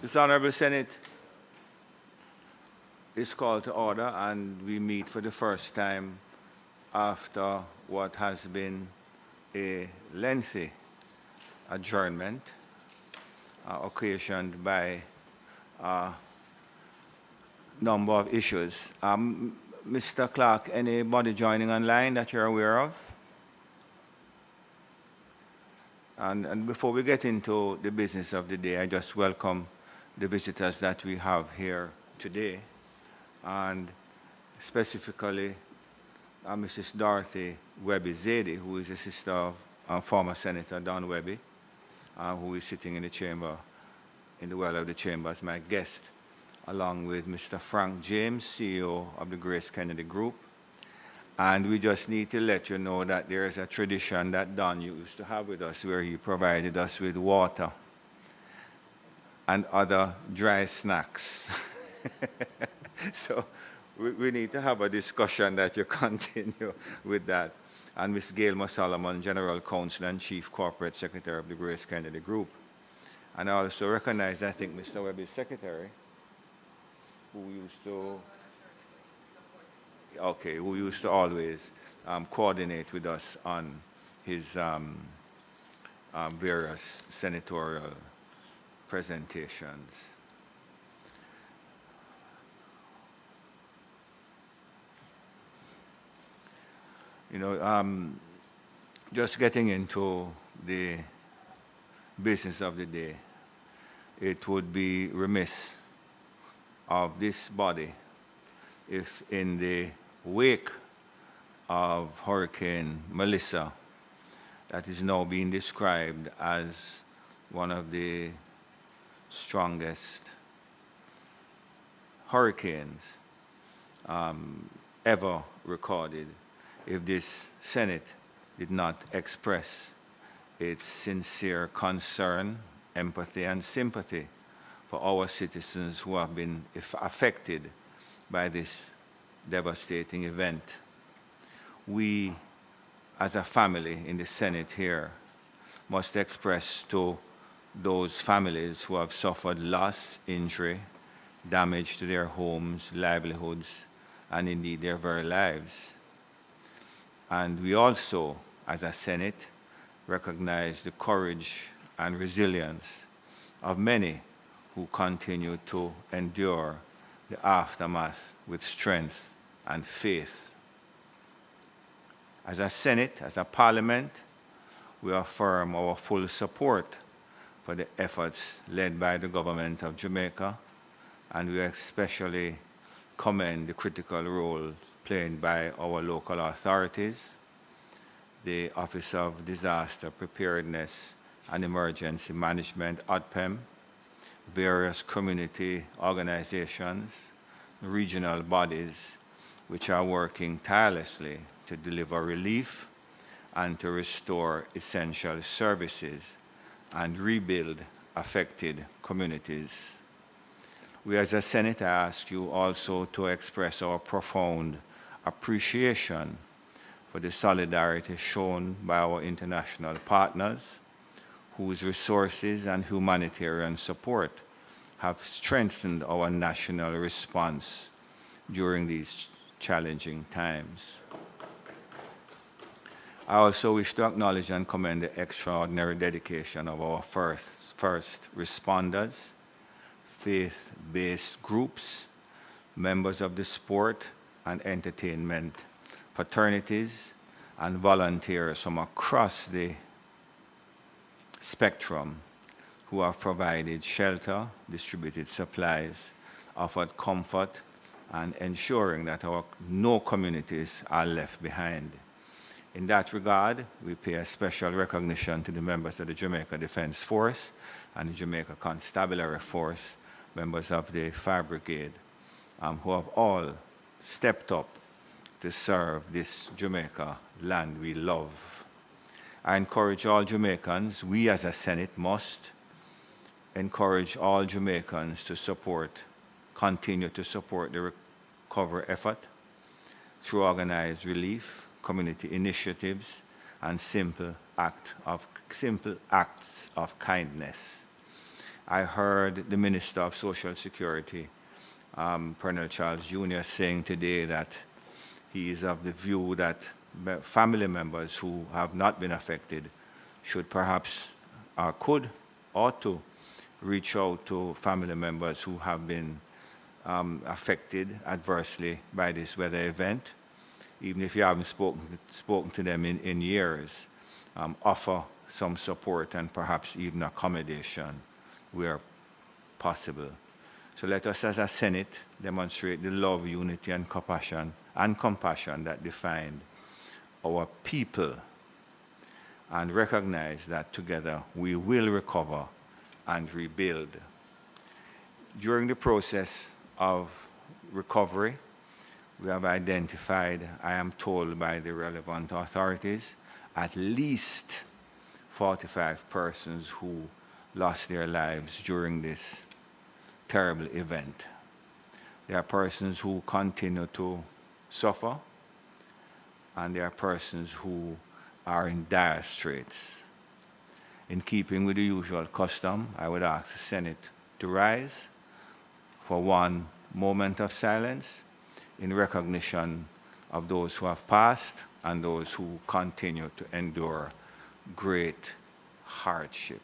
This Honorable Senate is called to order, and we meet for the first time after what has been a lengthy adjournment occasioned by a number of issues. Mr. Clark, anybody joining online that you're aware of? And before we get into the business of the day, I just welcome the visitors that we have here today, and specifically Mrs. Dorothy Webby Zadie, who is a sister of former Senator Don Webby, who is sitting in the chamber, in the well of the chamber as my guest, along with Mr. Frank James, CEO of the Grace Kennedy Group. And we just need to let you know that there is a tradition that Don used to have with us where he provided us with water and other dry snacks. So we need to have a discussion that you continue with that. And Ms. Gail Solomon, General Counsel and Chief Corporate Secretary of the Grace Kennedy Group. And I also recognize, I think, Mr. Webby's secretary, who used to always coordinate with us on his various senatorial presentations. You know, just getting into the business of the day, it would be remiss of this body if in the wake of Hurricane Melissa, that is now being described as one of the strongest hurricanes ever recorded, if this Senate did not express its sincere concern, empathy, and sympathy for our citizens who have been affected by this devastating event. We, as a family in the Senate here, must express to those families who have suffered loss, injury, damage to their homes, livelihoods, and indeed their very lives. And we also, as a Senate, recognize the courage and resilience of many who continue to endure the aftermath with strength and faith. As a Senate, as a Parliament, we affirm our full support for the efforts led by the government of Jamaica, and we especially commend the critical role played by our local authorities, the Office of Disaster Preparedness and Emergency Management, ODPEM, various community organizations, regional bodies, which are working tirelessly to deliver relief and to restore essential services and rebuild affected communities. We as a Senate ask you also to express our profound appreciation for the solidarity shown by our international partners, whose resources and humanitarian support have strengthened our national response during these challenging times. I also wish to acknowledge and commend the extraordinary dedication of our first responders, faith-based groups, members of the sport and entertainment fraternities, and volunteers from across the spectrum who have provided shelter, distributed supplies, offered comfort, and ensuring that no communities are left behind. In that regard, we pay a special recognition to the members of the Jamaica Defense Force and the Jamaica Constabulary Force, members of the Fire Brigade, who have all stepped up to serve this Jamaica land we love. I encourage all Jamaicans, we as a Senate must encourage all Jamaicans to continue to support the recovery effort through organized relief, community initiatives, and simple acts of kindness. I heard the Minister of Social Security, Pernell Charles Jr., saying today that he is of the view that family members who have not been affected should perhaps, ought to reach out to family members who have been affected adversely by this weather event, even if you haven't spoken to them in years, offer some support and perhaps even accommodation where possible. So let us as a Senate demonstrate the love, unity, and compassion that defined our people, and recognize that together we will recover and rebuild. During the process of recovery, we have identified, I am told by the relevant authorities, at least 45 persons who lost their lives during this terrible event. There are persons who continue to suffer, and there are persons who are in dire straits. In keeping with the usual custom, I would ask the Senate to rise for one moment of silence in recognition of those who have passed and those who continue to endure great hardship.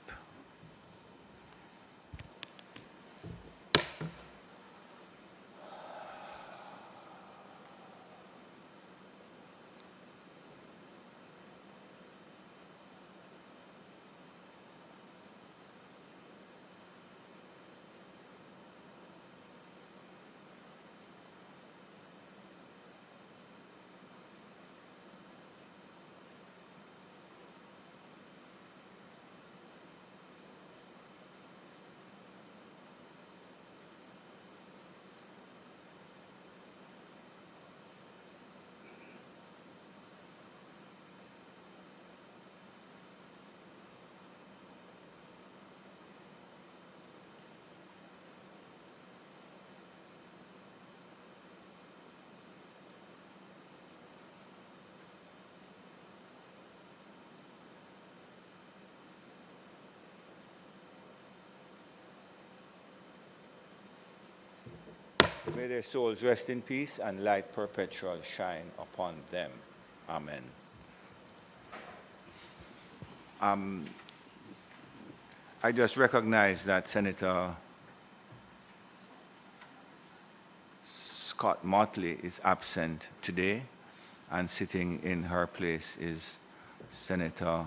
May their souls rest in peace and light perpetual shine upon them. Amen. I just recognize that Senator Scott Motley is absent today, and sitting in her place is Senator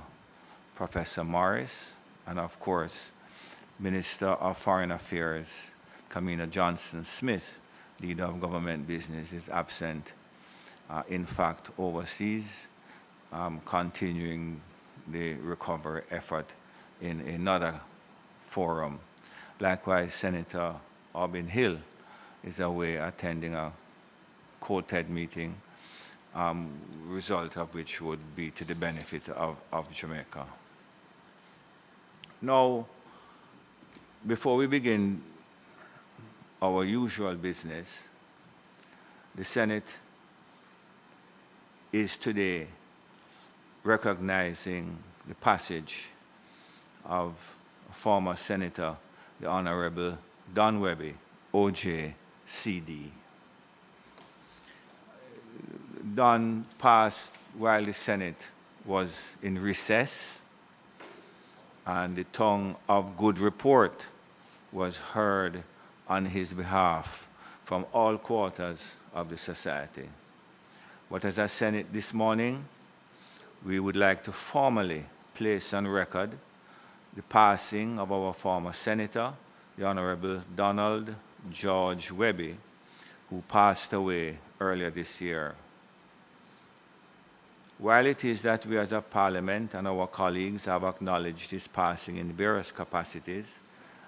Professor Morris, and of course, Minister of Foreign Affairs, Kamina Johnson-Smith, leader of government business, is absent, in fact, overseas, continuing the recovery effort in another forum. Likewise, Senator Aubin Hill is away attending a quoted meeting, result of which would be to the benefit of Jamaica. Now, before we begin our usual business, the Senate is today recognizing the passage of former Senator, the Honorable Don Webby, OJ, CD. Don passed while the Senate was in recess, and the tongue of good report was heard on his behalf from all quarters of the society. But as I said it this morning, we would like to formally place on record the passing of our former Senator, the Honorable Donald George Webby, who passed away earlier this year. While it is that we as a Parliament and our colleagues have acknowledged his passing in various capacities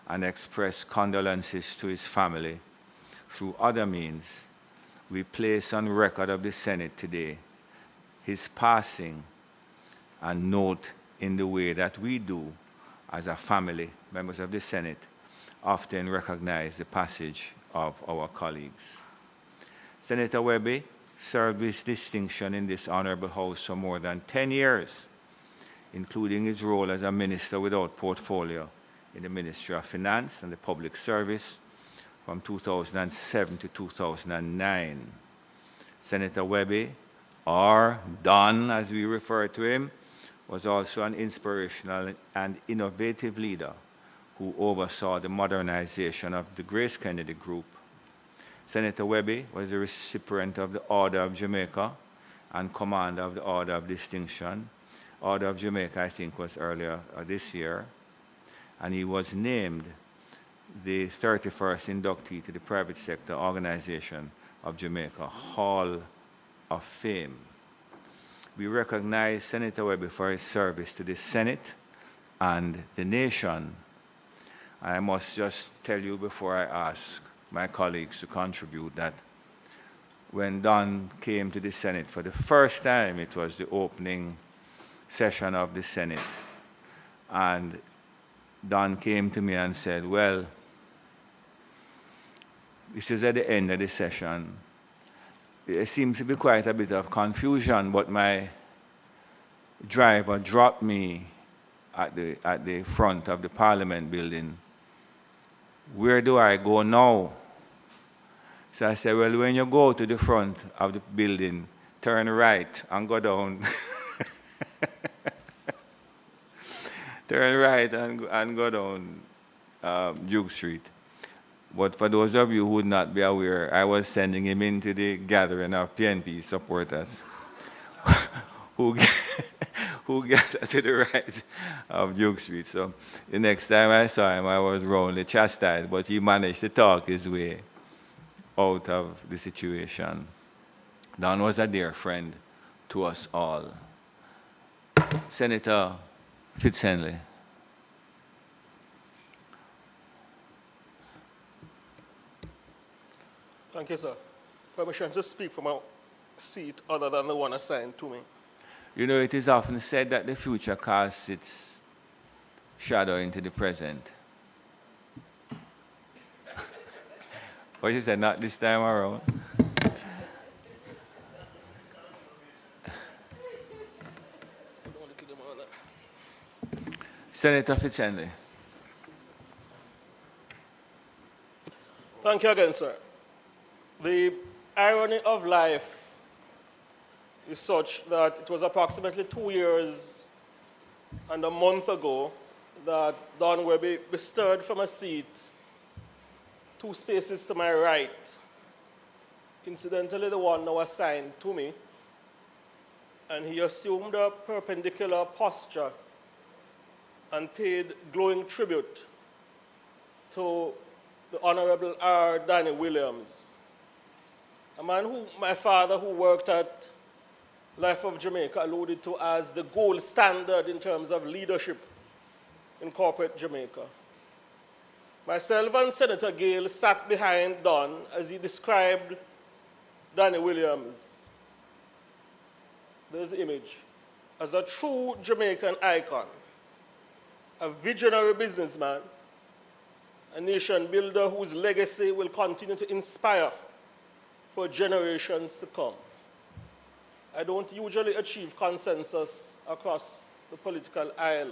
and expressed condolences to his family through other means, we place on record of the Senate today his passing and note in the way that we do as a family, members of the Senate, often recognize the passage of our colleagues. Senator Webby served with distinction in this honorable House for more than 10 years, including his role as a minister without portfolio in the Ministry of Finance and the Public Service from 2007 to 2009. Senator Webby, or Don as we refer to him, was also an inspirational and innovative leader who oversaw the modernization of the Grace Kennedy Group. Senator Webby was a recipient of the Order of Jamaica and commander of the Order of Distinction. Order of Jamaica, I think, was earlier this year. And he was named the 31st inductee to the Private Sector Organization of Jamaica Hall of Fame. We recognize Senator Webby for his service to the Senate and the nation. I must just tell you before I ask my colleagues to contribute that when Don came to the Senate for the first time, it was the opening session of the Senate. And Don came to me and said, well, this is at the end of the session. There seems to be quite a bit of confusion, but my driver dropped me at the front of the Parliament building. Where do I go now? So I said, well, when you go to the front of the building, turn right and go down. Turn right and go down Duke Street. But for those of you who would not be aware, I was sending him into the gathering of PNP supporters who gathered to the right of Duke Street. So the next time I saw him, I was roundly chastised, but he managed to talk his way out of the situation. Don was a dear friend to us all. Senator Fitzhenley. Thank you, sir. Permission to speak from a seat other than the one assigned to me. You know, it is often said that the future casts its shadow into the present. What you said, not this time around? Senator Fitzhenley. Thank you again, sir. The irony of life is such that it was approximately 2 years and a month ago that Don Webby bestirred from a seat 2 spaces to my right, incidentally the one now assigned to me, and he assumed a perpendicular posture and paid glowing tribute to the Honorable R. Danny Williams, a man who my father, who worked at Life of Jamaica, alluded to as the gold standard in terms of leadership in corporate Jamaica. Myself and Senator Gale sat behind Don as he described Danny Williams, there's the image, as a true Jamaican icon, a visionary businessman, a nation builder whose legacy will continue to inspire for generations to come. I don't usually achieve consensus across the political aisle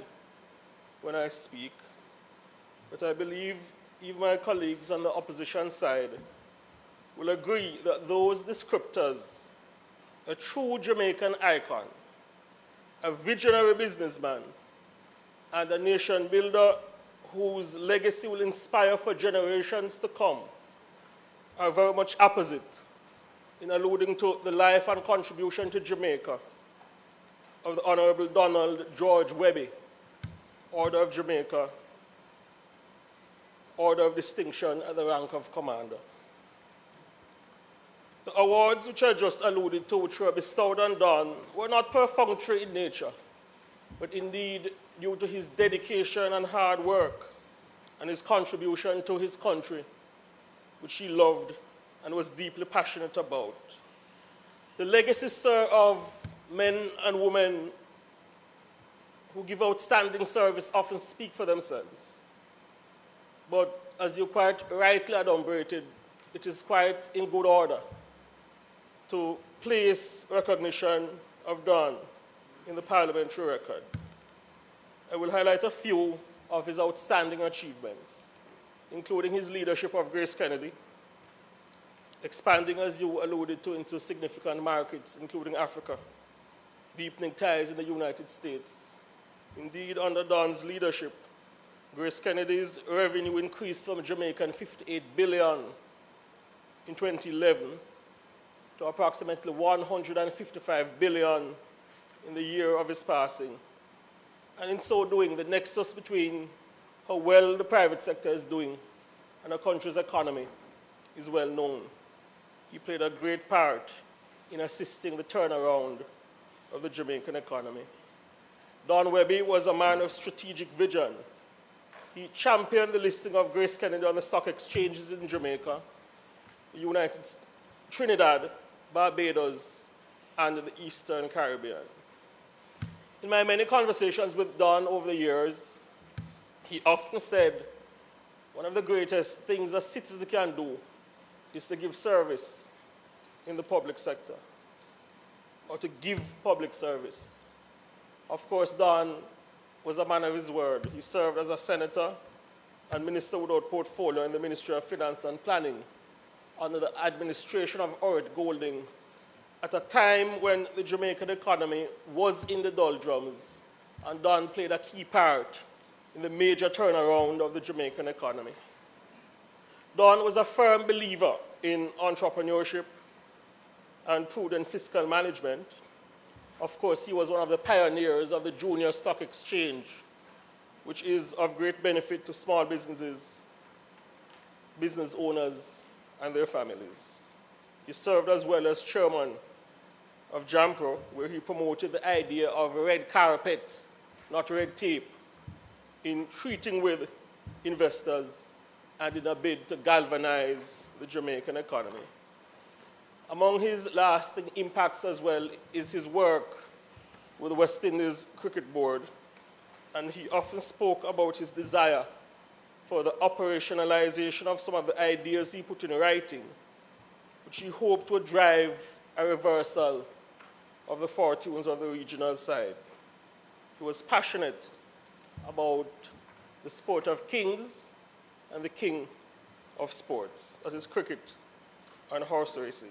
when I speak, but I believe even my colleagues on the opposition side will agree that those descriptors, a true Jamaican icon, a visionary businessman, and a nation builder whose legacy will inspire for generations to come, are very much opposite in alluding to the life and contribution to Jamaica of the Honorable Donald George Webby, Order of Jamaica, Order of Distinction at the rank of Commander. The awards which I just alluded to, which were bestowed on Don, were not perfunctory in nature, but indeed due to his dedication and hard work and his contribution to his country, which he loved and was deeply passionate about. The legacy, sir, of men and women who give outstanding service often speak for themselves. But as you quite rightly adumbrated, it is quite in good order to place recognition of Don in the parliamentary record. I will highlight a few of his outstanding achievements, including his leadership of Grace Kennedy, expanding, as you alluded to, into significant markets, including Africa, deepening ties in the United States. Indeed, under Don's leadership, Grace Kennedy's revenue increased from Jamaican $58 billion in 2011 to approximately $155 billion in the year of his passing. And in so doing, the nexus between how well the private sector is doing and a country's economy is well known. He played a great part in assisting the turnaround of the Jamaican economy. Don Webby was a man of strategic vision. He championed the listing of Grace Kennedy on the stock exchanges in Jamaica, Trinidad, Barbados, and the Eastern Caribbean. In my many conversations with Don over the years, he often said, one of the greatest things a citizen can do is to give service in the public sector, or to give public service. Of course, Don was a man of his word. He served as a senator and minister without portfolio in the Ministry of Finance and Planning under the administration of Orrit Golding at a time when the Jamaican economy was in the doldrums, and Don played a key part in the major turnaround of the Jamaican economy. Don was a firm believer in entrepreneurship and prudent fiscal management. Of course, he was one of the pioneers of the junior stock exchange, which is of great benefit to small businesses, business owners, and their families. He served as well as chairman of JAMPRO, where he promoted the idea of red carpet, not red tape, in treating with investors and in a bid to galvanize the Jamaican economy. Among his lasting impacts as well is his work with the West Indies Cricket Board, and he often spoke about his desire for the operationalization of some of the ideas he put in writing, which he hoped would drive a reversal of the fortunes of the regional side. He was passionate about the sport of kings and the king of sports, that is cricket and horse racing.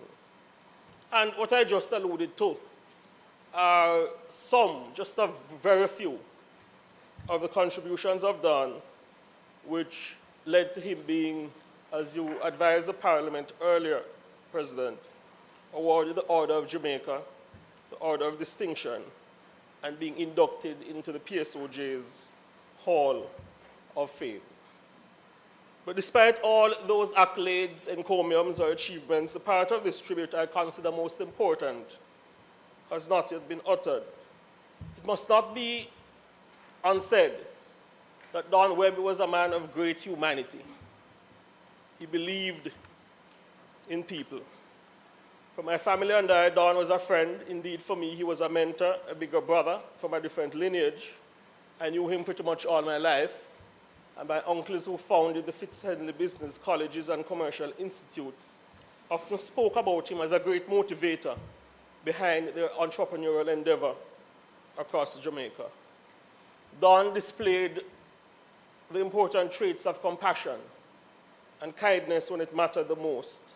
And what I just alluded to are some, just a very few, of the contributions of Don, which led to him being, as you advised the Parliament earlier, President, awarded the Order of Jamaica, the Order of Distinction, and being inducted into the PSOJ's Hall of Fame. But despite all those accolades, encomiums, or achievements, the part of this tribute I consider most important has not yet been uttered. It must not be unsaid that Don Webby was a man of great humanity. He believed in people. For my family and I, Don was a friend. Indeed, for me, he was a mentor, a bigger brother from a different lineage. I knew him pretty much all my life. And my uncles who founded the Fitzhenley Business Colleges and Commercial Institutes often spoke about him as a great motivator behind their entrepreneurial endeavor across Jamaica. Don displayed the important traits of compassion and kindness when it mattered the most.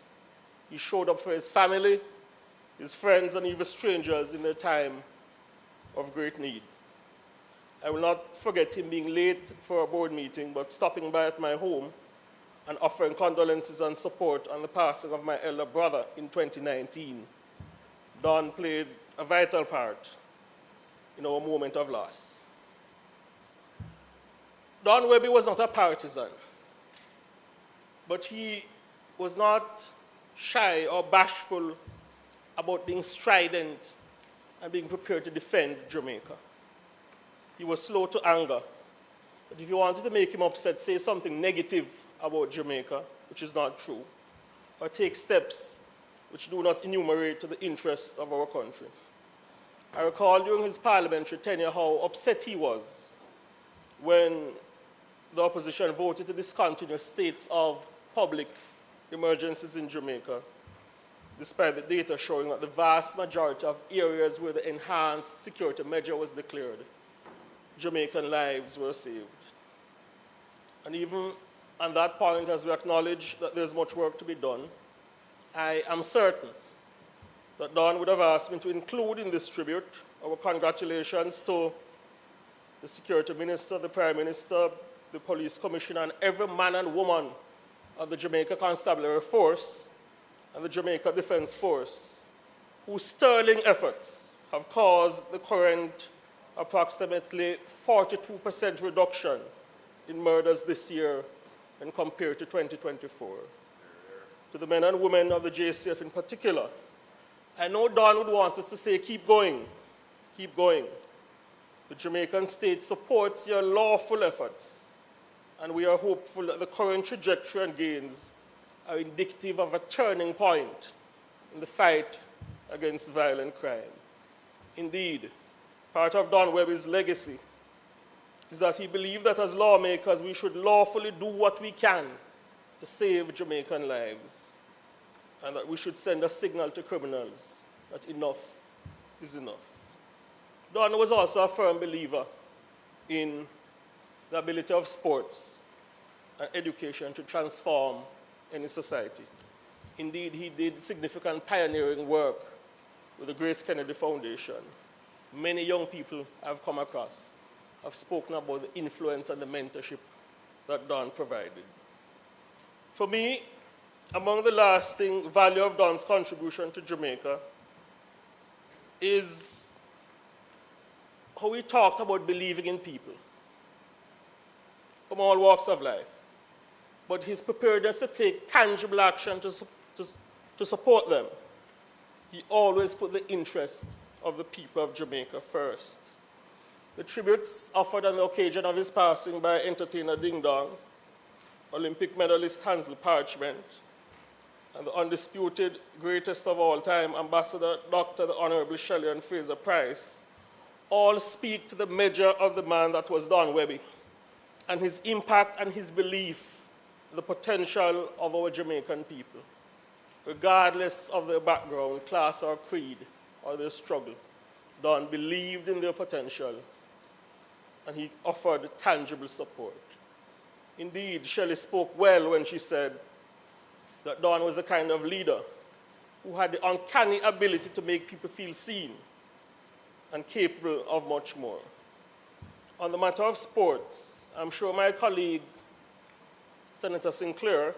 He showed up for his family, his friends, and even strangers in their time of great need. I will not forget him being late for a board meeting, but stopping by at my home and offering condolences and support on the passing of my elder brother in 2019. Don played a vital part in our moment of loss. Don Webby was not a partisan, but he was not shy or bashful about being strident and being prepared to defend Jamaica. He was slow to anger. But if you wanted to make him upset, say something negative about Jamaica, which is not true, or take steps which do not enumerate to the interest of our country. I recall during his parliamentary tenure how upset he was when the opposition voted to discontinue states of public emergencies in Jamaica, despite the data showing that the vast majority of areas where the enhanced security measure was declared, Jamaican lives were saved. And even on that point, as we acknowledge that there's much work to be done, I am certain that Don would have asked me to include in this tribute our congratulations to the Security Minister, the Prime Minister, the Police Commissioner, and every man and woman of the Jamaica Constabulary Force and the Jamaica Defense Force, whose sterling efforts have caused the current approximately 42% reduction in murders this year when compared to 2024. To the men and women of the JCF in particular, I know Don would want us to say, keep going, keep going. The Jamaican state supports your lawful efforts, and we are hopeful that the current trajectory and gains are indicative of a turning point in the fight against violent crime. Indeed, part of Don Webby's legacy is that he believed that as lawmakers we should lawfully do what we can to save Jamaican lives, and that we should send a signal to criminals that enough is enough. Don was also a firm believer in the ability of sports and education to transform any society. Indeed, he did significant pioneering work with the Grace Kennedy Foundation. Many young people I've come across have spoken about the influence and the mentorship that Don provided. For me, among the lasting value of Don's contribution to Jamaica is how he talked about believing in people from all walks of life, but his preparedness to take tangible action to support them. He always put the interest of the people of Jamaica first. The tributes offered on the occasion of his passing by entertainer Ding Dong, Olympic medalist Hansel Parchment, and the undisputed greatest of all time, Ambassador Dr. the Honorable Shelley and Fraser Price, all speak to the measure of the man that was Don Webby and his impact and his belief in the potential of our Jamaican people, regardless of their background, class, or creed, or their struggle. Don believed in their potential, and he offered tangible support. Indeed, Shelley spoke well when she said that Don was the kind of leader who had the uncanny ability to make people feel seen and capable of much more. On the matter of sports, I'm sure my colleague, Senator Sinclair,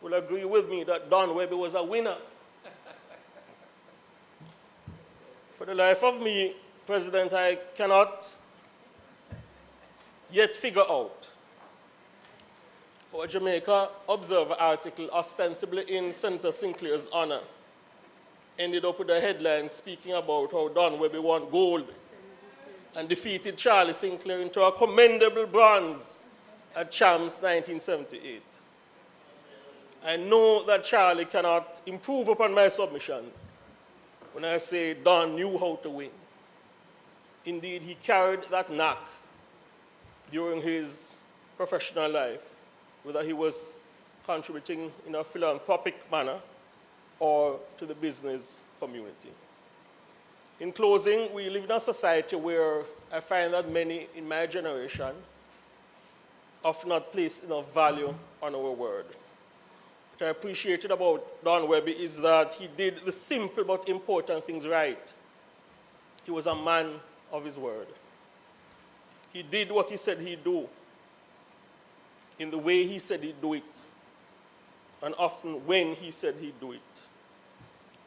will agree with me that Don Webby was a winner. For the life of me, President, I cannot yet figure out how a Jamaica Observer article ostensibly in Senator Sinclair's honor ended up with a headline speaking about how Don Webby won gold and defeated Charlie Sinclair into a commendable bronze at Champs 1978. I know that Charlie cannot improve upon my submissions when I say Don knew how to win. Indeed, he carried that knack during his professional life, whether he was contributing in a philanthropic manner or to the business community. In closing, we live in a society where I find that many in my generation often not place enough value on our word. What I appreciated about Don Webby is that he did the simple but important things right. He was a man of his word. He did what he said he'd do in the way he said he'd do it, and often when he said he'd do it.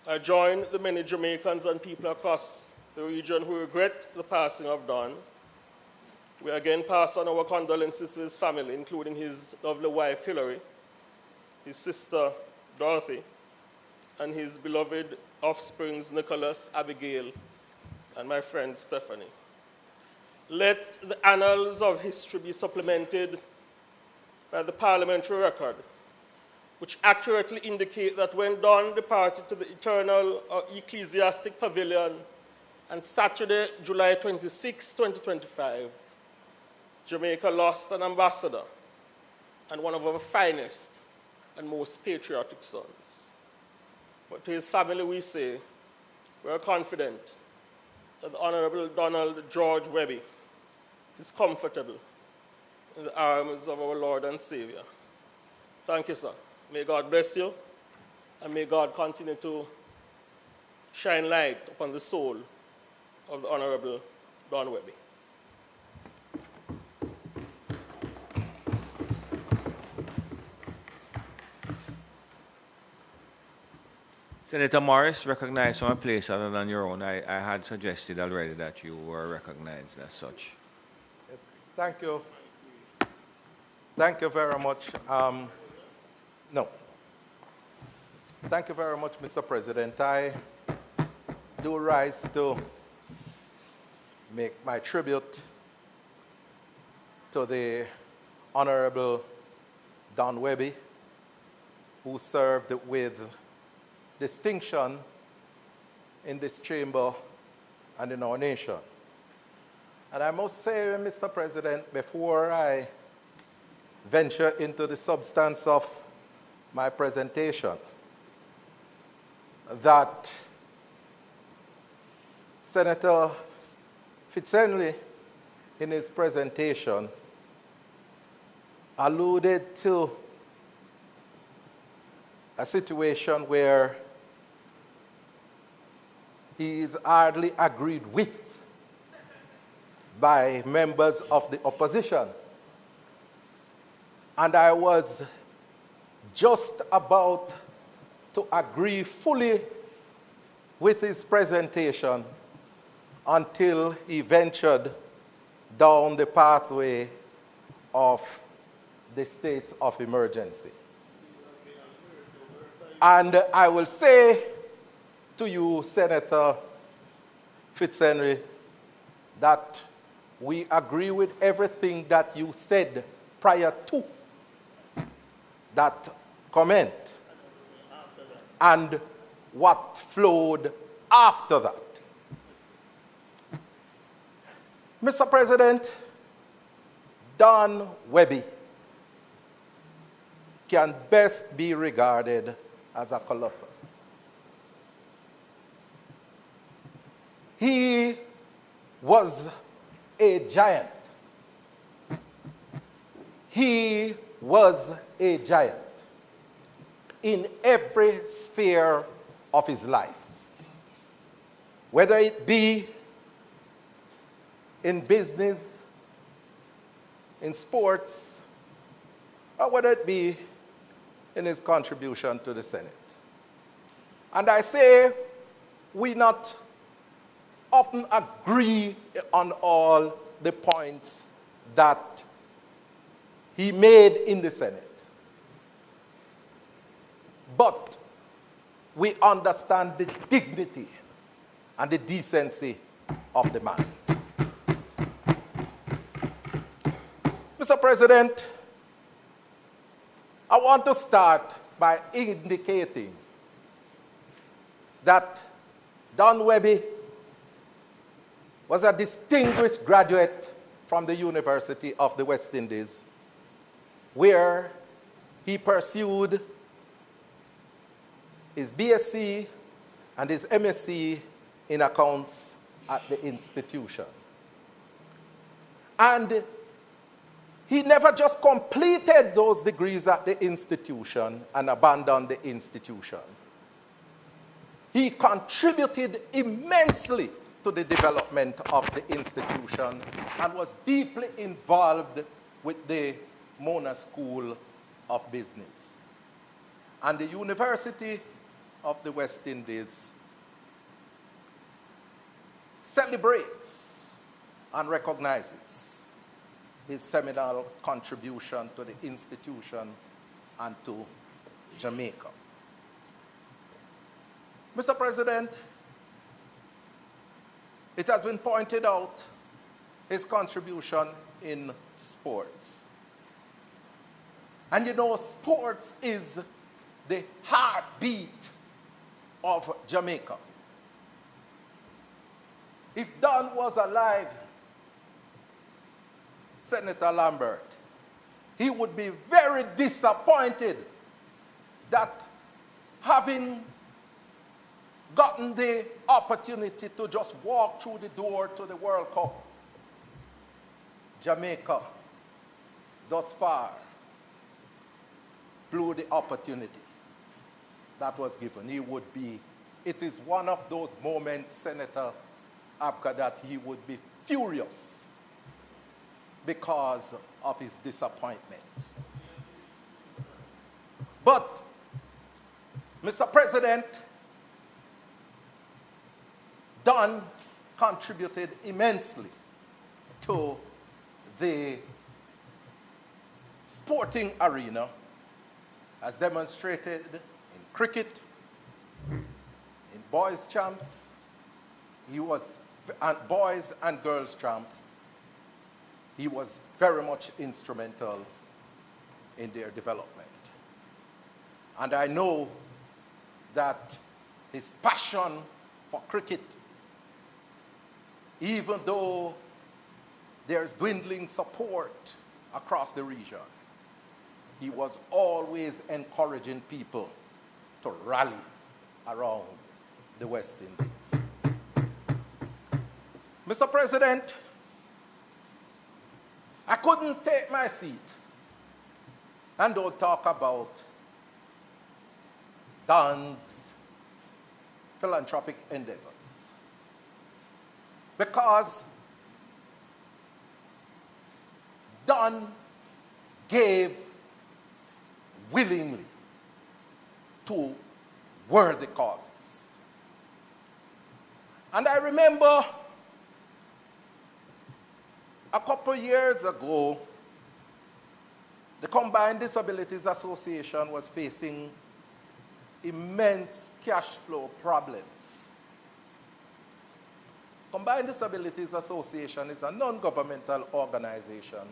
I join the many Jamaicans and people across the region who regret the passing of Don. We again pass on our condolences to his family, including his lovely wife, Hillary, his sister, Dorothy, and his beloved offsprings, Nicholas, Abigail, and my friend, Stephanie. Let the annals of history be supplemented by the parliamentary record, which accurately indicate that when Don departed to the eternal or ecclesiastic pavilion on Saturday, July 26, 2025, Jamaica lost an ambassador and one of our finest and most patriotic sons. But to his family we say, we are confident that the Honorable Donald George Webby is comfortable in the arms of our Lord and Savior. Thank you, sir. May God bless you, and may God continue to shine light upon the soul of the Honorable Don Webby. Senator Morris, recognized from a place other than your own. I had suggested already that you were recognized as such. Yes, thank you. Thank you very much. No. Thank you very much, Mr. President. I do rise to make my tribute to the Honorable Don Webby, who served with distinction in this chamber and in our nation. And I must say, Mr. President, before I venture into the substance of my presentation, that Senator Fitzhenry, in his presentation, alluded to a situation where he is hardly agreed with by members of the opposition. And I was just about to agree fully with his presentation until he ventured down the pathway of the state of emergency. And I will say to you, Senator Fitzhenry, that we agree with everything that you said prior to that comment and what flowed after that. Mr. President, Don Webby can best be regarded as a colossus. He was a giant. He was a giant in every sphere of his life, whether it be in business, in sports, or whether it be in his contribution to the Senate. And I say we not often agree on all the points that he made in the Senate. But we understand the dignity and the decency of the man. Mr. President, I want to start by indicating that Don Webby was a distinguished graduate from the University of the West Indies, where he pursued his BSc and his MSc in accounts at the institution. And he never just completed those degrees at the institution and abandoned the institution. He contributed immensely to the development of the institution and was deeply involved with the Mona School of Business. And the University of the West Indies celebrates and recognizes his seminal contribution to the institution and to Jamaica. Mr. President, it has been pointed out his contribution in sports. And you know, sports is the heartbeat of Jamaica. If Don was alive, Senator Lambert, he would be very disappointed that having gotten the opportunity to just walk through the door to the World Cup, Jamaica thus far blew the opportunity that was given. It is one of those moments, Senator Abka, that he would be furious because of his disappointment. But, Mr. President, Don contributed immensely to the sporting arena, as demonstrated in cricket, in boys' champs, boys and girls' champs. He was very much instrumental in their development. And I know that his passion for cricket, even though there's dwindling support across the region, he was always encouraging people to rally around the West Indies. Mr. President, I couldn't take my seat and don't talk about Don's philanthropic endeavors, because Don gave willingly to worthy causes. And I remember a couple years ago, the Combined Disabilities Association was facing immense cash flow problems. Combined Disabilities Association is a non-governmental organization,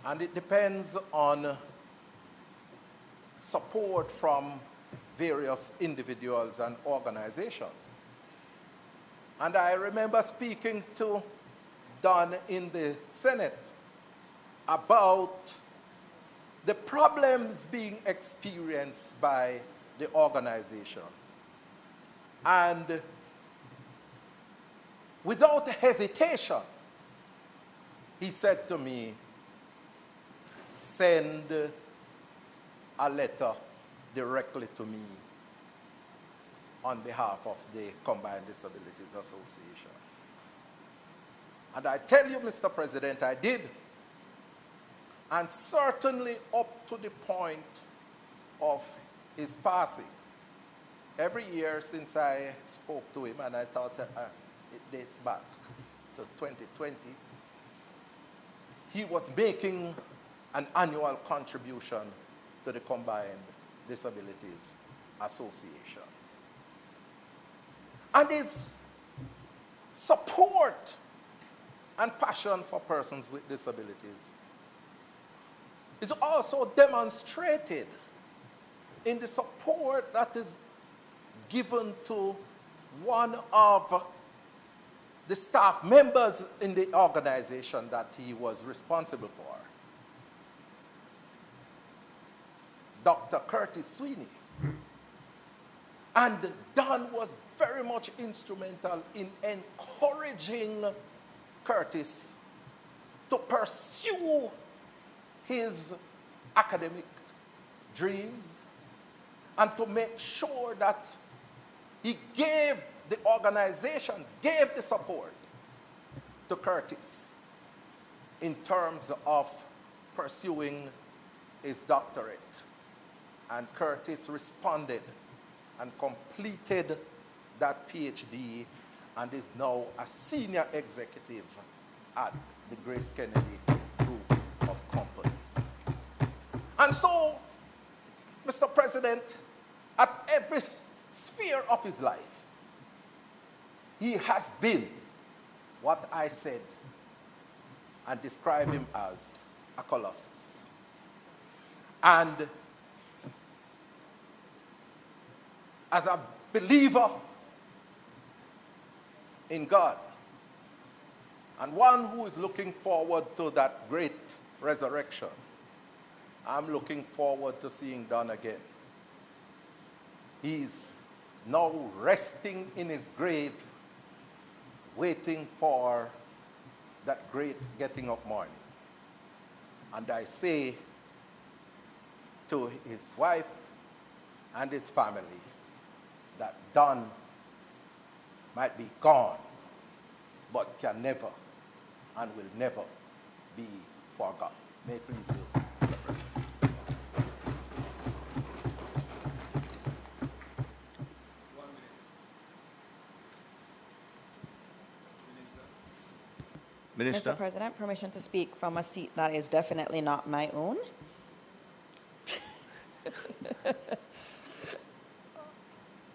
and it depends on support from various individuals and organizations. And I remember speaking to Don in the Senate about the problems being experienced by the organization. And without hesitation, he said to me, send a letter directly to me on behalf of the Combined Disabilities Association. And I tell you, Mr. President, I did. And certainly up to the point of his passing. Every year since I spoke to him, and I thought it dates back to 2020, he was making an annual contribution to the Combined Disabilities Association. And his support and passion for persons with disabilities is also demonstrated in the support that is given to one of the staff members in the organization that he was responsible for, Dr. Curtis Sweeney. And Don was very much instrumental in encouraging Curtis to pursue his academic dreams and to make sure that he gave the organization, gave the support to Curtis in terms of pursuing his doctorate. And Curtis responded and completed that PhD and is now a senior executive at the Grace Kennedy Group of Company. And so, Mr. President, at every sphere of his life, he has been what I said and describe him as a colossus. And as a believer in God, and one who is looking forward to that great resurrection, I'm looking forward to seeing Don again. He's now resting in his grave, waiting for that great getting up morning. And I say to his wife and his family that Don might be gone, but can never and will never be forgotten. May it please you, Mr. President. Minister? Mr. President, permission to speak from a seat that is definitely not my own.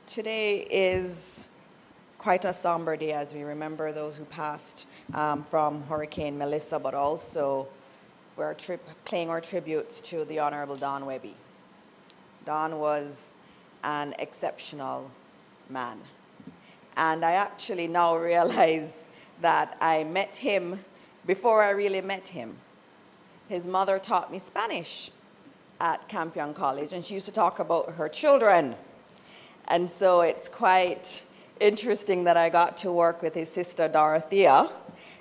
Today is quite a somber day as we remember those who passed from Hurricane Melissa, but also we're paying our tributes to the Honorable Don Webby. Don was an exceptional man. And I actually now realize that I met him before I really met him. His mother taught me Spanish at Campion College, and she used to talk about her children. And so it's quite interesting that I got to work with his sister Dorothea,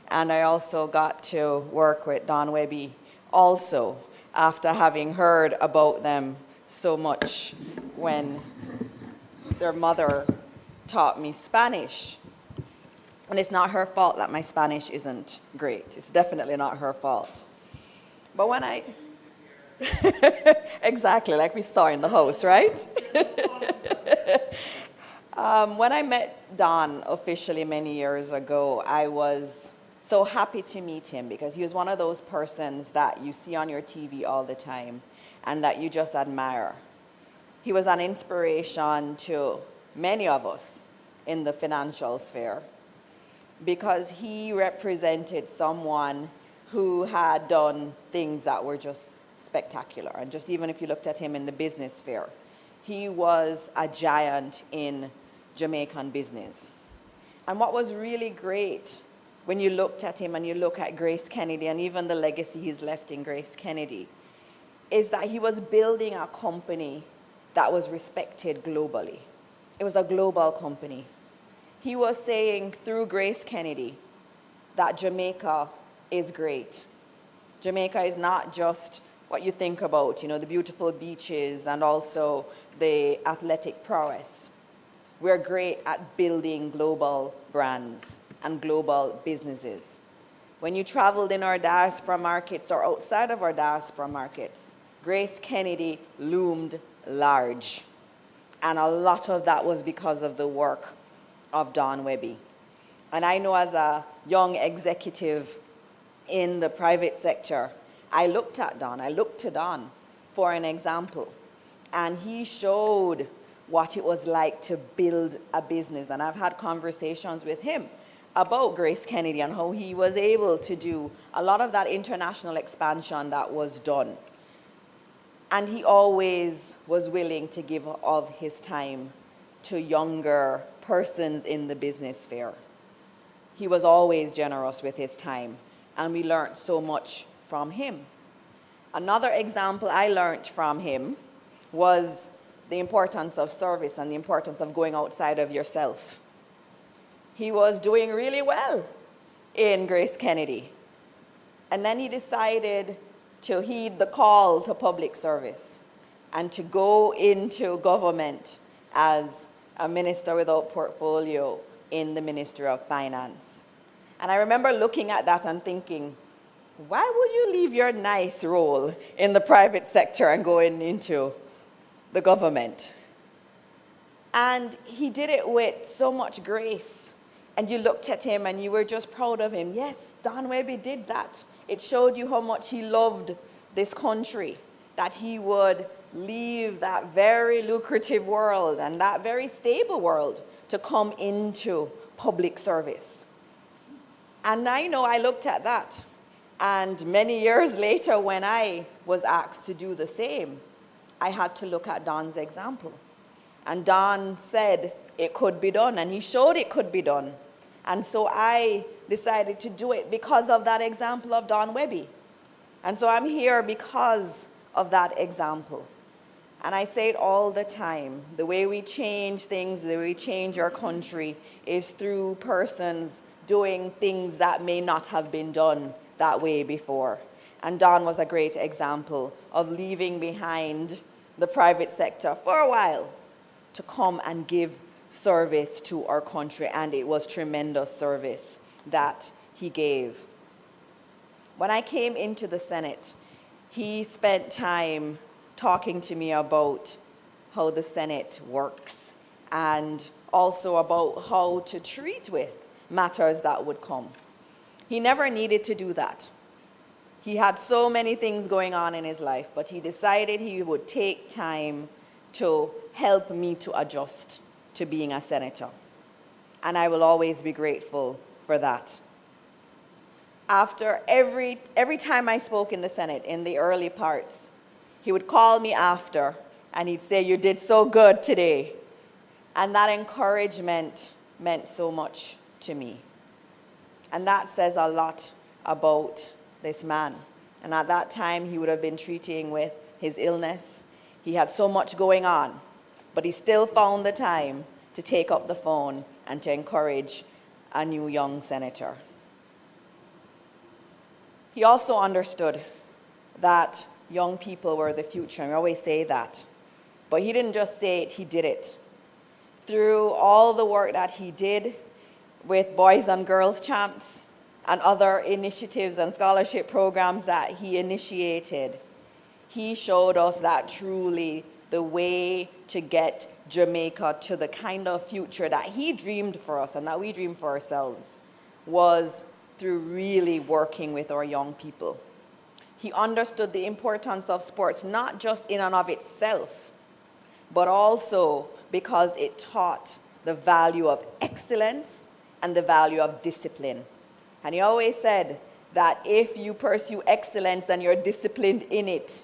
and I also got to work with Don Webby also, after having heard about them so much when their mother taught me Spanish. And it's not her fault that my Spanish isn't great. It's definitely not her fault. But when I... Exactly, like we saw in the house, right? When I met Don officially many years ago, I was so happy to meet him because he was one of those persons that you see on your TV all the time and that you just admire. He was an inspiration to many of us in the financial sphere, because he represented someone who had done things that were just spectacular. And just even if you looked at him in the business sphere, he was a giant in Jamaican business. And what was really great when you looked at him and you look at Grace Kennedy and even the legacy he's left in Grace Kennedy, is that he was building a company that was respected globally. It was a global company. He was saying through Grace Kennedy that Jamaica is great. Jamaica is not just what you think about, the beautiful beaches and also the athletic prowess. We're great at building global brands and global businesses. When you traveled in our diaspora markets or outside of our diaspora markets, Grace Kennedy loomed large. And a lot of that was because of the work of Don Webby. And I know as a young executive in the private sector, I looked to Don for an example. And he showed what it was like to build a business. And I've had conversations with him about Grace Kennedy and how he was able to do a lot of that international expansion that was done. And he always was willing to give of his time to younger persons in the business sphere. He was always generous with his time, and we learned so much from him. Another example I learned from him was the importance of service and the importance of going outside of yourself. He was doing really well in Grace Kennedy. And then he decided to heed the call to public service and to go into government as a minister without portfolio in the Ministry of Finance. And I remember looking at that and thinking, why would you leave your nice role in the private sector and go into the government? And he did it with so much grace. And you looked at him and you were just proud of him. Yes, Don Webby did that. It showed you how much he loved this country, that he would leave that very lucrative world and that very stable world to come into public service. And I know I looked at that. And many years later, when I was asked to do the same, I had to look at Don's example. And Don said it could be done, and he showed it could be done. And so I decided to do it because of that example of Don Webby. And so I'm here because of that example. And I say it all the time, the way we change things, the way we change our country is through persons doing things that may not have been done that way before. And Don was a great example of leaving behind the private sector for a while to come and give service to our country, and it was tremendous service that he gave. When I came into the Senate, he spent time talking to me about how the Senate works and also about how to treat with matters that would come. He never needed to do that. He had so many things going on in his life, but he decided he would take time to help me to adjust to being a senator. And I will always be grateful for that. After every time I spoke in the Senate, in the early parts, he would call me after and he'd say, "You did so good today." And that encouragement meant so much to me. And that says a lot about this man. And at that time, he would have been treating with his illness. He had so much going on, but he still found the time to take up the phone and to encourage a new young senator. He also understood that young people were the future, and we always say that. But he didn't just say it, he did it. Through all the work that he did with Boys and Girls Champs and other initiatives and scholarship programs that he initiated, he showed us that truly the way to get Jamaica to the kind of future that he dreamed for us and that we dreamed for ourselves was through really working with our young people. He understood the importance of sports, not just in and of itself, but also because it taught the value of excellence and the value of discipline. And he always said that if you pursue excellence and you're disciplined in it,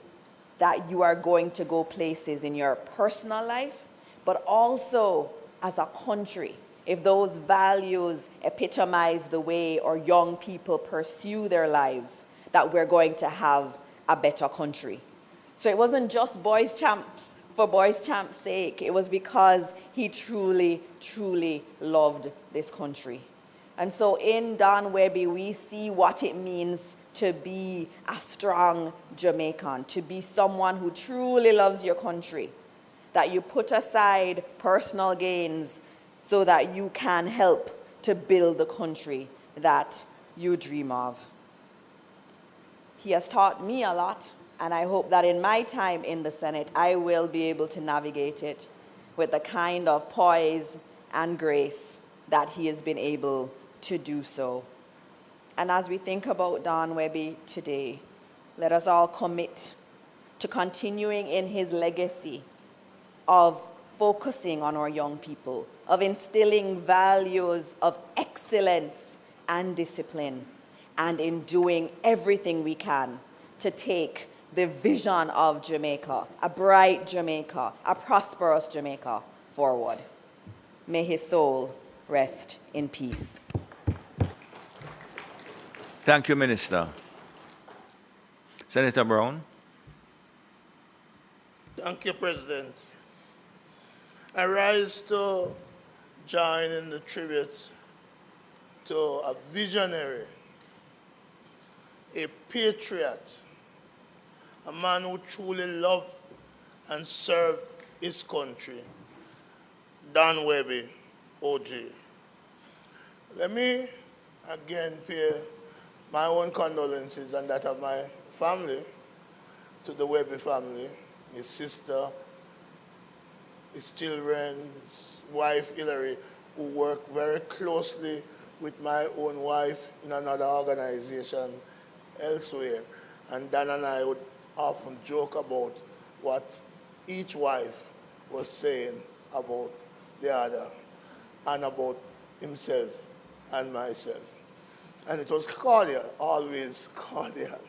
that you are going to go places in your personal life, but also as a country. If those values epitomize the way our young people pursue their lives, that we're going to have a better country. So it wasn't just Boys Champs for Boys Champs' sake. It was because he truly, truly loved this country. And so in Don Webby, we see what it means to be a strong Jamaican, to be someone who truly loves your country, that you put aside personal gains so that you can help to build the country that you dream of. He has taught me a lot, and I hope that in my time in the Senate, I will be able to navigate it with the kind of poise and grace that he has been able to do so. And as we think about Don Webby today, let us all commit to continuing in his legacy of focusing on our young people, of instilling values of excellence and discipline, and in doing everything we can to take the vision of Jamaica, a bright Jamaica, a prosperous Jamaica, forward. May his soul rest in peace. Thank you, Minister. Senator Brown. Thank you, President. I rise to join in the tribute to a visionary, a patriot, a man who truly loved and served his country, Don Webby, OG. Let me again pay my own condolences and that of my family to the Webby family, his sister, his children, his wife Hillary, who work very closely with my own wife in another organization elsewhere. And Dan and I would often joke about what each wife was saying about the other and about himself and myself. And it was cordial, always cordial.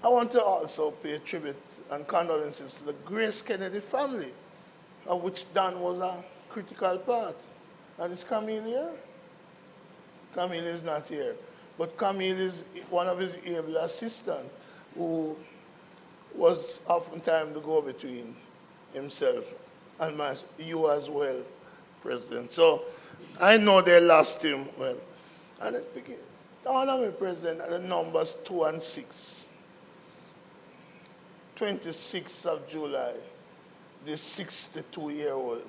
I want to also pay tribute and condolences to the Grace Kennedy family, of which Don was a critical part. And is Camille here? Camille is not here. But Camille is one of his able assistants who was oftentimes the go-between himself and you as well, President. So I know they lost him well. And The Honorable President at the numbers 2 and 6. 26th of July, this 62-year-old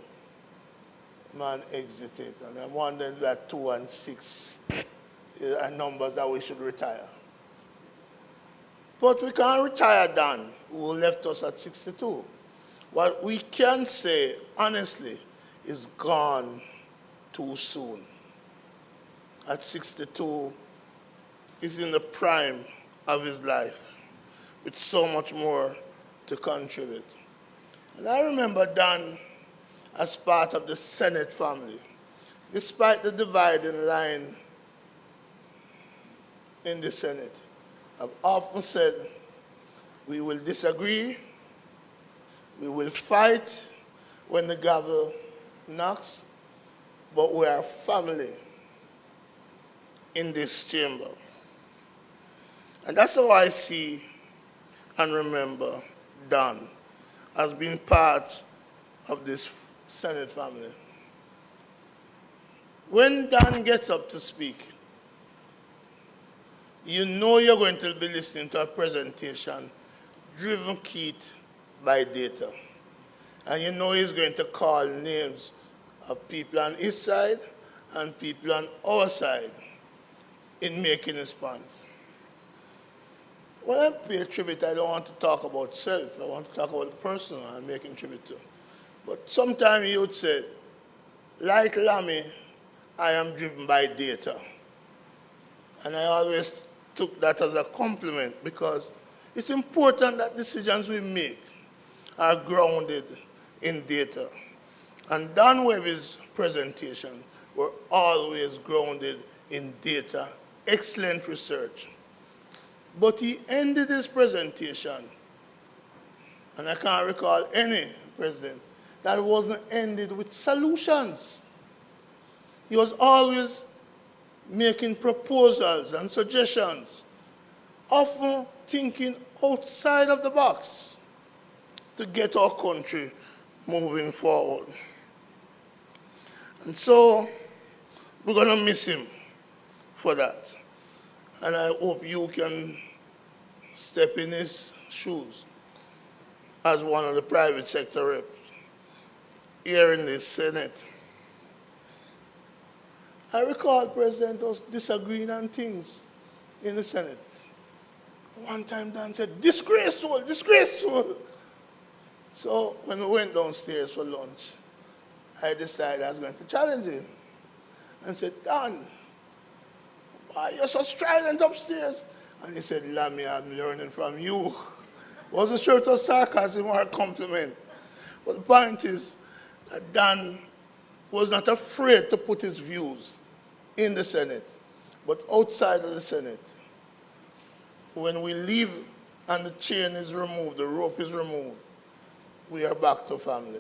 man exited. And I'm wondering that 2 and 6 are numbers that we should retire. But we can't retire Dan, who left us at 62. What we can say, honestly, is gone too soon. At 62, he's in the prime of his life with so much more to contribute. And I remember Dan as part of the Senate family, despite the dividing line in the Senate. I've often said, we will disagree, we will fight when the gavel knocks, but we are family in this chamber. And that's how I see and remember Dan as being part of this Senate family. When Dan gets up to speak, you know you're going to be listening to a presentation driven key by data. And you know he's going to call names of people on his side and people on our side in making his point. When I pay tribute, I don't want to talk about self. I want to talk about the person I'm making tribute to. But sometimes he would say, like Lammy, I am driven by data. And I always took that as a compliment because it's important that decisions we make are grounded in data. And Dan Webby's presentation were always grounded in data, excellent research. But he ended his presentation, and I can't recall any president that wasn't ended with solutions. He was always making proposals and suggestions, often thinking outside of the box to get our country moving forward. And so we're going to miss him for that. And I hope you can step in his shoes as one of the private sector reps here in the Senate. I recall President was disagreeing on things in the Senate. One time Dan said, disgraceful, disgraceful. So when we went downstairs for lunch, I decided I was going to challenge him and said, Dan, why you're so strident upstairs? And he said, Lammy, I'm learning from you. Wasn't sure it was sarcasm or a compliment. But the point is that Dan was not afraid to put his views in the Senate, but outside of the Senate. When we leave and the chain is removed, the rope is removed, we are back to family.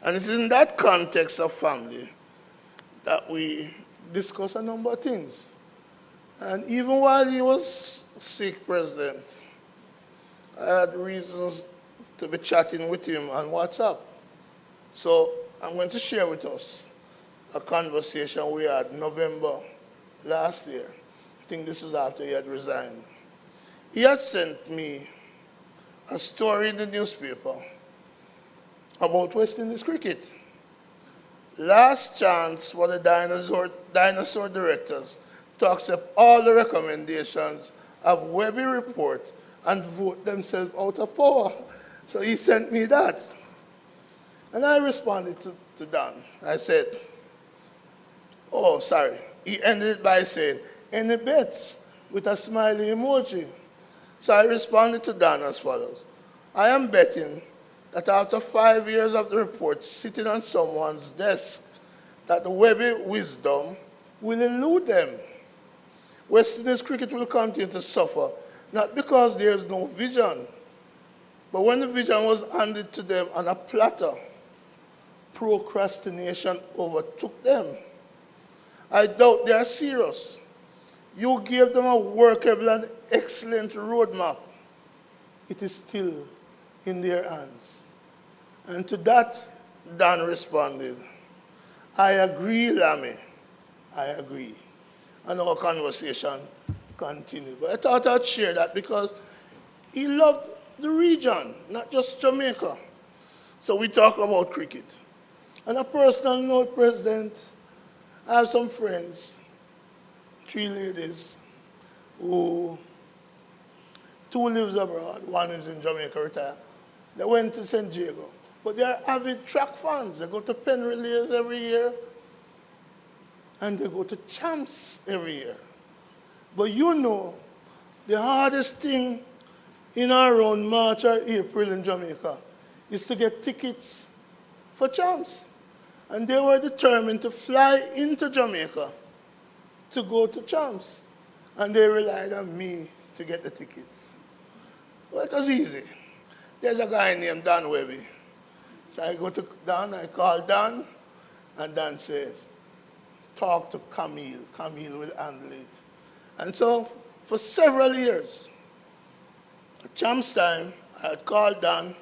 And it's in that context of family that we discuss a number of things. And even while he was sick, President, I had reasons to be chatting with him on WhatsApp. So I'm going to share with us a conversation we had November last year. I think this was after he had resigned. He had sent me a story in the newspaper about West Indies cricket. Last chance for the dinosaur directors to accept all the recommendations of Webby report and vote themselves out of power. So he sent me that. And I responded to Dan. I said, oh, sorry. He ended it by saying, any bets, with a smiley emoji. So I responded to Dan as follows. I am betting that after 5 years of the report sitting on someone's desk, that the Webby wisdom will elude them. West Indies cricket will continue to suffer, not because there is no vision, but when the vision was handed to them on a platter, procrastination overtook them. I doubt they are serious. You gave them a workable and excellent roadmap. It is still in their hands. And to that, Dan responded, I agree, Lammy. I agree. and our conversation continued. But I thought I'd share that because he loved the region, not just Jamaica. So we talk about cricket. On a personal note, President, I have some friends, 3 ladies, two lives abroad, one is in Jamaica, retired. They went to St. Diego, but they are avid track fans. They go to Penn Relays every year, and they go to Champs every year. But you know, the hardest thing in around March or April in Jamaica is to get tickets for Champs. And they were determined to fly into Jamaica to go to Champs. And they relied on me to get the tickets. Well, it was easy. There's a guy named Dan Webby. So I go to Dan, I call Dan, and Dan says, talk to Camille. Camille will handle it. And so for several years, at Champs time, I'd call Dan,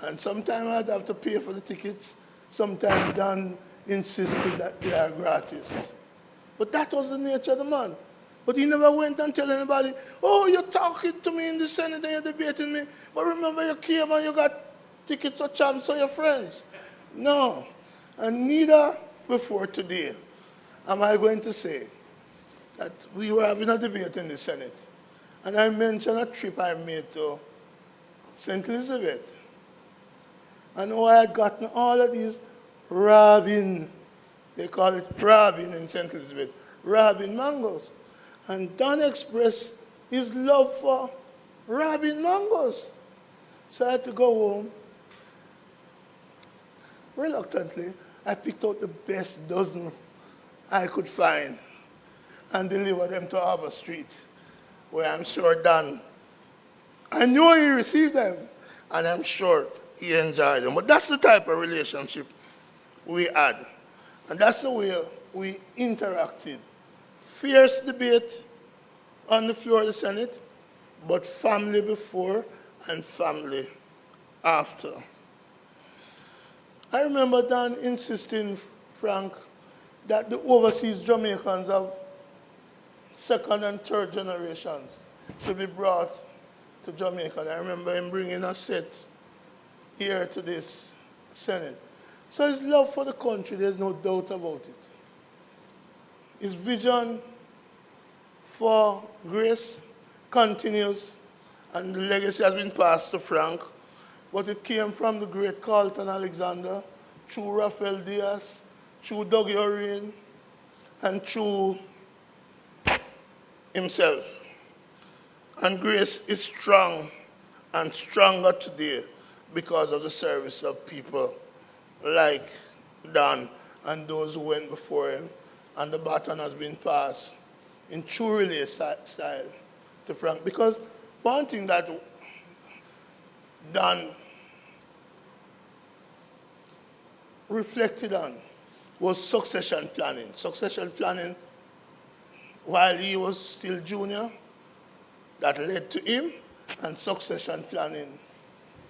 and sometimes I'd have to pay for the tickets. Sometimes Dan insisted that they are gratis. But that was the nature of the man. But he never went and tell anybody, oh, you're talking to me in the Senate and you're debating me, but remember you came and you got tickets for Champs for your friends. No. And neither before today am I going to say that we were having a debate in the Senate. And I mentioned a trip I made to St. Elizabeth. And how I had gotten all of these Robin, they call it Robin in St. Elizabeth, Robin mangoes. And Don expressed his love for Robin mangoes. So I had to go home. Reluctantly, I picked out the best dozen I could find and delivered them to Harbour Street, where I'm sure Don, I knew he received them, and I'm sure he enjoyed them. But that's the type of relationship we had. And that's the way we interacted. Fierce debate on the floor of the Senate, but family before and family after. I remember Dan insisting, Frank, that the overseas Jamaicans of second and third generations should be brought to Jamaica. And I remember him bringing a set here to this Senate. So his love for the country, there's no doubt about it. His vision for grace continues, and the legacy has been passed to Frank, but it came from the great Carlton Alexander, through Rafael Diaz, through Dougie O'Reilly, and through himself. And grace is strong and stronger today because of the service of people like Dan and those who went before him. And the baton has been passed in true relay style to Frank. Because one thing that Dan reflected on was succession planning. Succession planning while he was still junior, that led to him, and succession planning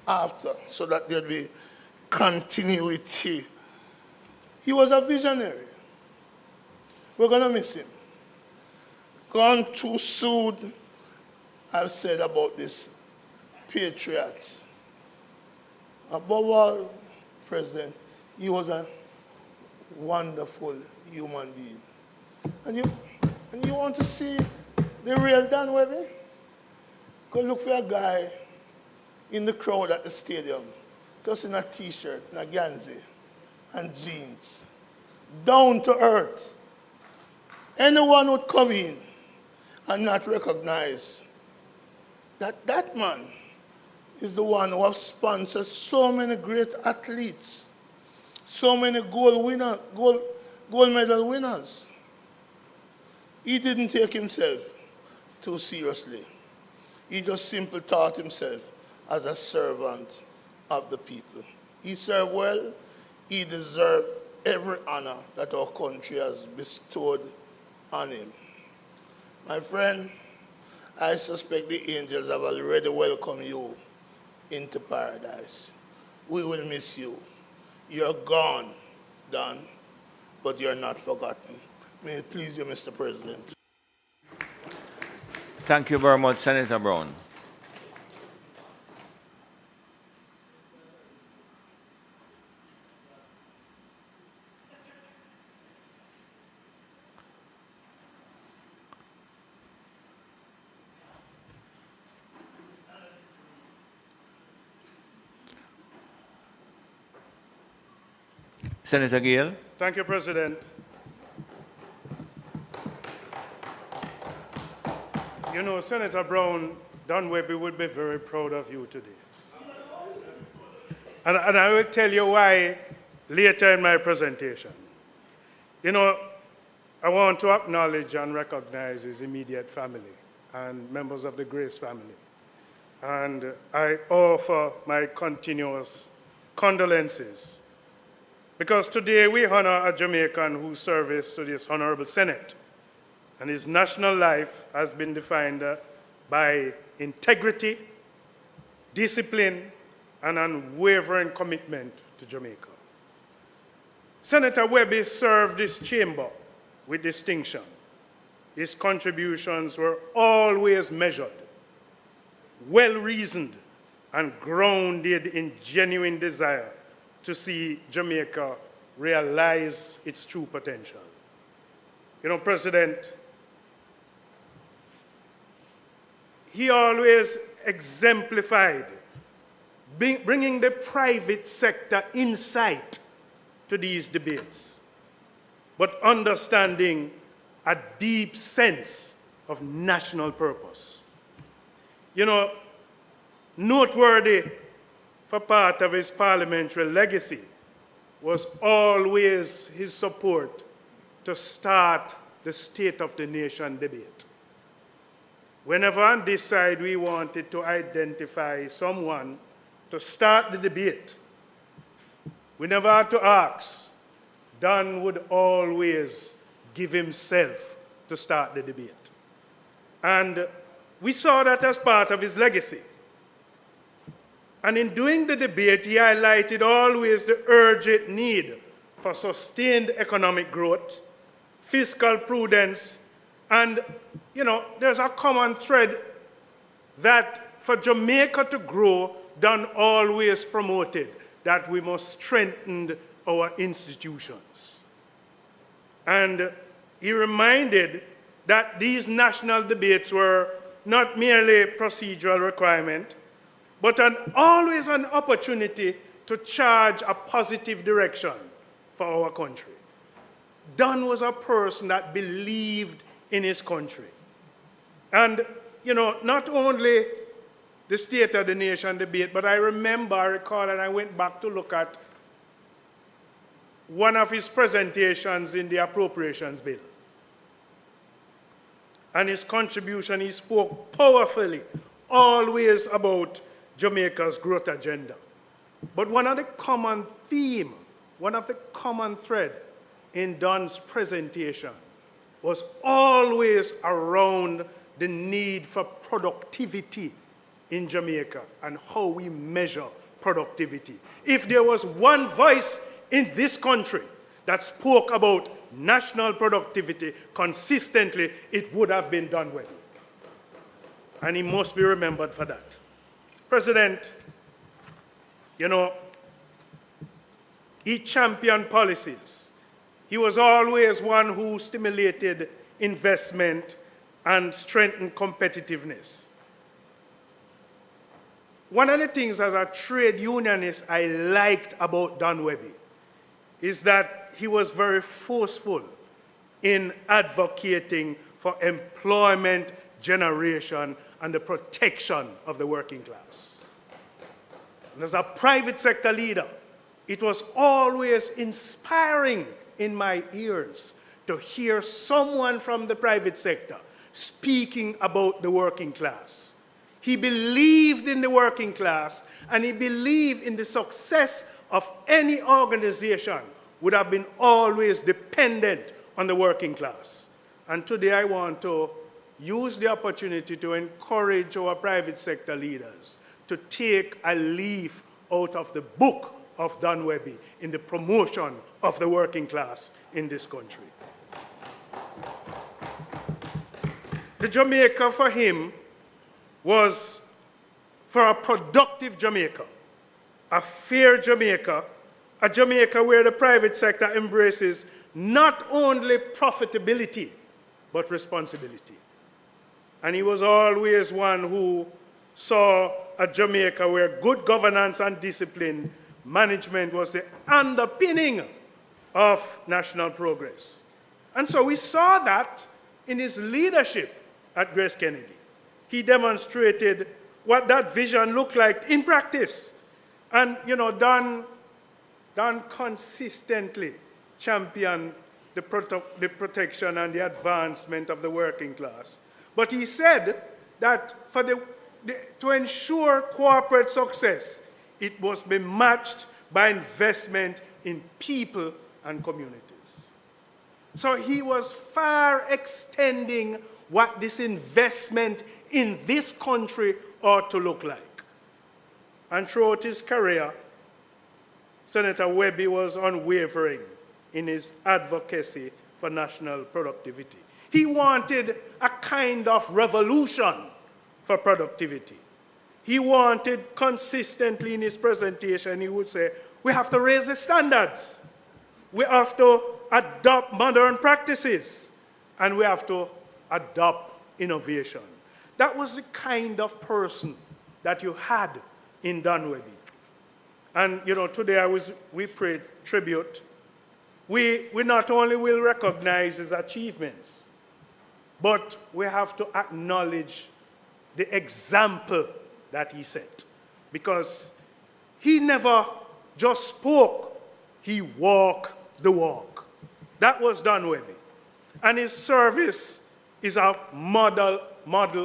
after, so that there'd be continuity. He was a visionary. We're going to miss him. Gone too soon, I've said about this patriot. Above all, President, he was a wonderful human being. And you want to see the real Dan Webby? Go look for a guy in the crowd at the stadium, just in a t-shirt, and a ganzi, and jeans. Down to earth. Anyone would come in and not recognize that that man is the one who has sponsored so many great athletes, so many gold medal winners. He didn't take himself too seriously. He just simply thought himself as a servant of the people. He served well. He deserved every honor that our country has bestowed on him. My friend, I suspect the angels have already welcomed you into paradise. We will miss you. You're gone, Dan, but you're not forgotten. May it please you, Mr. President. Thank you very much, Senator Brown. Senator Gill. Thank you, President. You know, Senator Brown, Don Webby would be very proud of you today. And I will tell you why later in my presentation. You know, I want to acknowledge and recognize his immediate family and members of the Grace family. And I offer my continuous condolences, because today we honor a Jamaican whose service to this honorable Senate and his national life has been defined by integrity, discipline, and unwavering commitment to Jamaica. Senator Webby served this chamber with distinction. His contributions were always measured, well-reasoned, and grounded in genuine desire to see Jamaica realize its true potential. You know, President, he always exemplified bringing the private sector insight to these debates, but understanding a deep sense of national purpose. You know, noteworthy for part of his parliamentary legacy was always his support to start the State of the Nation debate. Whenever on this side we wanted to identify someone to start the debate, we never had to ask. Don would always give himself to start the debate. And we saw that as part of his legacy. And in doing the debate, he highlighted always the urgent need for sustained economic growth, fiscal prudence, and, you know, there's a common thread that for Jamaica to grow, Don always promoted that we must strengthen our institutions. And he reminded that these national debates were not merely procedural requirement, but always an opportunity to charge a positive direction for our country. Don was a person that believed in his country. And, you know, not only the State of the Nation debate, but I recall, and I went back to look at one of his presentations in the appropriations bill. And his contribution, he spoke powerfully, always about Jamaica's growth agenda. But one of the common theme, one of the common thread in Don's presentation was always around the need for productivity in Jamaica and how we measure productivity. If there was one voice in this country that spoke about national productivity consistently, it would have been Don Webby. And he must be remembered for that. President, you know, he championed policies. He was always one who stimulated investment and strengthened competitiveness. One of the things as a trade unionist I liked about Don Webby is that he was very forceful in advocating for employment generation and the protection of the working class. And as a private sector leader, it was always inspiring in my ears to hear someone from the private sector speaking about the working class. He believed in the working class, and he believed in the success of any organization would have been always dependent on the working class. And today I want to use the opportunity to encourage our private sector leaders to take a leaf out of the book of Don Webby in the promotion of the working class in this country. The Jamaica for him was for a productive Jamaica, a fair Jamaica, a Jamaica where the private sector embraces not only profitability, but responsibility. And he was always one who saw a Jamaica where good governance and discipline management was the underpinning of national progress. And so we saw that in his leadership at Grace Kennedy. He demonstrated what that vision looked like in practice. And, you know, Don consistently championed the protection and the advancement of the working class. But he said that to ensure corporate success, it must be matched by investment in people and communities. So he was far extending what this investment in this country ought to look like. And throughout his career, Senator Webby was unwavering in his advocacy for national productivity. He wanted a kind of revolution for productivity. He wanted consistently in his presentation, he would say, we have to raise the standards. We have to adopt modern practices. And we have to adopt innovation. That was the kind of person that you had in Don Webby. And, you know, today we pay tribute. We not only will recognize his achievements, but we have to acknowledge the example that he set. Because he never just spoke, he walked the walk. That was Don Webby. And his service is a model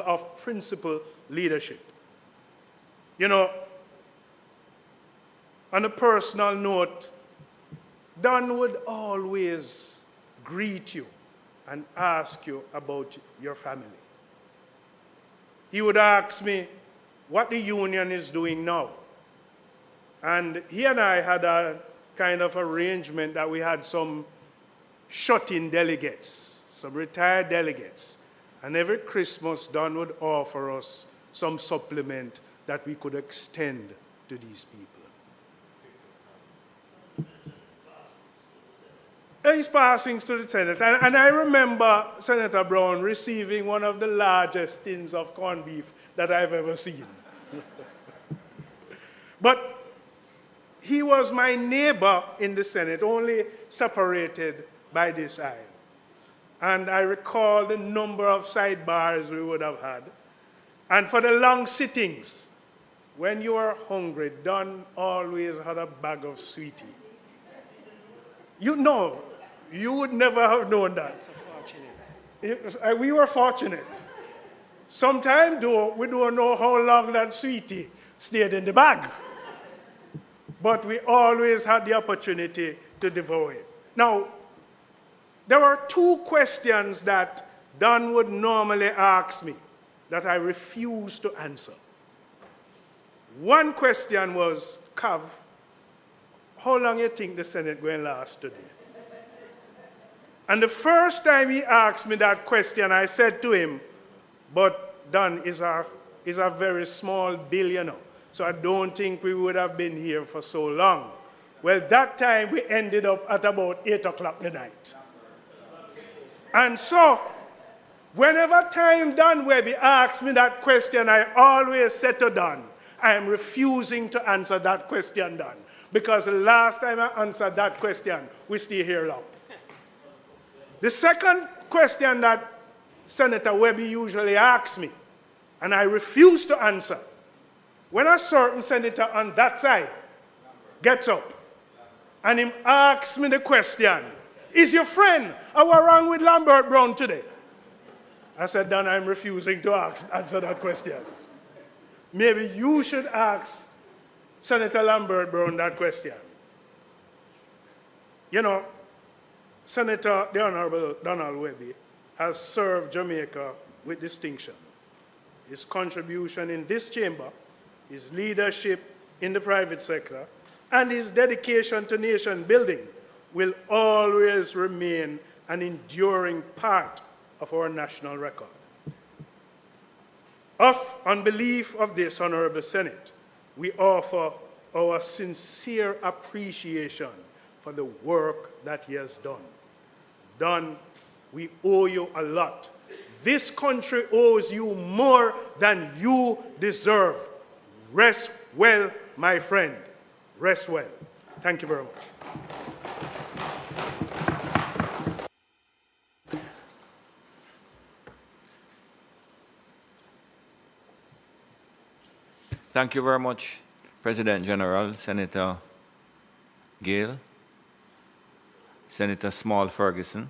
of principled leadership. You know, on a personal note, Don would always greet you and ask you about your family. He would ask me what the union is doing now. And he and I had a kind of arrangement that we had some shut-in delegates, some retired delegates. And every Christmas, Don would offer us some supplement that we could extend to these people. His passings to the Senate. And I remember Senator Brown receiving one of the largest tins of corned beef that I've ever seen. But he was my neighbor in the Senate, only separated by this aisle. And I recall the number of sidebars we would have had. And for the long sittings, when you were hungry, Don always had a bag of sweetie. You know, you would never have known that. That's fortunate. We were fortunate. Sometimes, though, we don't know how long that sweetie stayed in the bag. But we always had the opportunity to devour it. Now, there were two questions that Don would normally ask me that I refused to answer. One question was, Cav, how long you think the Senate going to last today? And the first time he asked me that question, I said to him, but Don is a very small bill, you know, so I don't think we would have been here for so long. Well, that time we ended up at about 8 o'clock at night. And so, whenever time Don Webby asks me that question, I always say to Don, I am refusing to answer that question, Don, because the last time I answered that question, we stay here long. The second question that Senator Webby usually asks me, and I refuse to answer, when a certain senator on that side gets up and him asks me the question, is your friend, what's wrong with Lambert Brown today? I said, Don, I'm refusing to answer that question. Maybe you should ask Senator Lambert Brown that question. You know, Senator the Honorable Donald Webby has served Jamaica with distinction. His contribution in this chamber, his leadership in the private sector, and his dedication to nation building will always remain an enduring part of our national record. On belief of this Honorable Senate, we offer our sincere appreciation for the work that he has done. Don, we owe you a lot. This country owes you more than you deserve. Rest well, my friend. Rest well. Thank you very much. Thank you very much, President General, Senator Gale, Senator Small Ferguson.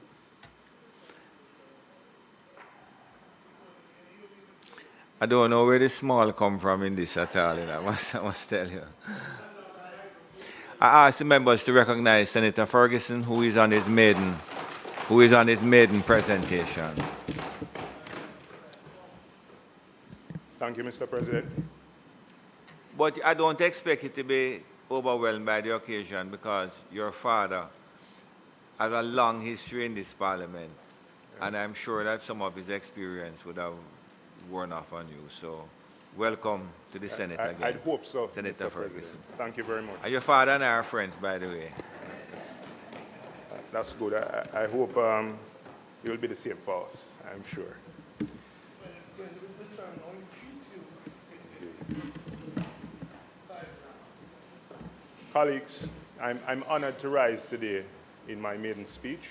I don't know where the small come from in this at all, I must tell you. I ask the members to recognize Senator Ferguson, who is on his maiden presentation. Thank you, Mr. President. But I don't expect you to be overwhelmed by the occasion because your father has a long history in this parliament, and I'm sure that some of his experience would have worn off on you. So welcome to the Senate again. I hope so, Senator Mr. Ferguson. President. Thank you very much. And your father and I are friends, by the way. That's good. I hope you'll be the same for us, I'm sure. Colleagues, I'm honored to rise today in my maiden speech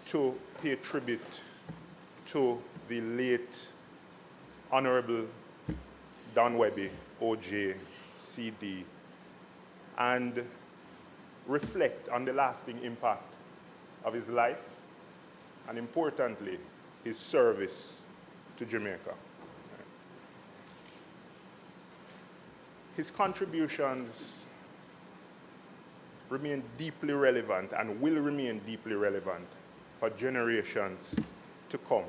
to pay tribute to the late Honorable Don Webby, OJ, CD, and reflect on the lasting impact of his life and, importantly, his service to Jamaica. His contributions remain deeply relevant and will remain deeply relevant for generations to come.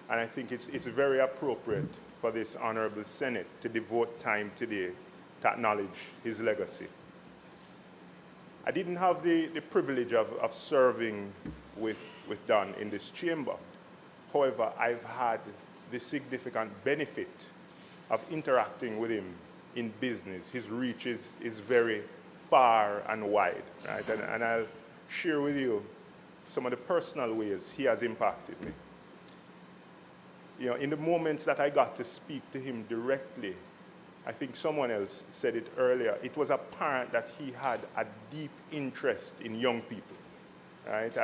And I think it's very appropriate for this Honorable Senate to devote time today to acknowledge his legacy. I didn't have the privilege of serving with Don in this chamber. However, I've had the significant benefit of interacting with him in business. His reach is very far and wide, right? And I'll share with you some of the personal ways he has impacted me. You know, in the moments that I got to speak to him directly, I think someone else said it earlier, it was apparent that he had a deep interest in young people, right?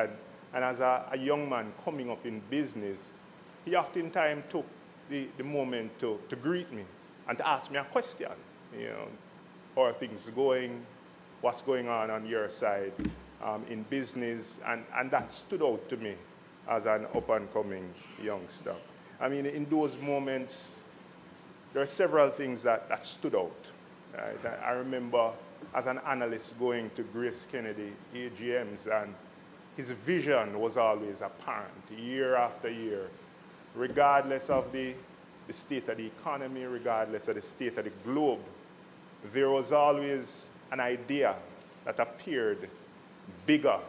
And as a young man coming up in business, he oftentimes took the moment to greet me and to ask me a question. You know, how are things going? What's going on your side in business? And that stood out to me as an up-and-coming youngster. I mean, in those moments, there are several things that stood out. Right? I remember as an analyst going to Grace Kennedy AGMs, and his vision was always apparent year after year, regardless of the state of the economy, regardless of the state of the globe. There was always an idea that appeared bigger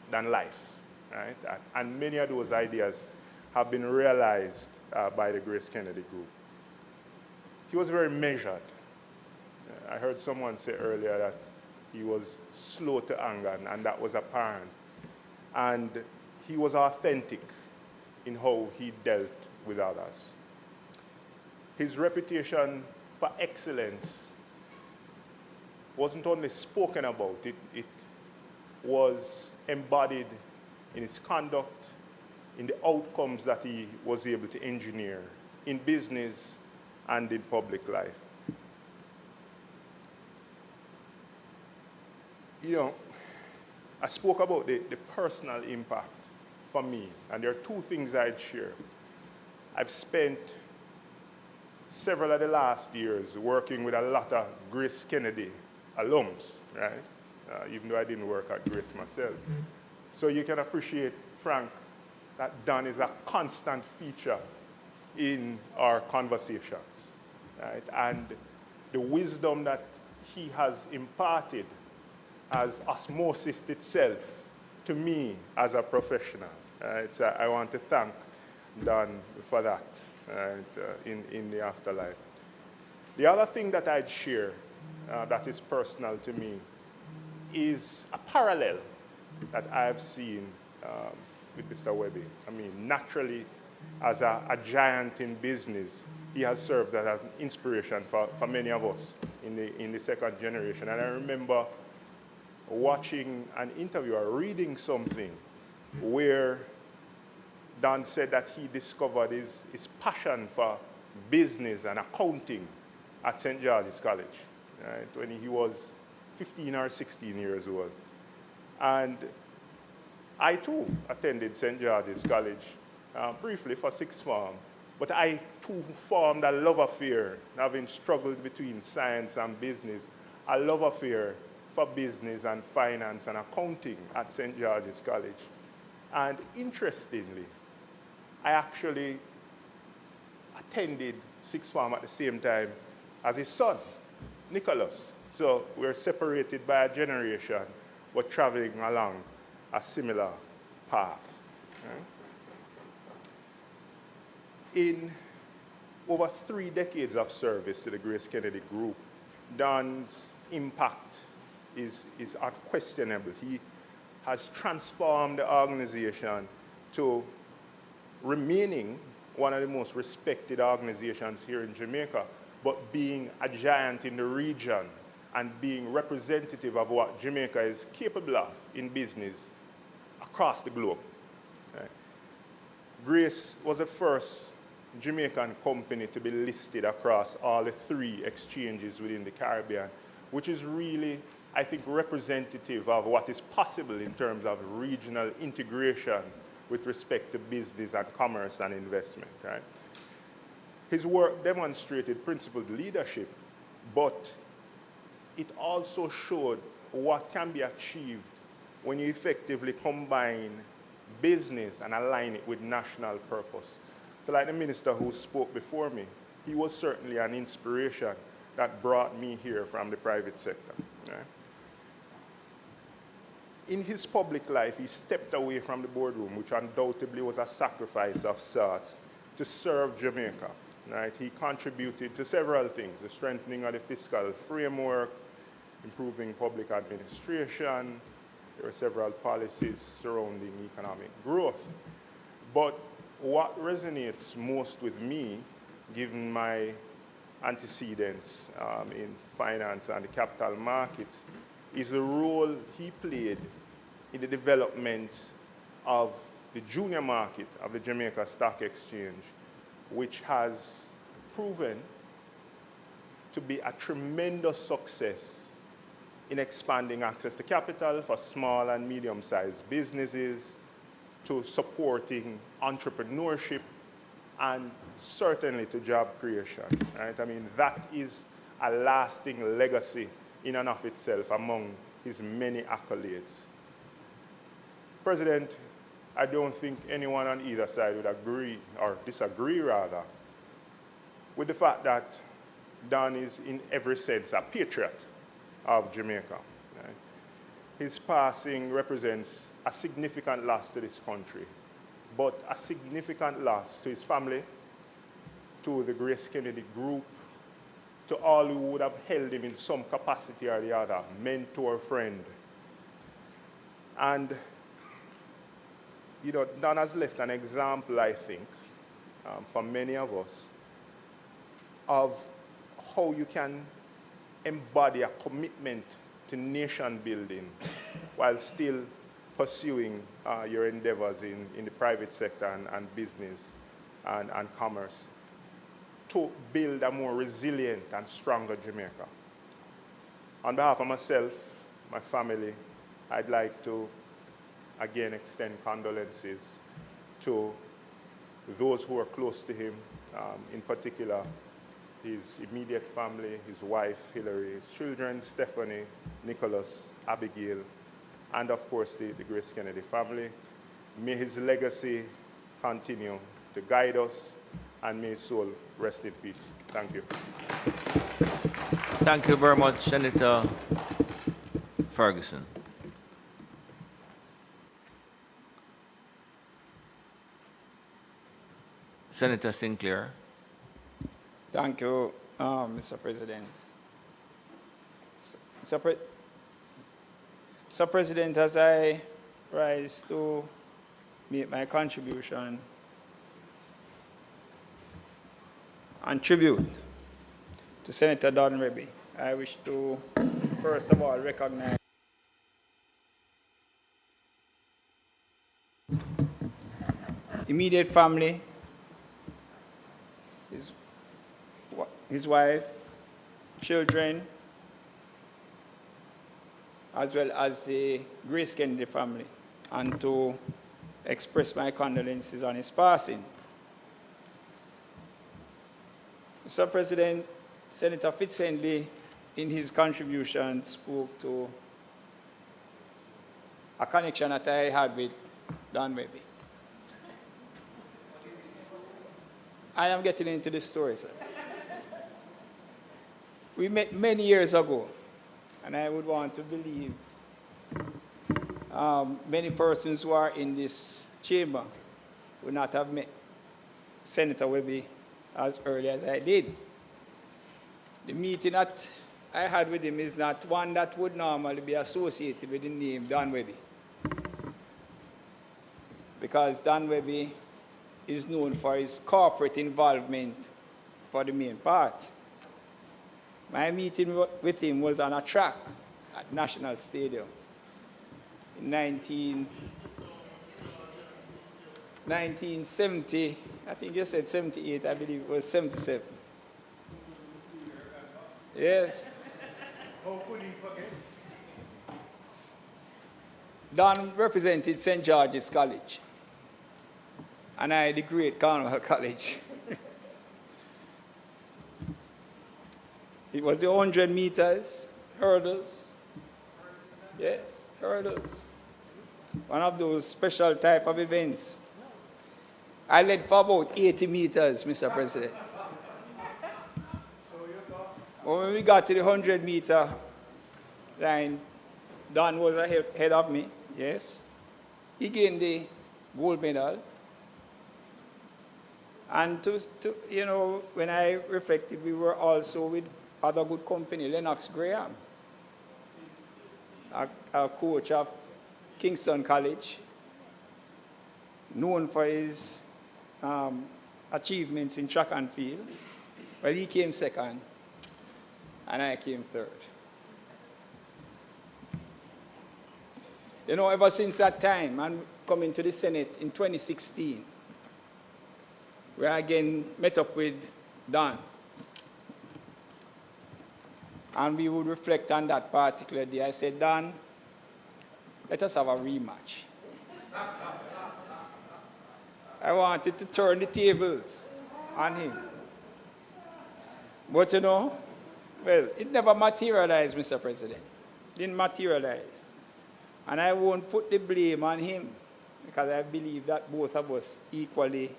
than life. Right? And many of those ideas have been realized by the Grace Kennedy Group. He was very measured. I heard someone say earlier that he was slow to anger, and that was apparent. And he was authentic in how he dealt with others. His reputation for excellence wasn't only spoken about, it was embodied in his conduct, in the outcomes that he was able to engineer in business and in public life. You know, I spoke about the personal impact for me, and there are two things I'd share. I've spent several of the last years working with a lot of Grace Kennedy alums, right? Even though I didn't work at Grace myself. So you can appreciate, Frank, that Don is a constant feature in our conversations, right? And the wisdom that he has imparted as osmosis itself to me as a professional, right? So I want to thank Don for that. right, in the afterlife. The other thing that I'd share that is personal to me is a parallel that I've seen with Mr. Webby. I mean, naturally, as a giant in business, he has served as an inspiration for many of us in the second generation. And I remember watching an interview or reading something where Don said that he discovered his passion for business and accounting at St. George's College, right, when he was 15 or 16 years old. And I too attended St. George's College briefly for sixth form, but I too formed a love affair, having struggled between science and business, a love affair for business and finance and accounting at St. George's College. And interestingly, I actually attended sixth form at the same time as his son, Nicholas. So we're separated by a generation, but traveling along a similar path. Right? In over 3 decades of service to the Grace Kennedy Group, Don's impact is unquestionable. He has transformed the organization to remaining one of the most respected organizations here in Jamaica, but being a giant in the region and being representative of what Jamaica is capable of in business across the globe. Right. Grace was the first Jamaican company to be listed across all the 3 exchanges within the Caribbean, which is really, I think, representative of what is possible in terms of regional integration with respect to business and commerce and investment. Right? His work demonstrated principled leadership, but it also showed what can be achieved when you effectively combine business and align it with national purpose. So like the minister who spoke before me, he was certainly an inspiration that brought me here from the private sector. Right? In his public life, he stepped away from the boardroom, which undoubtedly was a sacrifice of sorts, to serve Jamaica. Right? He contributed to several things: the strengthening of the fiscal framework, improving public administration. There were several policies surrounding economic growth. But what resonates most with me, given my antecedents in finance and the capital markets, is the role he played in the development of the junior market of the Jamaica Stock Exchange, which has proven to be a tremendous success in expanding access to capital for small and medium-sized businesses, to supporting entrepreneurship, and certainly to job creation. Right? I mean, that is a lasting legacy in and of itself among his many accolades. President, I don't think anyone on either side would agree, or disagree rather, with the fact that Don is in every sense a patriot of Jamaica. Right? His passing represents a significant loss to this country, but a significant loss to his family, to the Grace Kennedy Group, to all who would have held him in some capacity or the other, mentor, friend. And, you know, Don has left an example, I think, for many of us, of how you can embody a commitment to nation building while still pursuing your endeavors in the private sector and business and commerce, to build a more resilient and stronger Jamaica. On behalf of myself, my family, I'd like to again extend condolences to those who are close to him, in particular his immediate family, his wife, Hillary, his children, Stephanie, Nicholas, Abigail, and of course the Grace Kennedy family. May his legacy continue to guide us, and may his soul rest in peace. Thank you. Thank you very much, Senator Ferguson. Senator Sinclair. Thank you, Mr. President. Mr. President, as I rise to make my contribution and tribute to Senator Don Reby, I wish to first of all recognize immediate family, his wife, children, as well as the Grace Kennedy family, and to express my condolences on his passing. Mr. President, Senator Fitzhenley, in his contribution, spoke to a connection that I had with Don Webby. I am getting into the story, sir. We met many years ago, and I would want to believe many persons who are in this chamber would not have met Senator Webby as early as I did. The meeting that I had with him is not one that would normally be associated with the name Don Webby, because Don Webby is known for his corporate involvement for the main part. My meeting with him was on a track at National Stadium in 1970, I think you said 78, I believe it was 77. Yes. How could he forget? Don represented St. George's College, and I the great Cornwall College. It was the 100 meters, hurdles. Yes, hurdles. One of those special type of events. I led for about 80 meters, Mr. President. When we got to the 100-meter line, Don was ahead of me, yes. He gained the gold medal. And you know, when I reflected, we were also with other good company, Lennox Graham, a coach of Kingston College, known for his achievements in track and field. Well, he came second, and I came third. You know, ever since that time, and coming to the Senate in 2016, where I again met up with Don, and we would reflect on that particular day. I said, Don, let us have a rematch. I wanted to turn the tables on him. But you know, well, it never materialized, Mr. President. It didn't materialize. And I won't put the blame on him, because I believe that both of us equally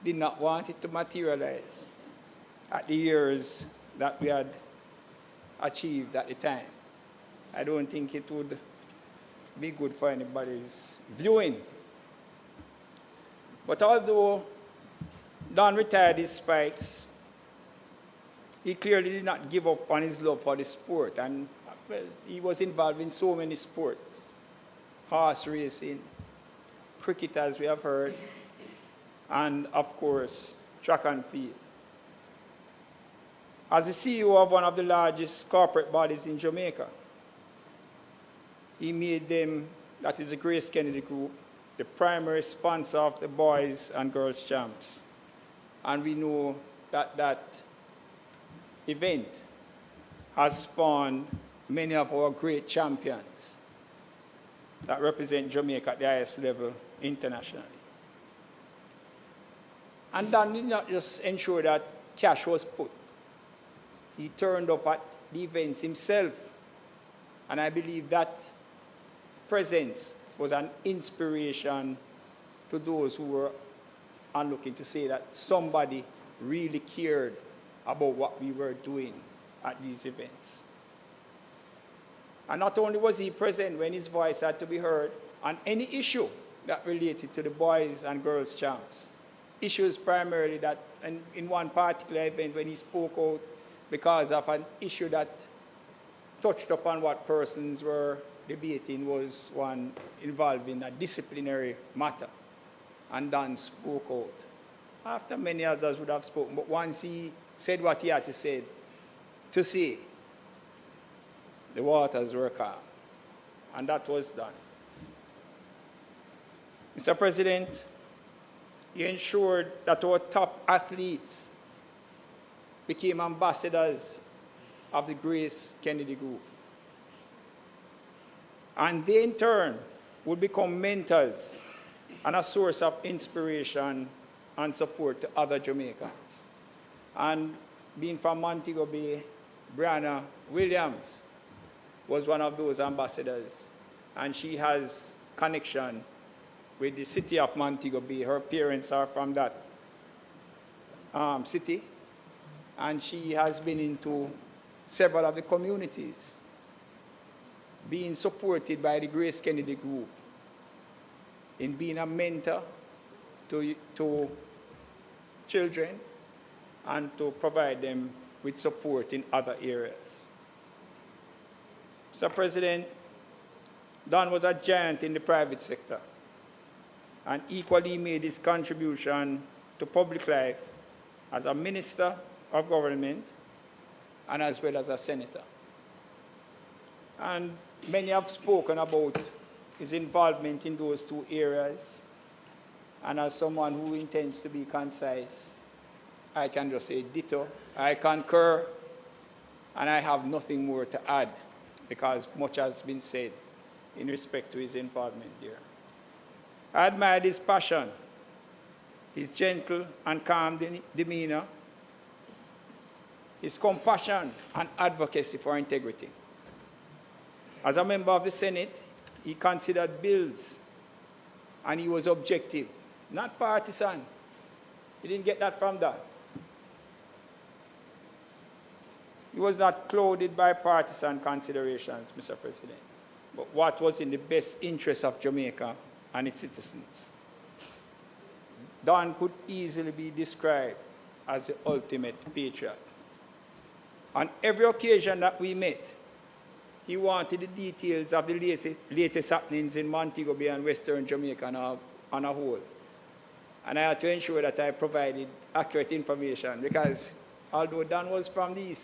did not want it to materialize at the years that we had achieved at the time. I don't think it would be good for anybody's viewing. But although Don retired his spikes, he clearly did not give up on his love for the sport. And well, he was involved in so many sports. Horse racing, cricket, as we have heard, and of course, track and field. As the CEO of one of the largest corporate bodies in Jamaica, he made them, that is the Grace Kennedy Group, the primary sponsor of the boys and girls champs. And we know that that event has spawned many of our great champions that represent Jamaica at the highest level internationally. And Don did not just ensure that cash was put. He turned up at the events himself. And I believe that presence was an inspiration to those who were looking to say that somebody really cared about what we were doing at these events. And not only was he present when his voice had to be heard on any issue that related to the boys and girls champs, issues primarily that, and in one particular event when he spoke out because of an issue that touched upon what persons were debating was one involving a disciplinary matter. And Don spoke out. After many others would have spoken, but once he said what he had to say, the waters were calm. And that was done. Mr. President, he ensured that our top athletes became ambassadors of the Grace Kennedy Group. And they, in turn, would become mentors and a source of inspiration and support to other Jamaicans. And being from Montego Bay, Brianna Williams was one of those ambassadors. And she has connection with the city of Montego Bay. Her parents are from that city. And she has been into several of the communities, being supported by the Grace Kennedy Group in being a mentor to children and to provide them with support in other areas. Mr. President, Don was a giant in the private sector and equally made his contribution to public life as a minister of government and as well as a senator. And many have spoken about his involvement in those two areas. And as someone who intends to be concise, I can just say ditto. I concur, and I have nothing more to add because much has been said in respect to his involvement there. I admired his passion, his gentle and calm demeanor, his compassion and advocacy for integrity. As a member of the Senate, he considered bills, and he was objective, not partisan. He didn't get that from that. He was not clouded by partisan considerations, Mr. President, but what was in the best interest of Jamaica and its citizens. Don could easily be described as the ultimate patriot. On every occasion that we met, he wanted the details of the latest happenings in Montego Bay and Western Jamaica on a whole. And I had to ensure that I provided accurate information because although Don was from the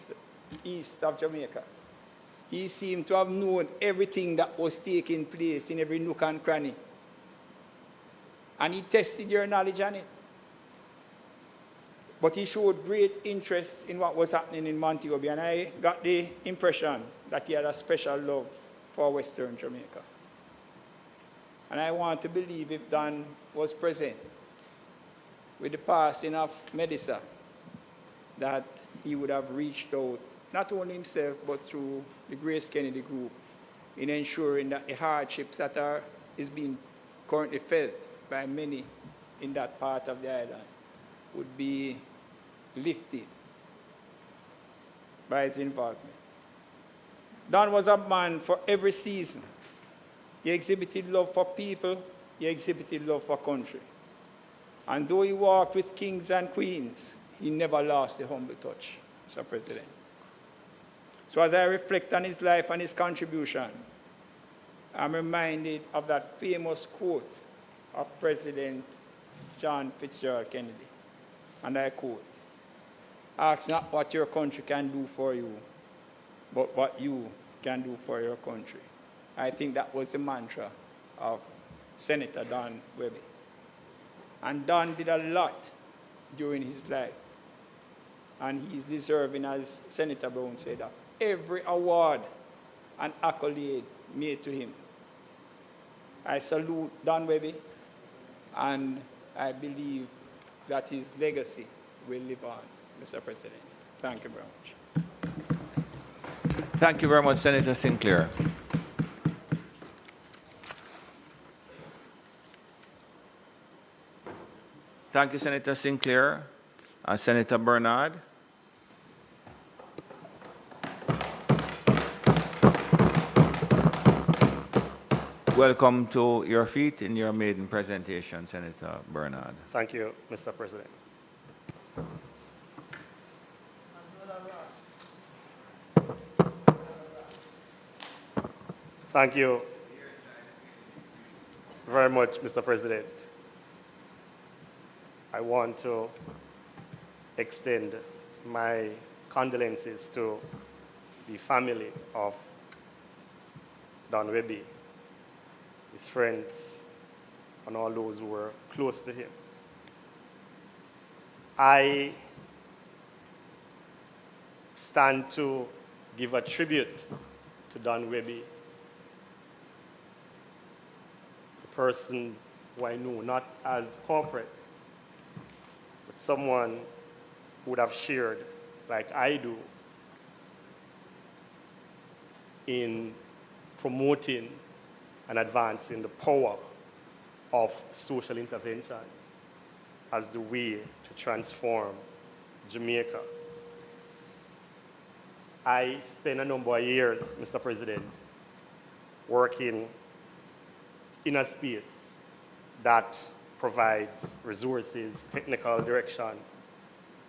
east of Jamaica, he seemed to have known everything that was taking place in every nook and cranny. And he tested your knowledge on it. But he showed great interest in what was happening in Montego Bay, and I got the impression that he had a special love for Western Jamaica. And I want to believe if Don was present with the passing of Medisa, that he would have reached out, not only himself, but through the Grace Kennedy Group, in ensuring that the hardships that is being currently felt by many in that part of the island would be lifted by his involvement. Don was a man for every season. He exhibited love for people, he exhibited love for country. And though he walked with kings and queens, he never lost the humble touch, Mr. President. So as I reflect on his life and his contribution, I'm reminded of that famous quote of President John Fitzgerald Kennedy. And I quote, "Ask not what your country can do for you, but what you can do for your country." I think that was the mantra of Senator Don Webby. And Don did a lot during his life. And he's deserving, as Senator Brown said, of every award and accolade made to him. I salute Don Webby, and I believe that his legacy will live on, Mr. President. Thank you very much. Thank you very much, Senator Sinclair. Thank you, Senator Sinclair. Senator Bernard. welcome to your feet in your maiden presentation, Senator Bernard. Thank you, Mr. President. Thank you very much, Mr. President. I want to extend my condolences to the family of Don Webby, his friends, and all those who were close to him. I stand to give a tribute to Don Webby, the person who I know not as corporate, but someone who would have shared, like I do, in promoting and advancing the power of social intervention as the way to transform Jamaica. I spent a number of years, Mr. President, working in a space that provides resources, technical direction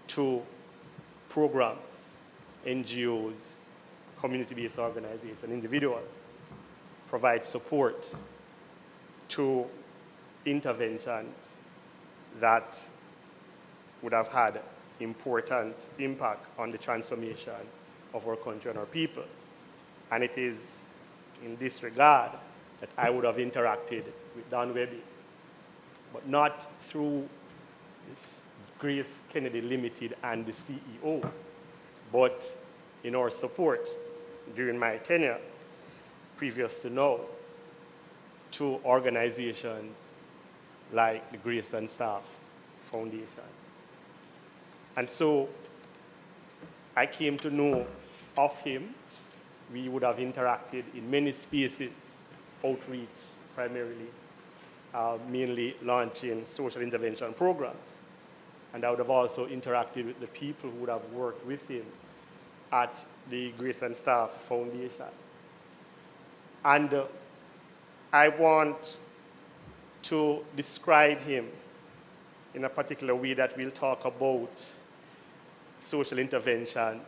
to programs, NGOs, community-based organizations, individuals, provide support to interventions that would have had important impact on the transformation of our country and our people. And it is in this regard that I would have interacted with Don Webby, but not through this Grace Kennedy Limited and the CEO, but in our support during my tenure, previous to now, to organizations like the Grace and Staff Foundation. And so I came to know of him. We would have interacted in many spaces, outreach primarily, mainly launching social intervention programs. And I would have also interacted with the people who would have worked with him at the Grace and Staff Foundation. And I want to describe him in a particular way that we'll talk about social interventions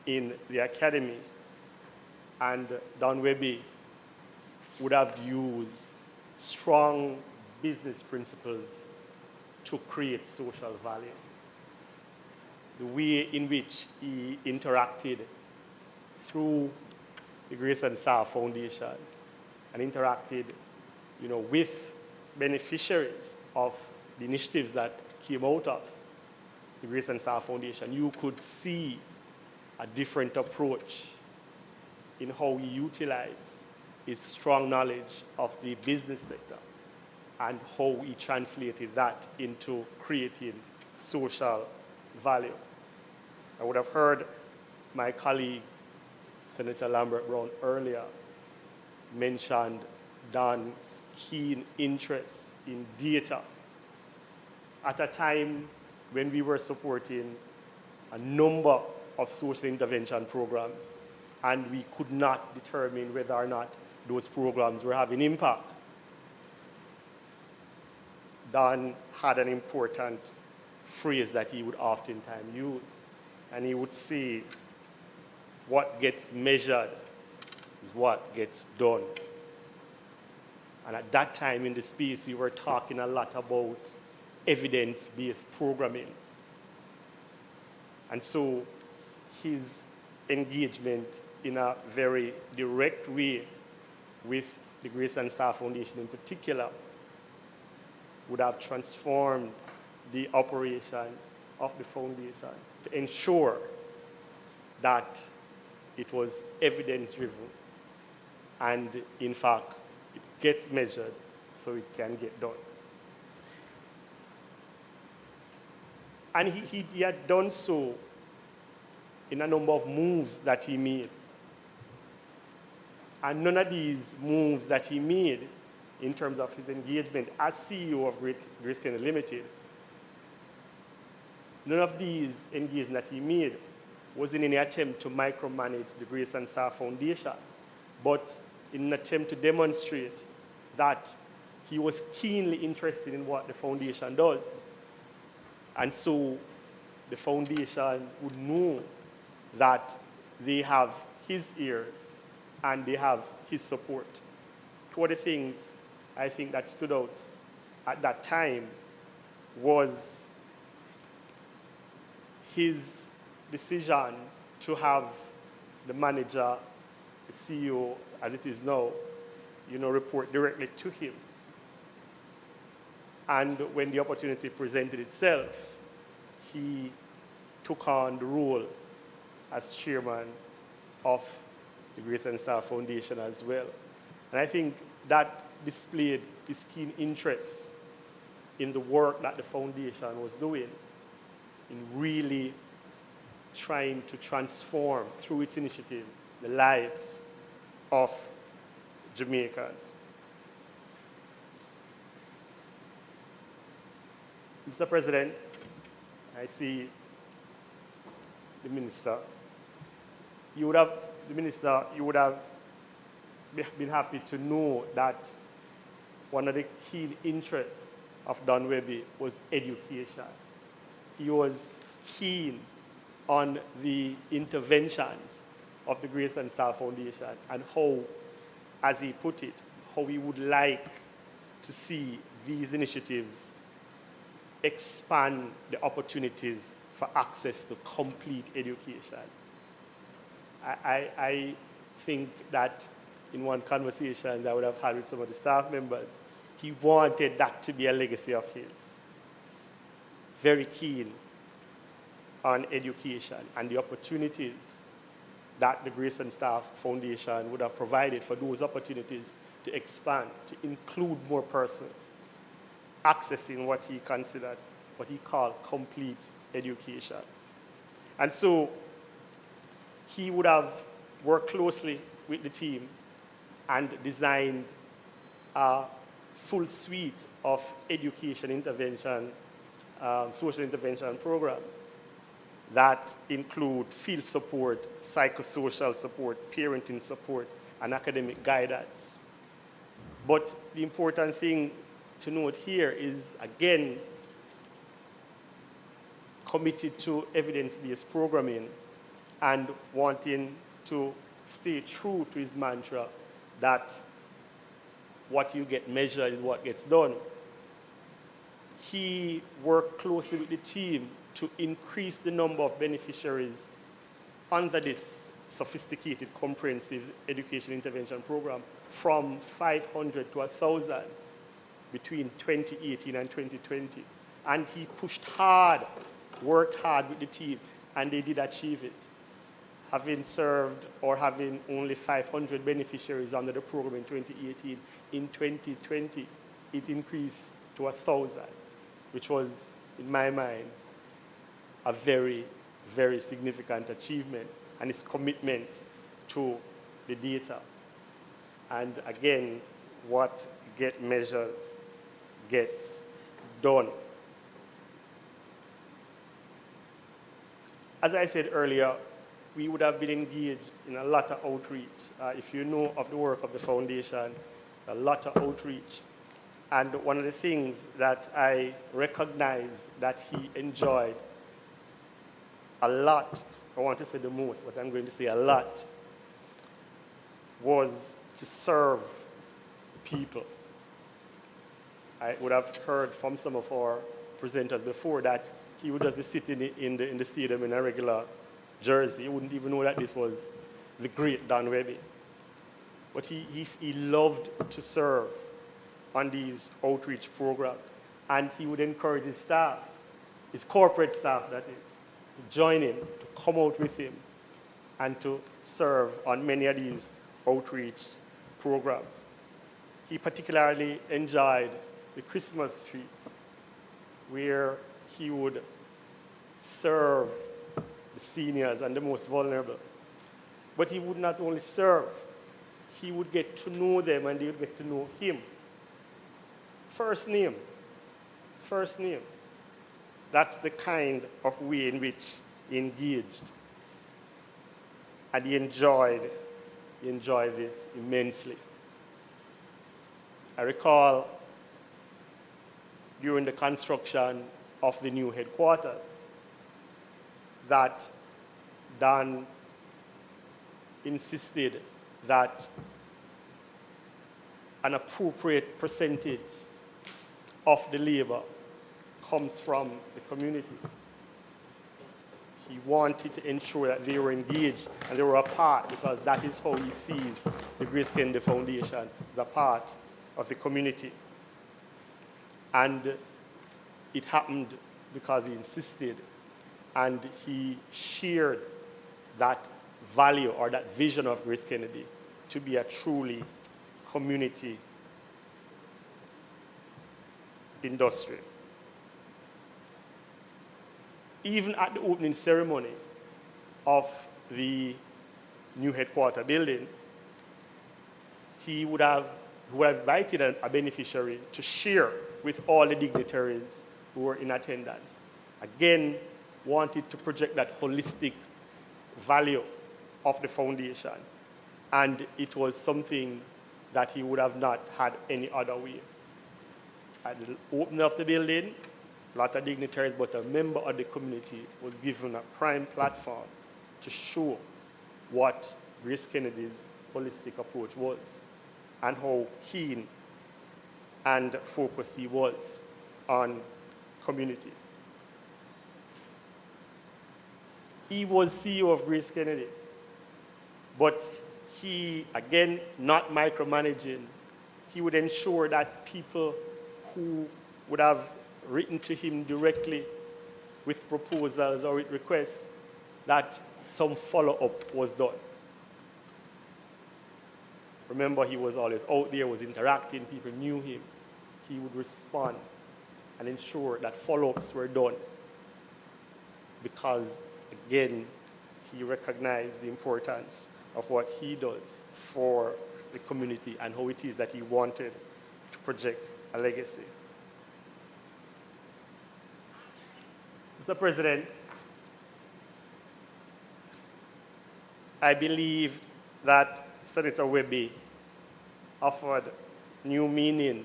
in the academy. And Don Webby would have used strong business principles to create social value. The way in which he interacted through the Grace and Staff Foundation and interacted, with beneficiaries of the initiatives that came out of the Grace and Staff Foundation, you could see a different approach in how he utilized his strong knowledge of the business sector and how he translated that into creating social value. I would have heard my colleague, Senator Lambert Brown, earlier mentioned Don's keen interest in data at a time when we were supporting a number of social intervention programs and we could not determine whether or not those programs were having impact. Don had an important phrase that he would oftentimes use, and he would say, what gets measured is what gets done. And at that time in the space, we were talking a lot about evidence-based programming. And so his engagement in a very direct way with the Grace and Staff Foundation in particular would have transformed the operations of the foundation to ensure that it was evidence-driven and, in fact, it gets measured so it can get done. And he had done so in a number of moves that he made. And none of these moves that he made in terms of his engagement as CEO of Grace Kennedy Limited, none of these engagements that he made was in any attempt to micromanage the Grace and Staff Foundation, but in an attempt to demonstrate that he was keenly interested in what the foundation does. And so the foundation would know that they have his ears and they have his support. Two of the things I think that stood out at that time was his decision to have the manager, the CEO, as it is now, report directly to him. And when the opportunity presented itself, he took on the role as chairman of the Grace and Star Foundation as well. And I think that displayed his keen interest in the work that the foundation was doing, in really trying to transform, through its initiatives, the lives of Jamaicans. Mr. President, I see the minister. You would have been happy to know that one of the key interests of Don Webby was education. He was keen on the interventions of the Grace and Star Foundation and how, as he put it, how he would like to see these initiatives expand the opportunities for access to complete education. I think that in one conversation that I would have had with some of the staff members, he wanted that to be a legacy of his. Very keen on education and the opportunities that the Grace and Star Foundation would have provided for those opportunities to expand, to include more persons, accessing what he considered, what he called complete education. And so he would have worked closely with the team and designed a full suite of education intervention, social intervention programs that include field support, psychosocial support, parenting support, and academic guidance. But the important thing to note here is, again, committed to evidence-based programming and wanting to stay true to his mantra that what you get measured is what gets done. He worked closely with the team to increase the number of beneficiaries under this sophisticated comprehensive education intervention program from 500 to 1,000 between 2018 and 2020. And he pushed hard, worked hard with the team, and they did achieve it. Having served or having only 500 beneficiaries under the program in 2018, in 2020, it increased to 1,000, which was, in my mind, a very, very significant achievement, and his commitment to the data. And again, what get measures gets done. As I said earlier, we would have been engaged in a lot of outreach. If you know of the work of the foundation, a lot of outreach. And one of the things that I recognized that he enjoyed a lot, I want to say the most, but I'm going to say a lot, was to serve people. I would have heard from some of our presenters before that he would just be sitting in the stadium in a regular jersey. He wouldn't even know that this was the great Don Webby. But he loved to serve on these outreach programs. And he would encourage his staff, his corporate staff that is, to join him, to come out with him, and to serve on many of these outreach programs. He particularly enjoyed the Christmas treats, where he would serve the seniors and the most vulnerable. But he would not only serve, he would get to know them and they would get to know him. First name. First name. That's the kind of way in which he engaged. And he enjoyed this immensely. I recall during the construction of the new headquarters that Don insisted that an appropriate percentage of the labor comes from the community. He wanted to ensure that they were engaged and they were a part, because that is how he sees the Grace Kennedy Foundation as a part of the community. And it happened because he insisted and he shared that value or that vision of Grace Kennedy to be a truly community industry. Even at the opening ceremony of the new headquarters building, he would have invited a beneficiary to share with all the dignitaries who were in attendance. Again, wanted to project that holistic value of the foundation. And it was something that he would have not had any other way. At the opening of the building, a lot of dignitaries, but a member of the community was given a prime platform to show what Grace Kennedy's holistic approach was and how keen and focused he was on community. He was CEO of Grace Kennedy, but he, again, not micromanaging, he would ensure that people who would have written to him directly with proposals or with requests, that some follow-up was done. Remember, he was always out there, was interacting, people knew him. He would respond and ensure that follow-ups were done because, again, he recognized the importance of what he does for the community and how it is that he wanted to project a legacy. Mr. President, I believe that Senator Webby offered new meaning,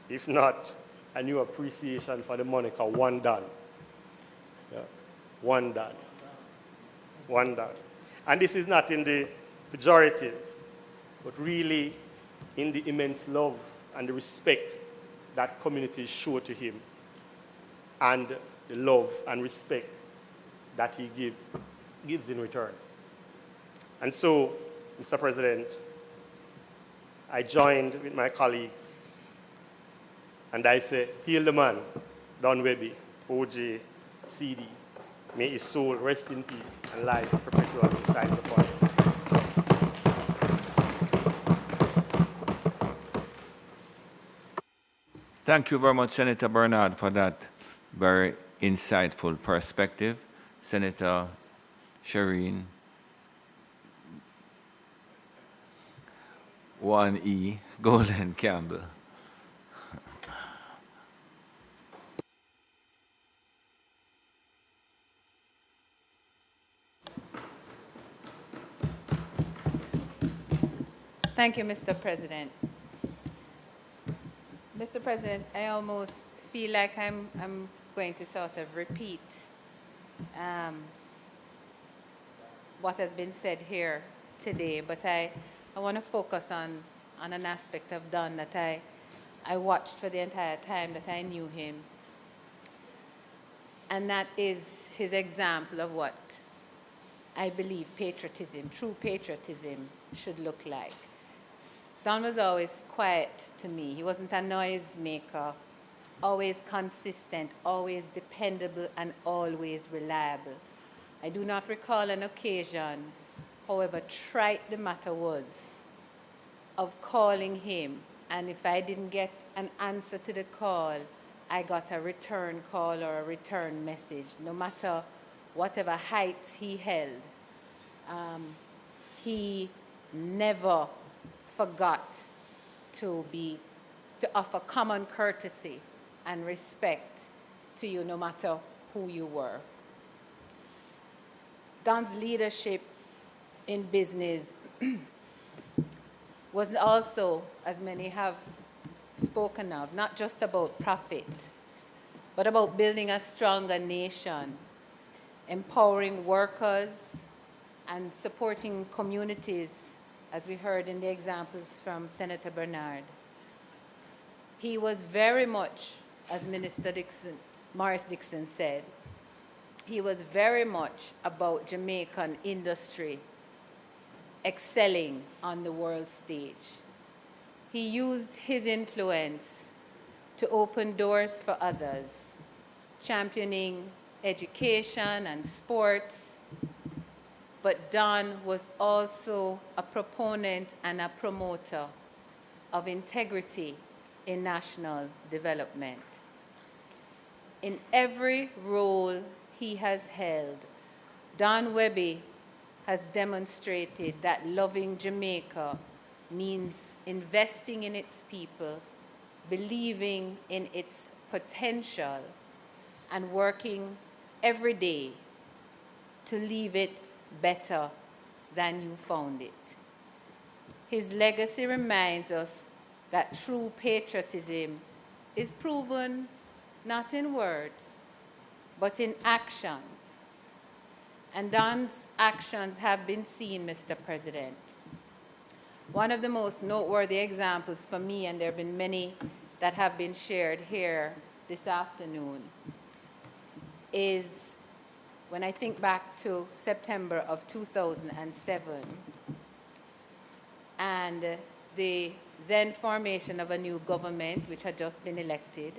if not a new appreciation for the moniker "one done." Yeah. One done. One done. And this is not in the pejorative, but really in the immense love and the respect that communities show to him, and the love and respect that he gives in return. And so, Mr. President, I joined with my colleagues and I say, hail the man, Don Webby, OJ, CD. May his soul rest in peace and life perpetually shines upon him. Thank you very much, Senator Bernard, for that very insightful perspective. Senator Shireen 1E Golden Campbell. Thank you, Mr. President. Mr. President, I almost feel like I'm going to sort of repeat what has been said here today, but I want to focus on an aspect of Don that I watched for the entire time that I knew him, and that is his example of what I believe patriotism, true patriotism, should look like. Don was always quiet to me. He wasn't a noise maker, always consistent, always dependable, and always reliable. I do not recall an occasion, however trite the matter was, of calling him, and if I didn't get an answer to the call, I got a return call or a return message, no matter whatever heights he held. He never forgot to offer common courtesy and respect to you, no matter who you were. Don's leadership in business was also, as many have spoken of, not just about profit, but about building a stronger nation, empowering workers, and supporting communities, as we heard in the examples from Senator Bernard. He was very much, as Minister Morris Dixon said, he was very much about Jamaican industry excelling on the world stage. He used his influence to open doors for others, championing education and sports. But Don was also a proponent and a promoter of integrity in national development. In every role he has held, Don Webby has demonstrated that loving Jamaica means investing in its people, believing in its potential, and working every day to leave it better than you found it. His legacy reminds us that true patriotism is proven not in words, but in actions. And Don's actions have been seen, Mr. President. One of the most noteworthy examples for me, and there have been many that have been shared here this afternoon, is when I think back to September of 2007 and the then formation of a new government which had just been elected.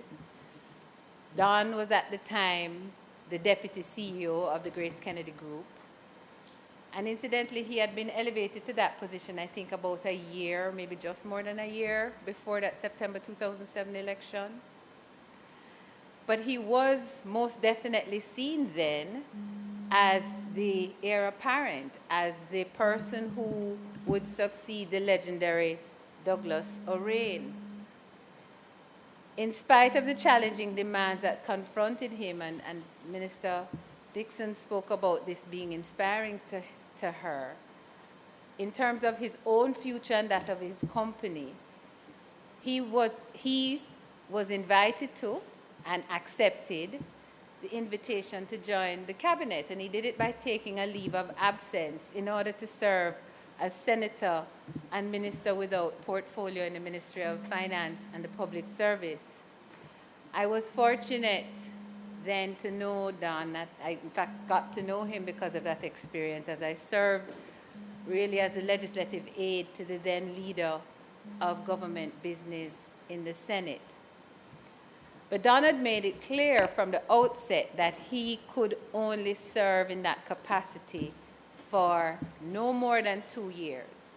Don was at the time the deputy CEO of the Grace Kennedy Group. And incidentally, he had been elevated to that position, I think, about a year, maybe just more than a year before that September 2007 election. But he was most definitely seen then as the heir apparent, as the person who would succeed the legendary Douglas O'Reilly. In spite of the challenging demands that confronted him, and Minister Dixon spoke about this being inspiring to her, in terms of his own future and that of his company, he was invited to and accepted the invitation to join the cabinet, and he did it by taking a leave of absence in order to serve as senator and minister without portfolio in the Ministry of Finance and the Public Service. I was fortunate then to know Don. I, in fact, got to know him because of that experience, as I served really as a legislative aide to the then leader of government business in the Senate. But Don had made it clear from the outset that he could only serve in that capacity for no more than 2 years.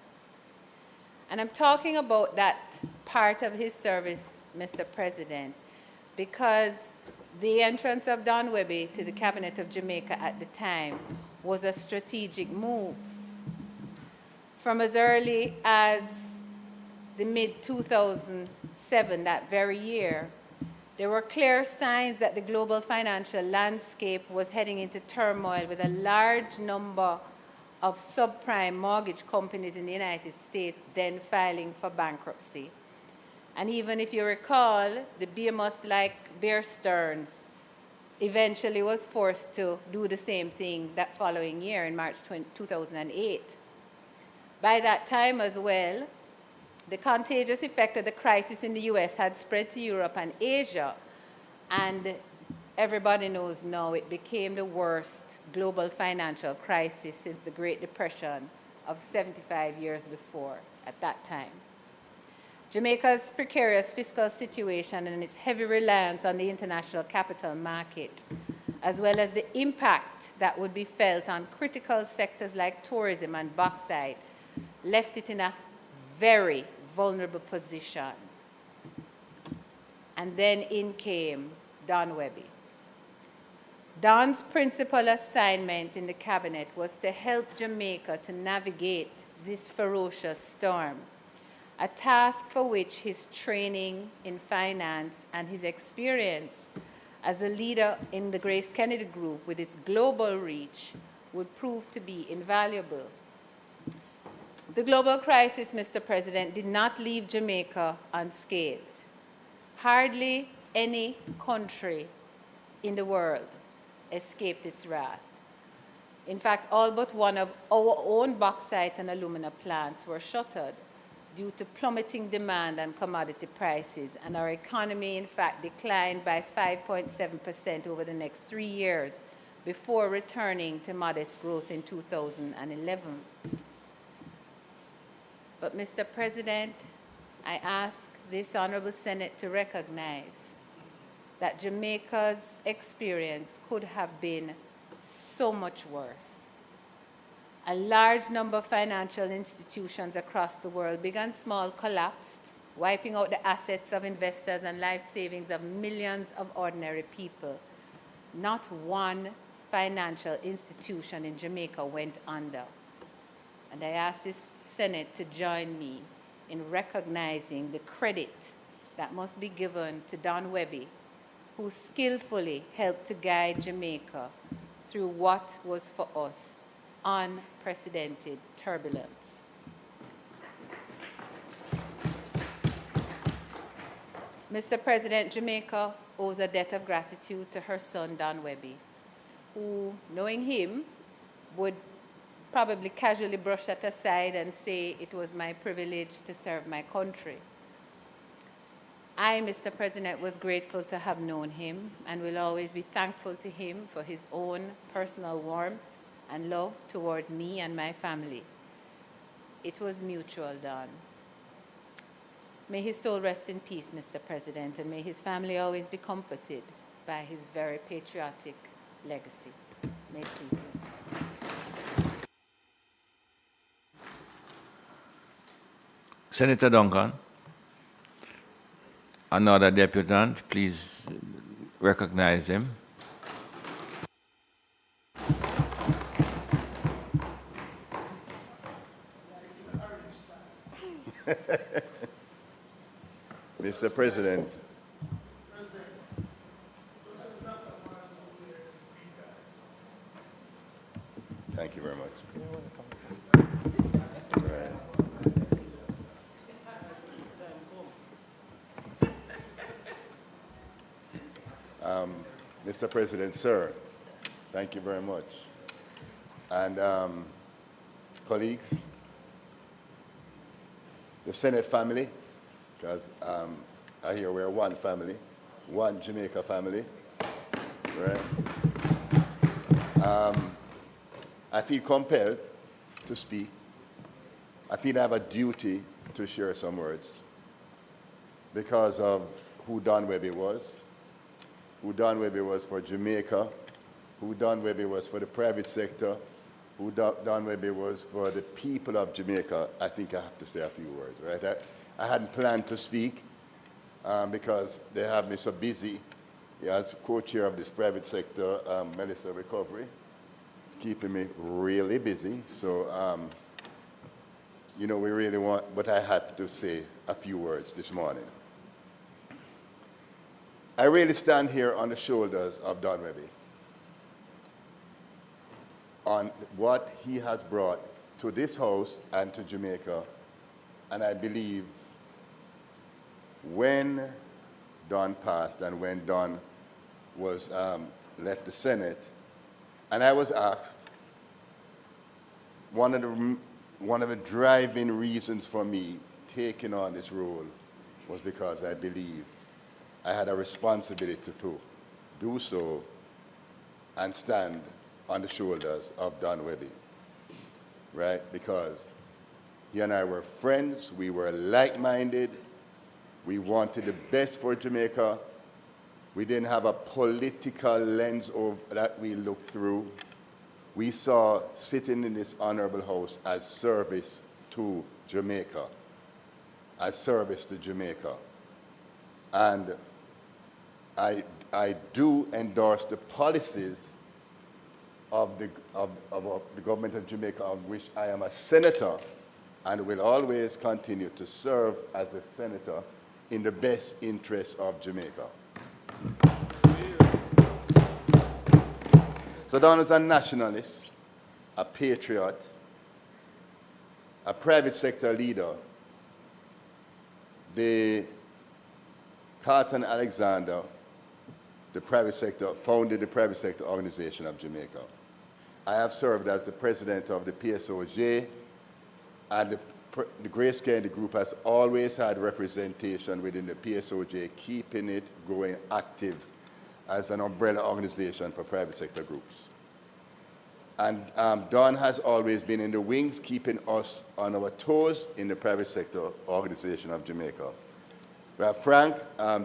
And I'm talking about that part of his service, Mr. President, because the entrance of Don Webby to the Cabinet of Jamaica at the time was a strategic move. From as early as the mid-2007, that very year, there were clear signs that the global financial landscape was heading into turmoil, with a large number of subprime mortgage companies in the United States then filing for bankruptcy. And even if you recall, the behemoth-like Bear Stearns eventually was forced to do the same thing that following year in March 2008. By that time as well, the contagious effect of the crisis in the US had spread to Europe and Asia, and everybody knows now it became the worst global financial crisis since the Great Depression of 75 years before at that time. Jamaica's precarious fiscal situation and its heavy reliance on the international capital market, as well as the impact that would be felt on critical sectors like tourism and bauxite, left it in a very vulnerable position. And then in came Don Webby. Don's principal assignment in the cabinet was to help Jamaica to navigate this ferocious storm, a task for which his training in finance and his experience as a leader in the Grace Kennedy Group with its global reach would prove to be invaluable. The global crisis, Mr. President, did not leave Jamaica unscathed. Hardly any country in the world escaped its wrath. In fact, all but one of our own bauxite and alumina plants were shuttered due to plummeting demand and commodity prices, and our economy, in fact, declined by 5.7% over the next 3 years before returning to modest growth in 2011. But, Mr. President, I ask this Honorable Senate to recognize that Jamaica's experience could have been so much worse. A large number of financial institutions across the world, big and small, collapsed, wiping out the assets of investors and life savings of millions of ordinary people. Not one financial institution in Jamaica went under. And I ask this Senate to join me in recognizing the credit that must be given to Don Webby, who skillfully helped to guide Jamaica through what was for us unprecedented turbulence. Mr. President, Jamaica owes a debt of gratitude to her son, Don Webby, who, knowing him, would probably casually brush that aside and say it was my privilege to serve my country. I, Mr. President, was grateful to have known him and will always be thankful to him for his own personal warmth and love towards me and my family. It was mutual, Don. May his soul rest in peace, Mr. President, and may his family always be comforted by his very patriotic legacy. May it please you. Senator Duncan, another deputant, please recognize him. Mr. President, thank you very much. Right. Mr. President, sir, thank you very much. And colleagues, the Senate family, because I hear we're one family, one Jamaica family, right? I feel compelled to speak. I feel I have a duty to share some words because of who Don Webby was, who Don Webby was for Jamaica, who Don Webby was for the private sector, who Don Webby was for the people of Jamaica. I think I have to say a few words, right? I hadn't planned to speak because they have me so busy as co-chair of this private sector medicine recovery, keeping me really busy. So, you know, we really want, but I have to say a few words this morning. I really stand here on the shoulders of Don Webby, on what he has brought to this house and to Jamaica. And I believe when Don passed and when Don was left the Senate, and I was asked, one of the driving reasons for me taking on this role was because I believe I had a responsibility to do so and stand on the shoulders of Don Webby, right? Because he and I were friends, we were like-minded, we wanted the best for Jamaica, we didn't have a political lens that we looked through. We saw sitting in this honorable house as service to Jamaica, as service to Jamaica. And I do endorse the policies of the government of Jamaica, on which I am a senator and will always continue to serve as a senator in the best interests of Jamaica. So Don was a nationalist, a patriot, a private sector leader, the Carlton Alexander, the private sector, founded the Private Sector Organization of Jamaica. I have served as the president of the PSOJ, and the Grace Kennedy Group has always had representation within the PSOJ, keeping it going active as an umbrella organization for private sector groups. And Don has always been in the wings, keeping us on our toes in the Private Sector Organization of Jamaica. We have Frank,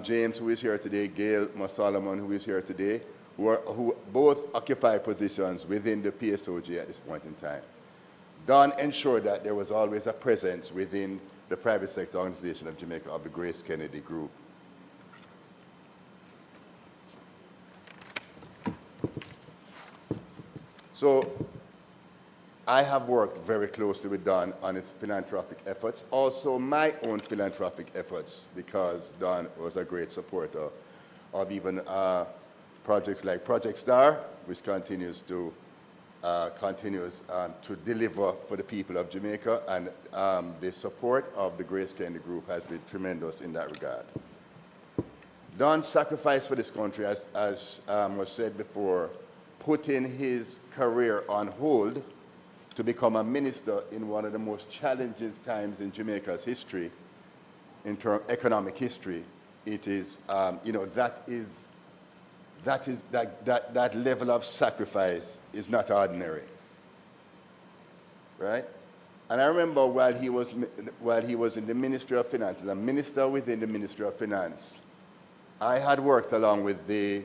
James, who is here today, Gail Solomon, who is here today, who both occupy positions within the PSOJ at this point in time. Don ensured that there was always a presence within the Private Sector Organization of Jamaica of the Grace Kennedy Group. So I have worked very closely with Don on his philanthropic efforts, also my own philanthropic efforts, because Don was a great supporter of even projects like Project Star, which continues to deliver for the people of Jamaica, and the support of the Grace Kennedy Group has been tremendous in that regard. Don's sacrifice for this country, as was said before, putting his career on hold to become a minister in one of the most challenging times in Jamaica's history, in terms of economic history. It is, you know, that level of sacrifice is not ordinary, right? And I remember while he was in the Ministry of Finance, as a minister within the Ministry of Finance, I had worked along with the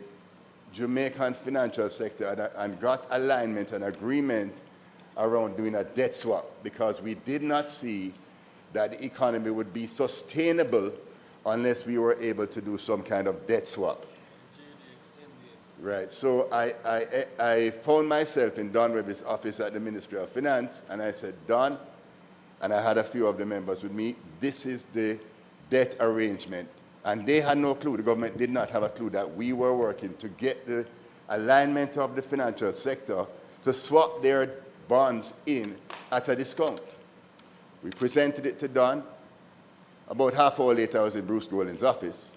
Jamaican financial sector and got alignment and agreement around doing a debt swap, because we did not see that the economy would be sustainable unless we were able to do some kind of debt swap. Right, so I found myself in Don Webby's office at the Ministry of Finance, and I said, Don, and I had a few of the members with me, this is the debt arrangement. And they had no clue, the government did not have a clue that we were working to get the alignment of the financial sector to swap their bonds in at a discount. We presented it to Don. About half an hour later, I was in Bruce Golding's office,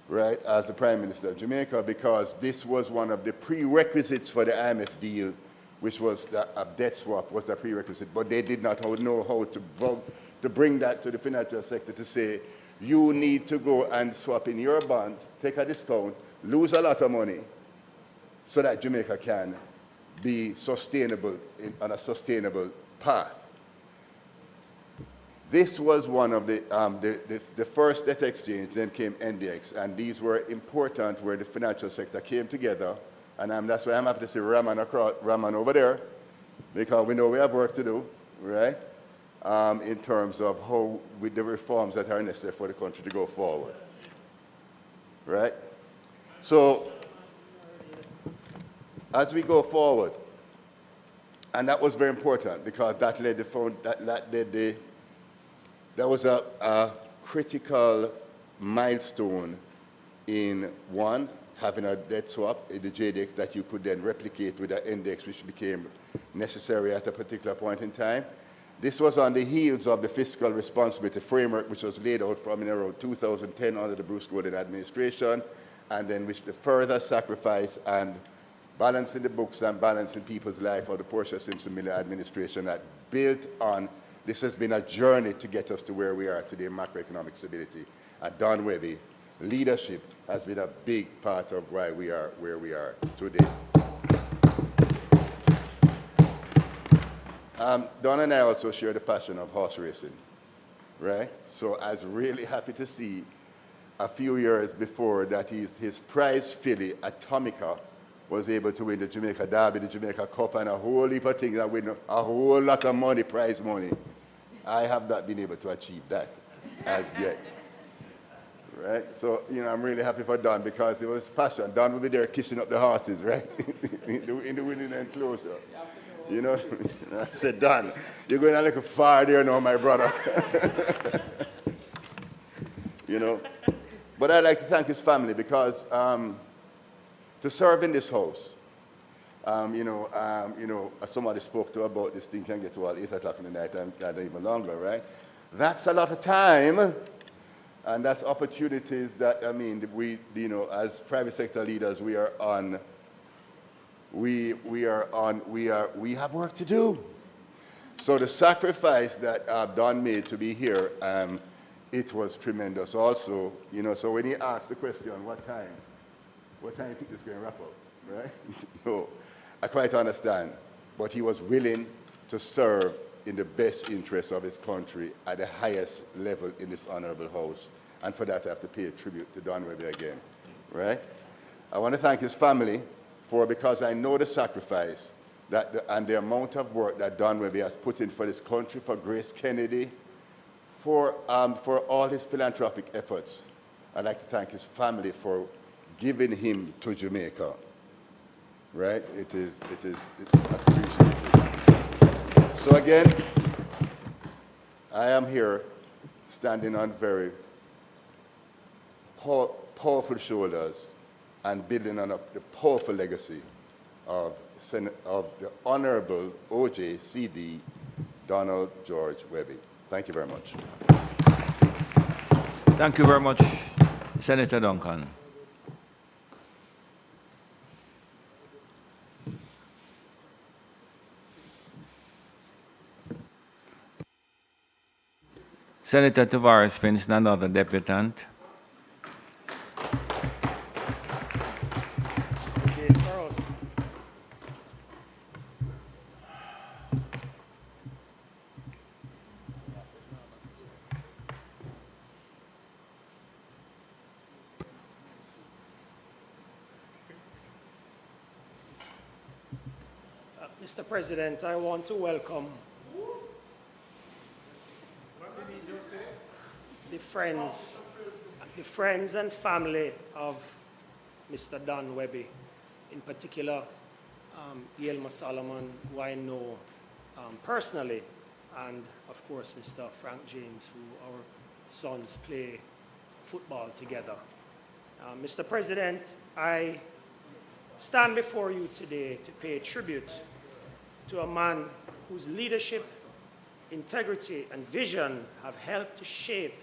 right, as the Prime Minister of Jamaica, because this was one of the prerequisites for the IMF deal, which was a debt swap was a prerequisite, but they did not know how to bring that to the financial sector to say, you need to go and swap in your bonds, take a discount, lose a lot of money, so that Jamaica can be sustainable on a sustainable path. This was one of the first debt exchange, then came NDX, and these were important where the financial sector came together, and that's why I'm happy to see Raman over there, because we know we have work to do, right? In terms of how, with the reforms that are necessary for the country to go forward, right? So, as we go forward, and that was very important because that led that was a critical milestone in one, having a debt swap, the JDX that you could then replicate with an index which became necessary at a particular point in time. This was on the heels of the fiscal responsibility framework, which was laid out from in around 2010 under the Bruce Golding administration, and then which the further sacrifice and balancing the books and balancing people's life of the Portia Simpson Miller administration that built on, this has been a journey to get us to where we are today, macroeconomic stability. At Don Webby, leadership has been a big part of why we are where we are today. Don and I also share the passion of horse racing, right? So I was really happy to see a few years before that his prize filly, Atomica, was able to win the Jamaica Derby, the Jamaica Cup, and a whole heap of things that win a whole lot of money, prize money. I have not been able to achieve that as yet, right? So, you know, I'm really happy for Don because it was passion. Don will be there kissing up the horses, right? in the winning enclosure. You know, I said, Don, you're going a little far there now, my brother. You know, but I'd like to thank his family because to serve in this house, you know, as somebody spoke to about this thing can get to all 8 o'clock in the night and even longer, right? That's a lot of time And that's opportunities that, I mean, we, you know, as private sector leaders, we have work to do. So the sacrifice that Don made to be here, it was tremendous also, you know. So when he asked the question, what time do you think this is going to wrap up, right? No, I quite understand. But he was willing to serve in the best interest of his country at the highest level in this honorable house. And for that, I have to pay a tribute to Don Webby again, right? I want to thank his family because I know the sacrifice and the amount of work that Don Webby has put in for this country, for Grace Kennedy, for all his philanthropic efforts. I'd like to thank his family for giving him to Jamaica, right? It is appreciated. So again, I am here standing on very powerful shoulders and building on the powerful legacy of the Honorable O.J. C.D. Donald George Webby. Thank you very much. Thank you very much, Senator Duncan. Senator Tavares Finch, another deputant. Mr. President, I want to welcome the friends and family of Mr. Don Webby, in particular Yelma Solomon, who I know personally, and of course Mr. Frank James, who our sons play football together. Mr. President, I stand before you today to pay tribute to a man whose leadership, integrity, and vision have helped to shape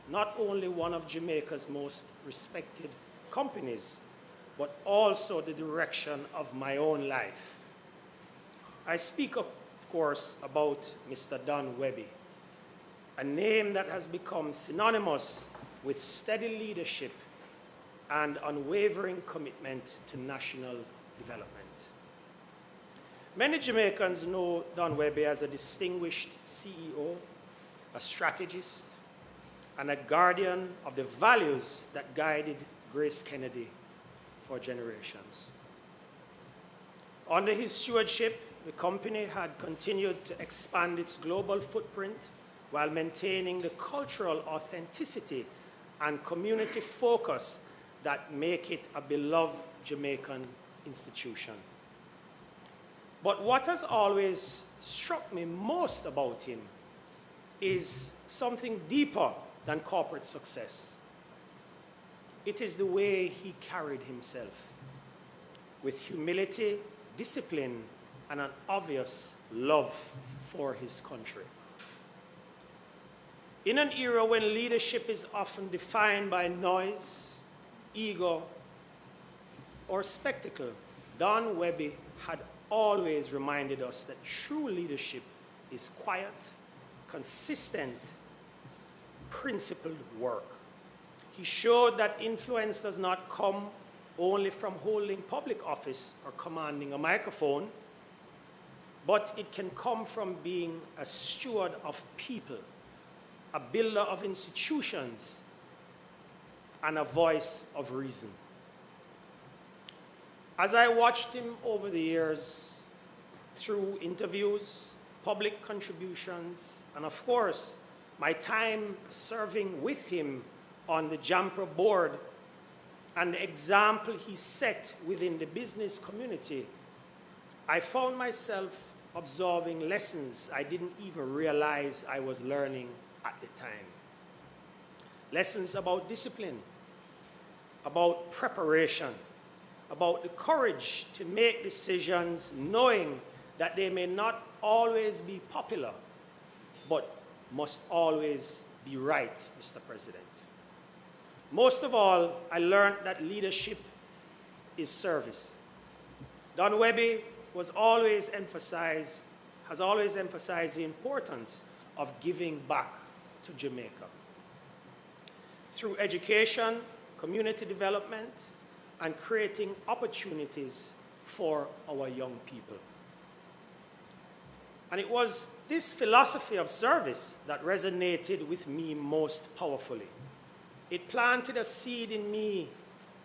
not only one of Jamaica's most respected companies, but also the direction of my own life. I speak, of course, about Mr. Don Webby, a name that has become synonymous with steady leadership and unwavering commitment to national development. Many Jamaicans know Don Webby as a distinguished CEO, a strategist, and a guardian of the values that guided Grace Kennedy for generations. Under his stewardship, the company had continued to expand its global footprint while maintaining the cultural authenticity and community focus that make it a beloved Jamaican institution. But what has always struck me most about him is something deeper than corporate success. It is the way he carried himself, with humility, discipline, and an obvious love for his country. In an era when leadership is often defined by noise, ego, or spectacle, Don Webby had always reminded us that true leadership is quiet, consistent, principled work. He showed that influence does not come only from holding public office or commanding a microphone, but it can come from being a steward of people, a builder of institutions, and a voice of reason. As I watched him over the years, through interviews, public contributions, and of course, my time serving with him on the JAMPRA board and the example he set within the business community, I found myself absorbing lessons I didn't even realize I was learning at the time. Lessons about discipline, about preparation, about the courage to make decisions knowing that they may not always be popular, but must always be right, Mr. President. Most of all, I learned that leadership is service. Don Webby has always emphasized the importance of giving back to Jamaica through education, community development, and creating opportunities for our young people. And it was this philosophy of service that resonated with me most powerfully. It planted a seed in me,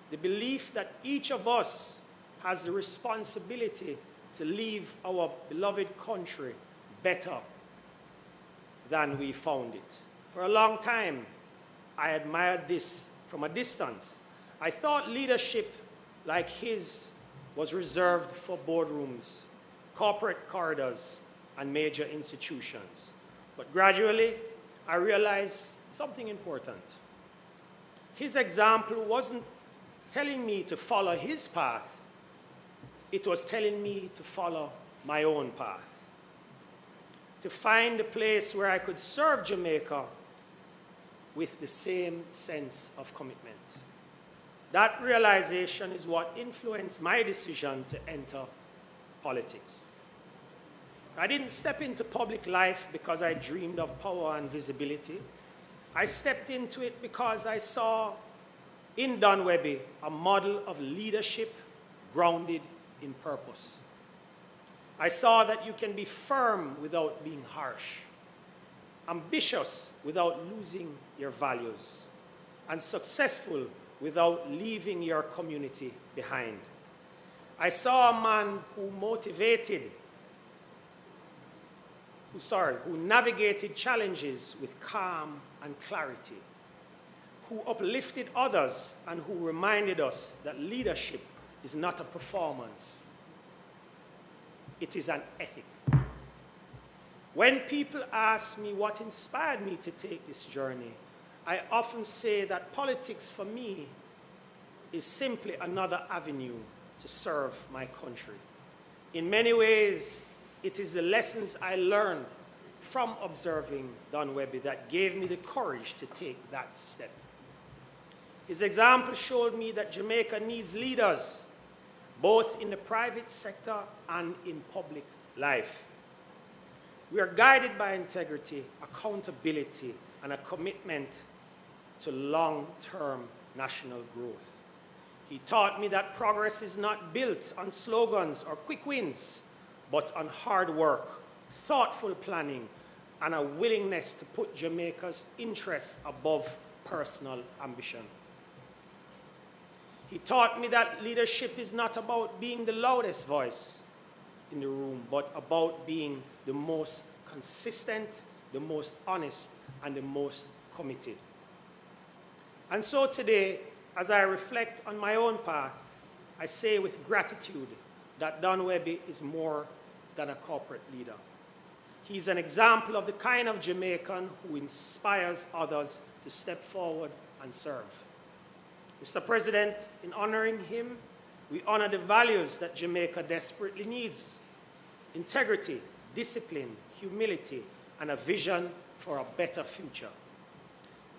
the belief that each of us has the responsibility to leave our beloved country better than we found it. For a long time, I admired this from a distance. I thought leadership like his was reserved for boardrooms, corporate corridors, and major institutions. But gradually, I realized something important. His example wasn't telling me to follow his path. It was telling me to follow my own path, to find a place where I could serve Jamaica with the same sense of commitment. That realization is what influenced my decision to enter politics. I didn't step into public life because I dreamed of power and visibility. I stepped into it because I saw in Don Webby a model of leadership grounded in purpose. I saw that you can be firm without being harsh, ambitious without losing your values, and successful without leaving your community behind. I saw a man who navigated challenges with calm and clarity, who uplifted others and who reminded us that leadership is not a performance. It is an ethic. When people ask me what inspired me to take this journey, I often say that politics for me is simply another avenue to serve my country. In many ways, it is the lessons I learned from observing Don Webby that gave me the courage to take that step. His example showed me that Jamaica needs leaders, both in the private sector and in public life. We are guided by integrity, accountability, and a commitment to long-term national growth. He taught me that progress is not built on slogans or quick wins, but on hard work, thoughtful planning, and a willingness to put Jamaica's interests above personal ambition. He taught me that leadership is not about being the loudest voice in the room, but about being the most consistent, the most honest, and the most committed. And so today, as I reflect on my own path, I say with gratitude that Don Webby is more than a corporate leader. He's an example of the kind of Jamaican who inspires others to step forward and serve. Mr. President, in honoring him, we honor the values that Jamaica desperately needs: integrity, discipline, humility, and a vision for a better future.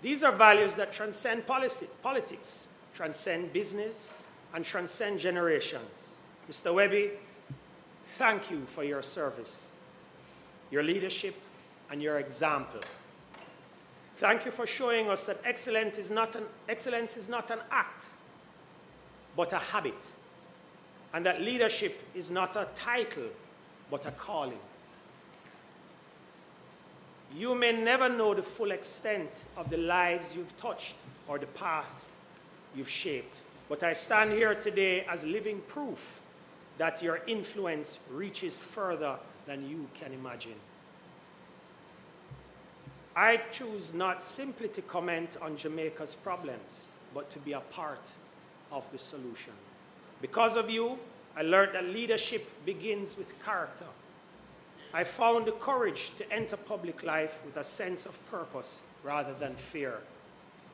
These are values that transcend politics, transcend business, and transcend generations. Mr. Webby, thank you for your service, your leadership, and your example. Thank you for showing us that excellence is not an act, but a habit, and that leadership is not a title, but a calling. You may never know the full extent of the lives you've touched or the paths you've shaped, but I stand here today as living proof that your influence reaches further than you can imagine. I choose not simply to comment on Jamaica's problems, but to be a part of the solution. Because of you, I learned that leadership begins with character. I found the courage to enter public life with a sense of purpose rather than fear.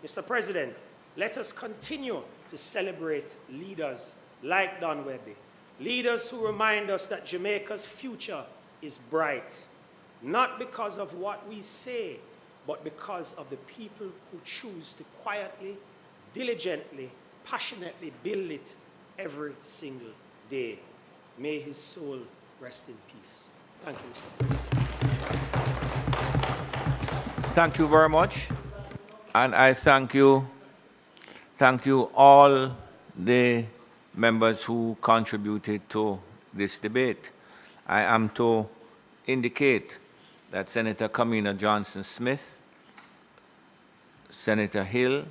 Mr. President, let us continue to celebrate leaders like Don Webby, leaders who remind us that Jamaica's future is bright, not because of what we say, but because of the people who choose to quietly diligently, passionately build it every single day. May his soul rest in peace. Thank you, Mr. President. Thank you very much. And I thank you all the members who contributed to this debate. I am to indicate that Senator Kamina Johnson-Smith, Senator Hill,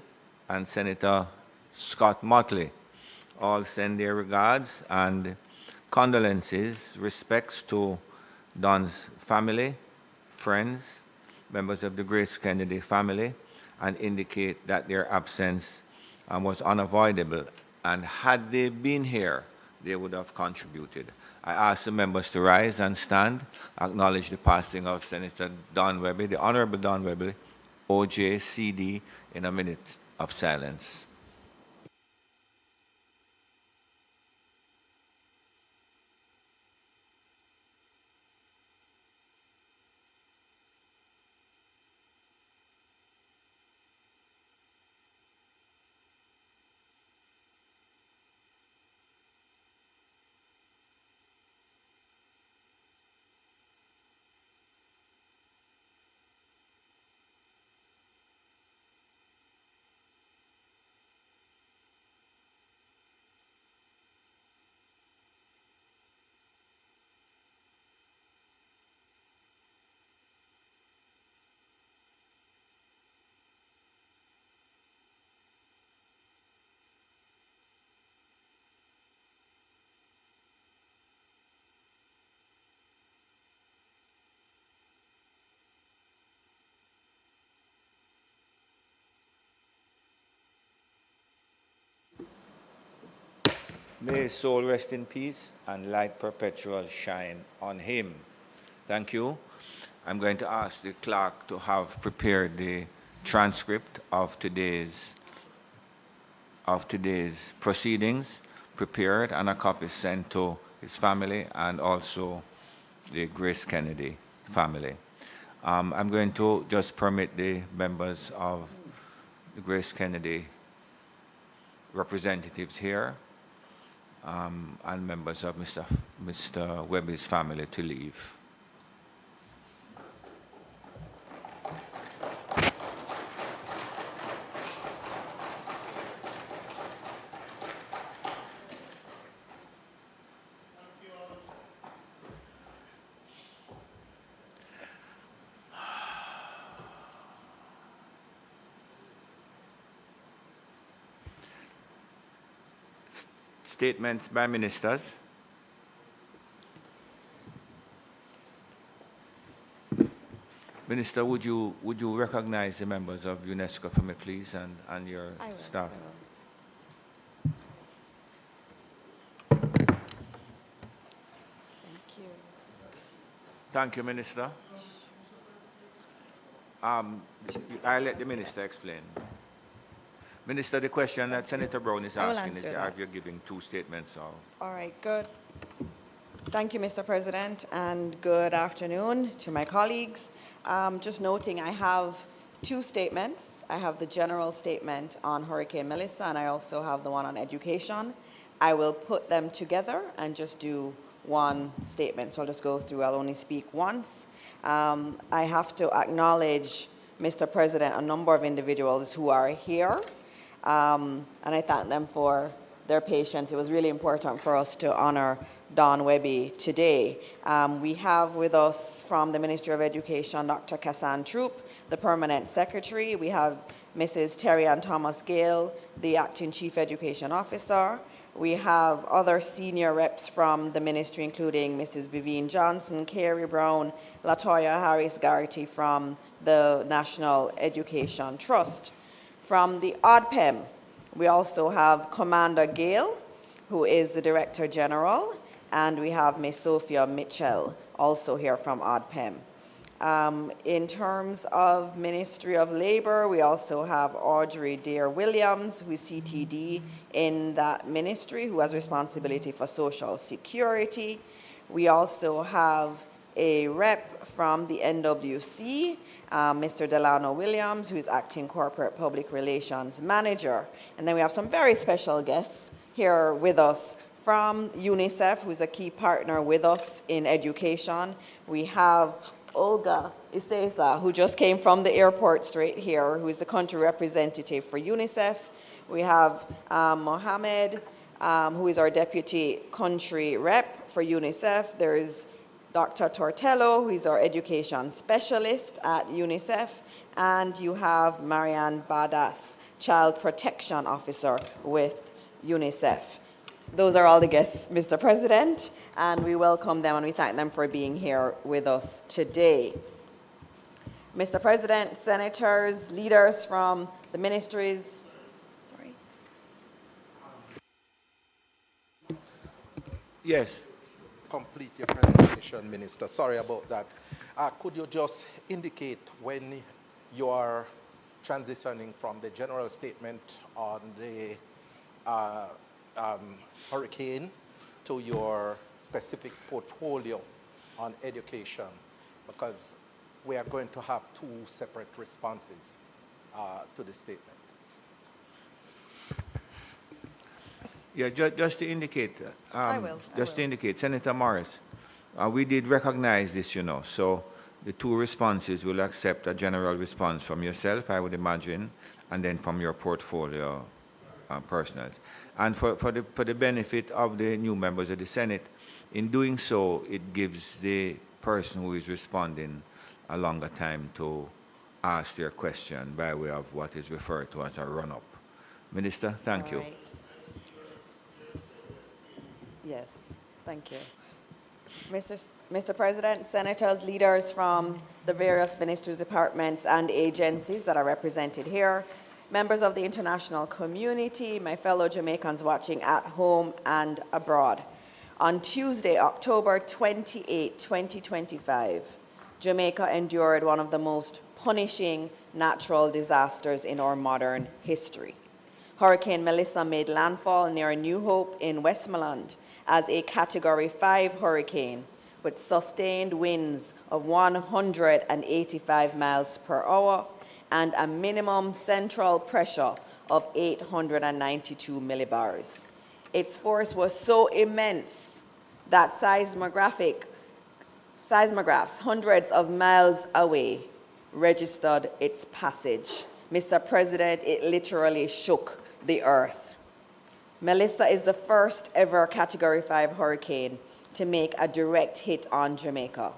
and Senator Scott Motley all send their regards and condolences, respects to Don's family, friends, members of the Grace Kennedy family, and indicate that their absence was unavoidable. And had they been here, they would have contributed. I ask the members to rise and stand, acknowledge the passing of Senator Don Webby, the Honorable Don Webby, OJ, CD, in a minute of silence. May his soul rest in peace and light perpetual shine on him. Thank you. I'm going to ask the clerk to have prepared the transcript of today's proceedings, prepared, and a copy sent to his family and also the Grace Kennedy family. I'm going to just permit the members of the Grace Kennedy representatives here and members of Mr. Webby's family to leave. Statements by ministers. Minister, would you recognize the members of UNESCO for me, please, and your staff? Thank you. Thank you, Minister. I'll let the minister explain. Minister, the question that Senator Brown is asking is if you're giving two statements. Or... All right, good. Thank you, Mr. President, and good afternoon to my colleagues. Just noting, I have two statements. I have the general statement on Hurricane Melissa, and I also have the one on education. I will put them together and just do one statement. So I'll just go through. I'll only speak once. I have to acknowledge, Mr. President, a number of individuals who are here. And I thank them for their patience. It was really important for us to honor Don Webby today. We have with us from the Ministry of Education, Dr. Kassan Troop, the Permanent Secretary. We have Mrs. Terry Ann Thomas Gale, the Acting Chief Education Officer. We have other senior reps from the ministry, including Mrs. Vivian Johnson, Carrie Brown, Latoya Harris-Garrity from the National Education Trust. From the ODPEM, we also have Commander Gale, who is the Director General, and we have Ms. Sophia Mitchell, also here from ODPEM. In terms of Ministry of Labor, we also have Audrey Deere-Williams, who is CTD in that ministry, who has responsibility for Social Security. We also have a rep from the NWC, Mr. Delano Williams, who is Acting Corporate Public Relations Manager. And then we have some very special guests here with us from UNICEF, who is a key partner with us in education. We have Olga Isesa, who just came from the airport straight here, who is the country representative for UNICEF. We have Mohammed, who is our deputy country rep for UNICEF. There is Dr. Tortello, who is our education specialist at UNICEF. And you have Marianne Badas, child protection officer with UNICEF. Those are all the guests, Mr. President, and we welcome them and we thank them for being here with us today. Mr. President, senators, leaders from the ministries. Sorry. Yes. Complete your presentation, Minister. Sorry about that. Could you just indicate when you are transitioning from the general statement on the hurricane to your specific portfolio on education? Because we are going to have two separate responses to the statement. Yeah, just to indicate, I will. to indicate, Senator Morris, we did recognize this, you know, so the two responses will accept a general response from yourself, I would imagine, and then from your portfolio personals. And for the benefit of the new members of the Senate, in doing so, it gives the person who is responding a longer time to ask their question by way of what is referred to as a run-up. Minister, thank you. Right. Yes, thank you. Mr. President, senators, leaders from the various ministries, departments, and agencies that are represented here, members of the international community, my fellow Jamaicans watching at home and abroad. On Tuesday, October 28, 2025, Jamaica endured one of the most punishing natural disasters in our modern history. Hurricane Melissa made landfall near New Hope in Westmoreland as a Category 5 hurricane with sustained winds of 185 miles per hour and a minimum central pressure of 892 millibars. Its force was so immense that seismographs hundreds of miles away registered its passage. Mr. President, it literally shook the earth. Melissa is the first ever Category 5 hurricane to make a direct hit on Jamaica,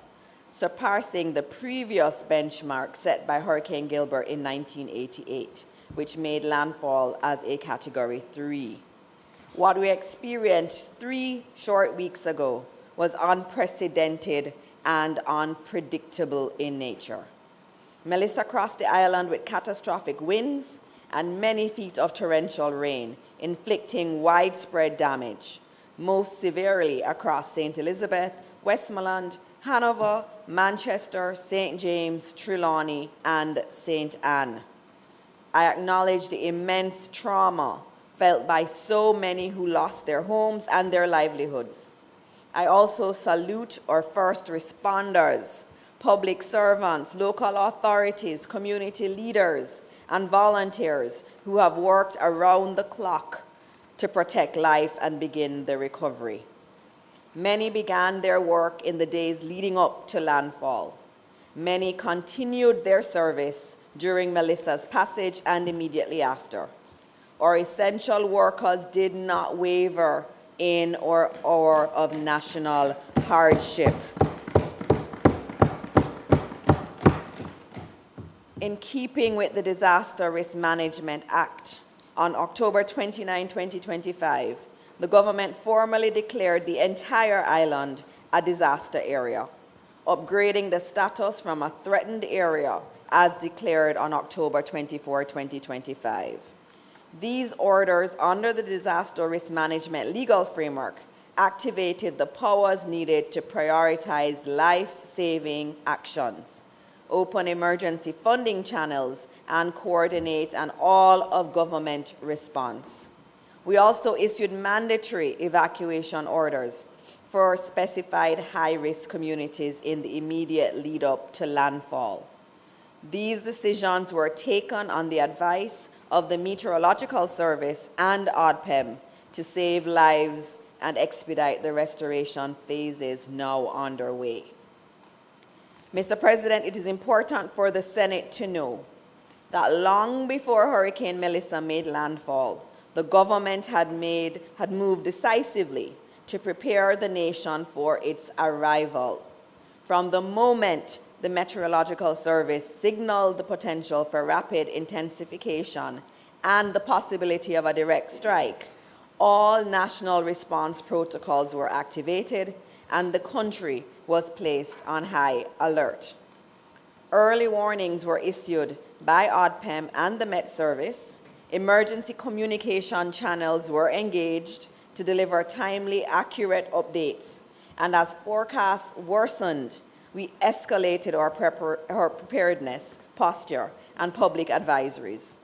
surpassing the previous benchmark set by Hurricane Gilbert in 1988, which made landfall as a Category 3. What we experienced 3 short weeks ago was unprecedented and unpredictable in nature. Melissa crossed the island with catastrophic winds and many feet of torrential rain, inflicting widespread damage, most severely across St. Elizabeth, Westmoreland, Hanover, Manchester, St. James, Trelawney, and St. Anne. I acknowledge the immense trauma felt by so many who lost their homes and their livelihoods. I also salute our first responders, public servants, local authorities, community leaders, and volunteers who have worked around the clock to protect life and begin the recovery. Many began their work in the days leading up to landfall. Many continued their service during Melissa's passage and immediately after. Our essential workers did not waver in our hour of national hardship. In keeping with the Disaster Risk Management Act, on October 29, 2025, the government formally declared the entire island a disaster area, upgrading the status from a threatened area as declared on October 24, 2025. These orders under the Disaster Risk Management legal framework activated the powers needed to prioritize life-saving actions, open emergency funding channels, and coordinate an all-of-government response. We also issued mandatory evacuation orders for specified high-risk communities in the immediate lead-up to landfall. These decisions were taken on the advice of the Meteorological Service and ODPEM to save lives and expedite the restoration phases now underway. Mr. President, it is important for the Senate to know that long before Hurricane Melissa made landfall, the government had moved decisively to prepare the nation for its arrival. From the moment the Meteorological Service signaled the potential for rapid intensification and the possibility of a direct strike, all national response protocols were activated and the country was placed on high alert. Early warnings were issued by ODPEM and the Met Service. Emergency communication channels were engaged to deliver timely, accurate updates. And as forecasts worsened, we escalated our preparedness, posture, and public advisories.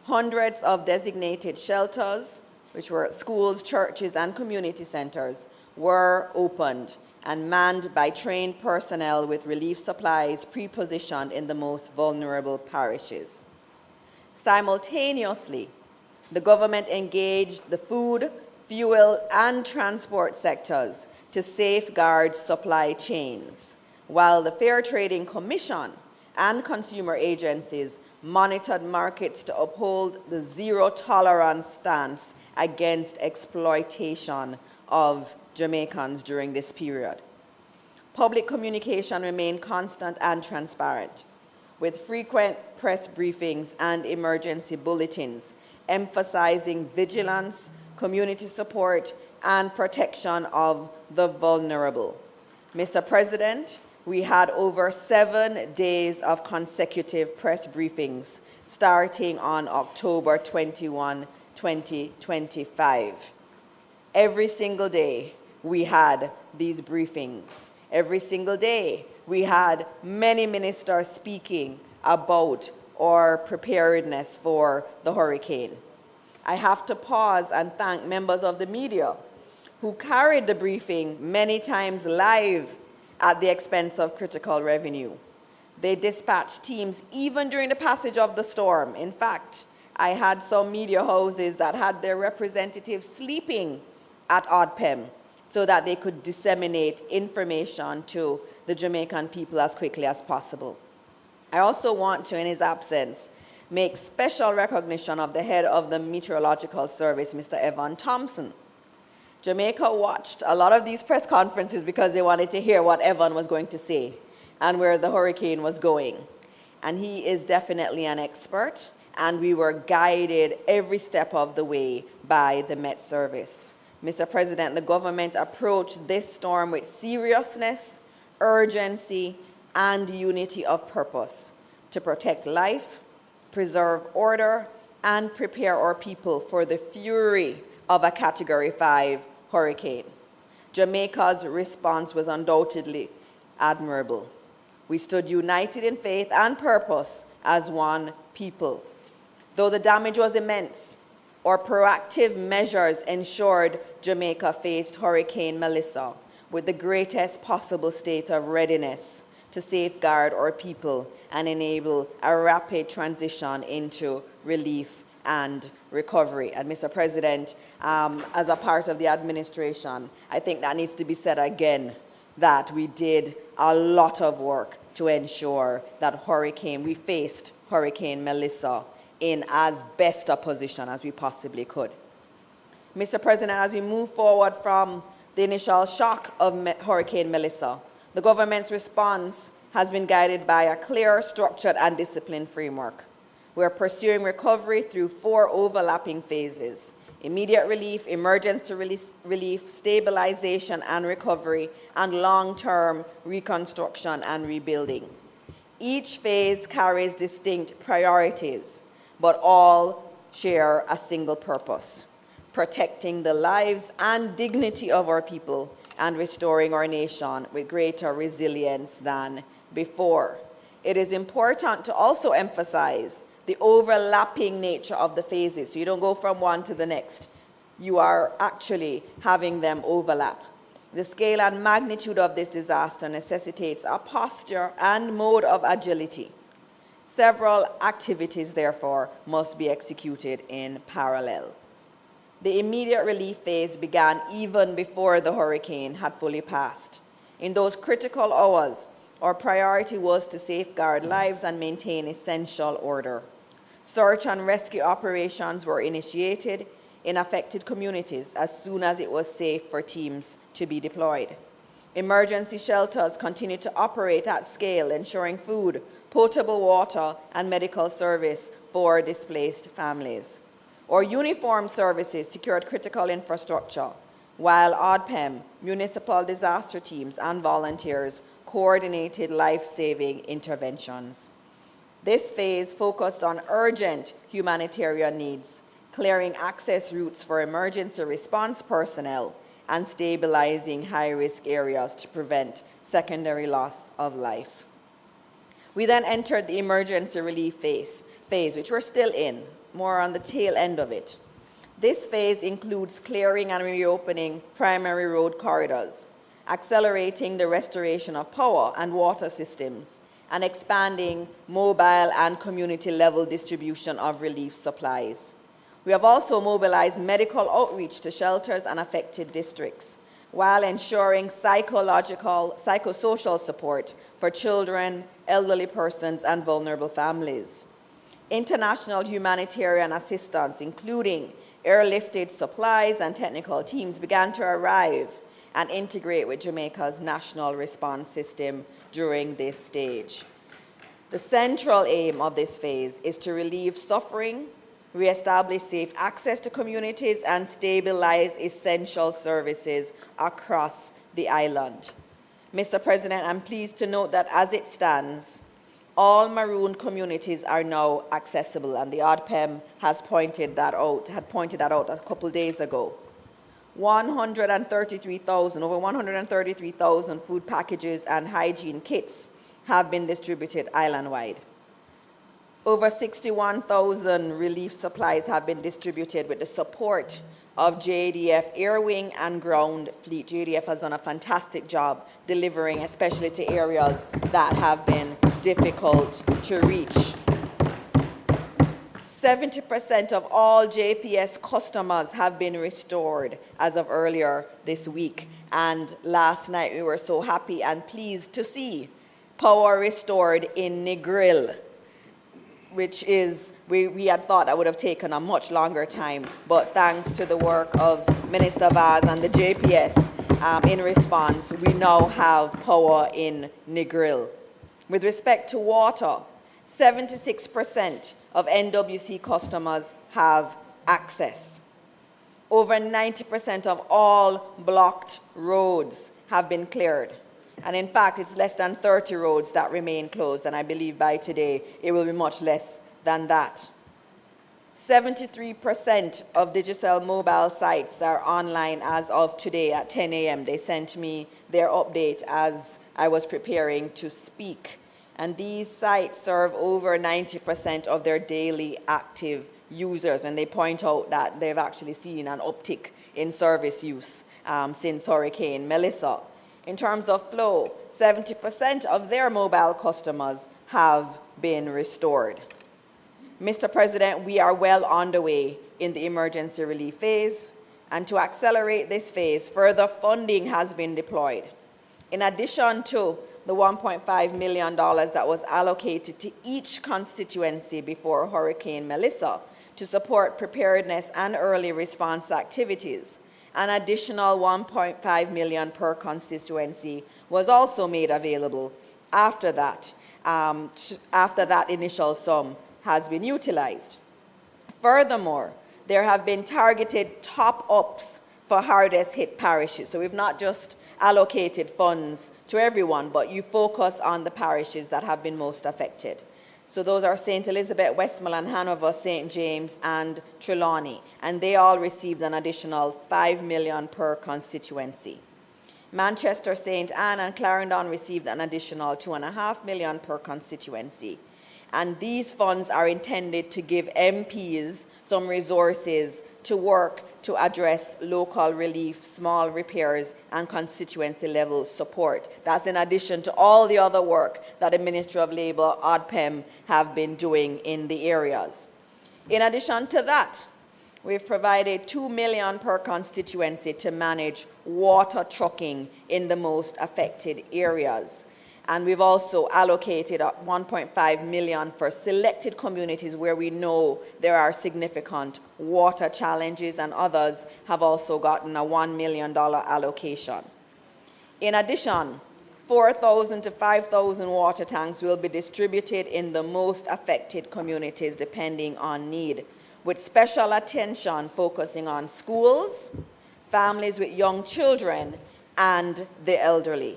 Hundreds of designated shelters, which were schools, churches, and community centers, were opened and manned by trained personnel with relief supplies pre-positioned in the most vulnerable parishes. Simultaneously, the government engaged the food, fuel, and transport sectors to safeguard supply chains, while the Fair Trading Commission and consumer agencies monitored markets to uphold the zero-tolerance stance against exploitation of Jamaicans during this period. Public communication remained constant and transparent, with frequent press briefings and emergency bulletins emphasizing vigilance, community support, and protection of the vulnerable. Mr. President, we had over 7 days of consecutive press briefings starting on October 21, 2025. Every single day, we had these briefings. Every single day, we had many ministers speaking about our preparedness for the hurricane. I have to pause and thank members of the media who carried the briefing many times live at the expense of critical revenue. They dispatched teams even during the passage of the storm. In fact, I had some media houses that had their representatives sleeping at ODPEM so that they could disseminate information to the Jamaican people as quickly as possible. I also want to, in his absence, make special recognition of the head of the Meteorological Service, Mr. Evan Thompson. Jamaica watched a lot of these press conferences because they wanted to hear what Evan was going to say and where the hurricane was going. And he is definitely an expert, and we were guided every step of the way by the Met Service. Mr. President, the government approached this storm with seriousness, urgency, and unity of purpose to protect life, preserve order, and prepare our people for the fury of a Category 5 hurricane. Jamaica's response was undoubtedly admirable. We stood united in faith and purpose as one people. Though the damage was immense, our proactive measures ensured Jamaica faced Hurricane Melissa with the greatest possible state of readiness to safeguard our people and enable a rapid transition into relief and recovery. And Mr. President, as a part of the administration, I think that needs to be said again, that we did a lot of work to ensure that we faced Hurricane Melissa in as best a position as we possibly could. Mr. President, as we move forward from the initial shock of Hurricane Melissa, the government's response has been guided by a clear, structured, and disciplined framework. We're pursuing recovery through 4 overlapping phases: immediate relief, emergency relief, stabilization and recovery, and long-term reconstruction and rebuilding. Each phase carries distinct priorities, but all share a single purpose: protecting the lives and dignity of our people and restoring our nation with greater resilience than before. It is important to also emphasize the overlapping nature of the phases. So you don't go from one to the next. You are actually having them overlap. The scale and magnitude of this disaster necessitates a posture and mode of agility. Several activities, therefore, must be executed in parallel. The immediate relief phase began even before the hurricane had fully passed. In those critical hours, our priority was to safeguard lives and maintain essential order. Search and rescue operations were initiated in affected communities as soon as it was safe for teams to be deployed. Emergency shelters continued to operate at scale, ensuring food, potable water, and medical service for displaced families. Our uniformed services secured critical infrastructure, while ODPEM, municipal disaster teams, and volunteers coordinated life-saving interventions. This phase focused on urgent humanitarian needs, clearing access routes for emergency response personnel, and stabilizing high-risk areas to prevent secondary loss of life. We then entered the emergency relief phase, which we're still in, more on the tail end of it. This phase includes clearing and reopening primary road corridors, accelerating the restoration of power and water systems, and expanding mobile and community-level distribution of relief supplies. We have also mobilized medical outreach to shelters and affected districts, while ensuring psychosocial support for children, elderly persons, and vulnerable families. International humanitarian assistance, including airlifted supplies and technical teams, began to arrive and integrate with Jamaica's national response system during this stage. The central aim of this phase is to relieve suffering, reestablish safe access to communities, and stabilize essential services across the island. Mr. President, I'm pleased to note that as it stands, all marooned communities are now accessible, and the ODPEM had pointed that out a couple days ago. Over 133,000 food packages and hygiene kits have been distributed island-wide. Over 61,000 relief supplies have been distributed with the support of JDF Air Wing and Ground Fleet. JDF has done a fantastic job delivering, especially to areas that have been difficult to reach. 70% of all JPS customers have been restored as of earlier this week. And last night we were so happy and pleased to see power restored in Negril, which is, we had thought that would have taken a much longer time, but thanks to the work of Minister Vaz and the JPS in response, we now have power in Negril. With respect to water, 76% of NWC customers have access. Over 90% of all blocked roads have been cleared. And in fact, it's less than 30 roads that remain closed, and I believe by today it will be much less than that. 73% of Digicel mobile sites are online as of today at 10 a.m. They sent me their update as I was preparing to speak. And these sites serve over 90% of their daily active users, and they point out that they've actually seen an uptick in service use since Hurricane Melissa. In terms of flow, 70% of their mobile customers have been restored. Mr. President, we are well on the way in the emergency relief phase, and to accelerate this phase, further funding has been deployed. In addition to the $1.5 million that was allocated to each constituency before Hurricane Melissa to support preparedness and early response activities, an additional $1.5 million per constituency was also made available after that initial sum has been utilized. Furthermore, there have been targeted top-ups for hardest hit parishes. So we've not just allocated funds to everyone, but you focus on the parishes that have been most affected. So those are St. Elizabeth, Westmoreland, Hanover, St. James, and Trelawney, and they all received an additional $5 million per constituency. Manchester, St. Anne, and Clarendon received an additional $2.5 million per constituency. And these funds are intended to give MPs some resources to work to address local relief, small repairs, and constituency level support. That's in addition to all the other work that the Ministry of Labour, ODPEM, have been doing in the areas. In addition to that, we've provided $2 million per constituency to manage water trucking in the most affected areas. And we've also allocated $1.5 million for selected communities where we know there are significant water challenges, and others have also gotten a $1 million allocation. In addition, 4,000 to 5,000 water tanks will be distributed in the most affected communities depending on need, with special attention focusing on schools, families with young children, and the elderly.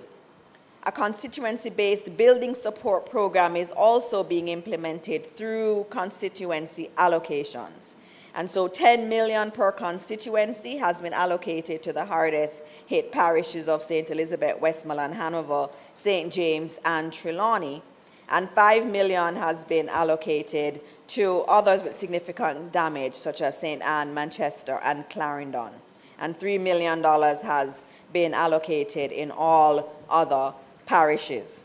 A constituency-based building support program is also being implemented through constituency allocations. And so $10 million per constituency has been allocated to the hardest hit parishes of St. Elizabeth, Westmoreland, Hanover, St. James, and Trelawney. And $5 million has been allocated to others with significant damage, such as St. Anne, Manchester, and Clarendon. And $3 million has been allocated in all other parishes.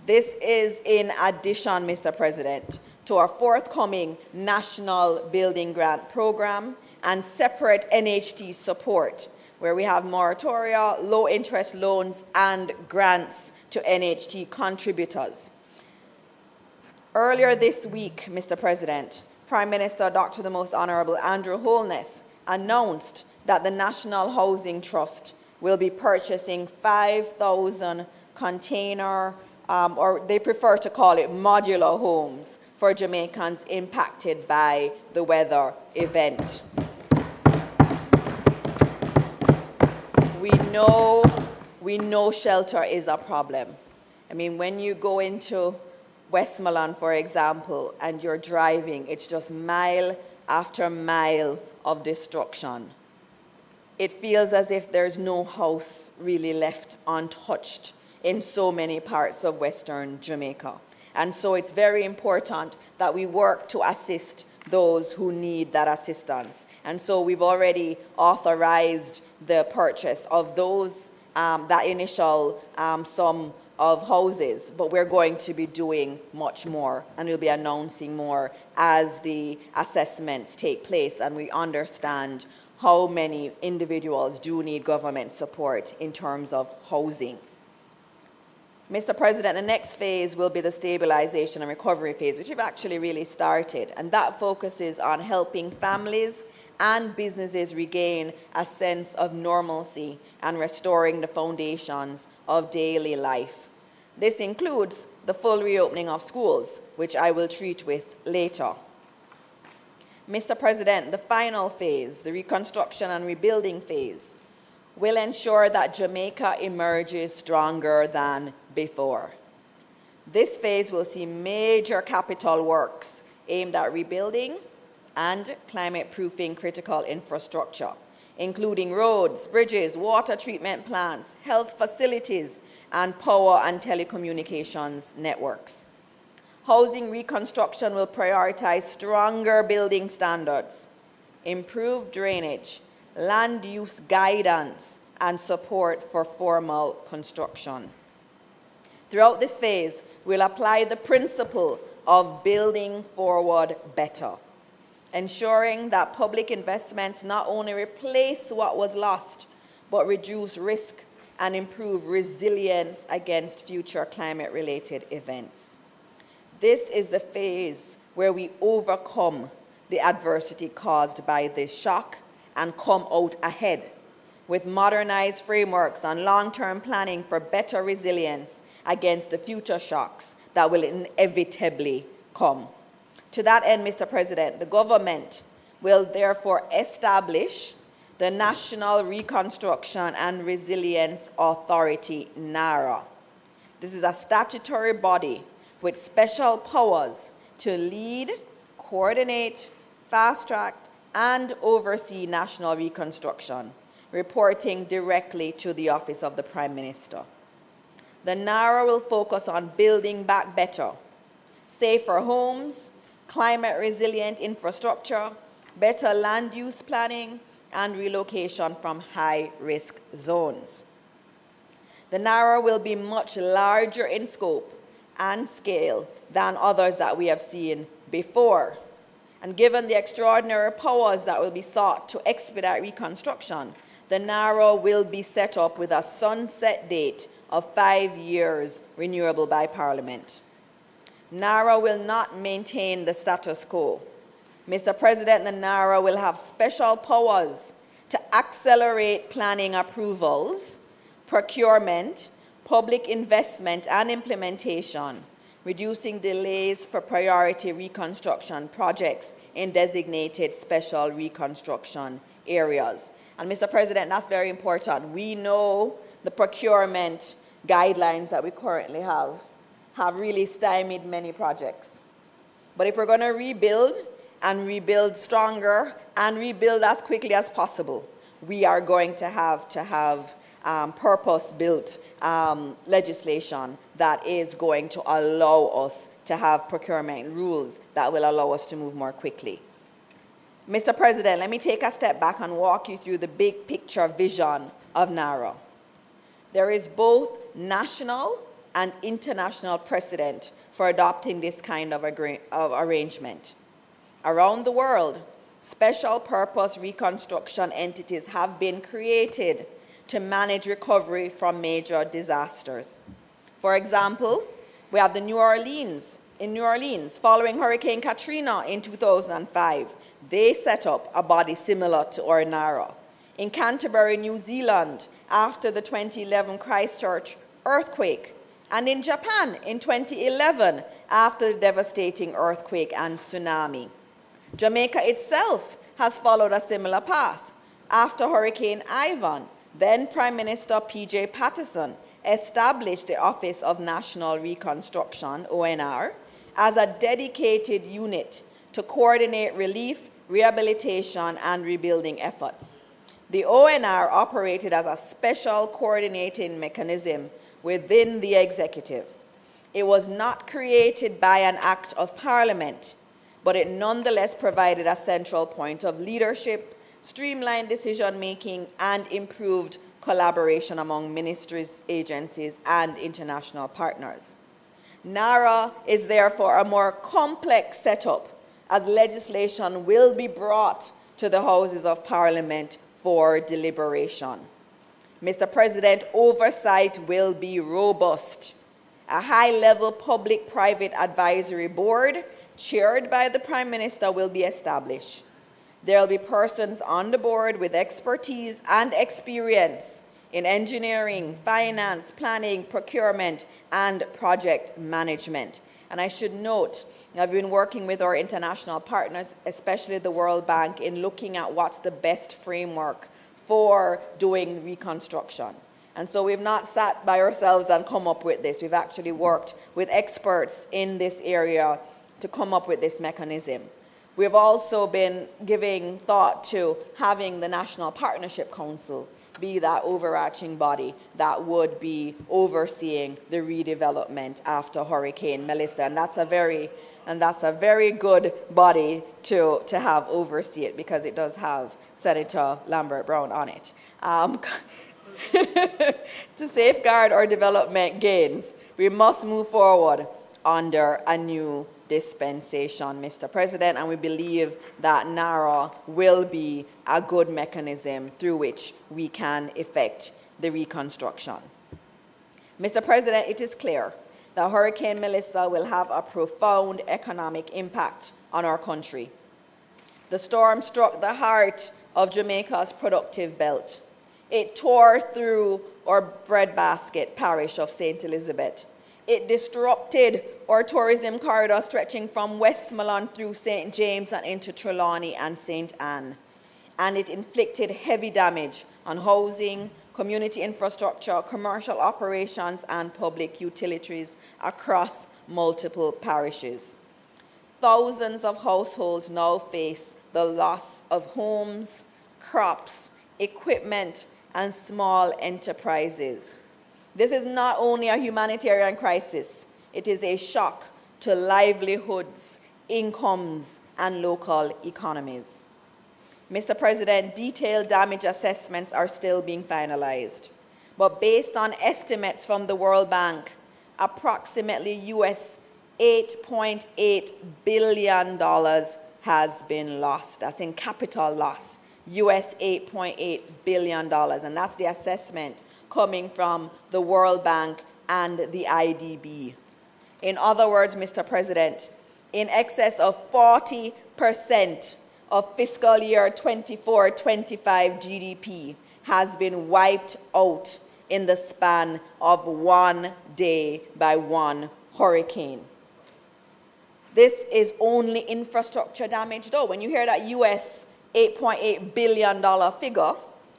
This is in addition, Mr. President, to our forthcoming National Building Grant Program and separate NHT support, where we have moratoria, low-interest loans, and grants to NHT contributors. Earlier this week, Mr. President, Prime Minister Dr. the Most Honorable Andrew Holness announced that the National Housing Trust will be purchasing 5,000 container, or they prefer to call it modular homes, for Jamaicans impacted by the weather event. We know shelter is a problem. I mean, when you go into Westmoreland, for example, and you're driving, it's just mile after mile of destruction. It feels as if there's no house really left untouched in so many parts of Western Jamaica. And so it's very important that we work to assist those who need that assistance. And so we've already authorized the purchase of those, that initial sum of houses, but we're going to be doing much more, and we'll be announcing more as the assessments take place and we understand how many individuals do need government support in terms of housing. Mr. President, the next phase will be the stabilization and recovery phase, which we've actually really started, and that focuses on helping families and businesses regain a sense of normalcy and restoring the foundations of daily life. This includes the full reopening of schools, which I will treat with later. Mr. President, the final phase, the reconstruction and rebuilding phase, will ensure that Jamaica emerges stronger than before. This phase will see major capital works aimed at rebuilding and climate-proofing critical infrastructure, including roads, bridges, water treatment plants, health facilities, and power and telecommunications networks. Housing reconstruction will prioritize stronger building standards, improved drainage, land use guidance, and support for formal construction. Throughout this phase, we'll apply the principle of building forward better, ensuring that public investments not only replace what was lost, but reduce risk and improve resilience against future climate-related events. This is the phase where we overcome the adversity caused by this shock and come out ahead with modernized frameworks and long-term planning for better resilience against the future shocks that will inevitably come. To that end, Mr. President, the government will therefore establish the National Reconstruction and Resilience Authority, NARA. This is a statutory body with special powers to lead, coordinate, fast-track, and oversee national reconstruction, reporting directly to the Office of the Prime Minister. The NARA will focus on building back better, safer homes, climate-resilient infrastructure, better land use planning, and relocation from high-risk zones. The NARA will be much larger in scope and scale than others that we have seen before. And given the extraordinary powers that will be sought to expedite reconstruction, the NARA will be set up with a sunset date of 5 years, renewable by Parliament. NARA will not maintain the status quo. Mr. President, the NARA will have special powers to accelerate planning approvals, procurement, public investment, and implementation, reducing delays for priority reconstruction projects in designated special reconstruction areas. And Mr. President, that's very important. We know the procurement guidelines that we currently have really stymied many projects. But if we're going to rebuild and rebuild stronger and rebuild as quickly as possible, we are going to have purpose-built legislation that is going to allow us to have procurement rules that will allow us to move more quickly. Mr. President, let me take a step back and walk you through the big picture vision of NARA. There is both national and international precedent for adopting this kind of arrangement. Around the world, special purpose reconstruction entities have been created to manage recovery from major disasters. For example, we have in New Orleans, following Hurricane Katrina in 2005, they set up a body similar to our NARA. In Canterbury, New Zealand, after the 2011 Christchurch earthquake, and in Japan in 2011 after the devastating earthquake and tsunami. Jamaica itself has followed a similar path. After Hurricane Ivan, then Prime Minister P.J. Patterson established the Office of National Reconstruction, ONR, as a dedicated unit to coordinate relief, rehabilitation, and rebuilding efforts. The ONR operated as a special coordinating mechanism within the executive. It was not created by an act of Parliament, but it nonetheless provided a central point of leadership, streamlined decision-making, and improved collaboration among ministries, agencies, and international partners. NARA is therefore a more complex setup, as legislation will be brought to the Houses of Parliament for deliberation. Mr. President, oversight will be robust. A high-level public-private advisory board chaired by the Prime Minister will be established. There will be persons on the board with expertise and experience in engineering, finance, planning, procurement, and project management. And I should note, I've been working with our international partners, especially the World Bank, in looking at what's the best framework for doing reconstruction. And so we've not sat by ourselves and come up with this. We've actually worked with experts in this area to come up with this mechanism. We've also been giving thought to having the National Partnership Council be that overarching body that would be overseeing the redevelopment after Hurricane Melissa. And that's a very good body to have oversee it, because it does have Senator Lambert Brown on it. To safeguard our development gains, we must move forward under a new dispensation, Mr. President, and we believe that NARA will be a good mechanism through which we can effect the reconstruction. Mr. President, it is clear that Hurricane Melissa will have a profound economic impact on our country. The storm struck the heart of Jamaica's productive belt. It tore through our breadbasket parish of St. Elizabeth. It disrupted our tourism corridor stretching from Westmoreland through St. James and into Trelawney and St. Anne. And it inflicted heavy damage on housing, community infrastructure, commercial operations, and public utilities across multiple parishes. Thousands of households now face the loss of homes, crops, equipment, and small enterprises. This is not only a humanitarian crisis, it is a shock to livelihoods, incomes, and local economies. Mr. President, detailed damage assessments are still being finalized, but based on estimates from the World Bank, approximately US $8.8 billion has been lost. That's in capital loss, US $8.8 billion, and that's the assessment coming from the World Bank and the IDB. In other words, Mr. President, in excess of 40% of fiscal year 24-25 GDP has been wiped out in the span of one day by one hurricane. This is only infrastructure damage, though. When you hear that US $8.8 billion figure,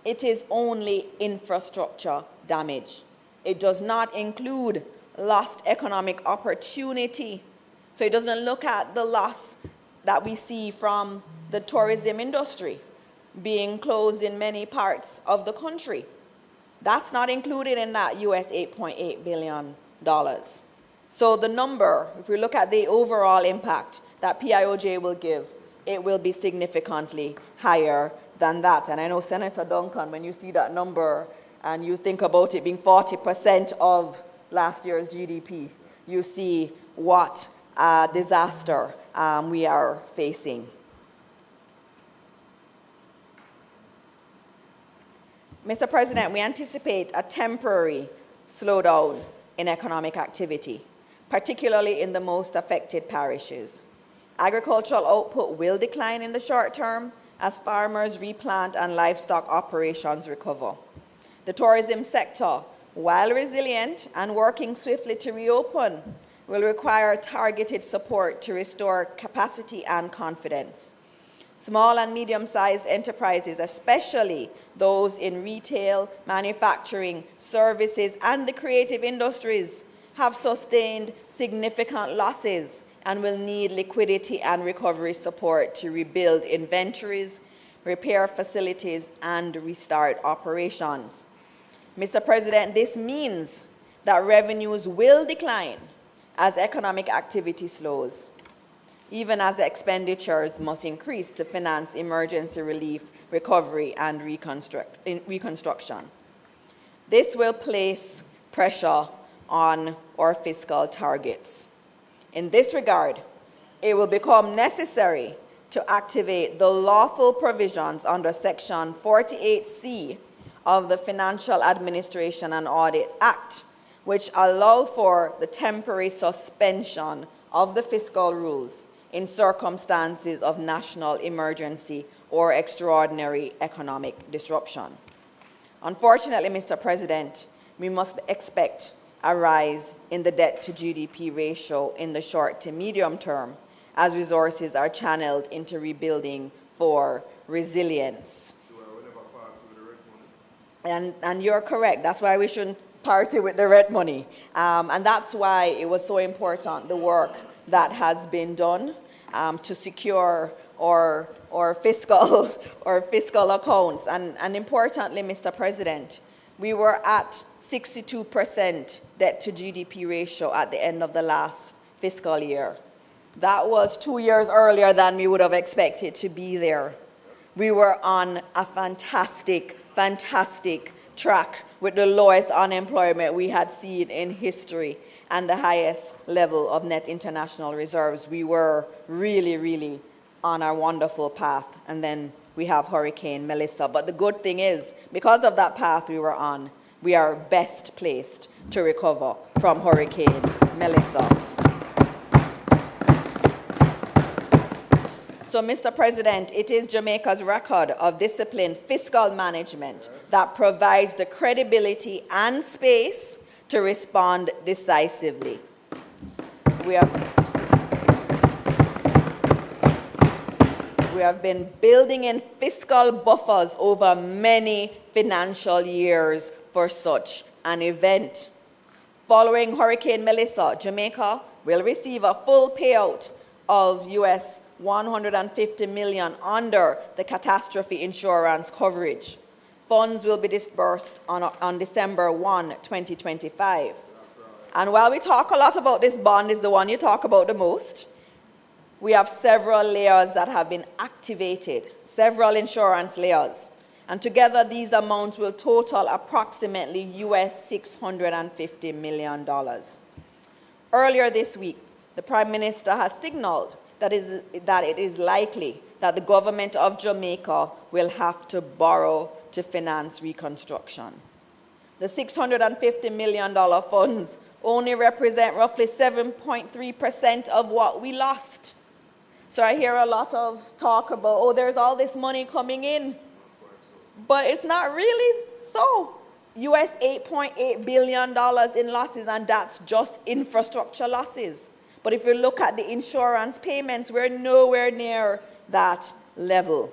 it is only infrastructure damage. It does not include lost economic opportunity. So it doesn't look at the loss that we see from the tourism industry being closed in many parts of the country. That's not included in that US $8.8 billion. So the number, if we look at the overall impact that PIOJ will give, it will be significantly higher than that. And I know, Senator Duncan, when you see that number and you think about it being 40% of last year's GDP, you see what disaster we are facing. Mr. President, we anticipate a temporary slowdown in economic activity, particularly in the most affected parishes. Agricultural output will decline in the short term as farmers replant and livestock operations recover. The tourism sector, while resilient and working swiftly to reopen, will require targeted support to restore capacity and confidence. Small and medium-sized enterprises, especially those in retail, manufacturing, services, and the creative industries, have sustained significant losses and will need liquidity and recovery support to rebuild inventories, repair facilities, and restart operations. Mr. President, this means that revenues will decline as economic activity slows, even as expenditures must increase to finance emergency relief, recovery, and reconstruction. This will place pressure on our fiscal targets. In this regard, it will become necessary to activate the lawful provisions under Section 48C of the Financial Administration and Audit Act, which allow for the temporary suspension of the fiscal rules in circumstances of national emergency or extraordinary economic disruption. Unfortunately, Mr. President, we must expect a rise in the debt-to-GDP ratio in the short to medium term as resources are channeled into rebuilding for resilience. And you're correct. That's why we shouldn't party with the red money. And that's why it was so important, the work that has been done to secure our fiscal accounts. And importantly, Mr. President, we were at 62% debt to GDP ratio at the end of the last fiscal year. That was 2 years earlier than we would have expected to be there. We were on a fantastic track with the lowest unemployment we had seen in history and the highest level of net international reserves. We were really on our wonderful path. And then we have Hurricane Melissa. But the good thing is, because of that path we were on, we are best placed to recover from Hurricane Melissa. So, Mr. President, it is Jamaica's record of disciplined fiscal management that provides the credibility and space to respond decisively. We have been building in fiscal buffers over many financial years for such an event. Following Hurricane Melissa, Jamaica will receive a full payout of US $150 million under the catastrophe insurance coverage. Funds will be disbursed on December 1, 2025. And while we talk a lot about this bond, is the one you talk about the most, we have several layers that have been activated, several insurance layers. And together, these amounts will total approximately US $650 million. Earlier this week, the Prime Minister has signaled that it is likely that the government of Jamaica will have to borrow to finance reconstruction. The $650 million funds only represent roughly 7.3% of what we lost. So I hear a lot of talk about, oh, there's all this money coming in. But it's not really so. US $8.8 billion in losses, and that's just infrastructure losses. But if you look at the insurance payments, we're nowhere near that level.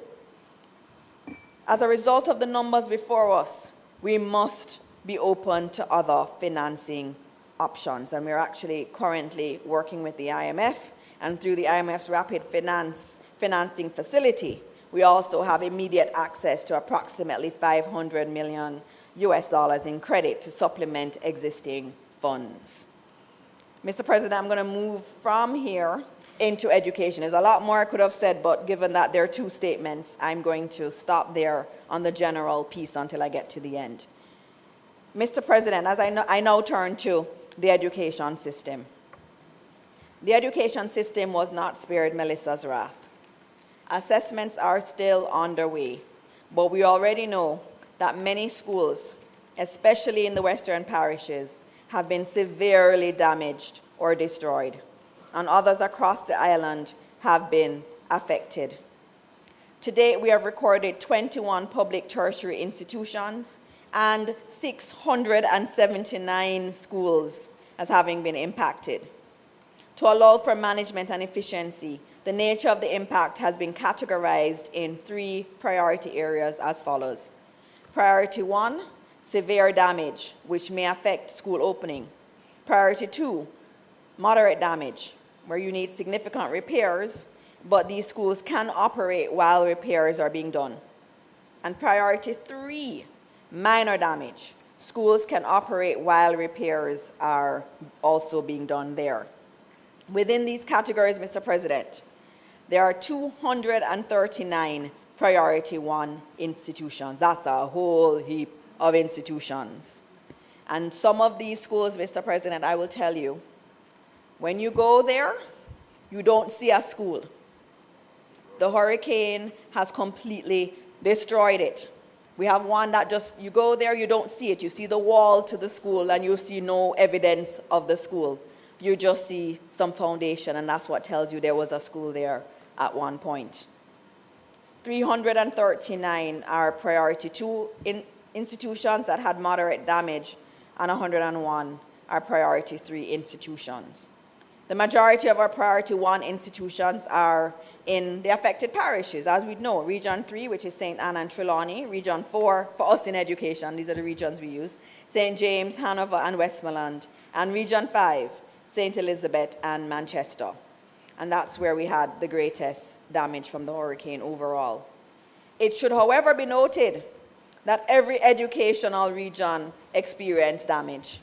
As a result of the numbers before us, we must be open to other financing options. And we're actually currently working with the IMF, and through the IMF's Rapid Financing Facility, we also have immediate access to approximately $500 million in credit to supplement existing funds. Mr. President, I'm going to move from here into education. There's a lot more I could have said, but given that there are two statements, I'm going to stop there on the general piece until I get to the end. Mr. President, as I now turn to the education system. The education system was not spared Melissa's wrath. Assessments are still underway, but we already know that many schools, especially in the western parishes, have been severely damaged or destroyed, and others across the island have been affected. To date, we have recorded 21 public tertiary institutions and 679 schools as having been impacted. To allow for management and efficiency, the nature of the impact has been categorized in 3 priority areas as follows. Priority 1, severe damage, which may affect school opening. Priority 2, moderate damage, where you need significant repairs, but these schools can operate while repairs are being done. And priority 3, minor damage. Schools can operate while repairs are also being done there. Within these categories, Mr. President, there are 239 priority 1 institutions. That's a whole heap of institutions. And some of these schools, Mr. President, I will tell you, when you go there, you don't see a school. The hurricane has completely destroyed it. We have one that just, you go there, you don't see it. You see the wall to the school and you see no evidence of the school. You just see some foundation, and that's what tells you there was a school there at one point. 339 are priority 2 institutions that had moderate damage, and 101 are priority 3 institutions. The majority of our priority 1 institutions are in the affected parishes, as we know. Region 3, which is St. Anne and Trelawney. Region 4, for us in education, these are the regions we use, St. James, Hanover, and Westmoreland. And Region 5, St. Elizabeth and Manchester. And that's where we had the greatest damage from the hurricane overall. It should, however, be noted that every educational region experienced damage.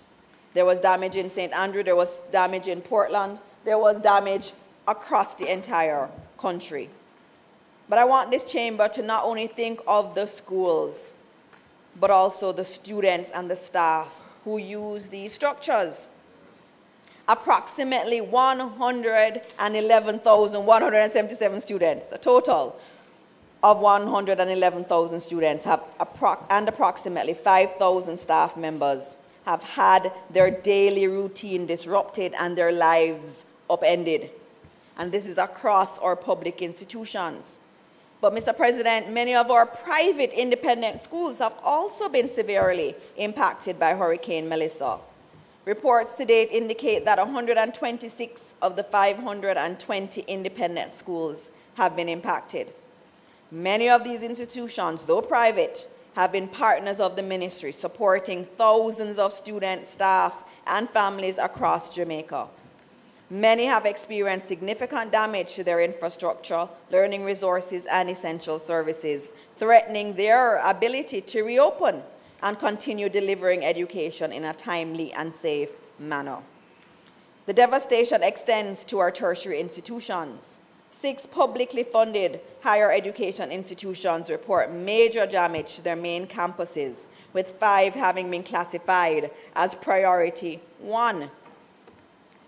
There was damage in St. Andrew, there was damage in Portland, there was damage across the entire country. But I want this chamber to not only think of the schools, but also the students and the staff who use these structures. Approximately 111,177 students, a total of 111,000 students have and approximately 5,000 staff members have had their daily routine disrupted and their lives upended. And this is across our public institutions. But Mr. President, many of our private independent schools have also been severely impacted by Hurricane Melissa. Reports to date indicate that 126 of the 520 independent schools have been impacted. Many of these institutions, though private, have been partners of the ministry, supporting thousands of students, staff, and families across Jamaica. Many have experienced significant damage to their infrastructure, learning resources, and essential services, threatening their ability to reopen and continue delivering education in a timely and safe manner. The devastation extends to our tertiary institutions. 6 publicly funded higher education institutions report major damage to their main campuses, with 5 having been classified as priority 1.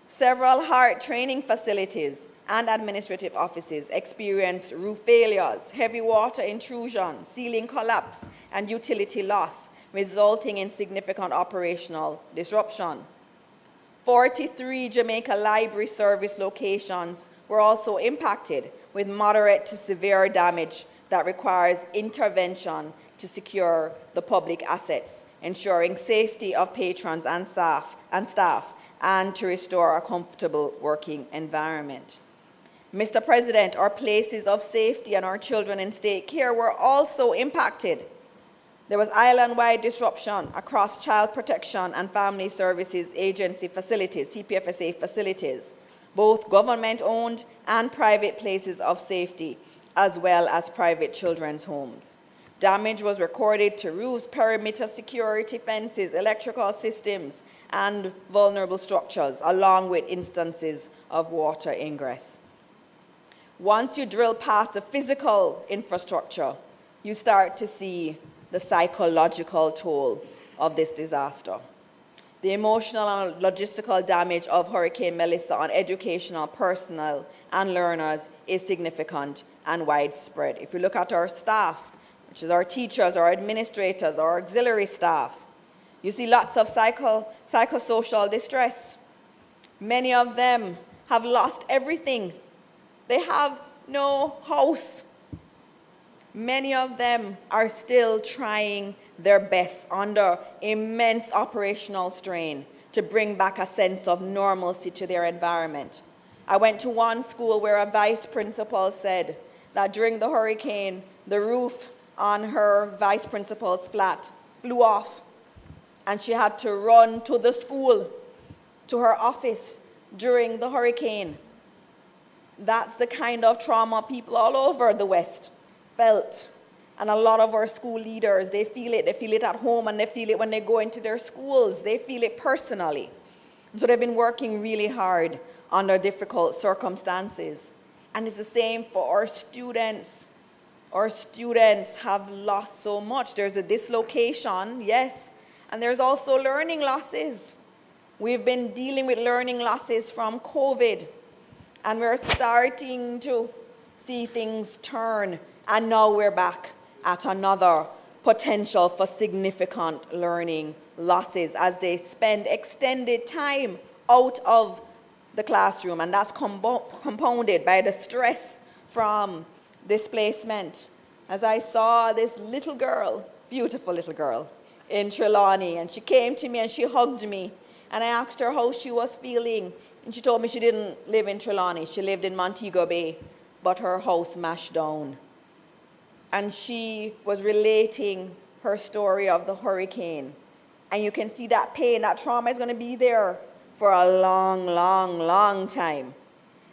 Several heart training facilities and administrative offices experienced roof failures, heavy water intrusion, ceiling collapse, and utility loss, resulting in significant operational disruption. 43 Jamaica Library Service locations were also impacted with moderate to severe damage that requires intervention to secure the public assets, ensuring safety of patrons and staff, and to restore a comfortable working environment. Mr. President, our places of safety and our children in state care were also impacted. There was island-wide disruption across Child Protection and Family Services Agency facilities, CPFSA facilities, both government-owned and private places of safety, as well as private children's homes. Damage was recorded to roofs, perimeter security fences, electrical systems, and vulnerable structures, along with instances of water ingress. Once you drill past the physical infrastructure, you start to see the psychological toll of this disaster. The emotional and logistical damage of Hurricane Melissa on educational personnel and learners is significant and widespread. If you look at our staff, which is our teachers, our administrators, our auxiliary staff, you see lots of psychosocial distress. Many of them have lost everything. They have no house. Many of them are still trying their best under immense operational strain to bring back a sense of normalcy to their environment. I went to one school where a vice principal said that during the hurricane, the roof on her vice principal's flat flew off, and she had to run to the school, to her office during the hurricane. That's the kind of trauma people all over the West felt. And a lot of our school leaders, they feel it. They feel it at home, and they feel it when they go into their schools. They feel it personally. And so they've been working really hard under difficult circumstances. And it's the same for our students. Our students have lost so much. There's a dislocation, yes, and there's also learning losses. We've been dealing with learning losses from COVID, and we're starting to see things turn. And now we're back at another potential for significant learning losses as they spend extended time out of the classroom. And that's compounded by the stress from displacement. As I saw this little girl, beautiful little girl, in Trelawney, and she came to me and she hugged me. And I asked her how she was feeling. And she told me she didn't live in Trelawney. She lived in Montego Bay, but her house mashed down. And she was relating her story of the hurricane. And you can see that pain, that trauma is going to be there for a long, long, long time.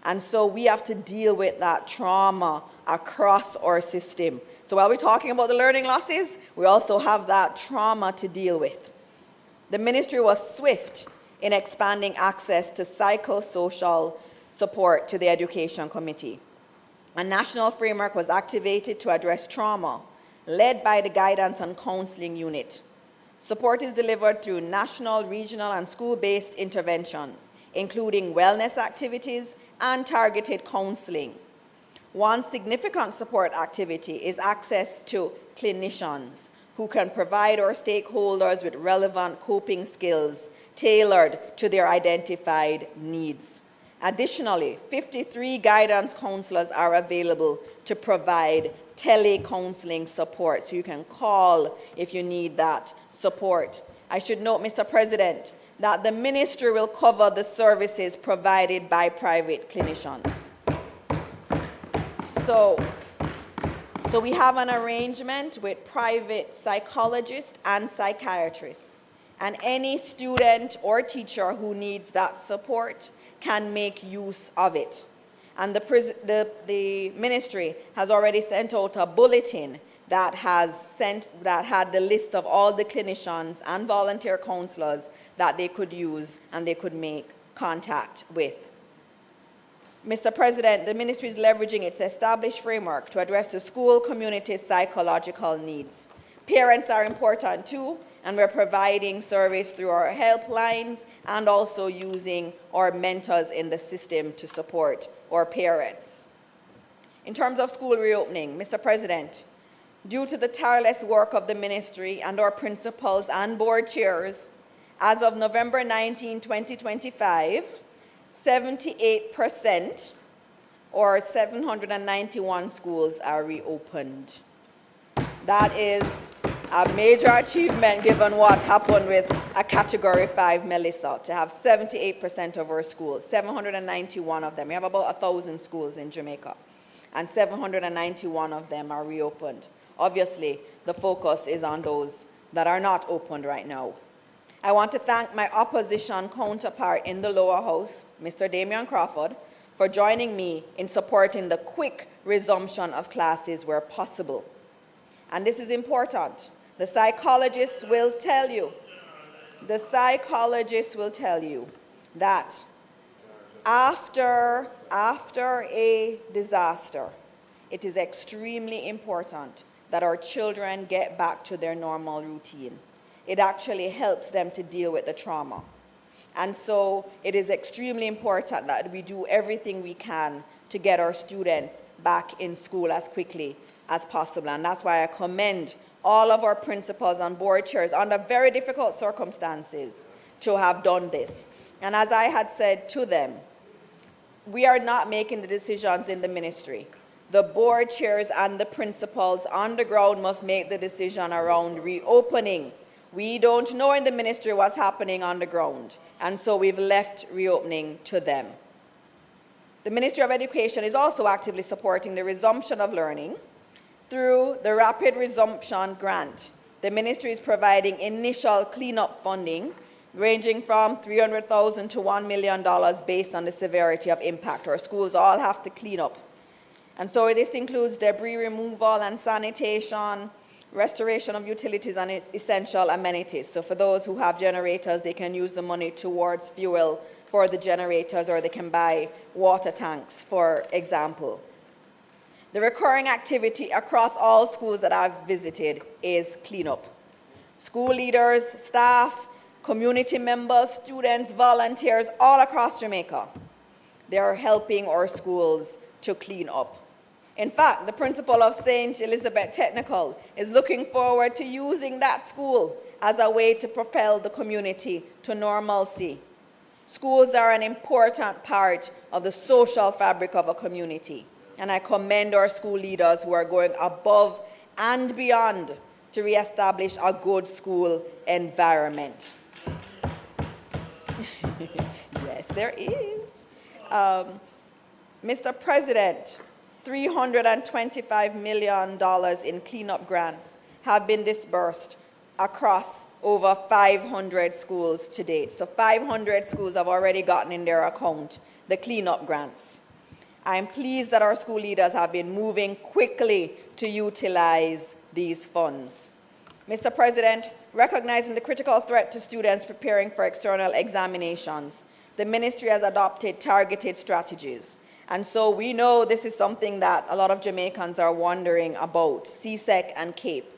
And so we have to deal with that trauma across our system. So while we're talking about the learning losses, we also have that trauma to deal with. The ministry was swift in expanding access to psychosocial support to the Education Committee. A national framework was activated to address trauma, led by the Guidance and Counseling Unit. Support is delivered through national, regional, and school-based interventions, including wellness activities and targeted counseling. One significant support activity is access to clinicians who can provide our stakeholders with relevant coping skills tailored to their identified needs. Additionally, 53 guidance counselors are available to provide tele-counseling support, so you can call if you need that support. I should note, Mr. President, that the ministry will cover the services provided by private clinicians. So we have an arrangement with private psychologists and psychiatrists, and any student or teacher who needs that support can make use of it. And the ministry has already sent out a bulletin that had the list of all the clinicians and volunteer counselors that they could use and they could make contact with. Mr. President, the ministry is leveraging its established framework to address the school community's psychological needs. Parents are important too, and we're providing service through our helplines and also using our mentors in the system to support our parents. In terms of school reopening, Mr. President, due to the tireless work of the ministry and our principals and board chairs, as of November 19, 2025, 78% or 791 schools are reopened. That is a major achievement given what happened with a Category 5 Melissa, to have 78% of our schools, 791 of them. We have about 1,000 schools in Jamaica, and 791 of them are reopened. Obviously, the focus is on those that are not opened right now. I want to thank my opposition counterpart in the lower house, Mr. Damian Crawford, for joining me in supporting the quick resumption of classes where possible. And this is important. The psychologists will tell you that after a disaster, it is extremely important that our children get back to their normal routine. It actually helps them to deal with the trauma. And so it is extremely important that we do everything we can to get our students back in school as quickly as possible. And that's why I commend all of our principals and board chairs under very difficult circumstances to have done this. And as I had said to them, we are not making the decisions in the ministry. The board chairs and the principals on the ground must make the decision around reopening. We don't know in the ministry what's happening on the ground, and so we've left reopening to them. The Ministry of Education is also actively supporting the resumption of learning through the Rapid Resumption Grant. The ministry is providing initial cleanup funding ranging from $300,000 to $1 million based on the severity of impact. Our schools all have to clean up. And so this includes debris removal and sanitation, restoration of utilities and essential amenities. So for those who have generators, they can use the money towards fuel for the generators, or they can buy water tanks, for example. The recurring activity across all schools that I've visited is cleanup. School leaders, staff, community members, students, volunteers, all across Jamaica, they are helping our schools to clean up. In fact, the principal of St. Elizabeth Technical is looking forward to using that school as a way to propel the community to normalcy. Schools are an important part of the social fabric of a community, and I commend our school leaders who are going above and beyond to reestablish a good school environment. Yes, there is. Mr. President, $325 million in cleanup grants have been disbursed across over 500 schools to date. So 500 schools have already gotten in their account the cleanup grants. I'm pleased that our school leaders have been moving quickly to utilize these funds. Mr. President, recognizing the critical threat to students preparing for external examinations, the ministry has adopted targeted strategies. And so we know this is something that a lot of Jamaicans are wondering about, CSEC and CAPE.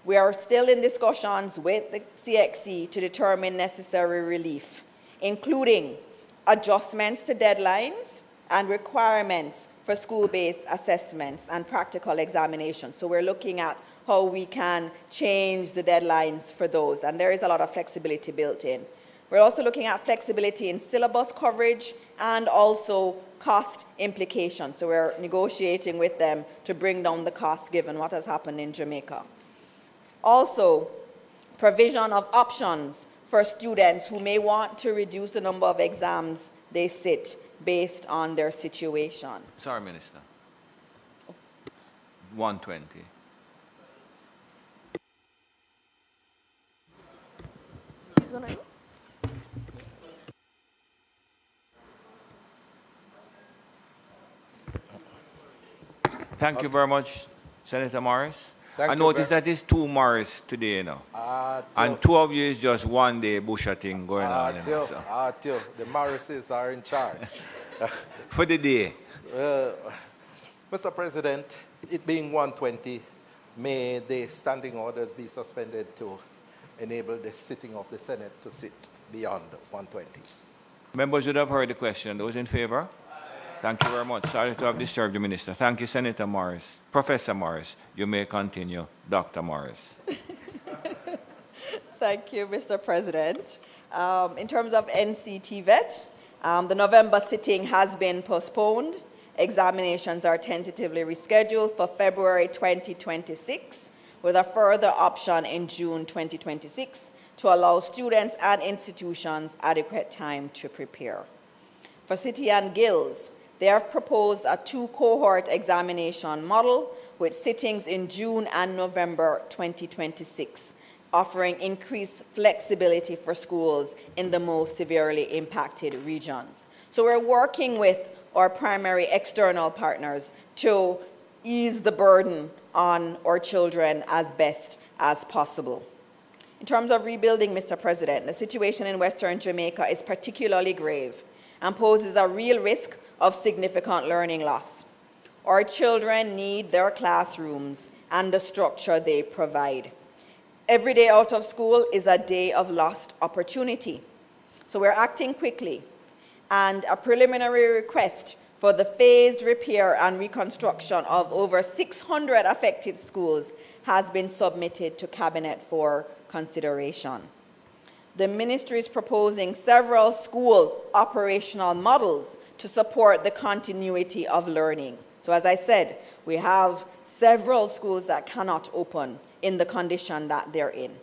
We are still in discussions with the CXC to determine necessary relief, including adjustments to deadlines and requirements for school-based assessments and practical examinations. So we're looking at how we can change the deadlines for those, and there is a lot of flexibility built in. We're also looking at flexibility in syllabus coverage and also cost implications. So we're negotiating with them to bring down the costs given what has happened in Jamaica. Also, provision of options for students who may want to reduce the number of exams they sit based on their situation. Sorry, Minister. 120. Thank you very much, Senator Morris. I noticed that it's 2 Morris today, you know. And 2 of you is just one day Busha thing going on. You know, so. The Morrises are in charge. For the day. Mr. President, it being 1:20, may the standing orders be suspended to enable the sitting of the Senate to sit beyond 1:20. Members would have heard the question. Those in favor? Thank you very much. Sorry to have disturbed the minister. Thank you, Senator Morris. Professor Morris, you may continue. Dr. Morris. Thank you, Mr. President. In terms of NCTVET, the November sitting has been postponed. Examinations are tentatively rescheduled for February 2026, with a further option in June 2026 to allow students and institutions adequate time to prepare. For City and Guilds, they have proposed a 2-cohort examination model with sittings in June and November 2026, offering increased flexibility for schools in the most severely impacted regions. So we're working with our primary external partners to ease the burden on our children as best as possible. In terms of rebuilding, Mr. President, the situation in Western Jamaica is particularly grave and poses a real risk of significant learning loss. Our children need their classrooms and the structure they provide. Every day out of school is a day of lost opportunity. So we're acting quickly, and a preliminary request for the phased repair and reconstruction of over 600 affected schools has been submitted to Cabinet for consideration. The ministry is proposing several school operational models to support the continuity of learning. So as I said, we have several schools that cannot open in the condition that they're in.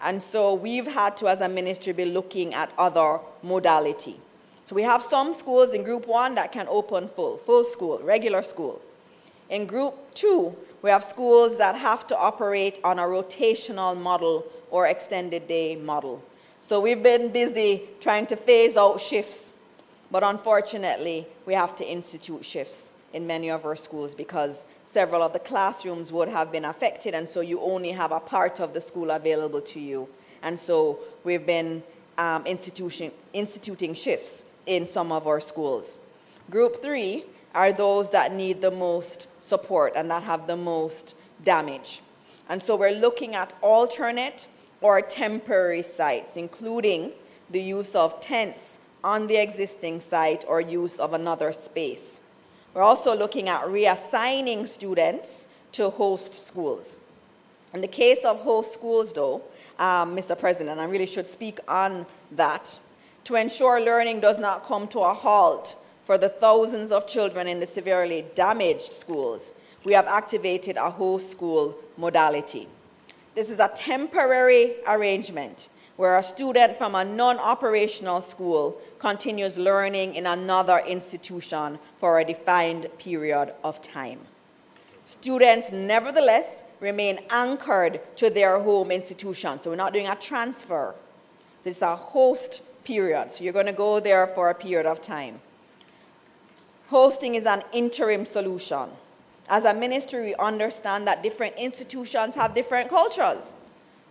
And so we've had to, as a ministry, be looking at other modality. So we have some schools in Group 1 that can open full school, regular school. In Group 2, we have schools that have to operate on a rotational model or extended day model. So we've been busy trying to phase out shifts, but unfortunately, we have to institute shifts in many of our schools because several of the classrooms would have been affected, and so you only have a part of the school available to you. And so we've been instituting shifts in some of our schools. Group 3 are those that need the most support and that have the most damage. And so we're looking at alternate or temporary sites, including the use of tents on the existing site or use of another space. We're also looking at reassigning students to host schools. In the case of host schools, though, Mr. President, I really should speak on that. To ensure learning does not come to a halt for the thousands of children in the severely damaged schools, we have activated a host school modality. This is a temporary arrangement where a student from a non-operational school continues learning in another institution for a defined period of time. Students, nevertheless, remain anchored to their home institution. So we're not doing a transfer. This is a host period. So you're going to go there for a period of time. Hosting is an interim solution. As a ministry, we understand that different institutions have different cultures.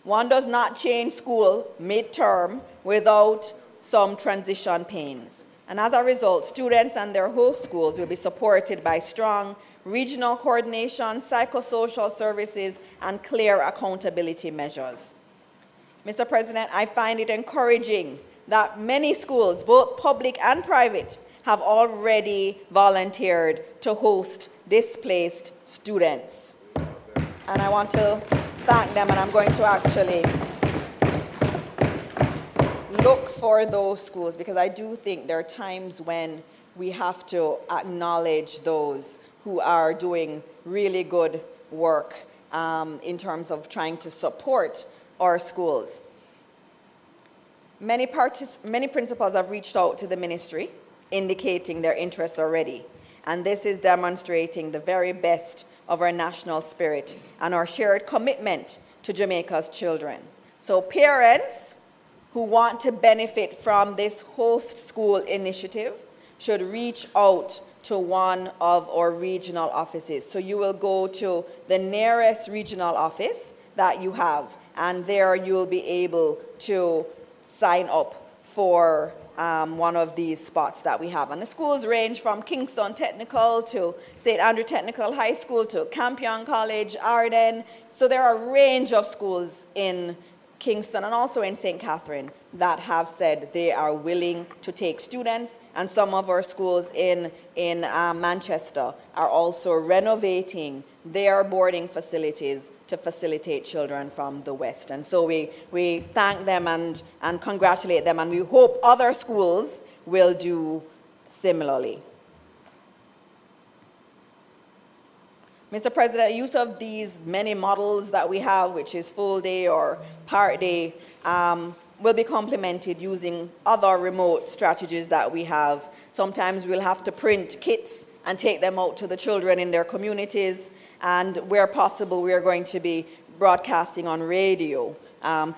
One does not change school mid-term without some transition pains. And as a result, students and their host schools will be supported by strong regional coordination, psychosocial services, and clear accountability measures. Mr. President, I find it encouraging that many schools, both public and private, have already volunteered to host displaced students. And I want to thank them, and I'm going to actually look for those schools because I do think there are times when we have to acknowledge those who are doing really good work in terms of trying to support our schools. Many principals have reached out to the ministry indicating their interest already, and this is demonstrating the very best of our national spirit and our shared commitment to Jamaica's children. So parents who want to benefit from this host school initiative should reach out to one of our regional offices. So you will go to the nearest regional office that you have, and there you'll be able to sign up for one of these spots that we have. And the schools range from Kingston Technical to St. Andrew Technical High School to Campion College, Arden. So there are a range of schools in Kingston and also in St. Catherine that have said they are willing to take students, and some of our schools in Manchester are also renovating their boarding facilities to facilitate children from the West. And so we thank them and congratulate them, and we hope other schools will do similarly. Mr. President, use of these many models that we have, which is full day or part day, will be complemented using other remote strategies that we have. Sometimes we'll have to print kits and take them out to the children in their communities. And where possible, we are going to be broadcasting on radio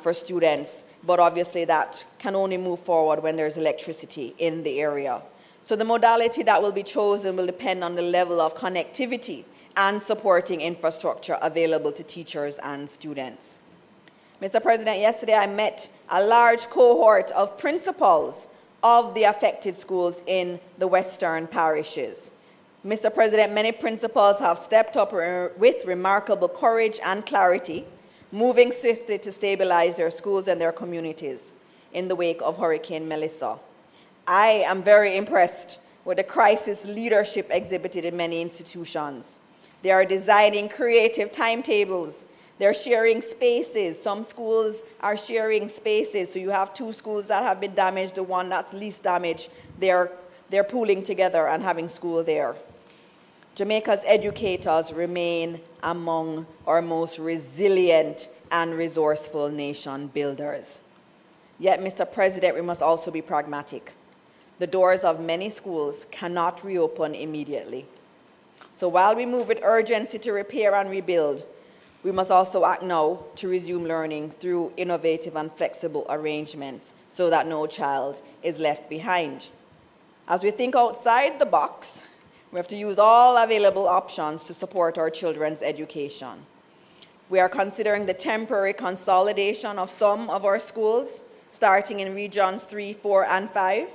for students. But obviously that can only move forward when there's electricity in the area. So the modality that will be chosen will depend on the level of connectivity and supporting infrastructure available to teachers and students. Mr. President, yesterday I met a large cohort of principals of the affected schools in the western parishes. Mr. President, many principals have stepped up with remarkable courage and clarity, moving swiftly to stabilize their schools and their communities in the wake of Hurricane Melissa. I am very impressed with the crisis leadership exhibited in many institutions. They are designing creative timetables. They're sharing spaces. Some schools are sharing spaces. So you have two schools that have been damaged, the one that's least damaged, they're pooling together and having school there. Jamaica's educators remain among our most resilient and resourceful nation builders. Yet, Mr. President, we must also be pragmatic. The doors of many schools cannot reopen immediately. So while we move with urgency to repair and rebuild, we must also act now to resume learning through innovative and flexible arrangements so that no child is left behind. As we think outside the box, we have to use all available options to support our children's education. We are considering the temporary consolidation of some of our schools, starting in regions 3, 4, and 5.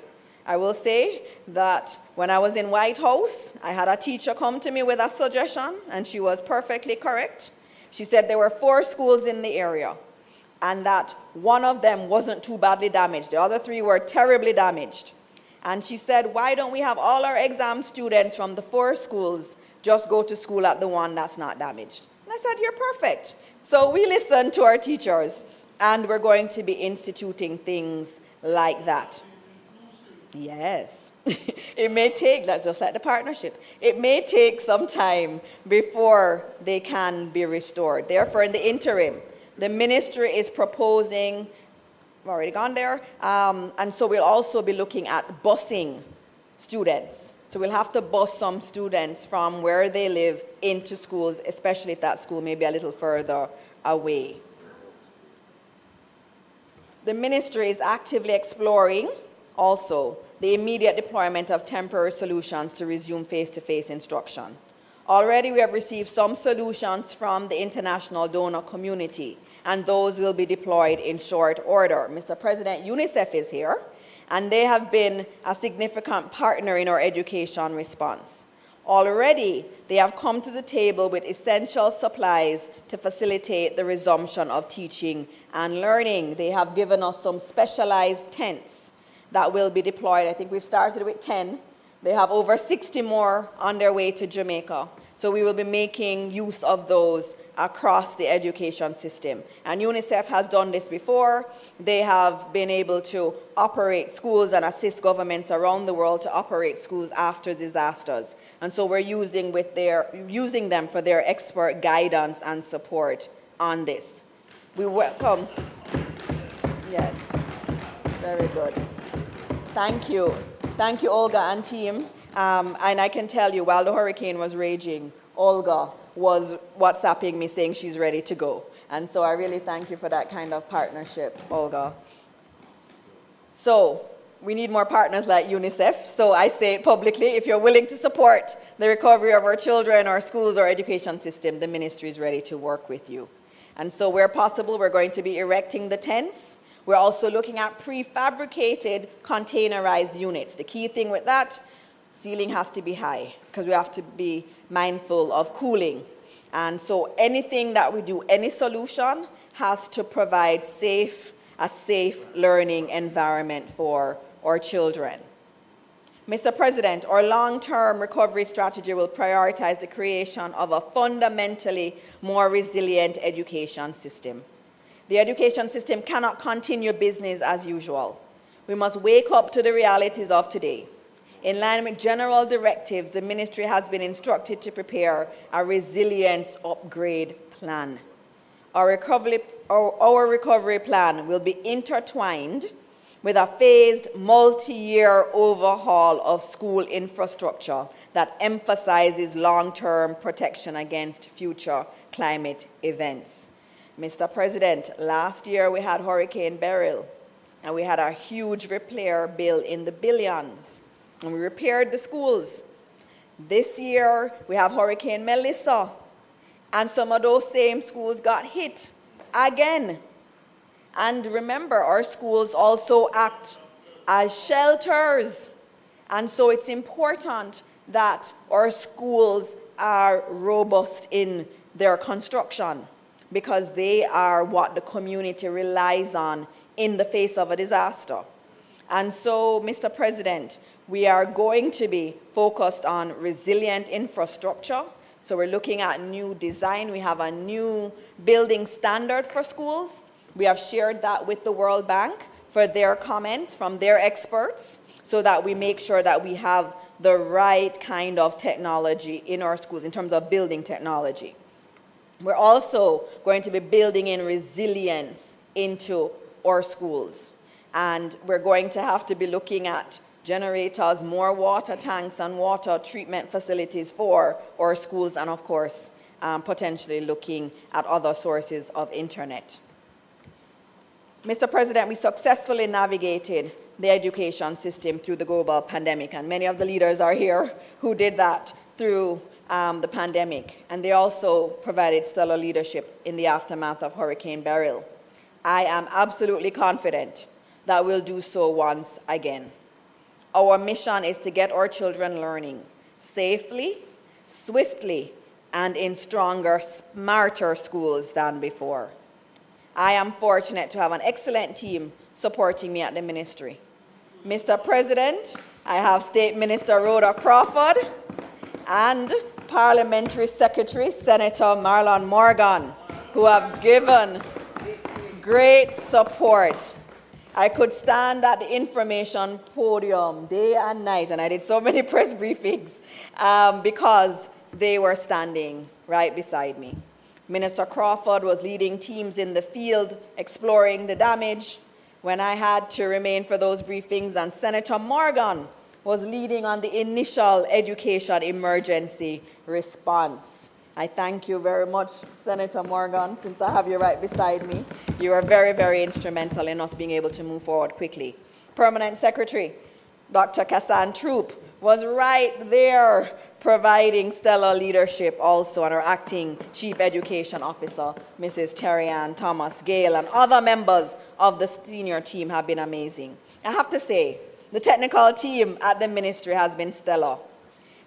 I will say that when I was in White House, I had a teacher come to me with a suggestion, and she was perfectly correct. She said there were 4 schools in the area, and that one of them wasn't too badly damaged. The other 3 were terribly damaged. And she said, why don't we have all our exam students from the 4 schools just go to school at the one that's not damaged? And I said, you're perfect. So we listened to our teachers, and we're going to be instituting things like that. Yes. It may take, just like the partnership, it may take some time before they can be restored. Therefore, in the interim, the ministry is proposing, I've already gone there, and so we'll also be looking at busing students. So we'll have to bus some students from where they live into schools, especially if that school may be a little further away. The ministry is actively exploring also the immediate deployment of temporary solutions to resume face-to-face instruction. Already we have received some solutions from the international donor community, and those will be deployed in short order. Mr. President, UNICEF is here, and they have been a significant partner in our education response. Already, they have come to the table with essential supplies to facilitate the resumption of teaching and learning. They have given us some specialized tents that will be deployed. I think we've started with 10. They have over 60 more on their way to Jamaica. So we will be making use of those across the education system. And UNICEF has done this before. They have been able to operate schools and assist governments around the world to operate schools after disasters. And so we're using them for their expert guidance and support on this. We welcome. Yes, very good. Thank you. Thank you, Olga and team. And I can tell you, while the hurricane was raging, Olga was WhatsApping me saying she's ready to go. And so I really thank you for that kind of partnership, Olga. So we need more partners like UNICEF. So I say it publicly, if you're willing to support the recovery of our children, our schools, our education system, the ministry is ready to work with you. And so where possible, we're going to be erecting the tents. We're also looking at prefabricated containerized units. The key thing with that, ceiling has to be high because we have to be mindful of cooling. And so anything that we do, any solution has to provide a safe learning environment for our children. Mr. President, our long-term recovery strategy will prioritize the creation of a fundamentally more resilient education system. The education system cannot continue business as usual. We must wake up to the realities of today. In line with general directives, the ministry has been instructed to prepare a resilience upgrade plan. Our recovery plan will be intertwined with a phased multi-year overhaul of school infrastructure that emphasizes long-term protection against future climate events. Mr. President, last year we had Hurricane Beryl, and we had a huge repair bill in the billions, and we repaired the schools. This year we have Hurricane Melissa, and some of those same schools got hit again. And remember, our schools also act as shelters. And so it's important that our schools are robust in their construction because they are what the community relies on in the face of a disaster. And so, Mr. President, we are going to be focused on resilient infrastructure. So we're looking at new design. We have a new building standard for schools. We have shared that with the World Bank for their comments from their experts so that we make sure that we have the right kind of technology in our schools in terms of building technology. We're also going to be building in resilience into our schools. And we're going to have to be looking at generators, more water tanks and water treatment facilities for our schools, and of course, potentially looking at other sources of internet. Mr. President, we successfully navigated the education system through the global pandemic, and many of the leaders are here who did that through the pandemic, and they also provided stellar leadership in the aftermath of Hurricane Beryl. I am absolutely confident that we'll do so once again. Our mission is to get our children learning safely, swiftly, and in stronger, smarter schools than before. I am fortunate to have an excellent team supporting me at the ministry. Mr. President, I have State Minister Rhoda Crawford and Parliamentary Secretary Senator Marlon Morgan, who have given great support. I could stand at the information podium day and night, and I did so many press briefings because they were standing right beside me. Minister Crawford was leading teams in the field, exploring the damage when I had to remain for those briefings, and Senator Morgan was leading on the initial education emergency response. I thank you very much, Senator Morgan, since I have you right beside me. You are very, very instrumental in us being able to move forward quickly. Permanent Secretary, Dr. Kassan Troop, was right there providing stellar leadership also, and our acting Chief Education Officer, Mrs. Terry-Ann Thomas Gale, and other members of the senior team have been amazing. I have to say, the technical team at the ministry has been stellar.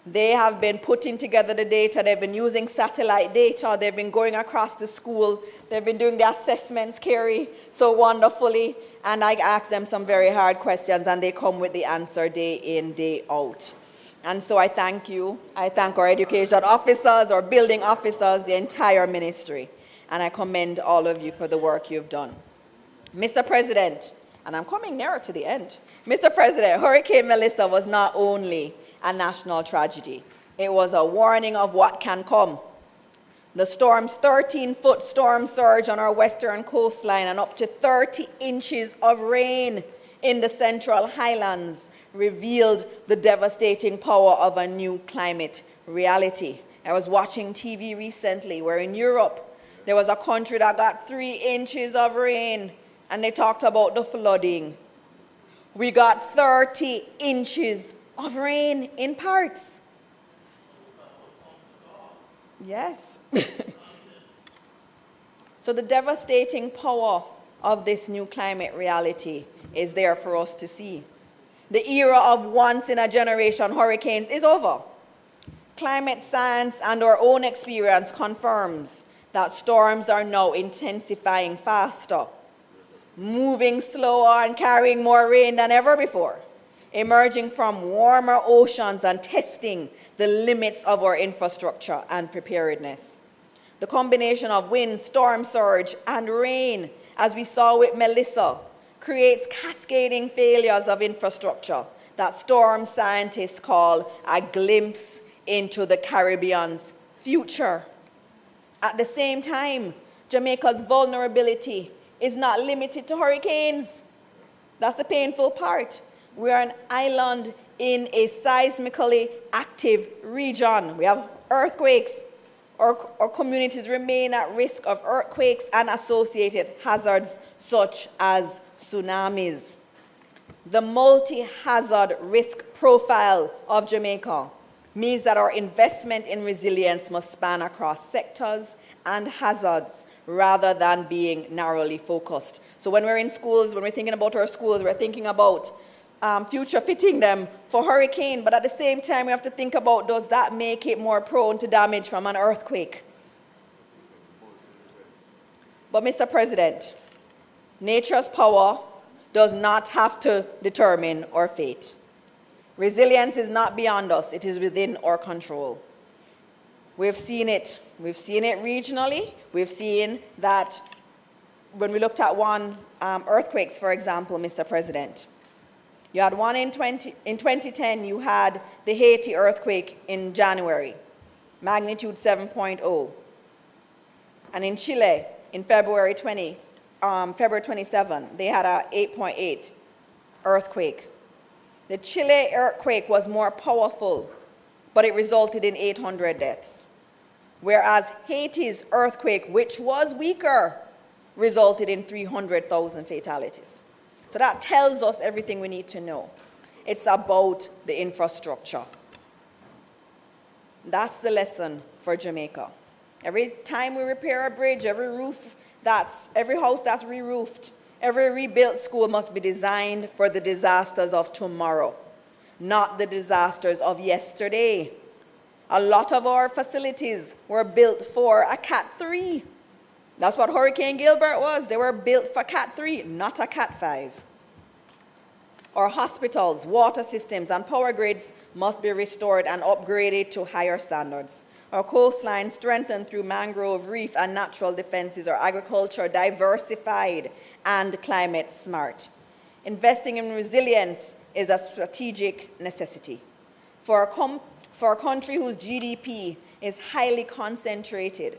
They have been putting together the data, they've been using satellite data, they've been going across the school, they've been doing the assessments, Carrie, so wonderfully, and I ask them some very hard questions and they come with the answer day in, day out. And so I thank you, I thank our education officers, our building officers, the entire ministry, and I commend all of you for the work you've done. Mr. President, and I'm coming nearer to the end, Mr. President, Hurricane Melissa was not only a national tragedy, it was a warning of what can come. The storm's 13-foot storm surge on our western coastline and up to 30 inches of rain in the Central Highlands revealed the devastating power of a new climate reality. I was watching TV recently where in Europe there was a country that got 3 inches of rain and they talked about the flooding. We got 30 inches of rain in parts. Yes. So the devastating power of this new climate reality is there for us to see. The era of once-in-a-generation hurricanes is over. Climate science and our own experience confirms that storms are now intensifying faster, moving slower and carrying more rain than ever before, emerging from warmer oceans and testing the limits of our infrastructure and preparedness. The combination of wind, storm surge, and rain, as we saw with Melissa, creates cascading failures of infrastructure that storm scientists call a glimpse into the Caribbean's future. At the same time, Jamaica's vulnerability is not limited to hurricanes. That's the painful part. We are an island in a seismically active region. We have earthquakes. Our communities remain at risk of earthquakes and associated hazards such as tsunamis. The multi-hazard risk profile of Jamaica means that our investment in resilience must span across sectors and hazards rather than being narrowly focused. So when we're in schools, when we're thinking about our schools, we're thinking about future fitting them for hurricane, but at the same time we have to think about, does that make it more prone to damage from an earthquake? But Mr. President, nature's power does not have to determine our fate. Resilience is not beyond us, it is within our control. We've seen it regionally. We've seen that when we looked at earthquakes, for example, Mr. President. You had one in 2010, you had the Haiti earthquake in January, magnitude 7.0. And in Chile, in February 27, they had a 8.8 earthquake. The Chile earthquake was more powerful, but it resulted in 800 deaths. Whereas Haiti's earthquake, which was weaker, resulted in 300,000 fatalities. So that tells us everything we need to know. It's about the infrastructure. That's the lesson for Jamaica. Every time we repair a bridge, every house that's re-roofed, every rebuilt school must be designed for the disasters of tomorrow, not the disasters of yesterday. A lot of our facilities were built for a Cat 3. That's what Hurricane Gilbert was. They were built for Cat 3, not a Cat 5. Our hospitals, water systems, and power grids must be restored and upgraded to higher standards. Our coastline strengthened through mangrove, reef, and natural defenses. Our agriculture diversified and climate smart. Investing in resilience is a strategic necessity. For a country whose GDP is highly concentrated,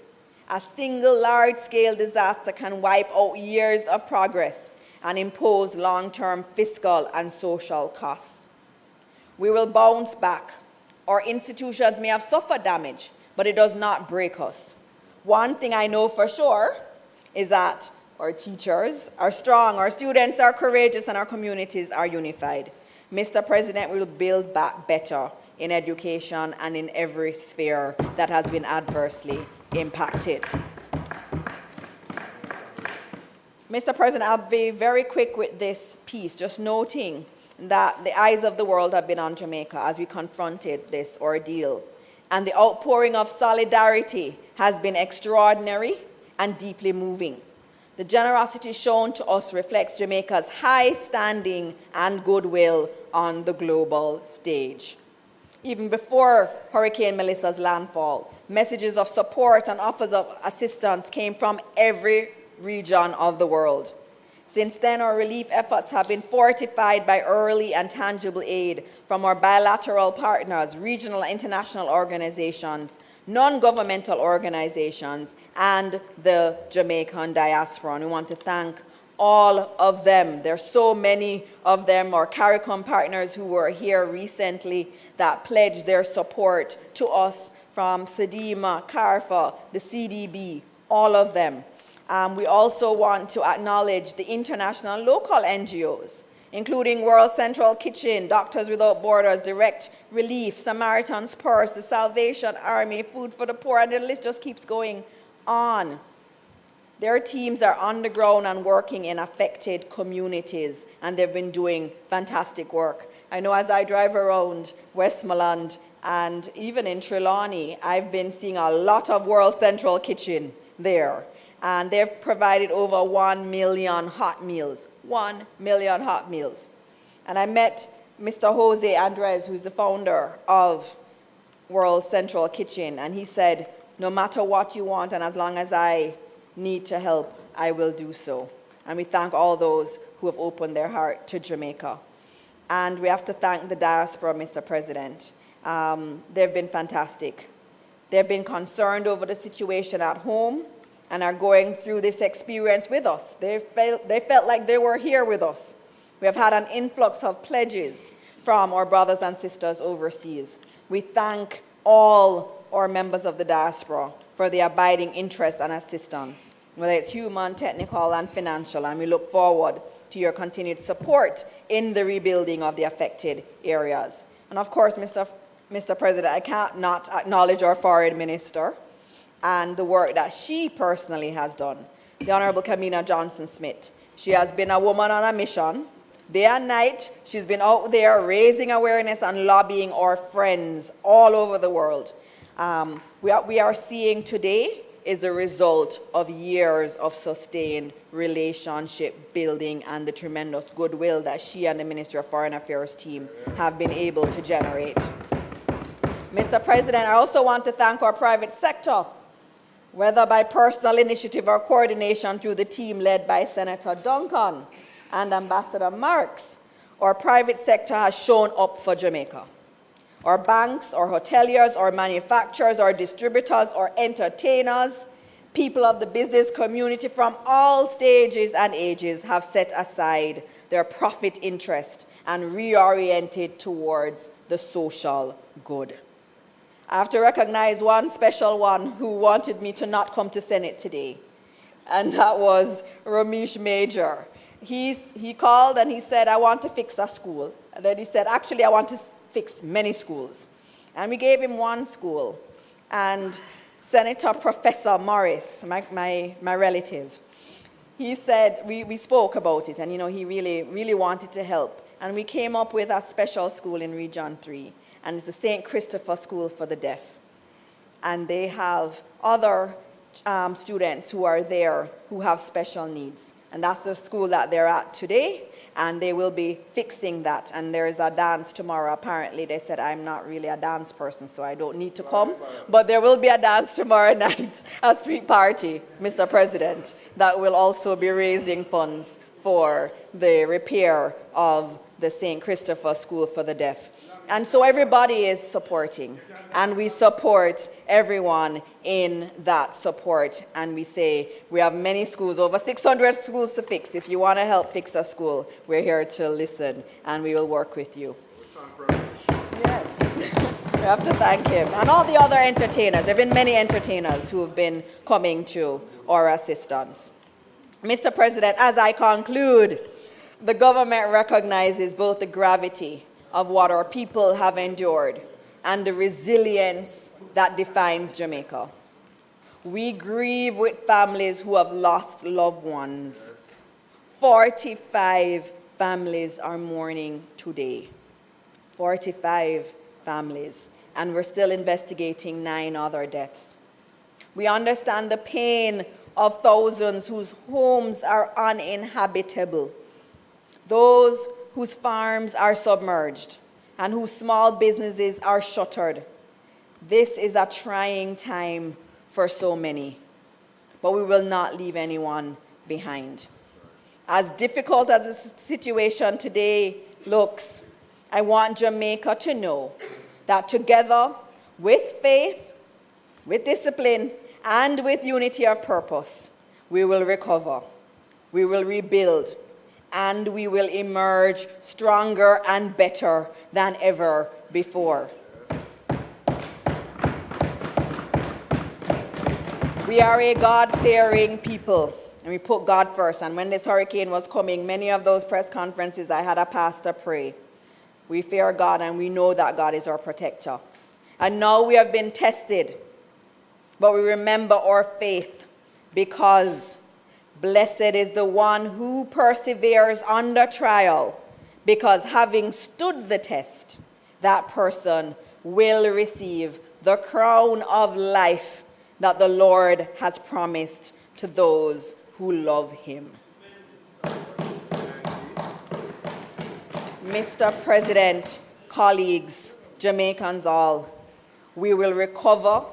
a single large-scale disaster can wipe out years of progress and impose long-term fiscal and social costs. We will bounce back. Our institutions may have suffered damage, but it does not break us. One thing I know for sure is that our teachers are strong, our students are courageous, and our communities are unified. Mr. President, we will build back better in education and in every sphere that has been adversely impacted. Mr. President, I'll be very quick with this piece, just noting that the eyes of the world have been on Jamaica as we confronted this ordeal. And the outpouring of solidarity has been extraordinary and deeply moving. The generosity shown to us reflects Jamaica's high standing and goodwill on the global stage. Even before Hurricane Melissa's landfall, messages of support and offers of assistance came from every region of the world. Since then, our relief efforts have been fortified by early and tangible aid from our bilateral partners, regional and international organizations, non-governmental organizations, and the Jamaican diaspora. And we want to thank all of them. There's so many of them, our CARICOM partners who were here recently that pledged their support to us, from SEDIMA, CARFA, the CDB, all of them. We also want to acknowledge the international and local NGOs, including World Central Kitchen, Doctors Without Borders, Direct Relief, Samaritan's Purse, the Salvation Army, Food for the Poor, and the list just keeps going on. Their teams are on the ground and working in affected communities, and they've been doing fantastic work. I know as I drive around Westmoreland and even in Trelawney, I've been seeing a lot of World Central Kitchen there. And they've provided over 1 million hot meals. 1 million hot meals. And I met Mr. Jose Andres, who's the founder of World Central Kitchen, and he said, no matter what you want, and as long as I need to help, I will do so. And we thank all those who have opened their heart to Jamaica. And we have to thank the diaspora, Mr. President. They've been fantastic. They've been concerned over the situation at home and are going through this experience with us. They felt like they were here with us. We have had an influx of pledges from our brothers and sisters overseas. We thank all our members of the diaspora for the abiding interest and assistance, whether it's human, technical, and financial, and we look forward to your continued support in the rebuilding of the affected areas. And of course, Mr. President, I can't not acknowledge our foreign minister and the work that she personally has done. The Honorable Kamina Johnson-Smith. She has been a woman on a mission. Day and night, she's been out there raising awareness and lobbying our friends all over the world. What we are seeing today is a result of years of sustained relationship building and the tremendous goodwill that she and the Ministry of Foreign Affairs team have been able to generate. Mr. President, I also want to thank our private sector, whether by personal initiative or coordination through the team led by Senator Duncan and Ambassador Marks. Our private sector has shown up for Jamaica. Our banks, our hoteliers, our manufacturers, our distributors, our entertainers, people of the business community from all stages and ages have set aside their profit interest and reoriented towards the social good. I have to recognize one special one who wanted me to not come to Senate today, and that was Ramesh Major. He called and he said, I want to fix a school. And then he said, actually, I want to fix many schools. And we gave him one school. And Senator Professor Morris, my relative, he said, we spoke about it, and he really wanted to help. And we came up with a special school in Region 3. And it's the St. Christopher School for the Deaf. And they have other students who are there who have special needs. And that's the school that they're at today, and they will be fixing that. And there is a dance tomorrow. Apparently, they said I'm not really a dance person, so I don't need to come. But there will be a dance tomorrow night, a street party, Mr. President, that will also be raising funds for the repair of the St. Christopher School for the Deaf. And so everybody is supporting, and we support everyone in that support. And we say we have many schools, over 600 schools to fix. If you want to help fix a school, we're here to listen, and we will work with you. Yes, we have to thank him. And all the other entertainers. There have been many entertainers who have been coming to our assistance. Mr. President, as I conclude, the government recognizes both the gravity of what our people have endured and the resilience that defines Jamaica. We grieve with families who have lost loved ones. 45 families are mourning today. 45 families, and we're still investigating 9 other deaths. We understand the pain of thousands whose homes are uninhabitable, those whose farms are submerged, and whose small businesses are shuttered. This is a trying time for so many, but we will not leave anyone behind. As difficult as the situation today looks, I want Jamaica to know that together, with faith, with discipline, and with unity of purpose, we will recover, we will rebuild, and we will emerge stronger and better than ever before. We are a God-fearing people. and we put God first. And when this hurricane was coming, many of those press conferences, I had a pastor pray. We fear God and we know that God is our protector. And now we have been tested, but we remember our faith, because blessed is the one who perseveres under trial, because having stood the test, that person will receive the crown of life that the Lord has promised to those who love him. Mr. President, colleagues, Jamaicans all, we will recover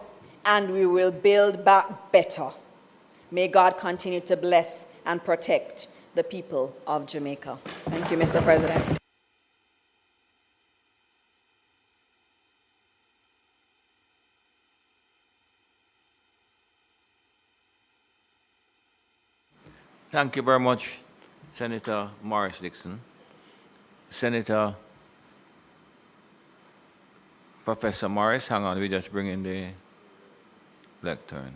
and we will build back better. May God continue to bless and protect the people of Jamaica. Thank you, Mr. President. Thank you very much, Senator Morris Dixon. Senator Professor Morris, hang on, we just bring in the lectern.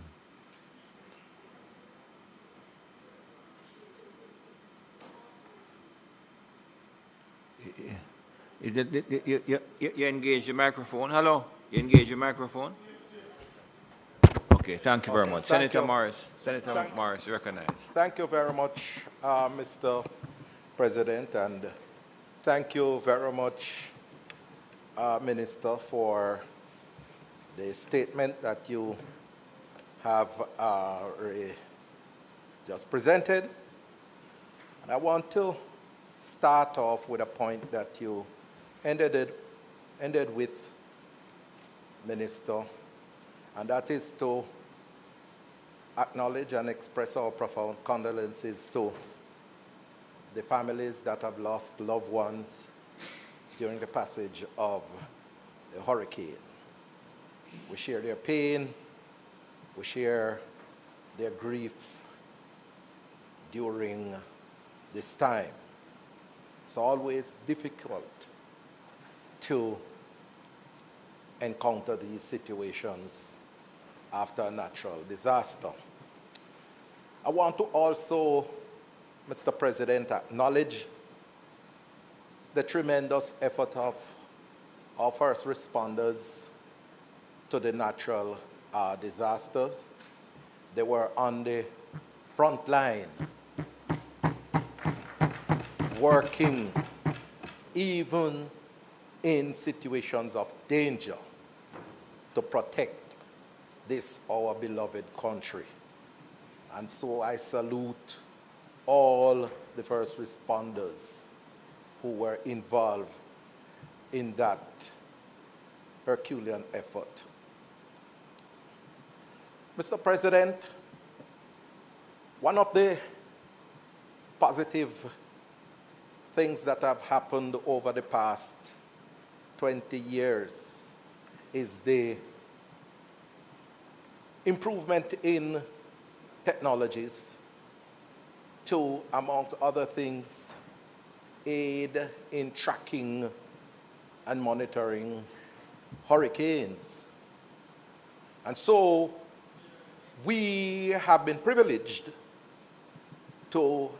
Is it, you engage your microphone? Hello? You engage your microphone? Okay, thank you very much. Senator Morris, Senator Morris, recognized. Thank you very much, Mr. President, and thank you very much, Minister, for the statement that you have just presented. And I want to start off with a point that you ended with, Minister, and that is to acknowledge and express our profound condolences to the families that have lost loved ones during the passage of the hurricane. We share their pain, we share their grief during this time. It's always difficult to encounter these situations after a natural disaster. I want to also, Mr. President, acknowledge the tremendous effort of our first responders to the natural disasters. They were on the front line, working even in situations of danger to protect this, our beloved country. And so I salute all the first responders who were involved in that Herculean effort. Mr. President, one of the positive things that have happened over the past 20 years is the improvement in technologies to, amongst other things, aid in tracking and monitoring hurricanes. And so we have been privileged to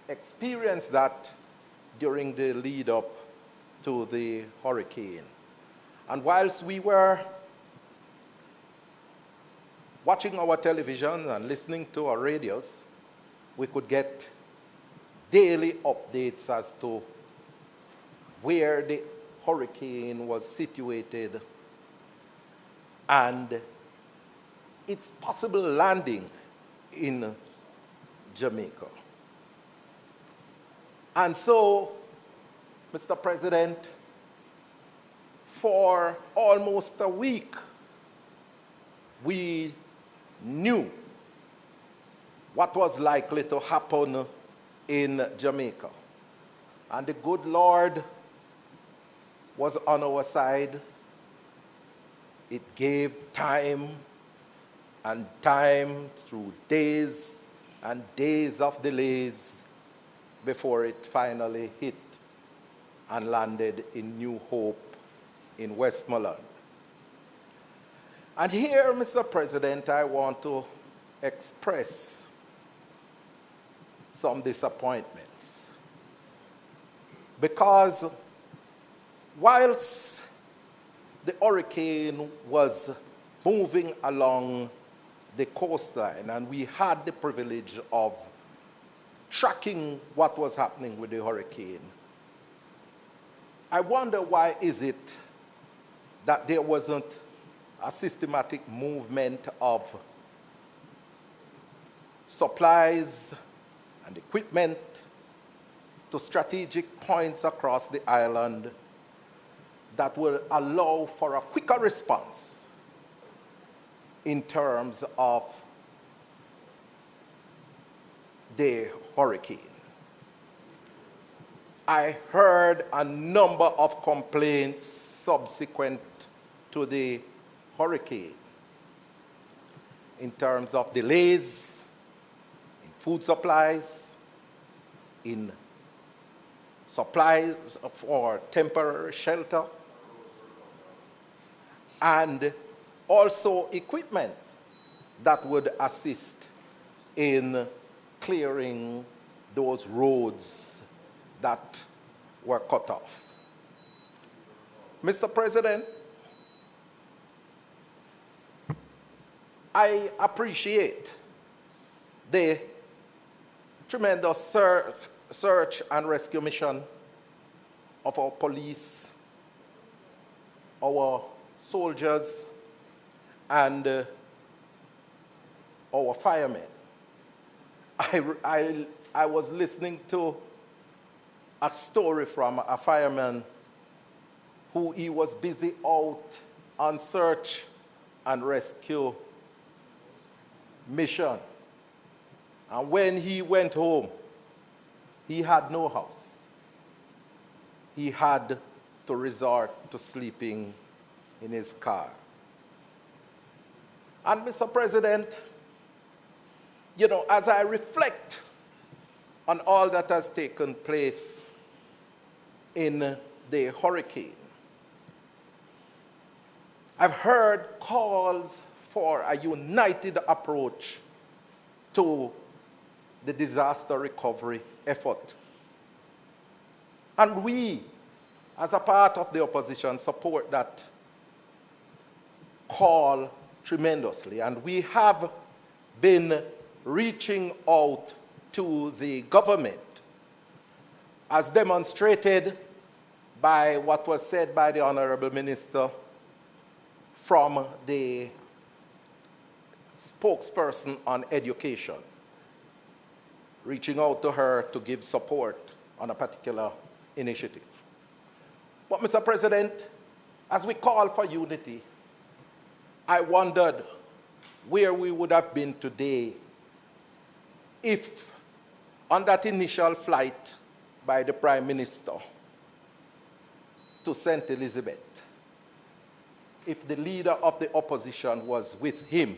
experience that during the lead up to the hurricane. And whilst we were watching our television and listening to our radios, we could get daily updates as to where the hurricane was situated and its possible landing in Jamaica. And so, Mr. President, for almost a week, we knew what was likely to happen in Jamaica. And the good Lord was on our side. It gave time and time through days and days of delays before it finally hit and landed in New Hope in Westmoreland. And here, Mr. President, I want to express some disappointments. Because whilst the hurricane was moving along the coastline, and we had the privilege of tracking what was happening with the hurricane, I wonder why is it that there wasn't a systematic movement of supplies and equipment to strategic points across the island that will allow for a quicker response in terms of the hurricane. I heard a number of complaints subsequent to the hurricane in terms of delays in food supplies, in supplies for temporary shelter, and also equipment that would assist in clearing those roads that were cut off. Mr. President, I appreciate the tremendous search and rescue mission of our police, our soldiers, and our firemen. I was listening to a story from a fireman who he was busy out on search and rescue mission. And when he went home, he had no house. He had to resort to sleeping in his car. And Mr. President, you know, as I reflect on all that has taken place in the hurricane, I've heard calls for a united approach to the disaster recovery effort. And we, as a part of the opposition, support that call tremendously. And we have been reaching out to the government, as demonstrated by what was said by the Honorable Minister from the spokesperson on education, reaching out to her to give support on a particular initiative. But Mr. President, as we call for unity, I wondered where we would have been today if on that initial flight by the Prime Minister to St. Elizabeth, if the leader of the opposition was with him,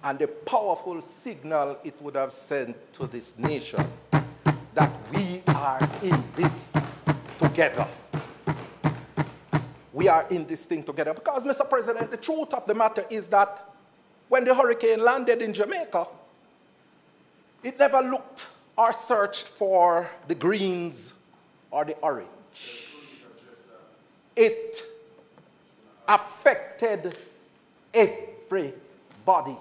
and the powerful signal it would have sent to this nation that we are in this together. We are in this thing together. Because, Mr. President, the truth of the matter is that when the hurricane landed in Jamaica, it never looked or searched for the greens or the orange. It affected everybody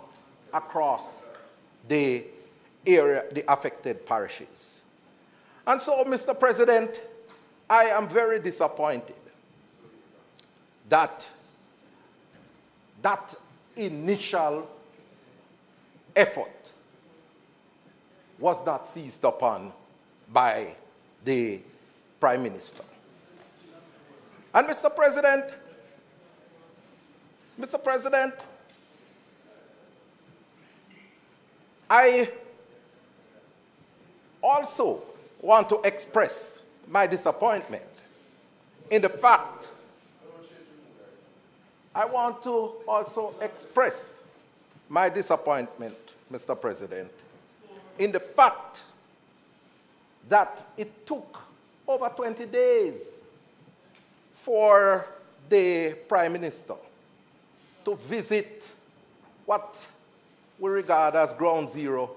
across the area, the affected parishes. And so, Mr. President, I am very disappointed that that initial effort was not seized upon by the Prime Minister. And Mr. President, I also want to express my disappointment in the fact, I want to also express my disappointment, Mr. President, in the fact that it took over 20 days for the Prime Minister to visit what we regard as ground zero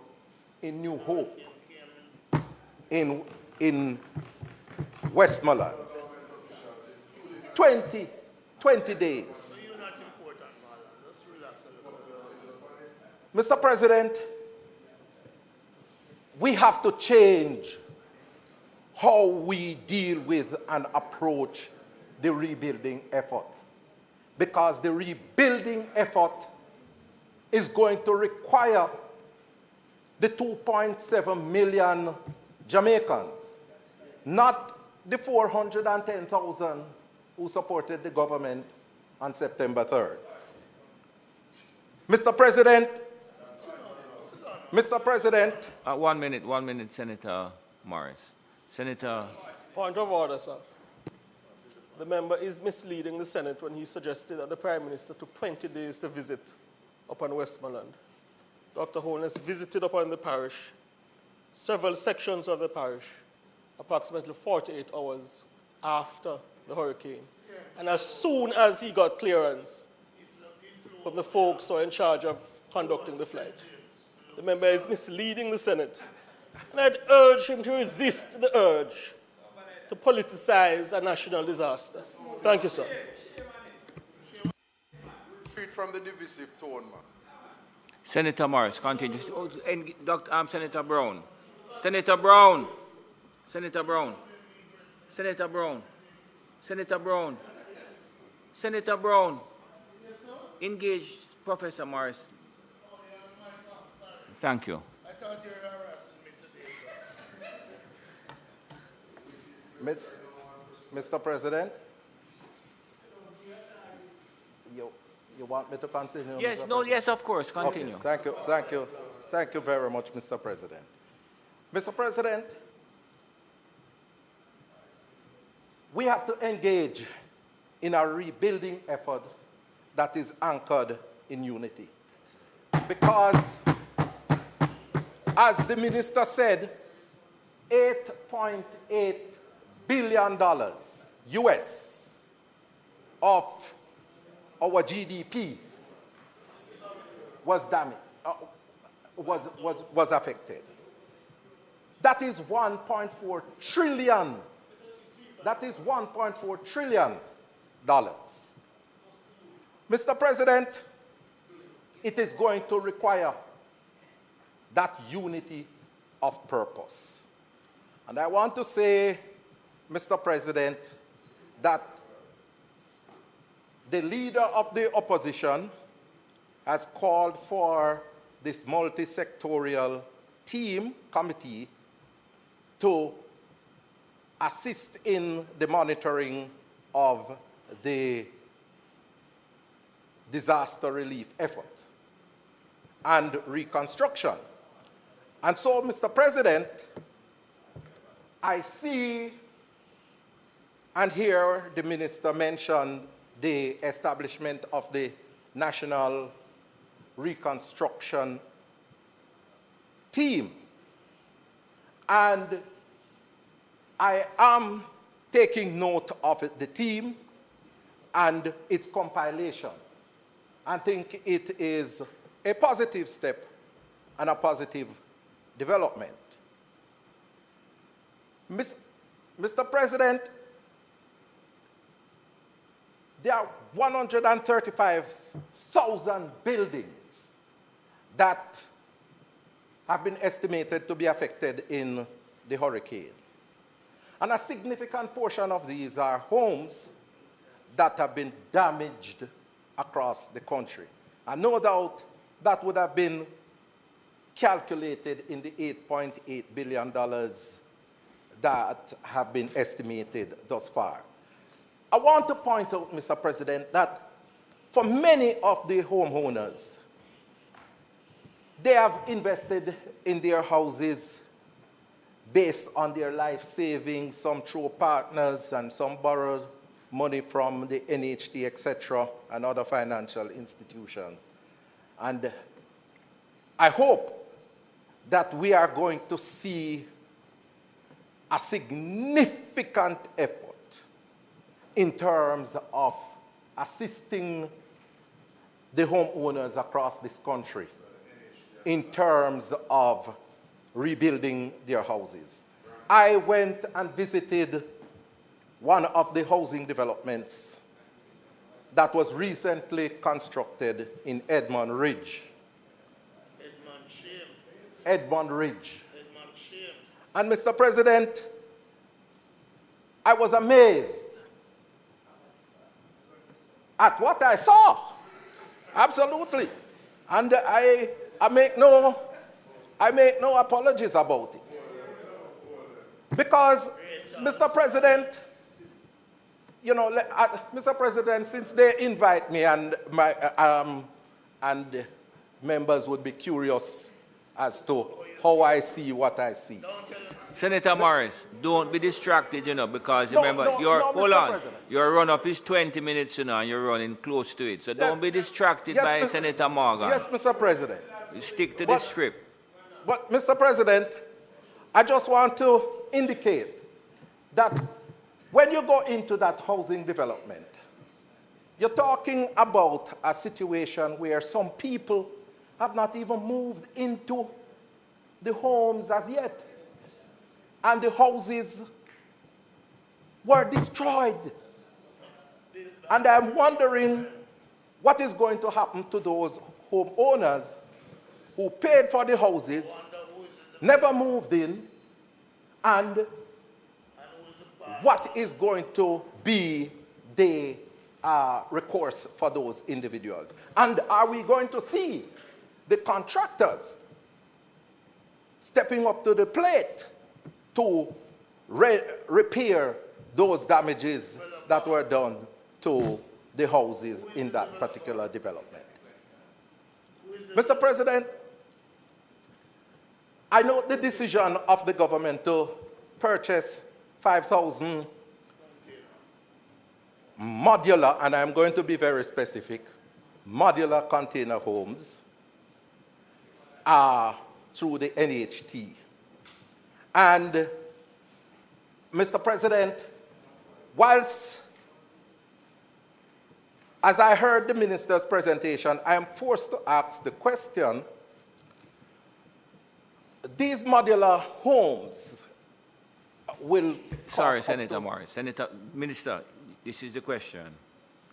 in New Hope. in Westmoreland. 20 days. Mr. President, we have to change how we deal with and approach the rebuilding effort, because the rebuilding effort is going to require the 2.7 million Jamaicans, not the 410,000 who supported the government on September 3rd. Mr. President. 1 minute, Senator Morris. Senator. Point of order, sir. The member is misleading the Senate when he suggested that the Prime Minister took 20 days to visit upon Westmoreland. Dr. Holness visited upon the parish, several sections of the parish, approximately 48 hours after the hurricane. And as soon as he got clearance from the folks who are in charge of conducting the flight, the member is misleading the Senate. And I'd urge him to resist the urge to politicize a national disaster. Thank you, sir. Retreat from the divisive tone, man. Senator Morris, continue. Senator Brown. Senator Brown. Senator Brown. Senator Brown. Senator Brown. Senator Brown. Engage Professor Morris. Thank you. I thought you were harassing me today, sir. Mr. President, you want me to continue? Yes, no, yes, of course, continue. Okay, thank you very much, Mr. President. Mr. President, we have to engage in a rebuilding effort that is anchored in unity. Because, as the minister said, $8.8 billion US of our GDP was damaged, was affected. That is $1.4 trillion. That is $1.4 trillion. Mr. President, it is going to require that unity of purpose. And I want to say, Mr. President, that the leader of the opposition has called for this multi-sectorial committee to assist in the monitoring of the disaster relief effort and reconstruction. And so, Mr. President, I see and hear the minister mention the establishment of the National Reconstruction Team. And I am taking note of the team and its compilation. I think it is a positive step and a positive development. Mr. President, there are 135,000 buildings that have been estimated to be affected in the hurricane. And a significant portion of these are homes that have been damaged across the country. And no doubt that would have been calculated in the $8.8 billion that have been estimated thus far. I want to point out, Mr. President, that for many of the homeowners, they have invested in their houses based on their life savings, some through partners, and some borrowed money from the NHT, etc., and other financial institutions. And I hope that we are going to see a significant effort in terms of assisting the homeowners across this country in terms of rebuilding their houses. I went and visited one of the housing developments that was recently constructed in Edmond Ridge. Edmond Ridge. And Mr. President, I was amazed at what I saw. Absolutely. And I make no apologies about it. Because, Mr. President, you know, Mr. President, since they invite me and members would be curious as to how I see what I see. Senator Morris, don't be distracted, you know, because remember, hold on, your run-up is 20 minutes, you know, and you're running close to it. So don't be distracted by Senator Morgan. Yes, Mr. President. You stick to the script. But, Mr. President, I just want to indicate that when you go into that housing development, you're talking about a situation where some people have not even moved into the homes as yet. And the houses were destroyed. And I'm wondering what is going to happen to those homeowners who paid for the houses, never moved in, and what is going to be the recourse for those individuals. And are we going to see the contractors stepping up to the plate to repair those damages that were done to the houses in that particular development? Mr. President, I know the decision of the government to purchase 5,000 modular, and I'm going to be very specific, modular container homes through the NHT. And, Mr. President, whilst, as I heard the minister's presentation, I am forced to ask the question, these modular homes will cost Sorry, Senator Morris. Minister, this is the question.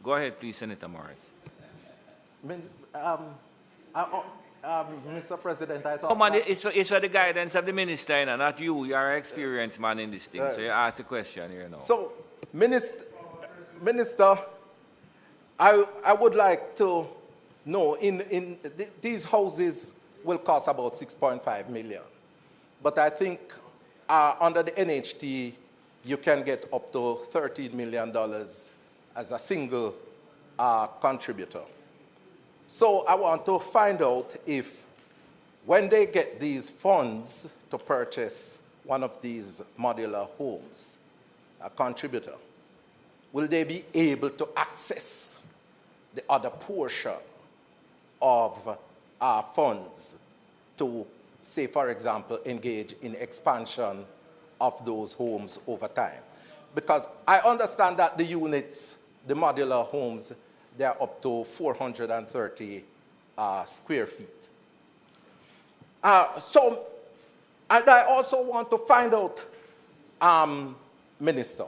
Go ahead, please, Senator Morris. Mr. President, I thought... No, man, it's for the guidance of the minister, you know, not you. You're an experienced man in this thing, so you ask the question, you know. So, Minister, I would like to know, these houses will cost about 6.5 million. But I think under the NHT, you can get up to $13 million as a single contributor. So I want to find out if, when they get these funds to purchase one of these modular homes, a contributor, will they be able to access the other portion of funds to, say, for example, engage in expansion of those homes over time? Because I understand that the units, the modular homes, they're up to 430 square feet. And I also want to find out, Minister,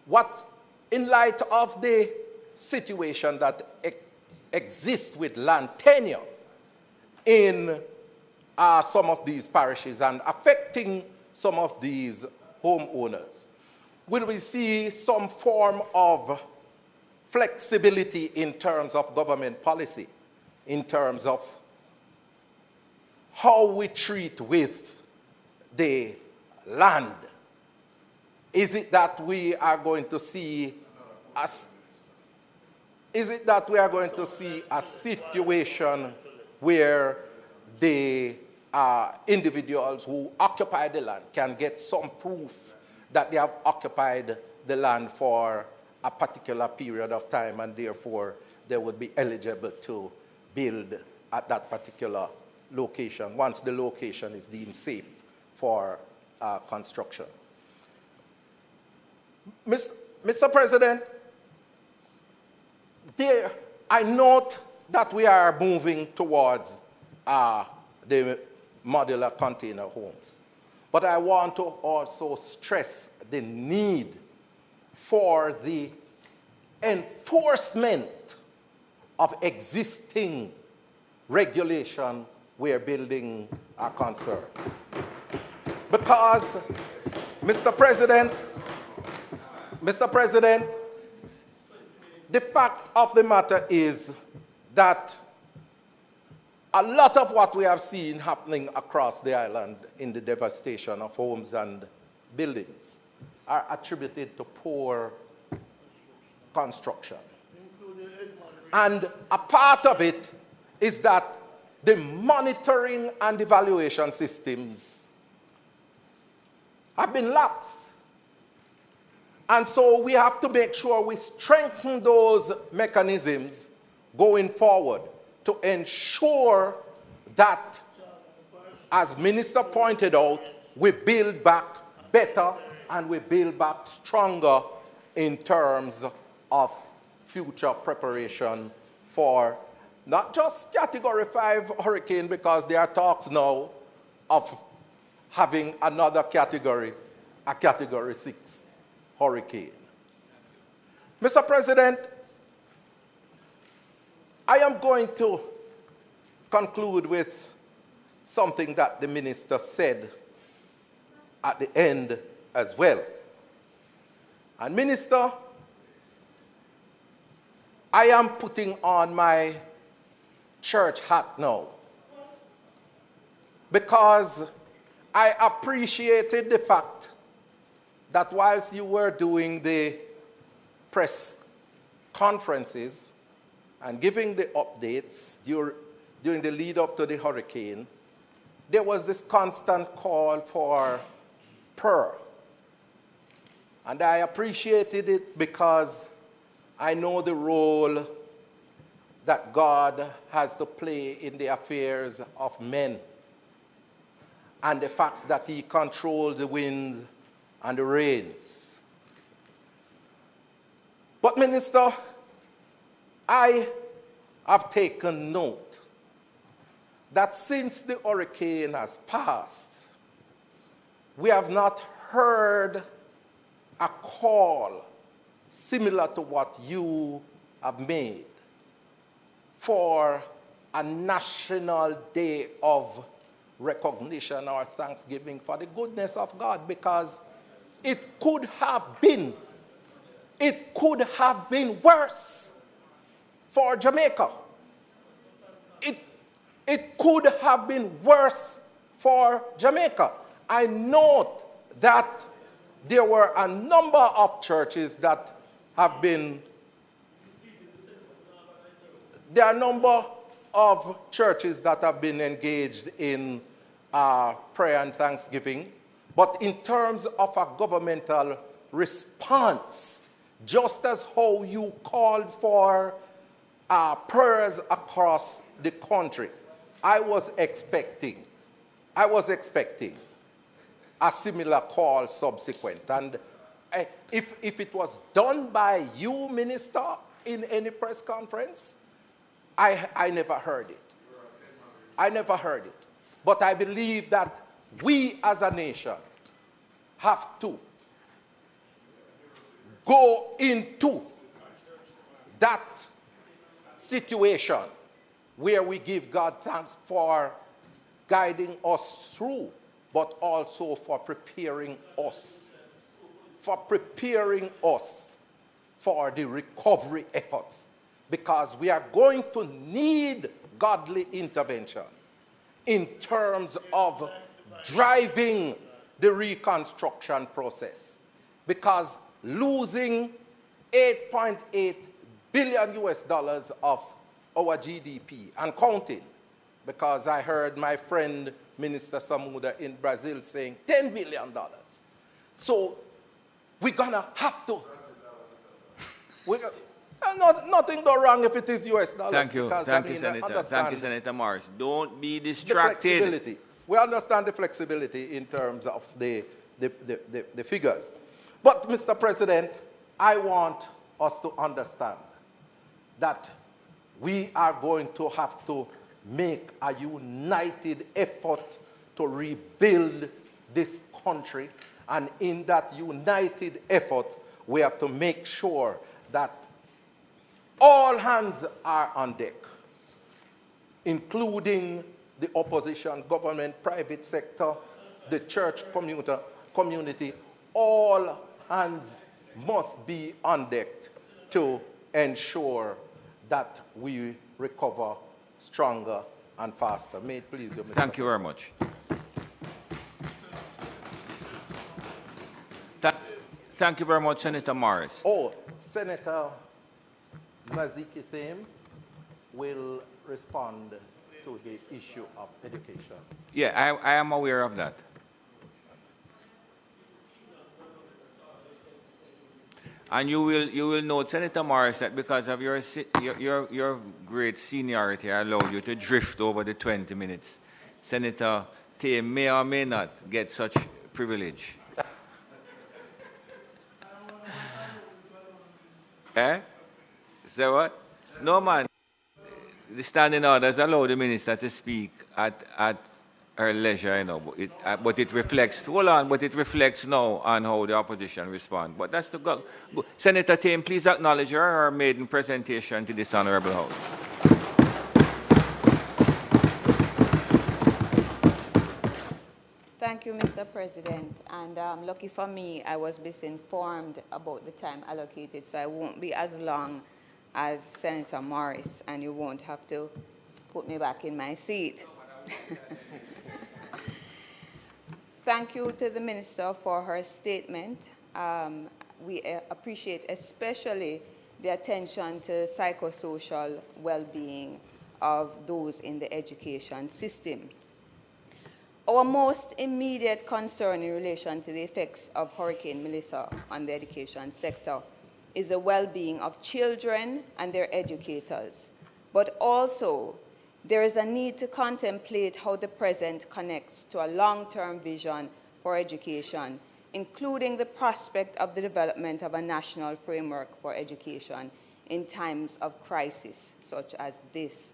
what, in light of the situation that exists with land tenure in some of these parishes and affecting some of these homeowners, will we see some form of flexibility in terms of government policy, in terms of how we treat with the land? Is it that we are going to see a situation where the individuals who occupy the land can get some proof that they have occupied the land for a particular period of time, and therefore they would be eligible to build at that particular location once the location is deemed safe for construction? Mr. President, I note that we are moving towards the modular container homes. But I want to also stress the need for the enforcement of existing regulation where building are concerned. Because, Mr. President, the fact of the matter is that a lot of what we have seen happening across the island in the devastation of homes and buildings are attributed to poor construction. And a part of it is that the monitoring and evaluation systems have been lapsed. And so we have to make sure we strengthen those mechanisms going forward to ensure that, as Minister pointed out, we build back better and we build back stronger in terms of future preparation for not just Category 5 hurricane, because there are talks now of having another category, a Category 6 hurricane. Mr. President, I am going to conclude with something that the minister said at the end as well. And Minister, I am putting on my church hat now because I appreciated the fact that whilst you were doing the press conferences and giving the updates during the lead up to the hurricane, there was this constant call for prayer. And I appreciated it because I know the role that God has to play in the affairs of men, and the fact that he controls the winds and the rains. But Minister, I have taken note that since the hurricane has passed, we have not heard a call similar to what you have made for a national day of recognition or thanksgiving for the goodness of God, because it could have been worse for Jamaica. It could have been worse for Jamaica. I note that there were a number of churches that have been, there are a number of churches that have been engaged in prayer and thanksgiving. But in terms of a governmental response, just as how you called for prayers across the country, I was expecting a similar call subsequent. And if it was done by you, Minister, in any press conference, I never heard it. I never heard it. But I believe that we as a nation have to go into that situation where we give God thanks for guiding us through, but also for preparing us for the recovery efforts, because we are going to need godly intervention in terms of driving the reconstruction process, because losing $8.8 billion of our GDP and counting, because I heard my friend Minister Samuda in Brazil saying $10 billion. So we're gonna have to. Nothing go wrong if it is US dollars. Thank you. Because, Thank you, Senator. Thank you, Senator Morris. Don't be distracted. We understand the flexibility in terms of the figures. But, Mr. President, I want us to understand that we are going to have to make a united effort to rebuild this country. And in that united effort, we have to make sure that all hands are on deck, including the opposition, government, private sector, the church community. All hands must be on deck to ensure that we recover stronger and faster. May it please you, Mr. Thank you very much. Thank you very much, Senator Morris. Oh, Senator Maziki Thame will respond to the issue of education. Yeah, I am aware of that. And you will note, Senator Morris, that because of your great seniority, I allowed you to drift over the 20 minutes. Senator Thame may or may not get such privilege. Eh? Say what? No, man. The standing orders allow the minister to speak at her leisure, you know, but it reflects, hold on, but it reflects now on how the opposition respond. But that's the goal. Senator Thame, please acknowledge her maiden presentation to this honorable house. Thank you, Mr. President. And lucky for me, I was misinformed about the time allocated, so I won't be as long as Senator Morris, and you won't have to put me back in my seat. Thank you to the Minister for her statement. We appreciate especially the attention to psychosocial well-being of those in the education system. Our most immediate concern in relation to the effects of Hurricane Melissa on the education sector is the well-being of children and their educators. But also, there is a need to contemplate how the present connects to a long-term vision for education, including the prospect of the development of a national framework for education in times of crisis such as this.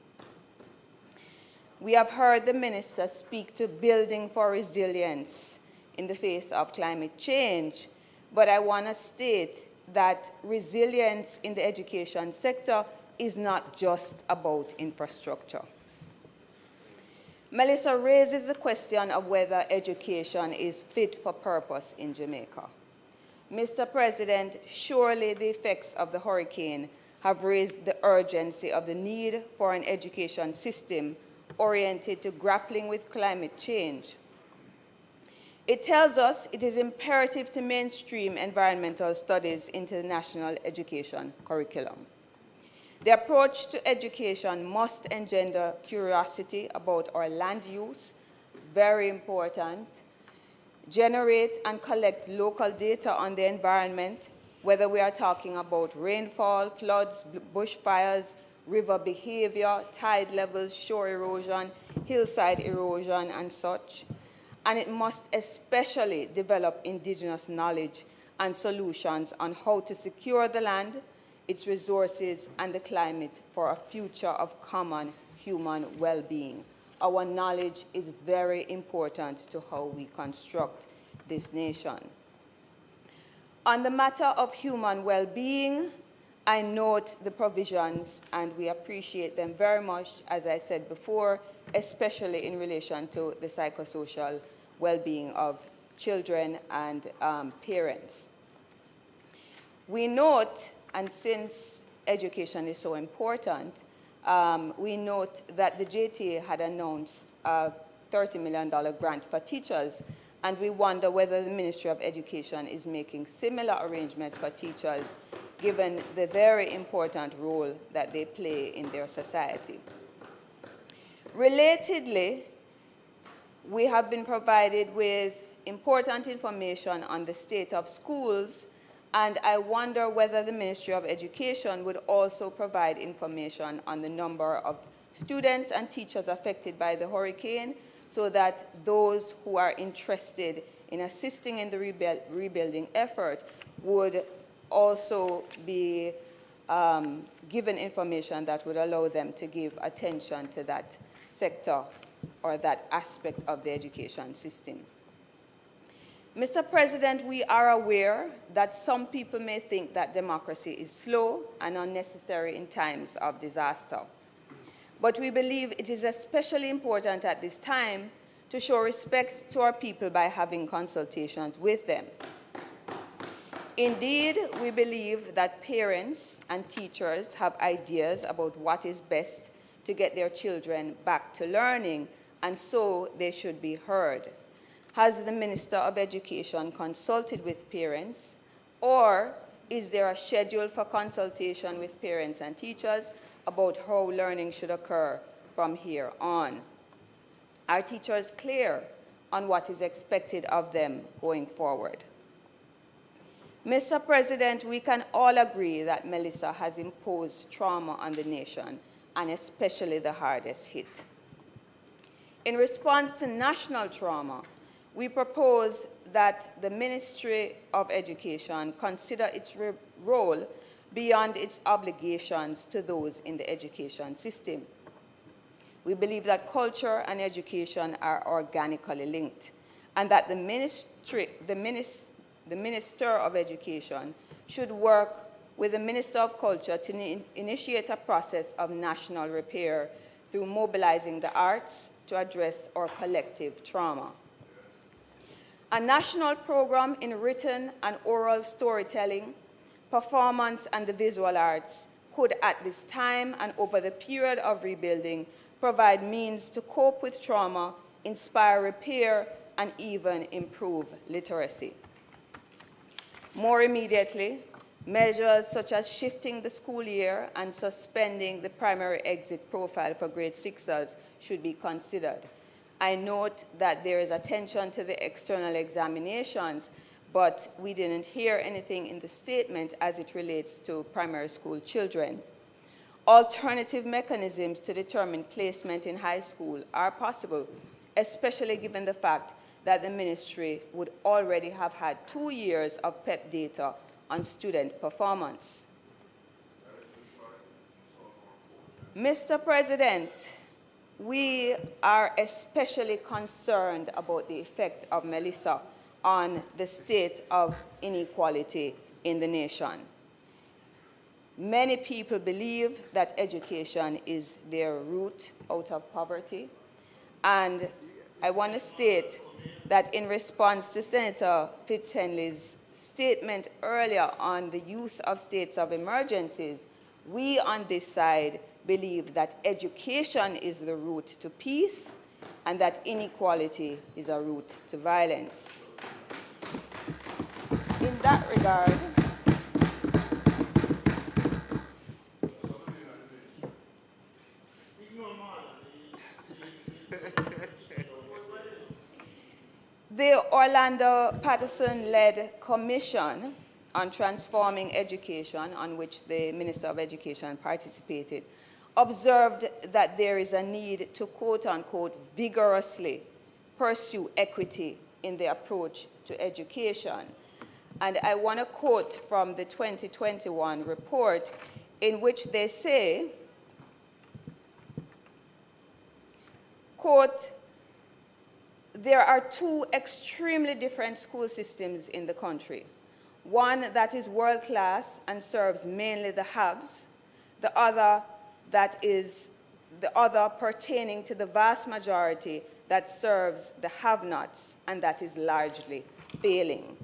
We have heard the minister speak to building for resilience in the face of climate change, but I want to state that resilience in the education sector is not just about infrastructure. Melissa raises the question of whether education is fit for purpose in Jamaica. Mr. President, surely the effects of the hurricane have raised the urgency of the need for an education system oriented to grappling with climate change. It tells us it is imperative to mainstream environmental studies into the national education curriculum. The approach to education must engender curiosity about our land use, very important, generate and collect local data on the environment, whether we are talking about rainfall, floods, bushfires, river behavior, tide levels, shore erosion, hillside erosion, and such. And it must especially develop indigenous knowledge and solutions on how to secure the land, its resources, and the climate for a future of common human well-being. Our knowledge is very important to how we construct this nation. On the matter of human well-being, I note the provisions, and we appreciate them very much, as I said before, especially in relation to the psychosocial well-being of children and parents. We note, and since education is so important, we note that the JTA had announced a $30 million grant for teachers, and we wonder whether the Ministry of Education is making similar arrangements for teachers, given the very important role that they play in their society. Relatedly, we have been provided with important information on the state of schools, and I wonder whether the Ministry of Education would also provide information on the number of students and teachers affected by the hurricane, so that those who are interested in assisting in the rebuilding effort would also be given information that would allow them to give attention to that sector or that aspect of the education system. Mr. President, we are aware that some people may think that democracy is slow and unnecessary in times of disaster. But we believe it is especially important at this time to show respect to our people by having consultations with them. Indeed, we believe that parents and teachers have ideas about what is best to get their children back to learning, and so they should be heard. Has the Minister of Education consulted with parents, or is there a schedule for consultation with parents and teachers about how learning should occur from here on? Are teachers clear on what is expected of them going forward? Mr. President, we can all agree that Melissa has imposed trauma on the nation, and especially the hardest hit. In response to national trauma, we propose that the Ministry of Education consider its role beyond its obligations to those in the education system. We believe that culture and education are organically linked, and that the Minister of Education should work with the Minister of Culture to initiate a process of national repair through mobilizing the arts to address our collective trauma. A national program in written and oral storytelling, performance, and the visual arts could, at this time and over the period of rebuilding, provide means to cope with trauma, inspire repair, and even improve literacy. More immediately, measures such as shifting the school year and suspending the primary exit profile for grade 6ers should be considered. I note that there is attention to the external examinations, but we didn't hear anything in the statement as it relates to primary school children. Alternative mechanisms to determine placement in high school are possible, especially given the fact that the ministry would already have had 2 years of PEP data on student performance. Mr. President, we are especially concerned about the effect of Melissa on the state of inequality in the nation. Many people believe that education is their route out of poverty, and I want to state that in response to Senator Fitzhenley's statement earlier on the use of states of emergencies, we on this side believe that education is the route to peace and that inequality is a route to violence. In that regard, the Orlando Patterson-led Commission on Transforming Education, on which the Minister of Education participated, observed that there is a need to, quote-unquote, vigorously pursue equity in the approach to education. And I want to quote from the 2021 report in which they say, quote, there are two extremely different school systems in the country. One that is world-class and serves mainly the haves, the other pertaining to the vast majority that serves the have-nots, and that is largely failing.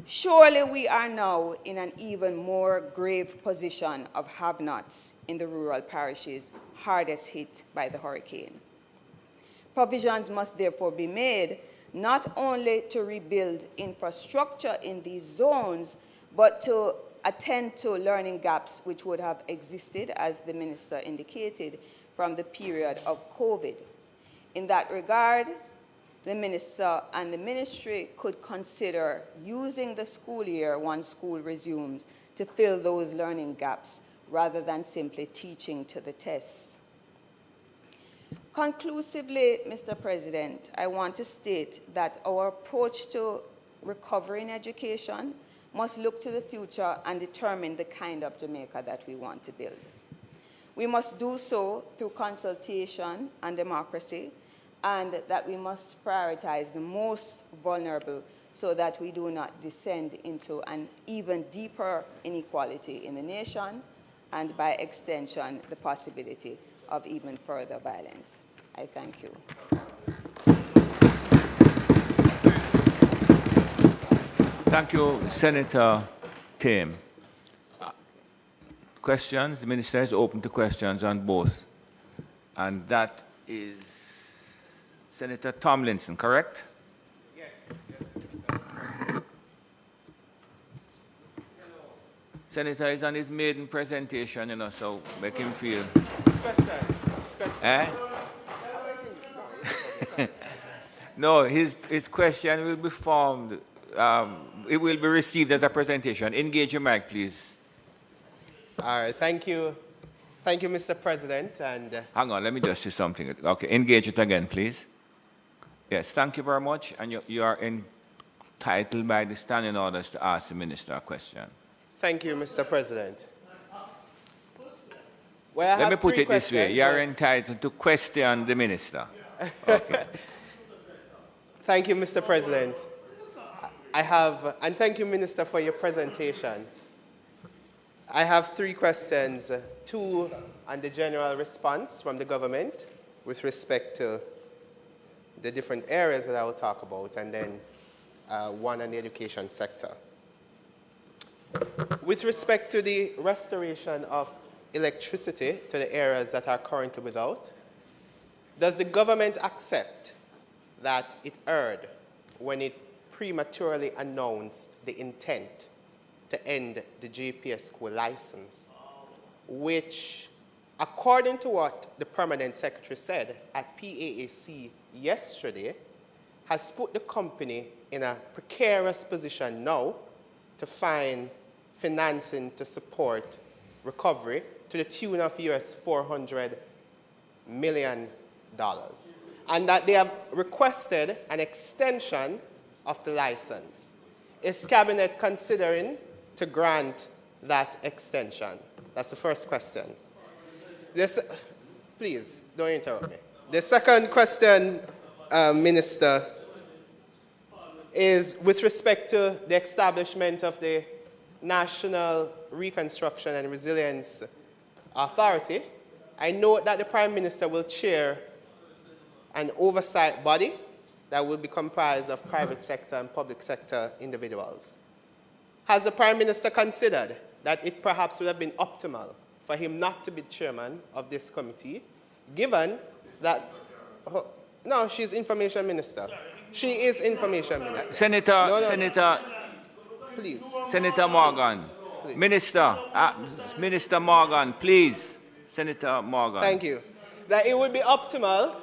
Surely we are now in an even more grave position of have-nots in the rural parishes hardest hit by the hurricane. Provisions must therefore be made not only to rebuild infrastructure in these zones, but to attend to learning gaps which would have existed, as the minister indicated, from the period of COVID. In that regard, the minister and the ministry could consider using the school year once school resumes to fill those learning gaps rather than simply teaching to the test. Conclusively, Mr. President, I want to state that our approach to recovery in education must look to the future and determine the kind of Jamaica that we want to build. We must do so through consultation and democracy, and that we must prioritize the most vulnerable so that we do not descend into an even deeper inequality in the nation and by extension the possibility of even further violence. I thank you. Thank you, Senator Tim. Questions? The Minister is open to questions on both. And that is Senator Tomlinson, correct? Yes. Senator is on his maiden presentation, you know, so make him feel. Eh? No, his question will be formed. It will be received as a presentation. Engage your mic, please. All right, thank you. Thank you, Mr. President. And hang on, let me just say something. Okay, engage it again, please. Yes, thank you very much. And you are entitled by the standing orders to ask the Minister a question. Thank you, Mr. President. Well, let me put it this way. You are entitled to question the Minister. Okay. Thank you, Mr. President. And thank you, Minister, for your presentation. I have 3 questions, 2 on the general response from the government with respect to the different areas that I will talk about, and then 1 on the education sector. With respect to the restoration of electricity to the areas that are currently without, does the government accept that it erred when it prematurely announced the intent to end the JPS school license, which, according to what the Permanent Secretary said at PAAC yesterday, has put the company in a precarious position now to find financing to support recovery to the tune of US $400 million. And that they have requested an extension of the license. Is Cabinet considering to grant that extension? That's the first question. Please, don't interrupt me. The second question, Minister, is with respect to the establishment of the National Reconstruction and Resilience Authority. I know that the Prime Minister will chair an oversight body that will be comprised of private sector and public sector individuals. Has the Prime Minister considered that it perhaps would have been optimal for him not to be chairman of this committee, given that... No, she's Information Minister. She is Information Minister. Senator, please. Senator Morgan. Please. Minister Morgan, please. Senator Morgan. Thank you. That it would be optimal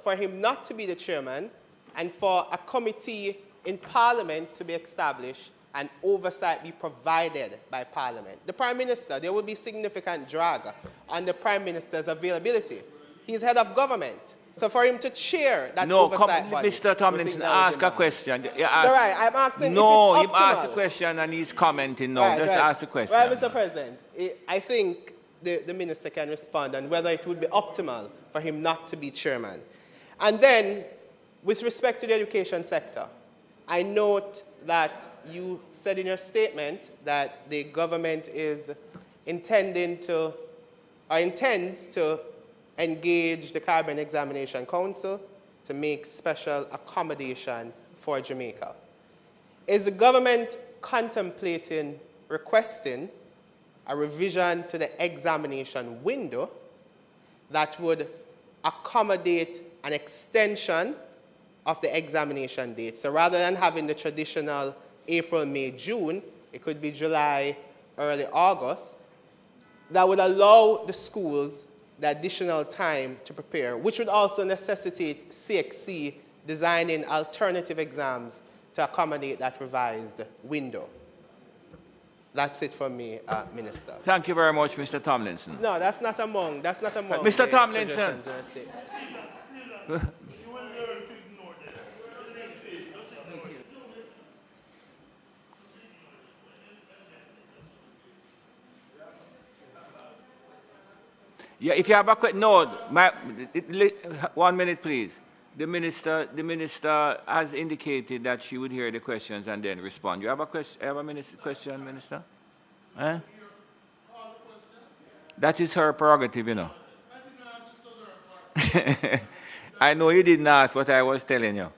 for him not to be the chairman and for a committee in Parliament to be established and oversight be provided by Parliament. The Prime Minister, there will be significant drag on the Prime Minister's availability. He's head of government. So for him to chair that oversight body... Mr. Tomlinson, ask a question. It's all right, I'm asking no, if it's optimal. No, he asked a question and he's commenting now. Right, Just ask the question. Well, Mr. President, I think the Minister can respond on whether it would be optimal for him not to be chairman. And then, with respect to the education sector, I note that you said in your statement that the government is intends to engage the Caribbean Examination Council to make special accommodation for Jamaica. Is the government contemplating requesting a revision to the examination window that would accommodate an extension of the examination date? So rather than having the traditional April, May, June, it could be July, early August. That would allow the schools the additional time to prepare, which would also necessitate CXC designing alternative exams to accommodate that revised window. That's it from me, Minister. Thank you very much, Mr. Tomlinson. No, that's not among Mr. Tomlinson. Yeah, if you have a question, no, 1 minute, please. The minister has indicated that she would hear the questions and then respond. You have a question, question, Minister? Eh? That is her prerogative, you know. I know you didn't ask what I was telling you.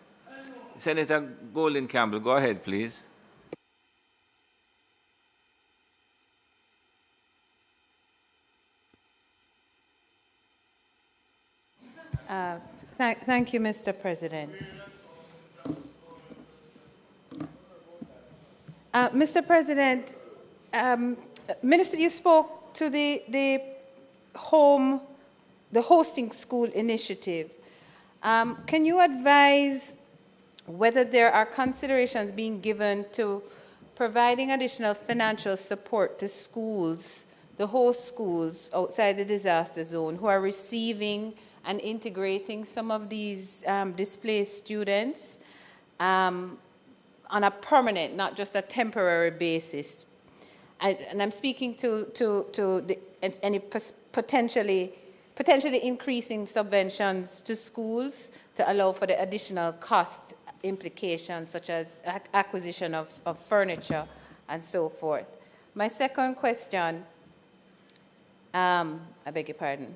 Senator Golden Campbell, go ahead, please. Thank you, Mr. President. Mr. President, Minister, you spoke to the hosting school initiative. Can you advise whether there are considerations being given to providing additional financial support to schools, the host schools outside the disaster zone, who are receiving and integrating some of these displaced students on a permanent, not just a temporary basis? And I'm speaking to any potentially increasing subventions to schools to allow for the additional cost implications, such as acquisition of furniture and so forth. My second question, I beg your pardon.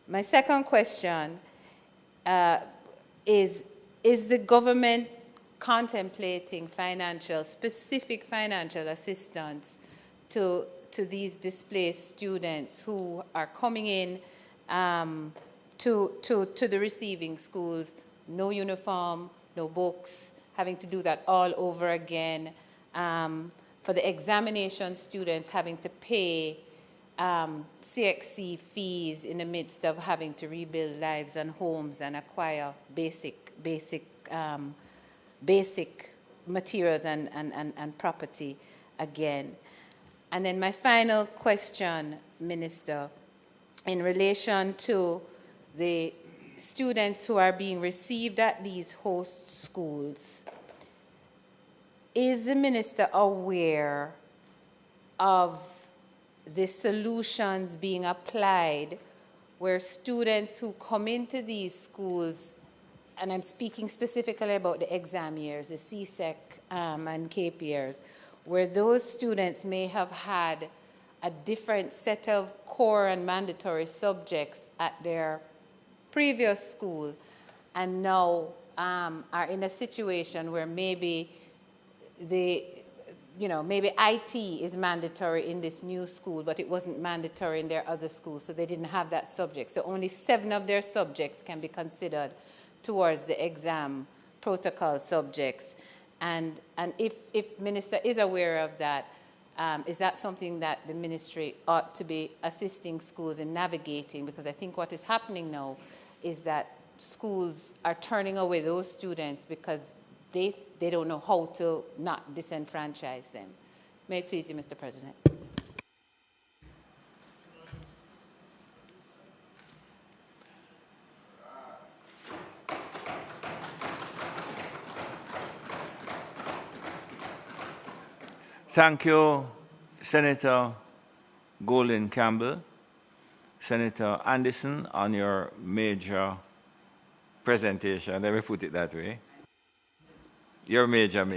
My second question is the government contemplating specific financial assistance to these displaced students who are coming in to the receiving schools, no uniform, no books, having to do that all over again, for the examination students having to pay CXC fees in the midst of having to rebuild lives and homes and acquire basic materials and property again. And then my final question, Minister, in relation to the students who are being received at these host schools, is the Minister aware of the solutions being applied where students who come into these schools, and I'm speaking specifically about the exam years, the CSEC and CAPE years, where those students may have had a different set of core and mandatory subjects at their previous school and now are in a situation where maybe maybe IT is mandatory in this new school, but it wasn't mandatory in their other schools, so they didn't have that subject. So only 7 of their subjects can be considered towards the exam protocol subjects. And if Minister is aware of that, is that something that the ministry ought to be assisting schools in navigating? Because I think what is happening now is that schools are turning away those students because they don't know how to not disenfranchise them. May it please you, Mr. President. Thank you, Senator Golden Campbell. Senator Anderson, on your major presentation, let me put it that way. Your major.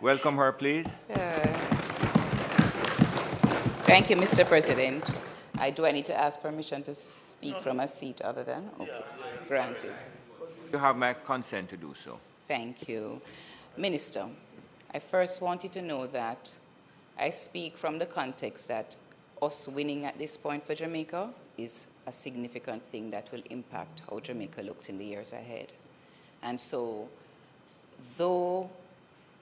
Welcome her, please. Thank you, Mr. President. Do I need to ask permission to speak from a seat other than? Okay, granted. You have my consent to do so. Thank you. Minister, I first want you to know that I speak from the context that us winning at this point for Jamaica is a significant thing that will impact how Jamaica looks in the years ahead. And so, though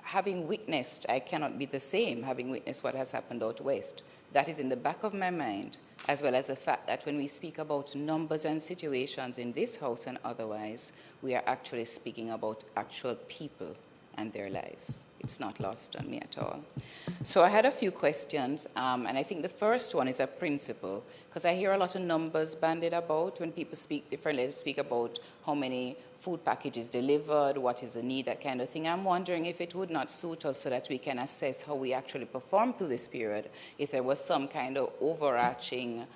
having witnessed, I cannot be the same, having witnessed what has happened out west, that is in the back of my mind, as well as the fact that when we speak about numbers and situations in this House and otherwise, we are actually speaking about actual people and their lives. It's not lost on me at all. So I had a few questions, and I think the first one is a principle, because I hear a lot of numbers bandied about when people speak differently. They speak about how many food packages delivered, what is the need, that kind of thing. I'm wondering if it would not suit us so that we can assess how we actually perform through this period, if there was some kind of overarching,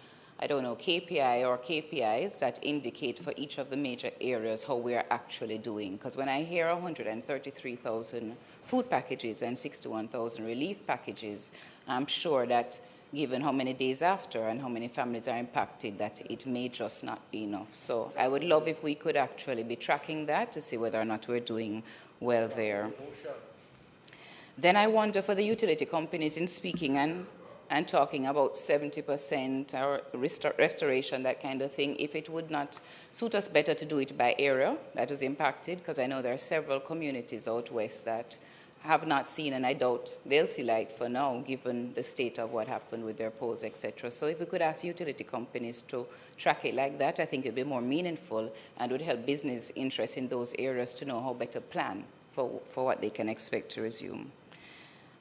I don't know, KPI or KPIs that indicate for each of the major areas how we are actually doing. Because when I hear 133,000 food packages and 61,000 relief packages, I'm sure that given how many days after and how many families are impacted, that it may just not be enough. So I would love if we could actually be tracking that to see whether or not we're doing well there. Then I wonder for the utility companies, in speaking and talking about 70% or restoration, that kind of thing, if it would not suit us better to do it by area that was impacted, because I know there are several communities out west that have not seen, and I doubt they'll see light for now, given the state of what happened with their poles, etc. So if we could ask utility companies to track it like that, I think it would be more meaningful and would help business interests in those areas to know how better plan for what they can expect to resume.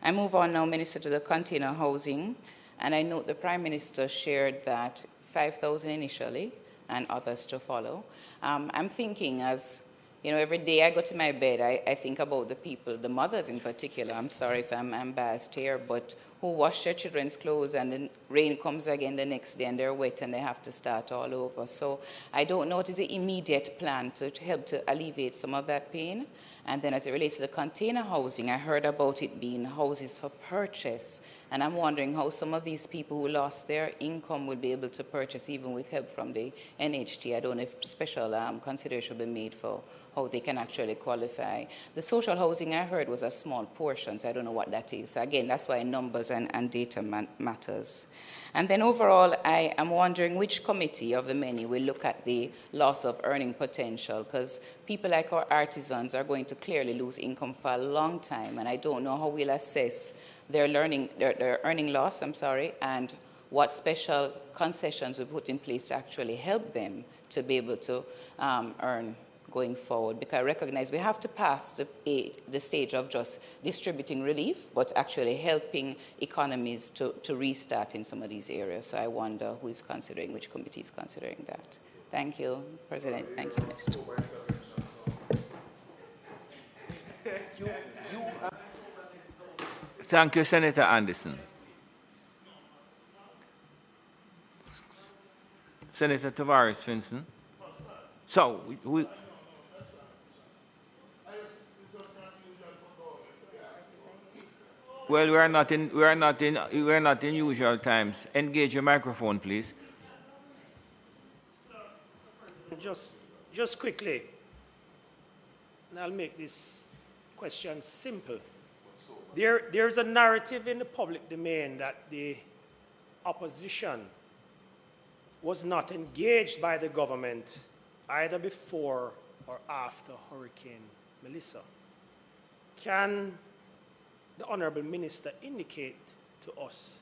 I move on now, Minister, to the container housing, and I note the Prime Minister shared that 5,000 initially and others to follow. I'm thinking, as you know, every day I go to my bed, I think about the people, the mothers in particular. I'm sorry if I'm biased here, but who wash their children's clothes and the rain comes again the next day and they're wet and they have to start all over. So I don't know what is the immediate plan to help to alleviate some of that pain. And then as it relates to the container housing, I heard about it being houses for purchase. And I'm wondering how some of these people who lost their income will be able to purchase even with help from the NHT. I don't know if special consideration will be made for how they can actually qualify. The social housing I heard was a small portion, so I don't know what that is. So again, that's why numbers and data matters. And then overall, I am wondering which committee of the many will look at the loss of earning potential, because people like our artisans are going to clearly lose income for a long time, and I don't know how we'll assess their earning loss, and what special concessions we put in place to actually help them to be able to earn going forward, because I recognize we have to pass the stage of just distributing relief, but actually helping economies to restart in some of these areas. So I wonder who is considering, which committee is considering that. Thank you, President. Thank you, Minister. Thank you, Senator Anderson. Senator Tavares Finson. So, well, we are not in usual times. Engage your microphone, please. Just quickly, and I'll make this question simple. There's a narrative in the public domain that the opposition was not engaged by the government either before or after Hurricane Melissa. Can the Honorable Minister indicate to us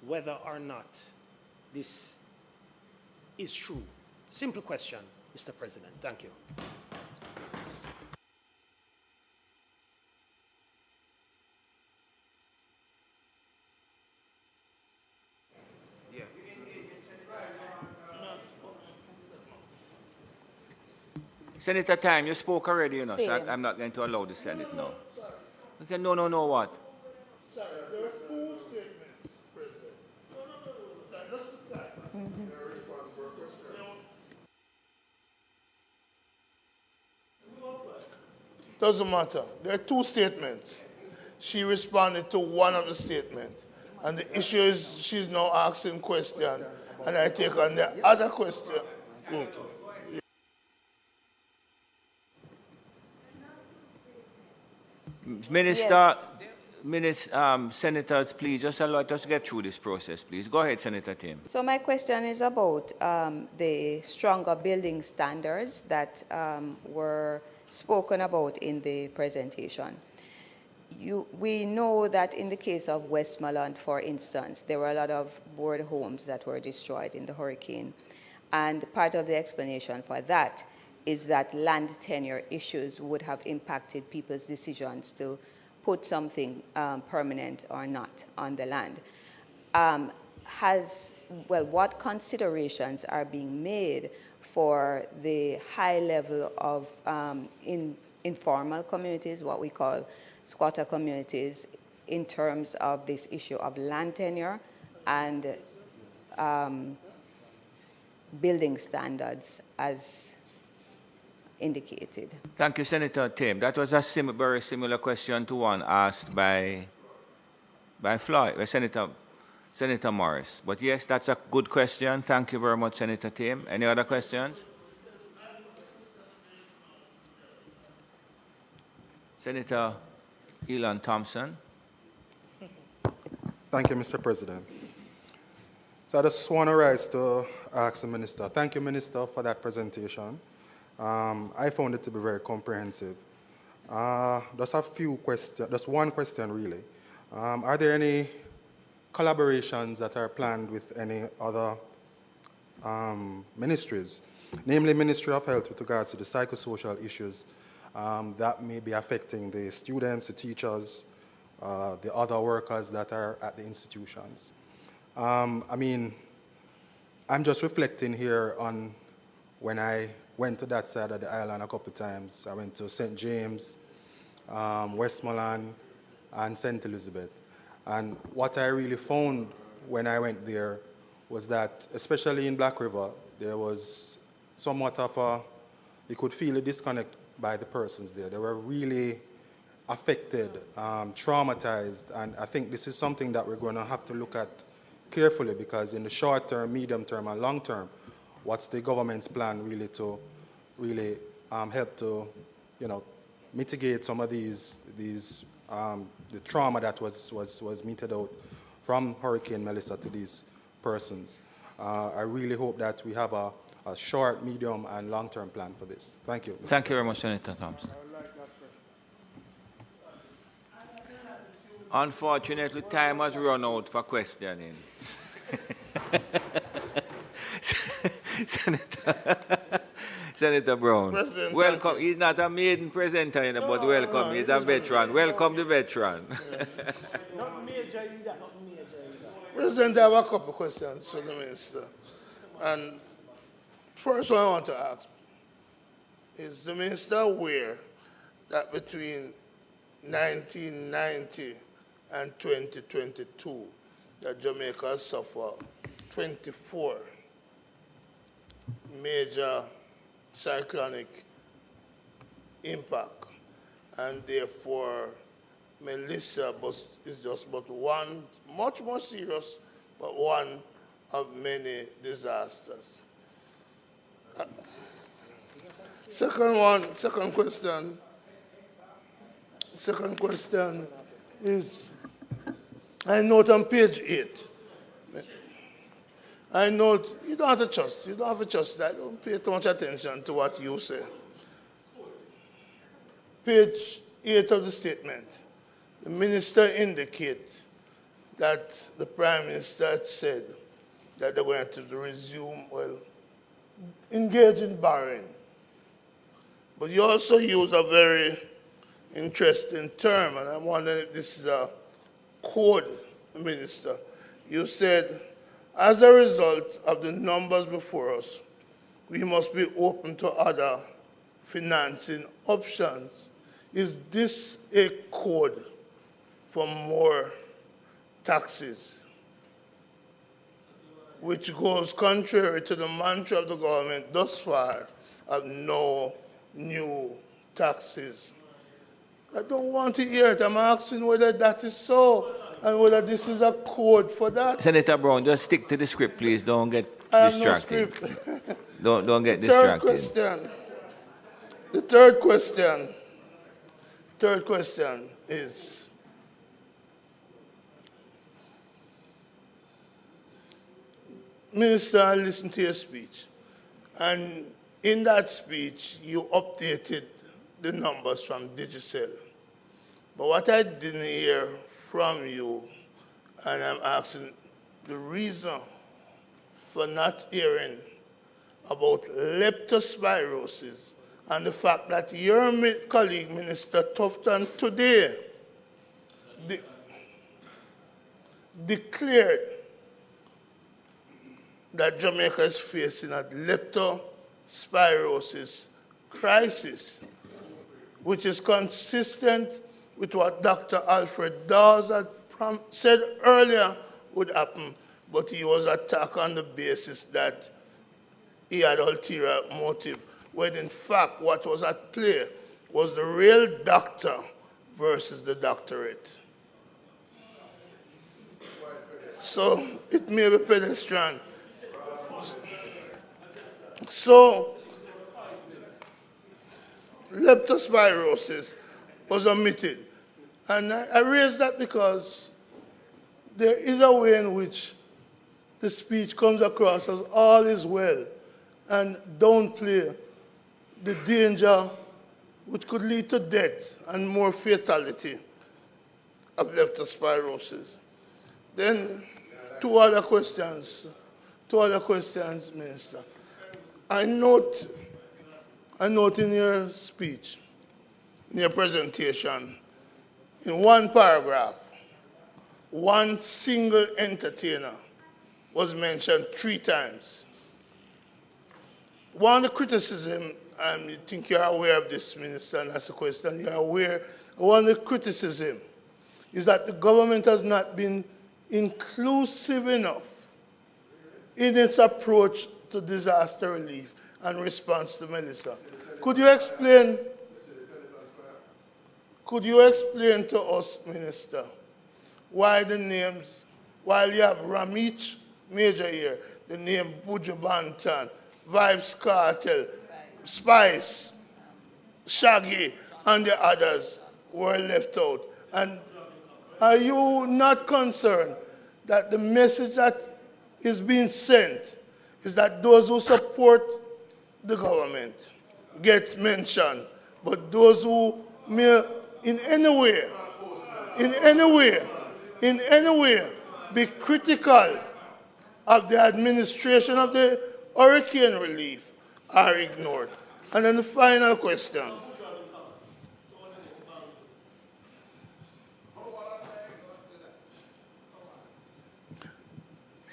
whether or not this is true? Simple question, Mr. President. Thank you. Senator Time, you spoke already, you know, so I'm not going to allow the Senate now. Okay, no, what? Sorry, there are two statements, President. Doesn't matter. There are two statements. She responded to one of the statements. And the issue is she's now asking question, and I take on the other question. Okay. Minister, senators, please, just allow us to get through this process, please. Go ahead, Senator Tim. So my question is about the stronger building standards that were spoken about in the presentation. We know that in the case of Westmoreland, for instance, there were a lot of board homes that were destroyed in the hurricane. And part of the explanation for that is that land tenure issues would have impacted people's decisions to put something permanent or not on the land. What considerations are being made for the high level of informal communities, what we call squatter communities, in terms of this issue of land tenure and building standards as indicated? Thank you, Senator Tim. That was a very similar question to one asked by Senator Morris. But yes, that's a good question. Thank you very much, Senator Tim. Any other questions? Senator Elon Thompson. Thank you, Mr. President. So I just want to rise to ask the Minister. Thank you, Minister, for that presentation. I found it to be very comprehensive. Just a few questions, just one question really. Are there any collaborations that are planned with any other ministries, namely Ministry of Health with regards to the psychosocial issues that may be affecting the students, the teachers, the other workers that are at the institutions? I mean, I'm just reflecting here on when I went to that side of the island a couple of times. I went to St. James, Westmoreland, and St. Elizabeth. And what I really found when I went there was that, especially in Black River, there was somewhat of you could feel a disconnect by the persons there. They were really affected, traumatized, and I think this is something that we're going to have to look at carefully, because in the short term, medium term, and long term, what's the government's plan really to help to, mitigate some of the trauma that was meted out from Hurricane Melissa to these persons. I really hope that we have a short, medium, and long-term plan for this. Thank you. Thank you very much, Senator Thompson. Unfortunately, time has run out for questioning. Senator Brown, President, welcome. He's not a maiden presenter, but welcome. No, he's a veteran. Welcome the veteran. Not major either, not major either. President, I have a couple of questions for the Minister. And first one I want to ask, is the Minister aware that between 1990 and 2022, that Jamaica has suffered 24 major cyclonic impact, and therefore Melissa is just but one, much more serious, but one of many disasters. Second question is, I note on page 8, I note, you don't have to trust that. Don't pay too much attention to what you say. Page 8 of the statement, the minister indicates that the Prime Minister had said that they're going to resume, engage in borrowing. But you also use a very interesting term, and I'm wondering if this is a code, Minister. You said, as a result of the numbers before us, we must be open to other financing options. Is this a code for more taxes, which goes contrary to the mantra of the government thus far of no new taxes? I don't want to hear it. I'm asking whether that is so, and whether this is a code for that. Senator Brown, just stick to the script, please. Don't get distracted. No script. Don't get distracted. The third question is, Minister, I listened to your speech, and in that speech, you updated the numbers from Digicel. But what I didn't hear from you, and I'm asking the reason for not hearing about leptospirosis and the fact that your colleague, Minister Tufton, today declared that Jamaica is facing a leptospirosis crisis, which is consistent with what Dr. Alfred Dawes had said earlier would happen, but he was attacked on the basis that he had ulterior motive, when in fact what was at play was the real doctor versus the doctorate. So it may be pedestrian. So leptospirosis was omitted. And I raise that because there is a way in which the speech comes across as all is well and downplay the danger which could lead to death and more fatality of leptospirosis. Then two other questions, Minister. I note in your speech, in your presentation, in one paragraph, one single entertainer was mentioned 3 times. One of the criticism, and you think you're aware of this, Minister, and that's the question, you're aware, one of the criticism is that the government has not been inclusive enough in its approach to disaster relief and response to Melissa. Could you explain to us, Minister, why the names, while you have Ramich Major here, the name Buju Banton, Vibes Cartel, Spice, Shaggy, and the others were left out? And are you not concerned that the message that is being sent is that those who support the government get mentioned, but those who may in any way be critical of the administration of the hurricane relief are ignored? And then the final question.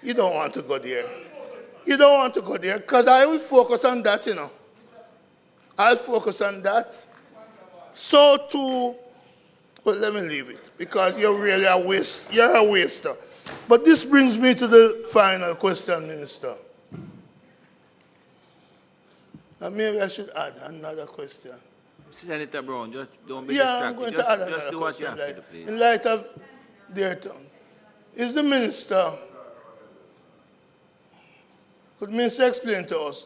You don't want to go there. You don't want to go there, because I will focus on that, you know. I'll focus on that. So too, well, let me leave it, because you're really a waste. You're a waster. But this brings me to the final question, Minister. And maybe I should add another question. Senator Brown, just don't be distracted. distracted. I'm going to add another do what you question. have to do, please. In light of their tongue, is the minister, could Minister explain to us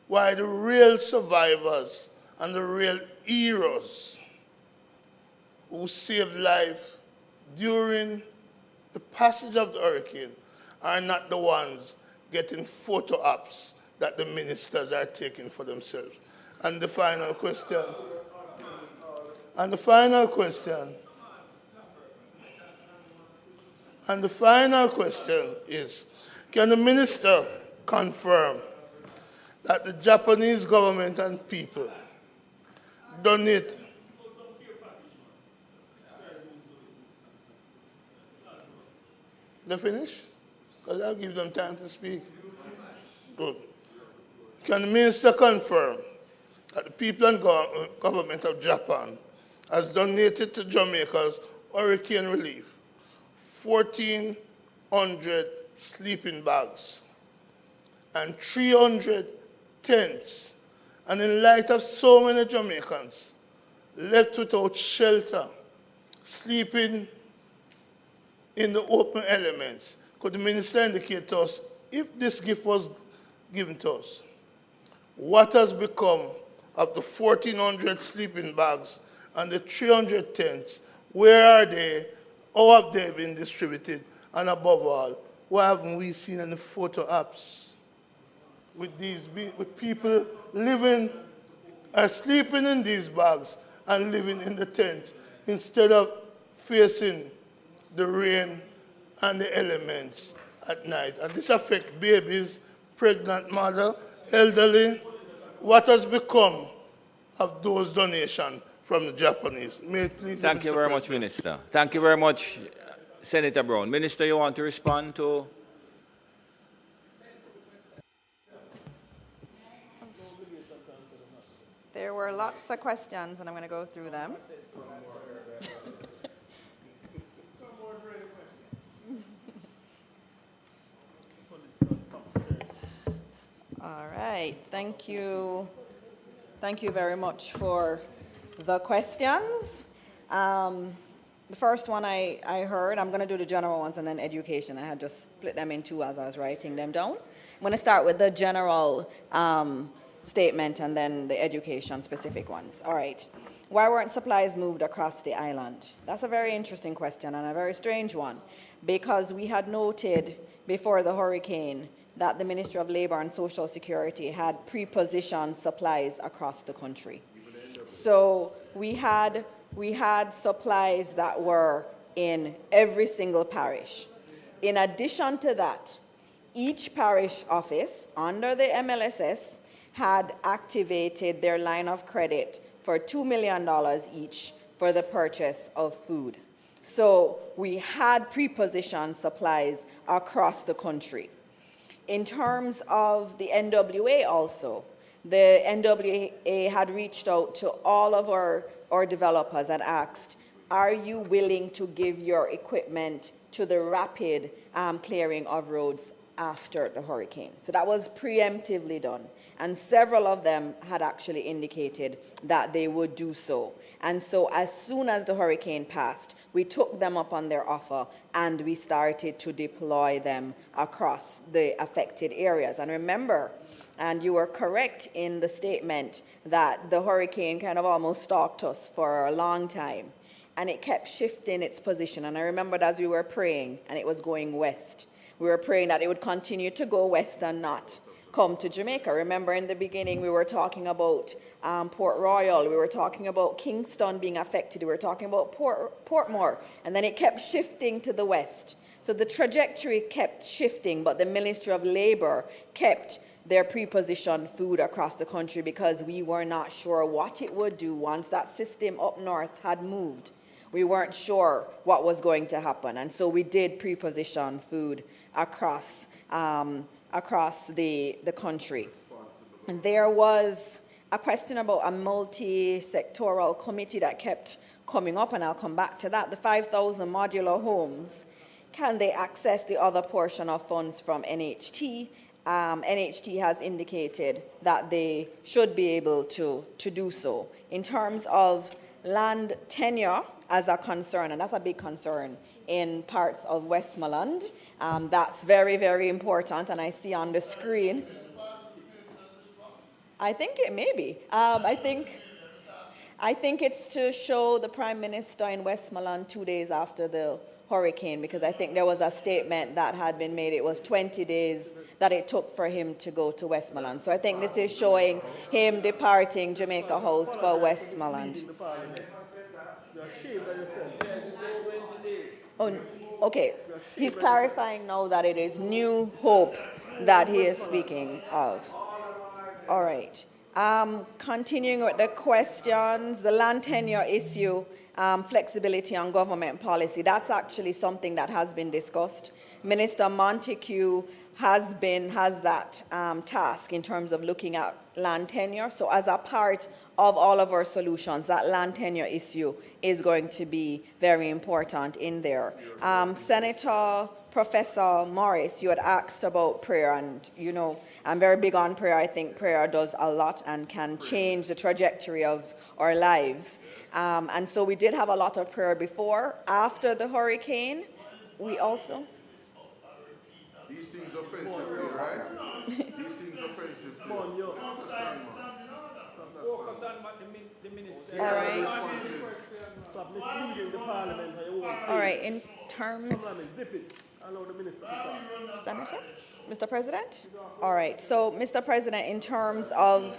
why the real survivors and the real heroes who saved life during the passage of the hurricane are not the ones getting photo ops that the ministers are taking for themselves? And the final question, is, can the minister confirm that the Japanese government and people donate They finish? Because I'll give them time to speak. Good. Can the minister confirm that the people and government of Japan has donated to Jamaica's hurricane relief 1,400 sleeping bags and 300 tents, and in light of so many Jamaicans left without shelter, sleeping in the open elements, could the minister indicate to us, if this gift was given to us, what has become of the 1,400 sleeping bags and the 300 tents? Where are they? How have they been distributed? And above all, why haven't we seen any photo apps with people living or sleeping in these bags and living in the tent instead of facing the rain and the elements at night? And this affects babies, pregnant mother, elderly. What has become of those donations from the Japanese. May it please Thank you very much, Minister. Thank you very much, Senator Brown. Minister, you want to respond to? There were lots of questions, and I'm going to go through them. All right, thank you. Thank you very much for the questions. The first one I heard, I'm going to do the general ones and then education. I had just split them in two as I was writing them down. I'm going to start with the general statement and then the education specific ones. All right. Why weren't supplies moved across the island? That's a very interesting question and a very strange one, because we had noted before the hurricane that the Ministry of Labor and Social Security had pre-positioned supplies across the country. So we had supplies that were in every single parish. In addition to that, each parish office under the MLSS had activated their line of credit for $2 million each for the purchase of food. So we had pre-positioned supplies across the country. In terms of the NWA also, the NWA had reached out to all of our developers and asked, are you willing to give your equipment to the rapid clearing of roads after the hurricane? So that was preemptively done. And several of them had actually indicated that they would do so. And so as soon as the hurricane passed, we took them up on their offer and we started to deploy them across the affected areas. And remember, and you were correct in the statement that the hurricane kind of almost stalked us for a long time. And it kept shifting its position. And I remembered as we were praying and it was going west, we were praying that it would continue to go west and not come to Jamaica. Remember in the beginning we were talking about Port Royal, we were talking about Kingston being affected, we were talking about Portmore, and then it kept shifting to the west. So the trajectory kept shifting, but the Ministry of Labor kept their pre-positioned food across the country because we were not sure what it would do once that system up north had moved. We weren't sure what was going to happen, and so we did pre-position food across the country. And there was a question about a multi-sectoral committee that kept coming up, and I'll come back to that. The 5,000 modular homes, can they access the other portion of funds from NHT? NHT has indicated that they should be able to do so. In terms of land tenure as a concern, and that's a big concern in parts of Westmoreland, that's very, very important, and I see on the screen. I think it may be. I think it's to show the Prime Minister in Westmoreland 2 days after the hurricane, because I think there was a statement that had been made. It was 20 days that it took for him to go to Westmoreland. So I think this is showing him departing Jamaica House for Westmoreland. Oh, okay. He's clarifying now that it is New Hope that he is speaking of. All right. Continuing with the questions, the land tenure issue, flexibility on government policy, that's actually something that has been discussed. Minister Montague has that task in terms of looking at land tenure. So as a part of all of our solutions, that land tenure issue is going to be very important in there. Senator Professor Morris, you had asked about prayer, and you know, I'm very big on prayer. I think prayer does a lot and can change the trajectory of our lives. And so we did have a lot of prayer before. After the hurricane, we also... These things are offensive to you, right? These things are offensive to you. All right. All right, in terms... Senator? Mr. President? All right, so Mr. President, in terms of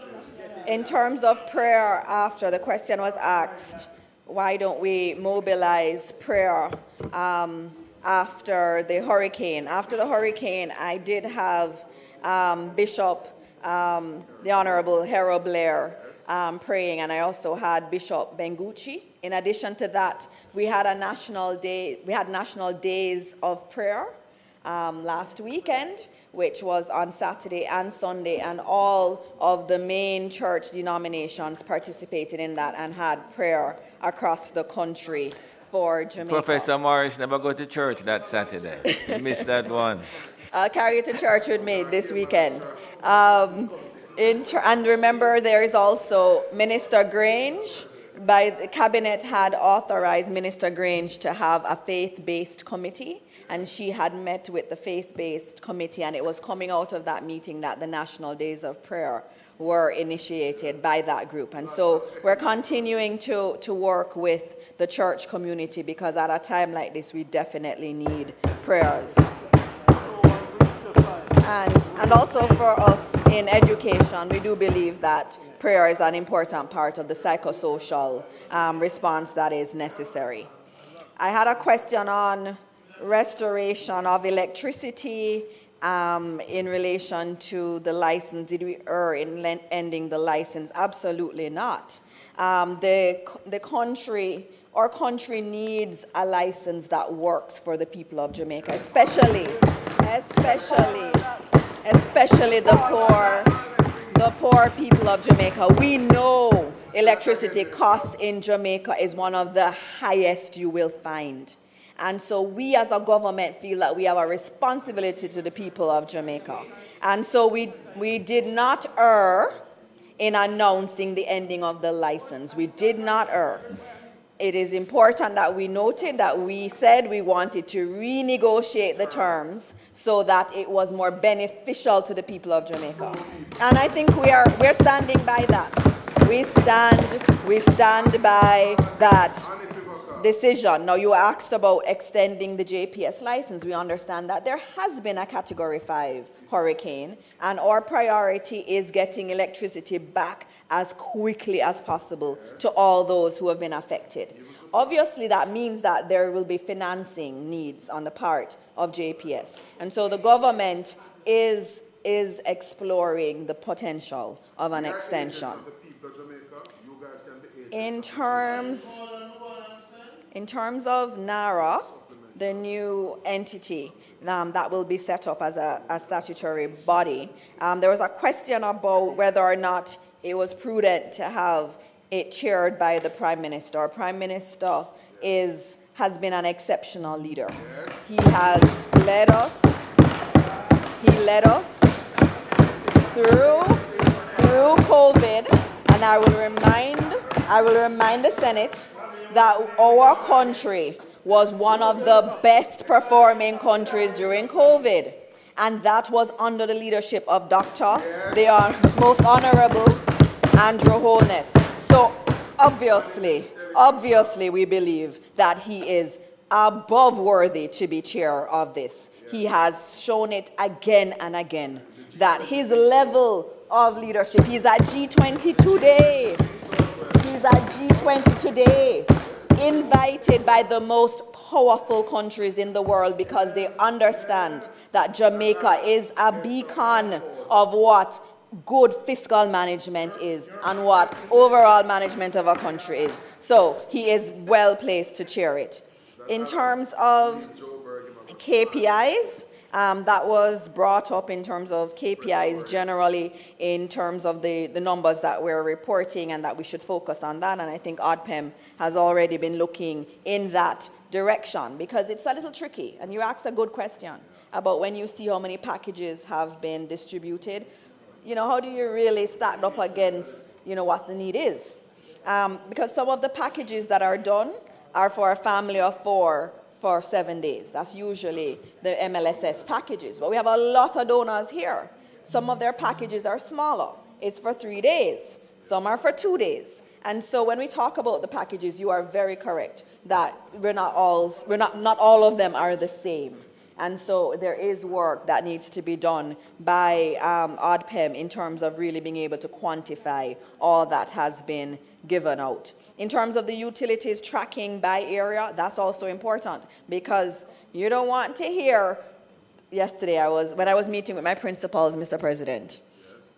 prayer, after the question was asked, why don't we mobilize prayer after the hurricane? After the hurricane, I did have Bishop, the Honorable Harold Blair, praying, and I also had Bishop Bengucci. In addition to that, we had a national days of prayer last weekend, which was on Saturday and Sunday, and all of the main church denominations participated in that and had prayer across the country for Jamaica. Professor Morris never go to church that Saturday. You missed that one. I'll carry you to church with me this weekend. And remember, there is also Minister Grange. The cabinet had authorized Minister Grange to have a faith-based committee, and she had met with the faith-based committee, and it was coming out of that meeting that the National Days of Prayer were initiated by that group. And so we're continuing to work with the church community, because at a time like this, we definitely need prayers. And also for us in education, we do believe that prayer is an important part of the psychosocial response that is necessary. I had a question on restoration of electricity in relation to the license. Did we err in ending the license? Absolutely not. Our country needs a license that works for the people of Jamaica, especially the poor people of Jamaica. We know electricity costs in Jamaica is one of the highest you will find. And so we as a government feel that we have a responsibility to the people of Jamaica. And so we did not err in announcing the ending of the license. We did not err. It is important that we noted that we said we wanted to renegotiate the terms so that it was more beneficial to the people of Jamaica. And I think we're standing by that. We stand by that decision. Now, you asked about extending the JPS license. We understand that there has been a Category 5 hurricane, and our priority is getting electricity back as quickly as possible to all those who have been affected. Obviously, that means that there will be financing needs on the part of JPS. And so the government is exploring the potential of an extension. In terms of NARA, the new entity that will be set up as a statutory body, there was a question about whether or not it was prudent to have it chaired by the Prime Minister. Our Prime Minister has been an exceptional leader. He has led us through COVID, and I will remind the Senate that our country was one of the best performing countries during COVID. And that was under the leadership of Dr. the Most Honorable Andrew Holness. So obviously we believe that he is above worthy to be chair of this. He has shown it again and again that his level of leadership, he's at G20 today. He's at G20 today, invited by the most powerful countries in the world, because they understand that Jamaica is a beacon of what good fiscal management is and what overall management of a country is. So he is well placed to chair it. In terms of KPIs, that was brought up in terms of KPIs generally, in terms of the numbers that we're reporting, and that we should focus on that. And I think ODPEM has already been looking in that direction, because it's a little tricky. And you asked a good question about when you see how many packages have been distributed, how do you really stack up against, what the need is? Because some of the packages that are done are for a family of 4 for 7 days. That's usually the MLSS packages. But we have a lot of donors here. Some of their packages are smaller. It's for 3 days. Some are for 2 days. And so when we talk about the packages, you are very correct that not all of them are the same. And so there is work that needs to be done by ODPEM in terms of really being able to quantify all that has been given out. In terms of the utilities tracking by area, that's also important, because you don't want to hear, yesterday when I was meeting with my principals, Mr. President,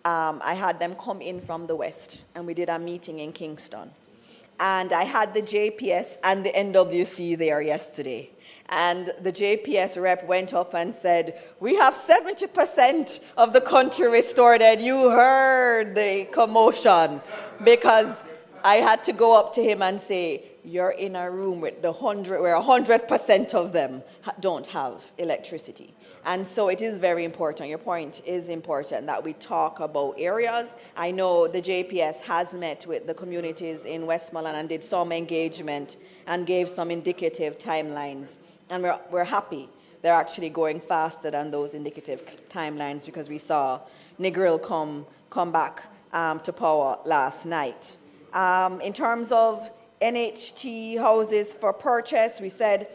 I had them come in from the west, and we did a meeting in Kingston. And I had the JPS and the NWC there yesterday. And the JPS rep went up and said, we have 70% of the country restored, and you heard the commotion, because I had to go up to him and say, you're in a room with where 100% of them don't have electricity. And so it is very important. Your point is important that we talk about areas. I know the JPS has met with the communities in Westmoreland and did some engagement and gave some indicative timelines. And we're happy they're actually going faster than those indicative timelines, because we saw Negril come back to power last night. In terms of NHT houses for purchase, we said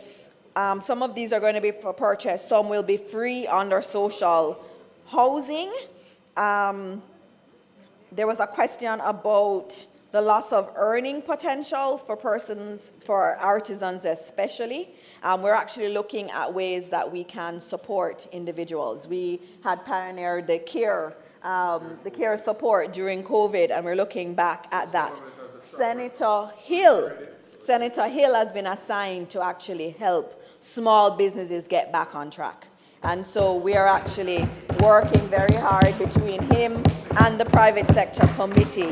some of these are going to be for purchase, some will be free under social housing. There was a question about the loss of earning potential for persons, for artisans especially. We're actually looking at ways that we can support individuals. We had pioneered the care support during COVID, and we're looking back at that. Senator Hill has been assigned to actually help small businesses get back on track. And so we are actually working very hard between him and the private sector committee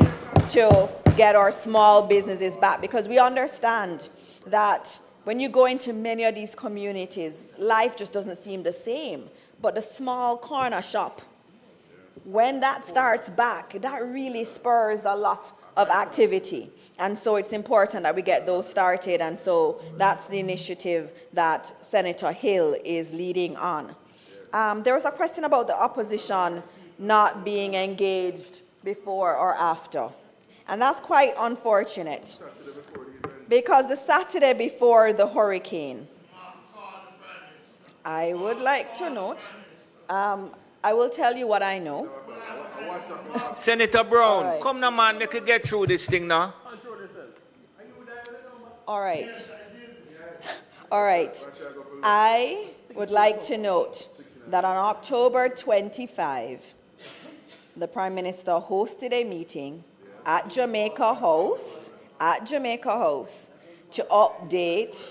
to get our small businesses back, because we understand that when you go into many of these communities, life just doesn't seem the same. But the small corner shop, when that starts back, that really spurs a lot of activity. And so it's important that we get those started. And so that's the initiative that Senator Hill is leading on. There was a question about the opposition not being engaged before or after. And that's quite unfortunate, because the Saturday before the hurricane, I would like to note, I will tell you what I know. Senator Brown, right. Come now, man, we could get through this thing now. All right. All right. I would like to note that on October 25, the Prime Minister hosted a meeting at Jamaica House, to update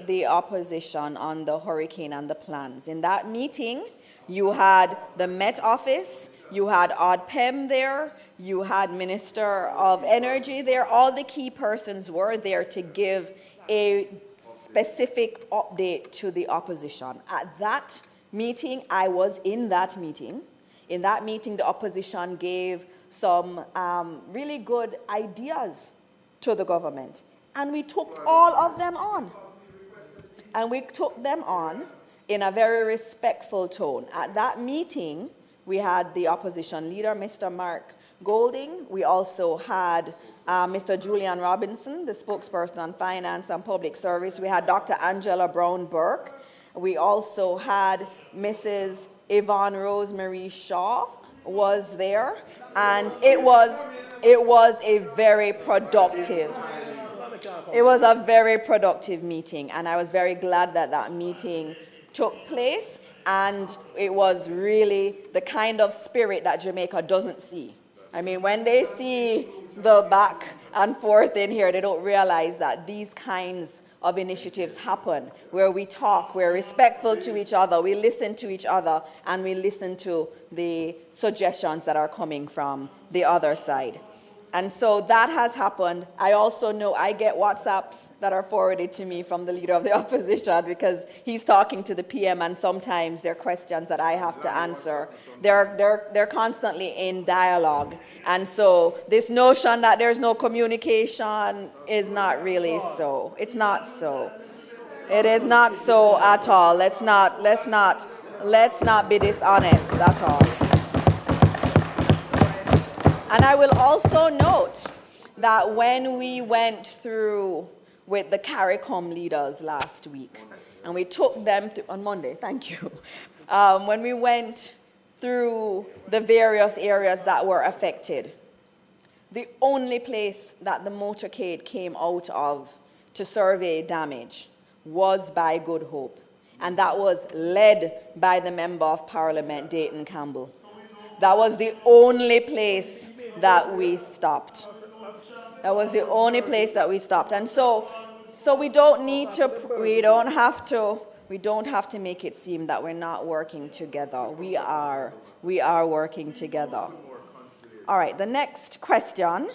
the opposition on the hurricane and the plans. In that meeting, you had the Met Office, you had ODPEM there, you had Minister of Energy there. All the key persons were there to give a specific update to the opposition. At that meeting, I was in that meeting. In that meeting, the opposition gave some really good ideas to the government. And we took all of them on. And we took them on in a very respectful tone. At that meeting, we had the opposition leader, Mr. Mark Golding. We also had Mr. Julian Robinson, the spokesperson on finance and public service. We had Dr. Angela Brown-Burke. We also had Mrs. Yvonne Rosemary Shaw was there. And it was a very productive, meeting, and I was very glad that that meeting took place, and it was really the kind of spirit that Jamaica doesn't see. I mean, when they see the back and forth in here, they don't realize that these kinds of initiatives happen, where we talk, we're respectful to each other, we listen to each other, and we listen to the suggestions that are coming from the other side. And so that has happened. I also know I get WhatsApps that are forwarded to me from the leader of the opposition, because he's talking to the PM, and sometimes there are questions that I have to answer. They're constantly in dialogue. And so this notion that there's no communication is not really so. It's not so. It is not so at all. Let's not be dishonest at all. And I will also note that when we went through with the CARICOM leaders last week, and we took them to, on Monday, thank you, when we went through the various areas that were affected, the only place that the motorcade came out of to survey damage was by Good Hope, and that was led by the Member of Parliament, Dayton Campbell. That was the only place that we stopped. That was the only place that we stopped. And so we don't need to, we don't have to make it seem that we're not working together. We are working together. All right, the next question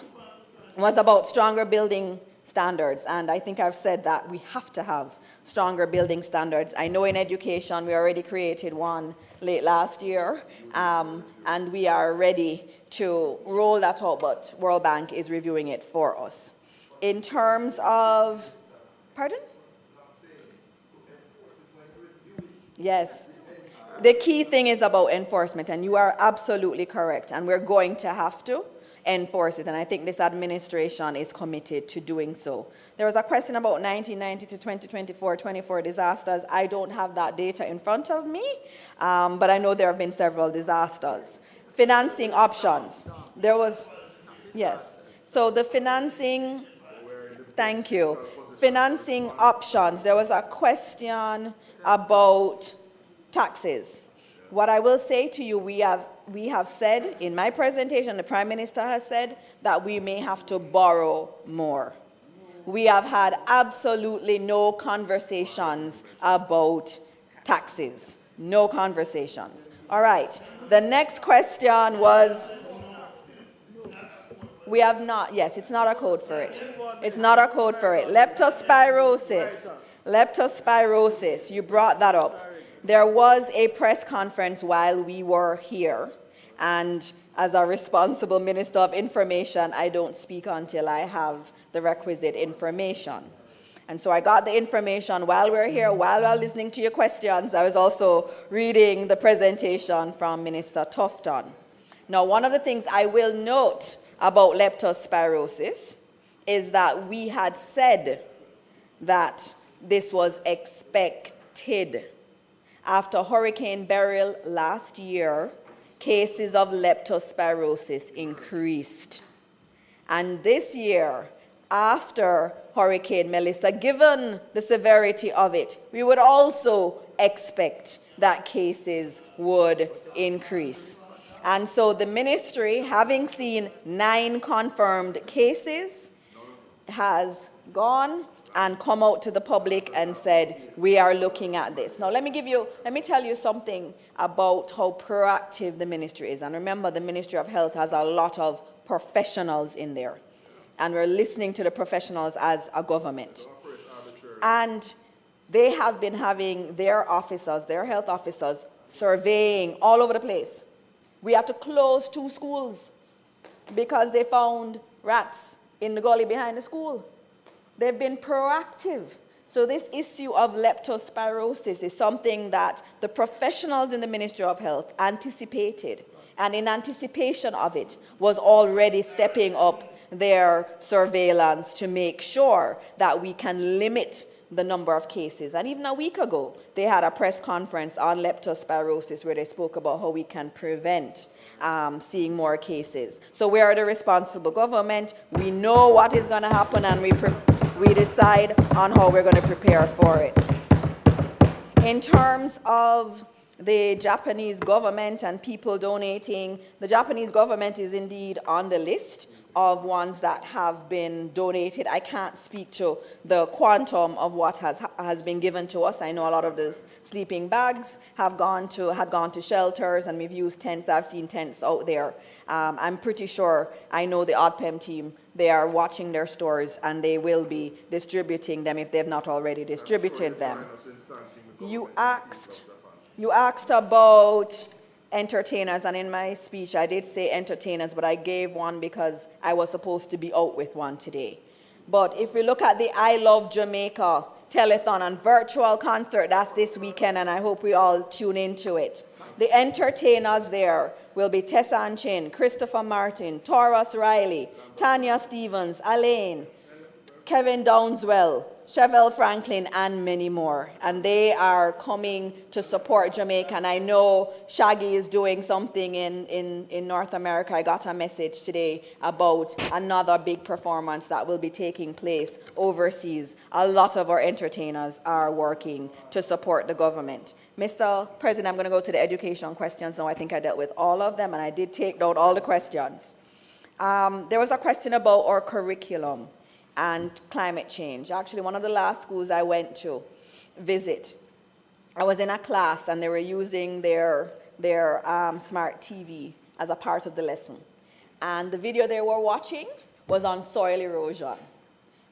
was about stronger building standards. And I think I've said that we have to have stronger building standards. I know in education we already created one late last year, and we are ready to roll that out, but World Bank is reviewing it for us. In terms of, pardon? Yes. The key thing is about enforcement, and you are absolutely correct, and we're going to have to enforce it, and I think this administration is committed to doing so. There was a question about 1990 to 2024, 24 disasters. I don't have that data in front of me, but I know there have been several disasters. Financing options. There was, yes. So the financing, thank you. Financing options. There was a question about taxes. What I will say to you, we have said in my presentation, the Prime Minister has said that we may have to borrow more. We have had absolutely no conversations about taxes. No conversations. All right. The next question was, we have not, yes, it's not a code for it. It's not a code for it. Leptospirosis. Leptospirosis, you brought that up. There was a press conference while we were here, and as a responsible Minister of Information, I don't speak until I have the requisite information. And so I got the information while we were here, while I was listening to your questions. I was also reading the presentation from Minister Tufton. Now, one of the things I will note about leptospirosis is that we had said that this was expected. After Hurricane Beryl last year, cases of leptospirosis increased. And this year, after Hurricane Melissa, given the severity of it, we would also expect that cases would increase. And so the ministry, having seen 9 confirmed cases, has gone and come out to the public and said, we are looking at this. Now, let me tell you something about how proactive the ministry is. And remember, the Ministry of Health has a lot of professionals in there. And we're listening to the professionals as a government. And they have been having their officers, their health officers, surveying all over the place. We had to close 2 schools because they found rats in the gully behind the school. They've been proactive. So this issue of leptospirosis is something that the professionals in the Ministry of Health anticipated, and in anticipation of it was already stepping up their surveillance to make sure that we can limit the number of cases. And even a week ago, they had a press conference on leptospirosis where they spoke about how we can prevent seeing more cases. So we are the responsible government. We know what is going to happen, and we decide on how we're going to prepare for it. In terms of the Japanese government and people donating, the Japanese government is indeed on the list of ones that have been donated. I can't speak to the quantum of what has been given to us. I know a lot of the sleeping bags had gone to shelters, and we've used tents. I've seen tents out there. I'm pretty sure, I know the ODPEM team, they are watching their stores, and they will be distributing them if they've not already distributed them. You asked about entertainers, and in my speech I did say entertainers, but I gave one because I was supposed to be out with one today. But if we look at the I Love Jamaica telethon and virtual concert, that's this weekend, and I hope we all tune into it. The entertainers there will be Tessa Anchin, Christopher Martin, Taurus Riley, Tanya Stevens, Alaine, Kevin Downswell, Chevelle Franklin, and many more. And they are coming to support Jamaica. And I know Shaggy is doing something in North America. I got a message today about another big performance that will be taking place overseas. A lot of our entertainers are working to support the government. Mr. President, I'm going to go to the education questions now. I think I dealt with all of them, and I did take down all the questions. There was a question about our curriculum and climate change. Actually, one of the last schools I went to visit, I was in a class and they were using their smart TV as a part of the lesson. And the video they were watching was on soil erosion.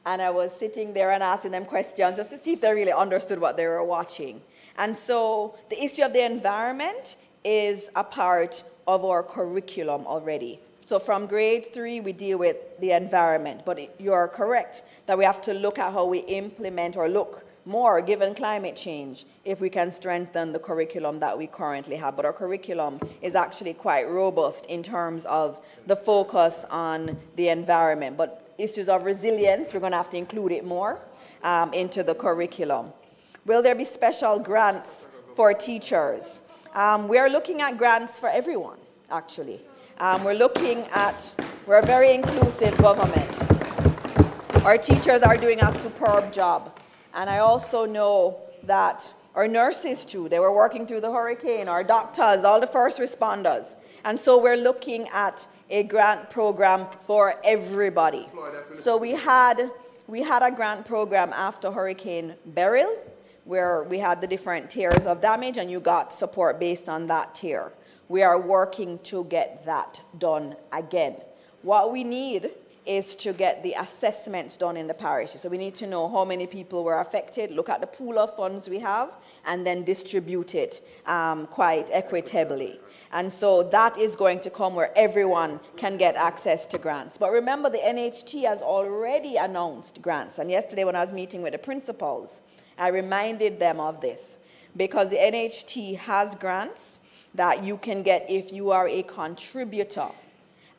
And I was sitting there and asking them questions just to see if they really understood what they were watching. And so the issue of the environment is a part of our curriculum already. So from grade 3, we deal with the environment, but you're correct that we have to look at how we implement or look more, given climate change, if we can strengthen the curriculum that we currently have. But our curriculum is actually quite robust in terms of the focus on the environment. But issues of resilience, we're going to have to include it more into the curriculum. Will there be special grants for teachers? We're looking at grants for everyone, actually. We're a very inclusive government. Our teachers are doing a superb job. And I also know that our nurses too, they were working through the hurricane, our doctors, all the first responders. And so we're looking at a grant program for everybody. So we had a grant program after Hurricane Beryl, where we had the different tiers of damage and you got support based on that tier. We are working to get that done again. What we need is to get the assessments done in the parishes. So we need to know how many people were affected, look at the pool of funds we have, and then distribute it quite equitably. And so that is going to come where everyone can get access to grants. But remember, the NHT has already announced grants. And yesterday when I was meeting with the principals, I reminded them of this, because the NHT has grants that you can get if you are a contributor.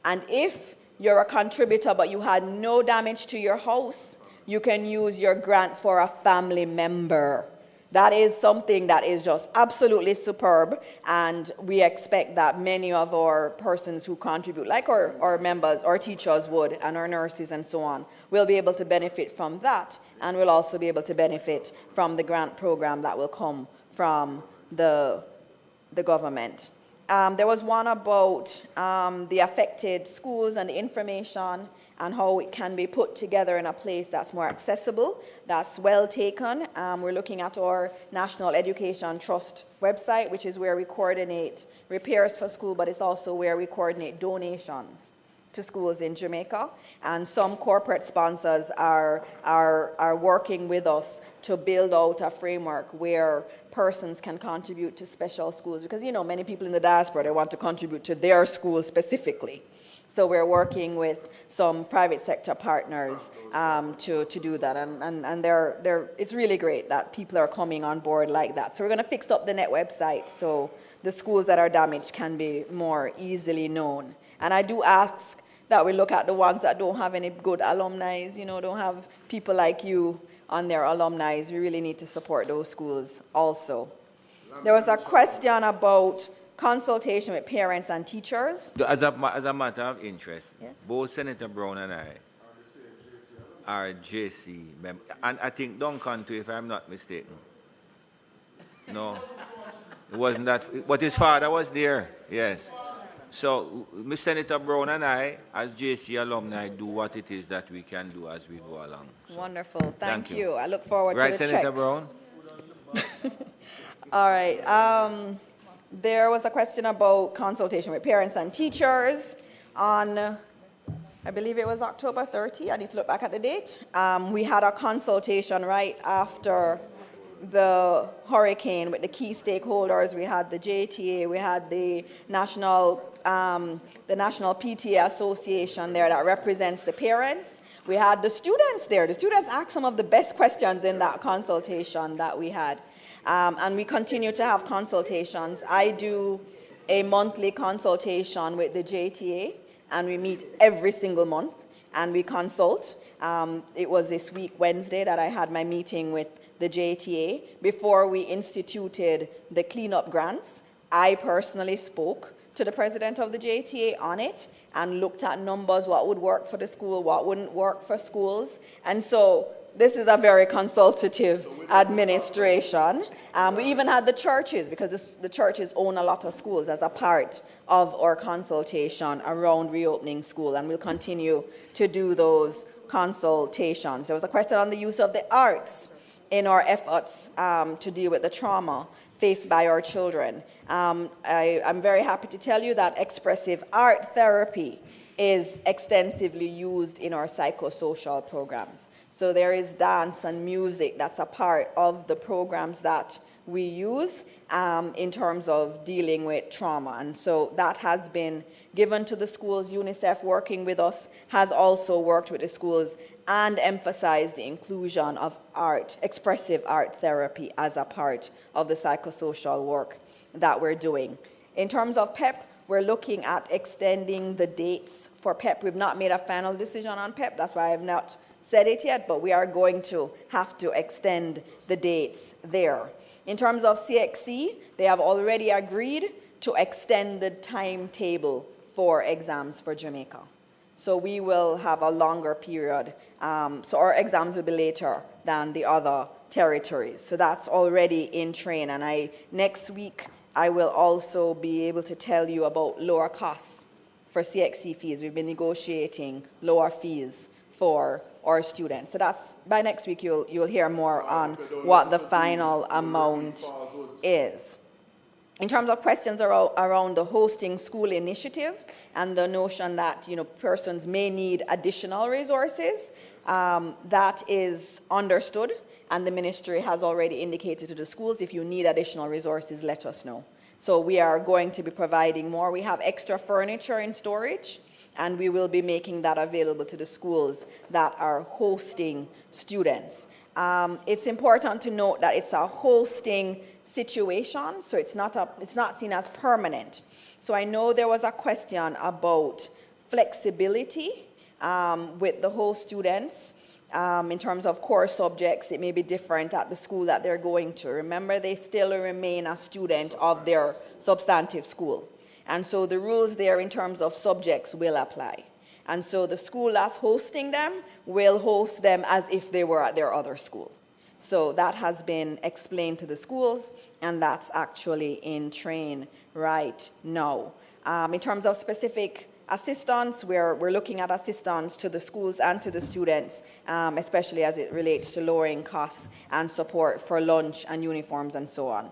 And if you're a contributor but you had no damage to your house, you can use your grant for a family member. That is something that is just absolutely superb, and we expect that many of our persons who contribute, like our members, our teachers would, and our nurses and so on, will be able to benefit from that, and will also be able to benefit from the grant program that will come from the government. There was one about the affected schools and the information and how it can be put together in a place that's more accessible. That's well taken. We're looking at our National Education Trust website, which is where we coordinate repairs for school, but it's also where we coordinate donations to schools in Jamaica. And some corporate sponsors are working with us to build out a framework where persons can contribute to special schools, because many people in the diaspora, they want to contribute to their school specifically. So we're working with some private sector partners to do that, and it's really great that people are coming on board like that. So we're going to fix up the net website so the schools that are damaged can be more easily known. And I do ask that we look at the ones that don't have any good alumni, don't have people like you on their alumni. We really need to support those schools also. There was a question about consultation with parents and teachers. As a matter of interest, yes, both Senator Brown and I are JC members. And I think Duncan too, if I'm not mistaken. No, it wasn't that, but his father was there, yes. So, Ms. Senator Brown and I, as JC alumni, do what it is that we can do as we go along. So, wonderful, thank you. I look forward to the Senator checks. Brown? All right. There was a question about consultation with parents and teachers on, I believe it was October 30. I need to look back at the date. We had a consultation right after the hurricane with the key stakeholders. We had the JTA, we had the National PTA Association there that represents the parents. We had the students there. The students asked some of the best questions in that consultation that we had. And we continue to have consultations. I do a monthly consultation with the JTA, and we meet every single month, and we consult. It was this week, Wednesday, that I had my meeting with the JTA before we instituted the cleanup grants. I personally spoke to the president of the JTA on it and looked at numbers, what would work for the school, what wouldn't work for schools. And so this is a very consultative administration. We even had the churches, because the churches own a lot of schools, as a part of our consultation around reopening school, and we'll continue to do those consultations. There was a question on the use of the arts in our efforts to deal with the trauma faced by our children. I'm very happy to tell you that expressive art therapy is extensively used in our psychosocial programs. So there is dance and music that's a part of the programs that we use in terms of dealing with trauma. And so that has been given to the schools. UNICEF, working with us, has also worked with the schools and emphasized the inclusion of art, expressive art therapy, as a part of the psychosocial work that we're doing. In terms of PEP, we're looking at extending the dates for PEP. We've not made a final decision on PEP. That's why I have not said it yet, but we are going to have to extend the dates there. In terms of CXC, they have already agreed to extend the timetable for exams for Jamaica. So we will have a longer period. So our exams will be later than the other territories. So that's already in train. And next week, I will also be able to tell you about lower costs for CXC fees. We've been negotiating lower fees for our students. So that's, by next week, you'll hear more on what the final amount is. In terms of questions around the hosting school initiative and the notion that persons may need additional resources, that is understood, and the ministry has already indicated to the schools, if you need additional resources, let us know. So we are going to be providing more. We have extra furniture in storage, and we will be making that available to the schools that are hosting students. It's important to note that it's a hosting situation, so it's not seen as permanent. So I know there was a question about flexibility with the host students. In terms of core subjects, it may be different at the school that they're going to. Remember, they still remain a student of their substantive school. And so the rules there in terms of subjects will apply. And so the school that's hosting them will host them as if they were at their other school. So that has been explained to the schools, and that's actually in train right now. In terms of specific assistance, we're looking at assistance to the schools and to the students, especially as it relates to lowering costs and support for lunch and uniforms and so on.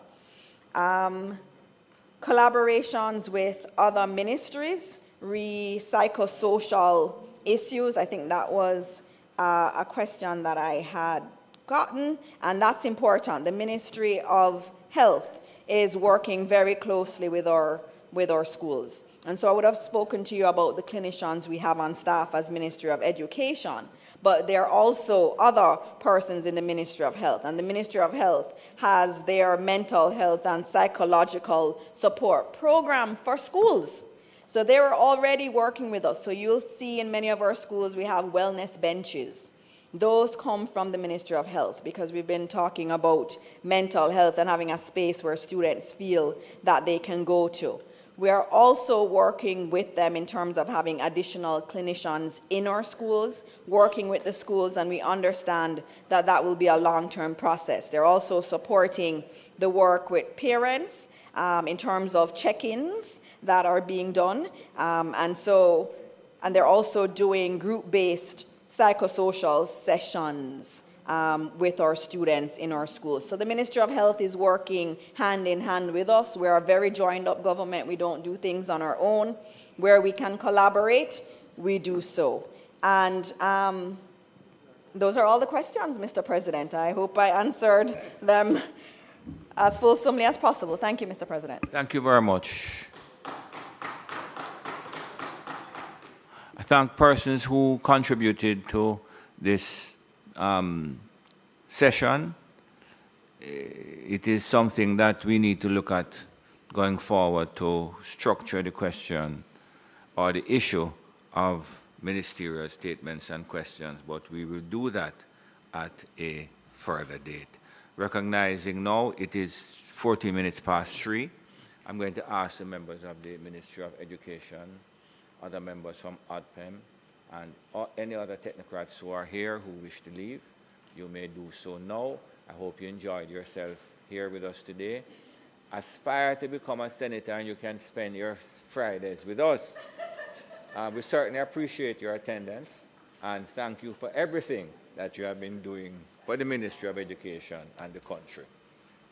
Collaborations with other ministries, psychosocial issues. I think that was a question that I had gotten, and that's important. The Ministry of Health is working very closely with our schools. And so I would have spoken to you about the clinicians we have on staff as Ministry of Education, but there are also other persons in the Ministry of Health, and the Ministry of Health has their mental health and psychological support program for schools. So they were already working with us. So you'll see in many of our schools we have wellness benches. Those come from the Ministry of Health, because we've been talking about mental health and having a space where students feel that they can go to. We are also working with them in terms of having additional clinicians in our schools, working with the schools, and we understand that that will be a long-term process. They're also supporting the work with parents in terms of check-ins that are being done. And they're also doing group-based psychosocial sessions with our students in our schools. So the Ministry of Health is working hand in hand with us. We're a very joined up government. We don't do things on our own. Where we can collaborate, we do so. And those are all the questions, Mr. President. I hope I answered them as fulsomely as possible. Thank you, Mr. President. Thank you very much. I thank persons who contributed to this session. It is something that we need to look at going forward to structure the question or the issue of ministerial statements and questions, but we will do that at a further date. Recognizing now it is 40 minutes past 3, I'm going to ask the members of the Ministry of Education, other members from ODPEM, and any other technocrats who are here who wish to leave. You may do so now. I hope you enjoyed yourself here with us today. Aspire to become a senator and you can spend your Fridays with us. We certainly appreciate your attendance and thank you for everything that you have been doing for the Ministry of Education and the country.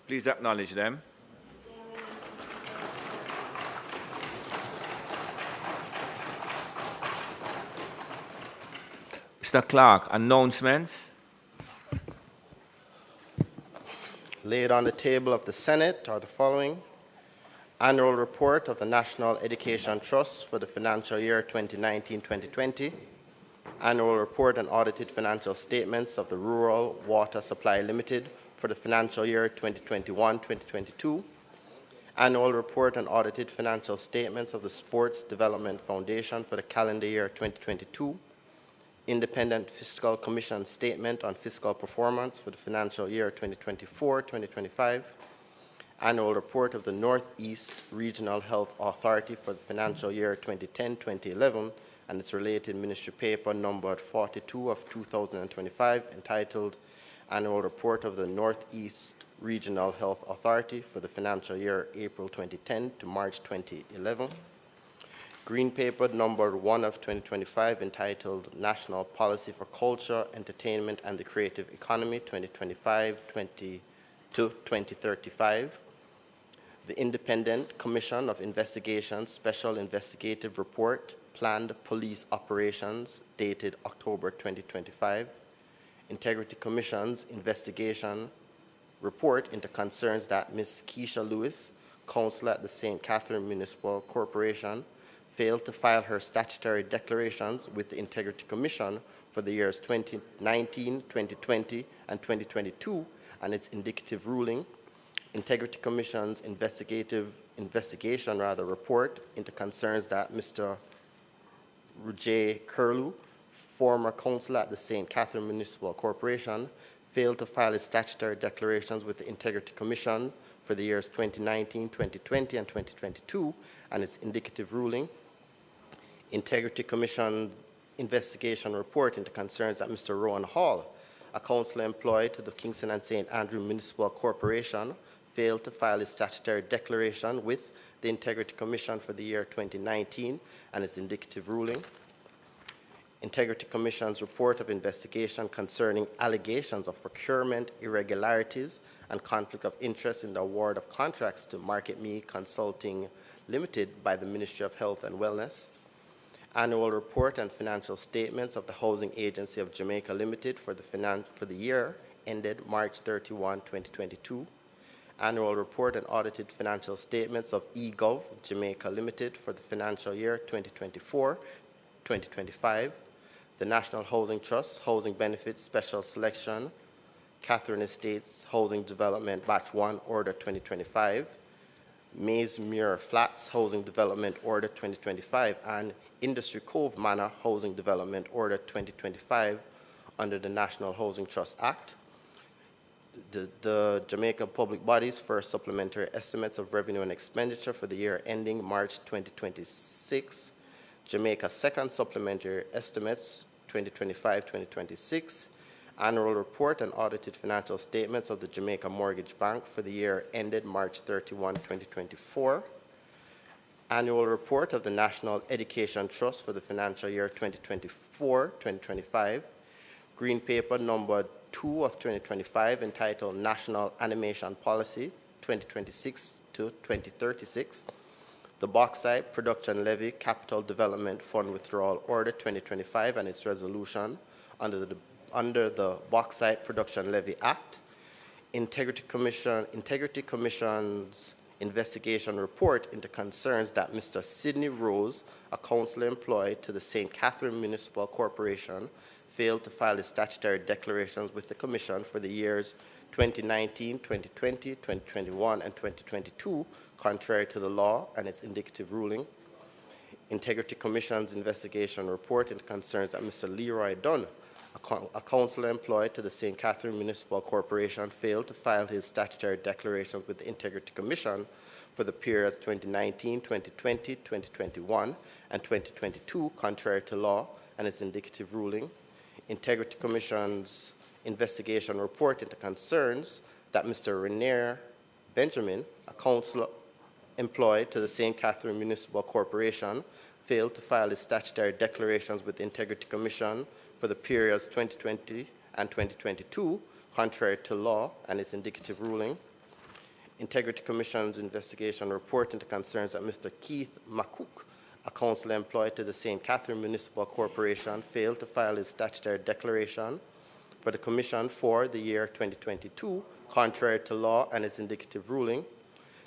Please acknowledge them. Mr. Clark, announcements. Laid on the table of the Senate are the following. Annual report of the National Education Trust for the financial year 2019-2020. Annual report and audited financial statements of the Rural Water Supply Limited for the financial year 2021-2022. Annual report and audited financial statements of the Sports Development Foundation for the calendar year 2022. Independent Fiscal Commission statement on fiscal performance for the financial year 2024-2025. Annual report of the Northeast Regional Health Authority for the financial year 2010-2011 and its related ministry paper numbered 42 of 2025 entitled Annual Report of the Northeast Regional Health Authority for the financial year April 2010 to March 2011. Green paper number 1 of 2025 entitled National Policy for Culture, Entertainment and the Creative Economy 2025-2035. The Independent Commission of Investigation Special Investigative Report, Planned Police Operations dated October 2025. Integrity Commission's investigation report into concerns that Ms. Keisha Lewis, counsel at the St. Catherine Municipal Corporation, failed to file her statutory declarations with the Integrity Commission for the years 2019, 2020, and 2022, and its indicative ruling. Integrity Commission's investigation report into concerns that Mr. Rujay Curlew, former counsel at the St. Catherine Municipal Corporation, failed to file his statutory declarations with the Integrity Commission for the years 2019, 2020, and 2022, and its indicative ruling. Integrity Commission investigation report into concerns that Mr. Rowan Hall, a councillor employed to the Kingston and St. Andrew Municipal Corporation, failed to file his statutory declaration with the Integrity Commission for the year 2019 and its indicative ruling. Integrity Commission's report of investigation concerning allegations of procurement irregularities and conflict of interest in the award of contracts to Market Me Consulting Limited by the Ministry of Health and Wellness. Annual report and financial statements of the Housing Agency of Jamaica Limited for the year ended March 31, 2022. Annual report and audited financial statements of eGov Jamaica Limited for the financial year 2024-2025. The National Housing Trust Housing Benefits Special Selection, Catherine Estates Housing Development Batch 1 Order 2025, Maysmere Flats Housing Development Order 2025, and Industry Cove Manor Housing Development Order 2025 under the National Housing Trust Act. The Jamaica Public Bodies for supplementary estimates of revenue and expenditure for the year ending March 2026. Jamaica Second Supplementary Estimates 2025-2026. Annual report and audited financial statements of the Jamaica Mortgage Bank for the year ended March 31, 2024. Annual report of the National Education Trust for the financial year 2024-2025. Green paper number 2 of 2025 entitled National Animation Policy 2026 to 2036. The Bauxite Production Levy Capital Development Fund Withdrawal Order 2025 and its resolution under the Bauxite Production Levy Act. Integrity Commission's investigation report into concerns that Mr. Sidney Rose, a councillor employed to the St. Catherine Municipal Corporation, failed to file his statutory declarations with the Commission for the years 2019, 2020, 2021, and 2022, contrary to the law and its indicative ruling. Integrity Commission's investigation report into concerns that Mr. Leroy Dunn, a councillor employed to the St. Catherine Municipal Corporation, failed to file his statutory declarations with the Integrity Commission for the periods 2019, 2020, 2021, and 2022, contrary to law and its indicative ruling. Integrity Commission's investigation report into concerns that Mr. Rainier Benjamin, a councillor employed to the St. Catherine Municipal Corporation, failed to file his statutory declarations with the Integrity Commission for the periods 2020 and 2022, contrary to law and its indicative ruling. Integrity Commission's investigation report into concerns that Mr. Keith Makuk, a councillor employed to the St. Catherine Municipal Corporation, failed to file his statutory declaration for the Commission for the year 2022, contrary to law and its indicative ruling.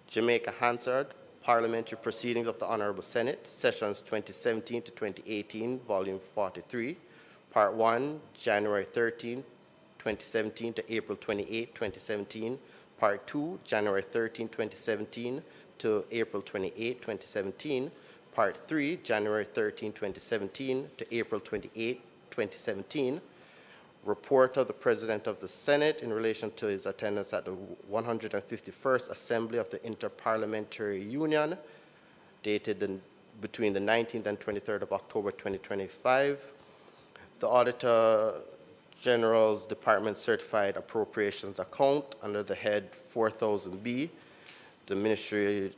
Jamaica Hansard, Parliamentary Proceedings of the Honourable Senate, Sessions 2017 to 2018, Volume 43, Part 1, January 13, 2017 to April 28, 2017, Part 2, January 13, 2017 to April 28, 2017, Part 3, January 13, 2017 to April 28, 2017, Report of the President of the Senate in relation to his attendance at the 151st Assembly of the Inter-Parliamentary Union, dated between the 19th and 23rd of October 2025, the Auditor General's Department Certified Appropriations Account under the head 4000B, the Ministry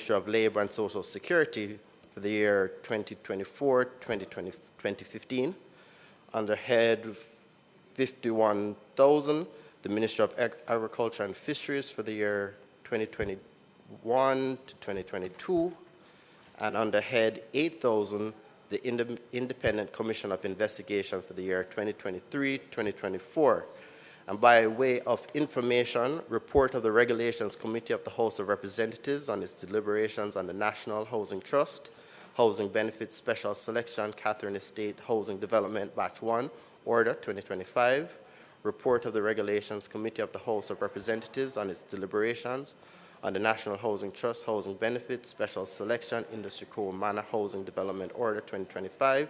of Labor and Social Security for the year 2024-2015, under head 51,000, the Ministry of Agriculture and Fisheries for the year 2021 to 2022, and under head 8,000, the Independent Commission of Investigation for the year 2023-2024. And by way of information, report of the Regulations Committee of the House of Representatives on its deliberations on the National Housing Trust, Housing Benefits Special Selection, Catherine Estate Housing Development, Batch 1, Order 2025. Report of the Regulations Committee of the House of Representatives on its deliberations on the National Housing Trust, Housing Benefits Special Selection, Industry Core Manor Housing Development Order 2025.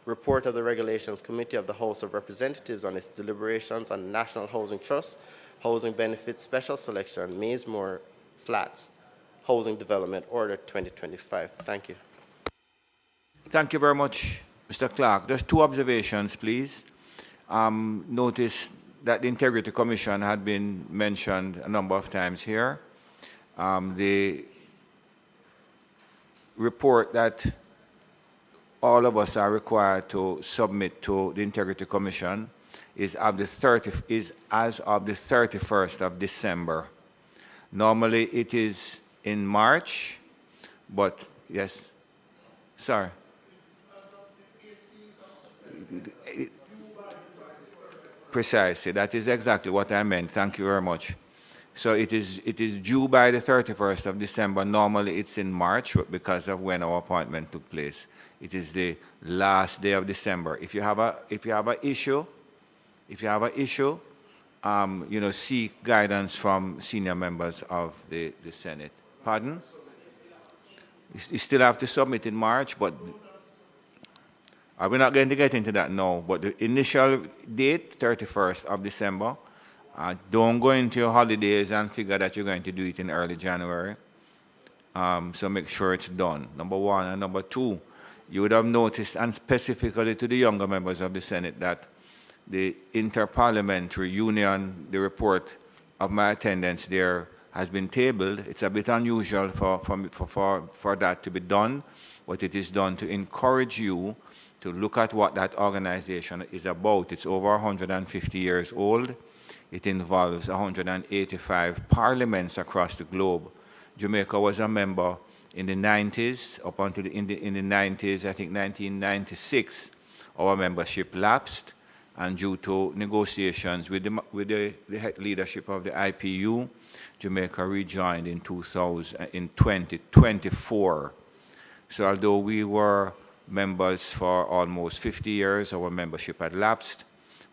Report of the Regulations Committee of the House of Representatives on its deliberations on the National Housing Trust, Housing Benefits Special Selection, Maysmore Flats Housing Development Order 2025. Thank you. Thank you very much, Mr. Clark. Just two observations, please. Notice that the Integrity Commission had been mentioned a number of times here. The report that all of us are required to submit to the Integrity Commission is as of the 31st of December. Normally it is in March, but yes, sorry. Precisely, that is exactly what I meant. Thank you very much. So it is due by the 31st of December. Normally it's in March, but because of when our appointment took place, it is the last day of December. If you have an issue, seek guidance from senior members of the Senate. Pardon? You still have to submit in March, but we're not going to get into that now. But the initial date, 31st of December. Don't go into your holidays and figure that you're going to do it in early January. So make sure it's done, number one. And number two, you would have noticed, and specifically to the younger members of the Senate, that the Inter-Parliamentary Union, the report of my attendance there has been tabled. It's a bit unusual for that to be done, but it is done to encourage you to look at what that organization is about. It's over 150 years old. It involves 185 parliaments across the globe. Jamaica was a member in the 90s, up until in the 90s, I think 1996, our membership lapsed, and due to negotiations with the leadership of the IPU, Jamaica rejoined in 2024. So although we were members for almost 50 years, our membership had lapsed.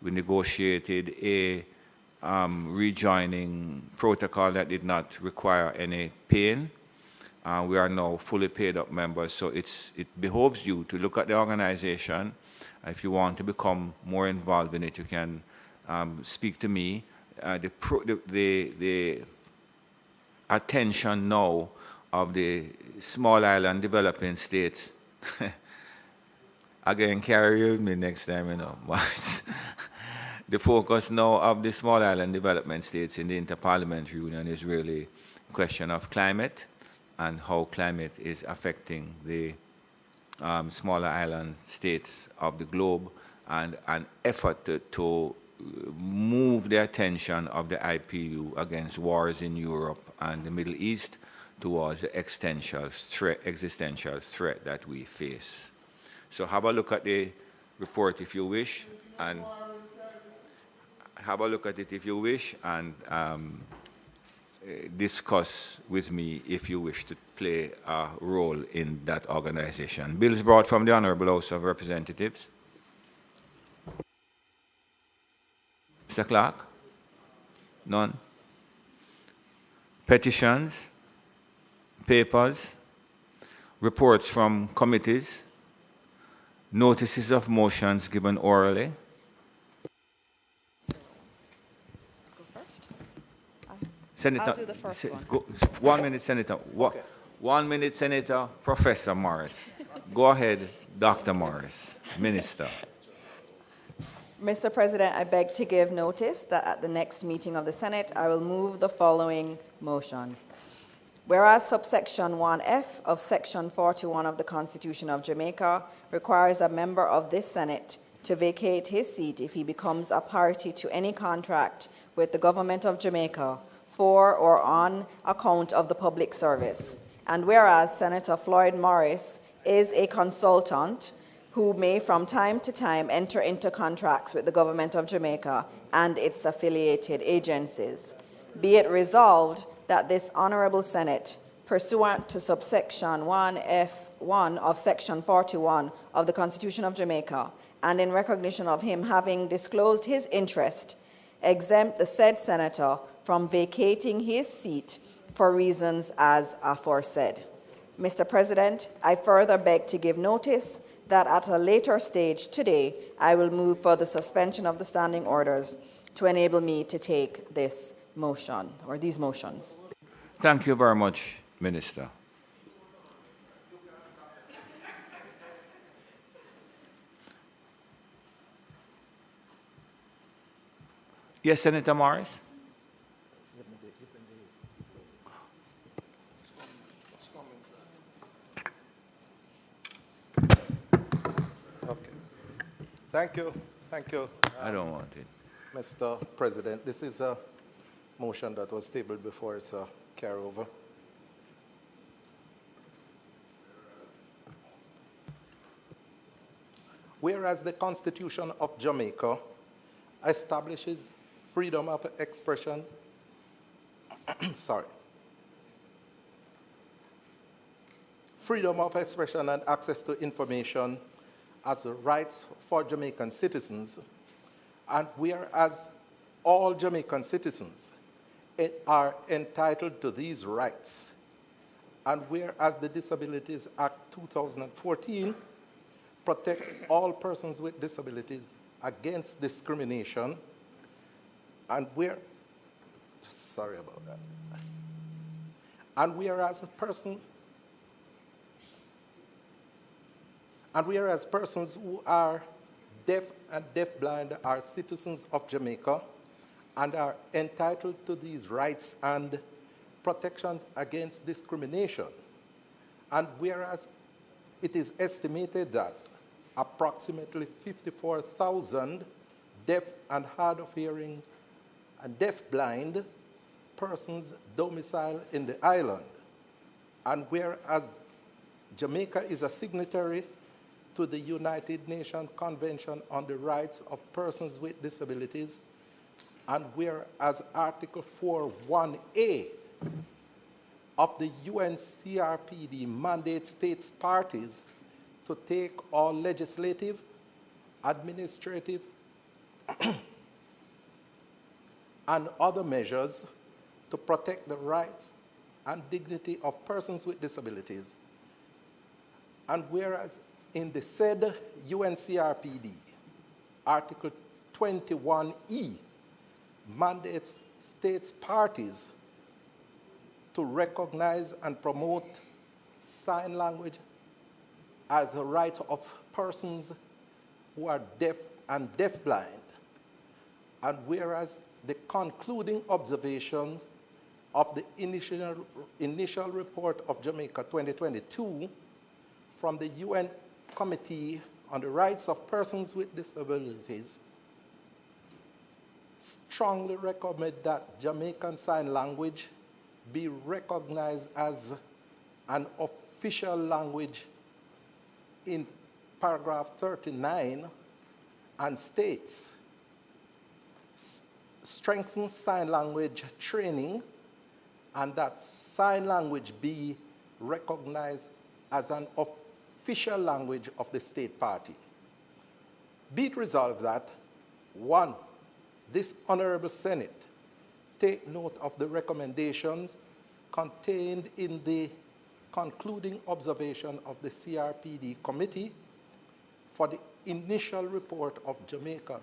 We negotiated a rejoining protocol that did not require any pain, We are now fully paid up members, so it behoves you to look at the organization. If you want to become more involved in it, you can speak to me. The attention now of the small island developing states, again, carry with me next time, you know. The focus now of the small island development states in the Interparliamentary Union is really a question of climate and how climate is affecting the smaller island states of the globe, and an effort to move the attention of the IPU against wars in Europe and the Middle East towards the existential threat that we face. So have a look at the report if you wish, and have a look at it if you wish, and discuss with me if you wish to play a role in that organization. Bills brought from the Honorable House of Representatives. Mr. Clark? None? Petitions? Papers? Reports from committees? Notices of motions given orally? Senator, I'll do the first one. 1 minute, Senator. Okay. 1 minute, Senator. Professor Morris. Go ahead, Dr. Morris, Minister. Mr. President, I beg to give notice that at the next meeting of the Senate, I will move the following motions. Whereas subsection 1F of section 41 of the Constitution of Jamaica requires a member of this Senate to vacate his seat if he becomes a party to any contract with the government of Jamaica for or on account of the public service. And whereas Senator Floyd Morris is a consultant who may from time to time enter into contracts with the government of Jamaica and its affiliated agencies. Be it resolved that this Honorable Senate, pursuant to subsection 1F1 of section 41 of the Constitution of Jamaica, and in recognition of him having disclosed his interest, exempt the said senator from vacating his seat for reasons as aforesaid. Mr. President, I further beg to give notice that at a later stage today, I will move for the suspension of the standing orders to enable me to take this motion, or these motions. Thank you very much, Minister. Yes, Senator Morris? Okay. Thank you. Thank you. I don't want it. Mr. President, this is a motion that was tabled before. It's a carryover. Whereas the Constitution of Jamaica establishes freedom of expression, freedom of expression and access to information as rights for Jamaican citizens, and whereas all Jamaican citizens are entitled to these rights, and whereas the Disabilities Act 2014 protects all persons with disabilities against discrimination, and whereas persons who are deaf and deafblind are citizens of Jamaica and are entitled to these rights and protection against discrimination, and whereas it is estimated that approximately 54,000 deaf and hard of hearing and deafblind persons domicile in the island, and whereas Jamaica is a signatory to the United Nations Convention on the Rights of Persons with Disabilities, and whereas Article 4.1a of the UNCRPD mandates states parties to take all legislative, administrative, and other measures to protect the rights and dignity of persons with disabilities. And whereas in the said UNCRPD, Article 21E mandates states parties to recognize and promote sign language as a right of persons who are deaf and deafblind. And whereas the concluding observations of the initial report of Jamaica 2022 from the UN Committee on the Rights of Persons with Disabilities strongly recommend that Jamaican Sign Language be recognized as an official language in paragraph 39 and states, strengthen sign language training and that sign language be recognized as an official language of the state party. Be it resolved that, 1, this Honorable Senate take note of the recommendations contained in the concluding observation of the CRPD Committee for the initial report of Jamaica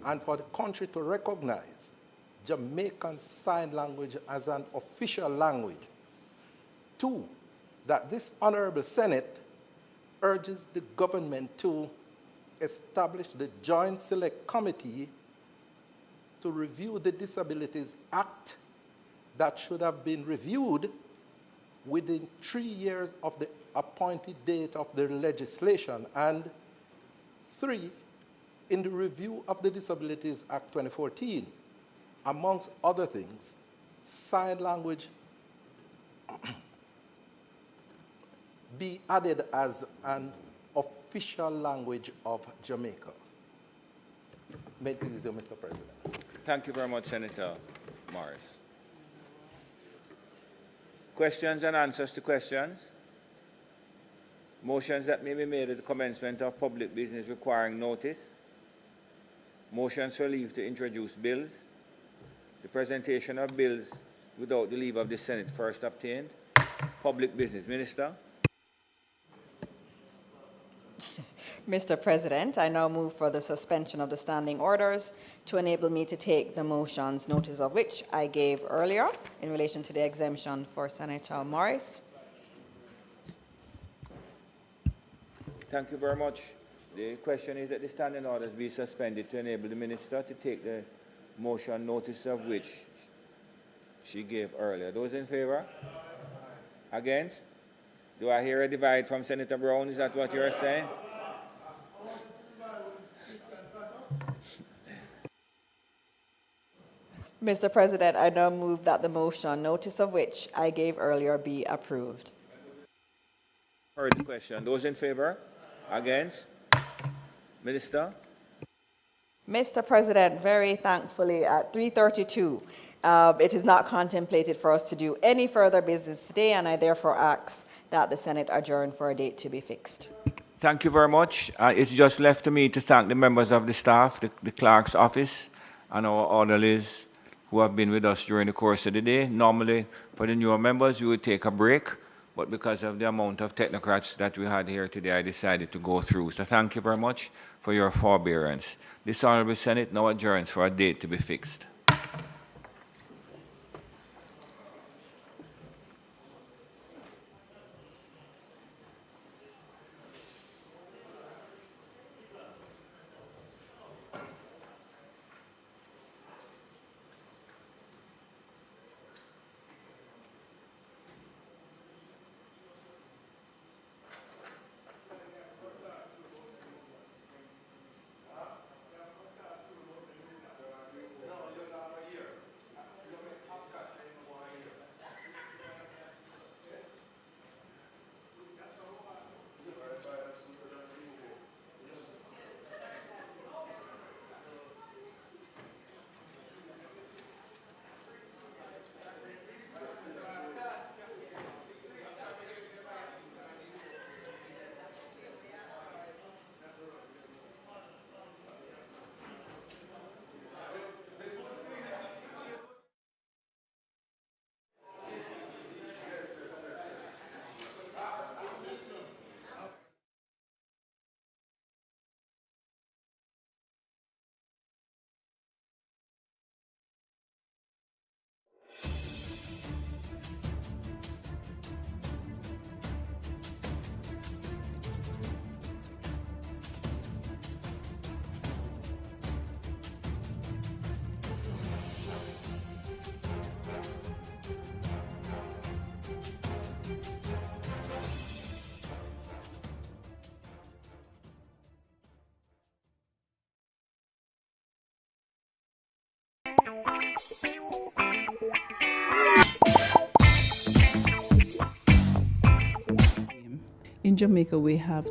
and for the country to recognize Jamaican Sign Language as an official language. 2, that this Honorable Senate urges the government to establish the Joint Select Committee to review the Disabilities Act that should have been reviewed within 3 years of the appointed date of the legislation, and 3, in the review of the Disabilities Act 2014, amongst other things, sign language be added as an official language of Jamaica. May it please you, Mr. President. Thank you very much, Senator Morris. Questions and answers to questions? Motions that may be made at the commencement of public business requiring notice? Motions for leave to introduce bills? The presentation of bills without the leave of the Senate first obtained? Public business. Minister? Mr. President, I now move for the suspension of the standing orders to enable me to take the motions, notice of which I gave earlier in relation to the exemption for Senator Morris. Thank you very much. The question is that the standing orders be suspended to enable the minister to take the motion, notice of which she gave earlier. Those in favor? Against? Do I hear a divide from Senator Brown? Is that what you are saying? Mr. President, I now move that the motion, notice of which I gave earlier, be approved. Heard the question. Those in favor? Against? Minister? Mr. President, very thankfully at 3:32, it is not contemplated for us to do any further business today, and I therefore ask that the Senate adjourn for a date to be fixed. Thank you very much. It's just left to me to thank the members of the staff, the clerk's office, and our orderlies who have been with us during the course of the day. Normally, for the newer members, we would take a break, but because of the amount of technocrats that we had here today, I decided to go through. So thank you very much for your forbearance. This Honorable Senate now adjourns for a date to be fixed. In Jamaica, we have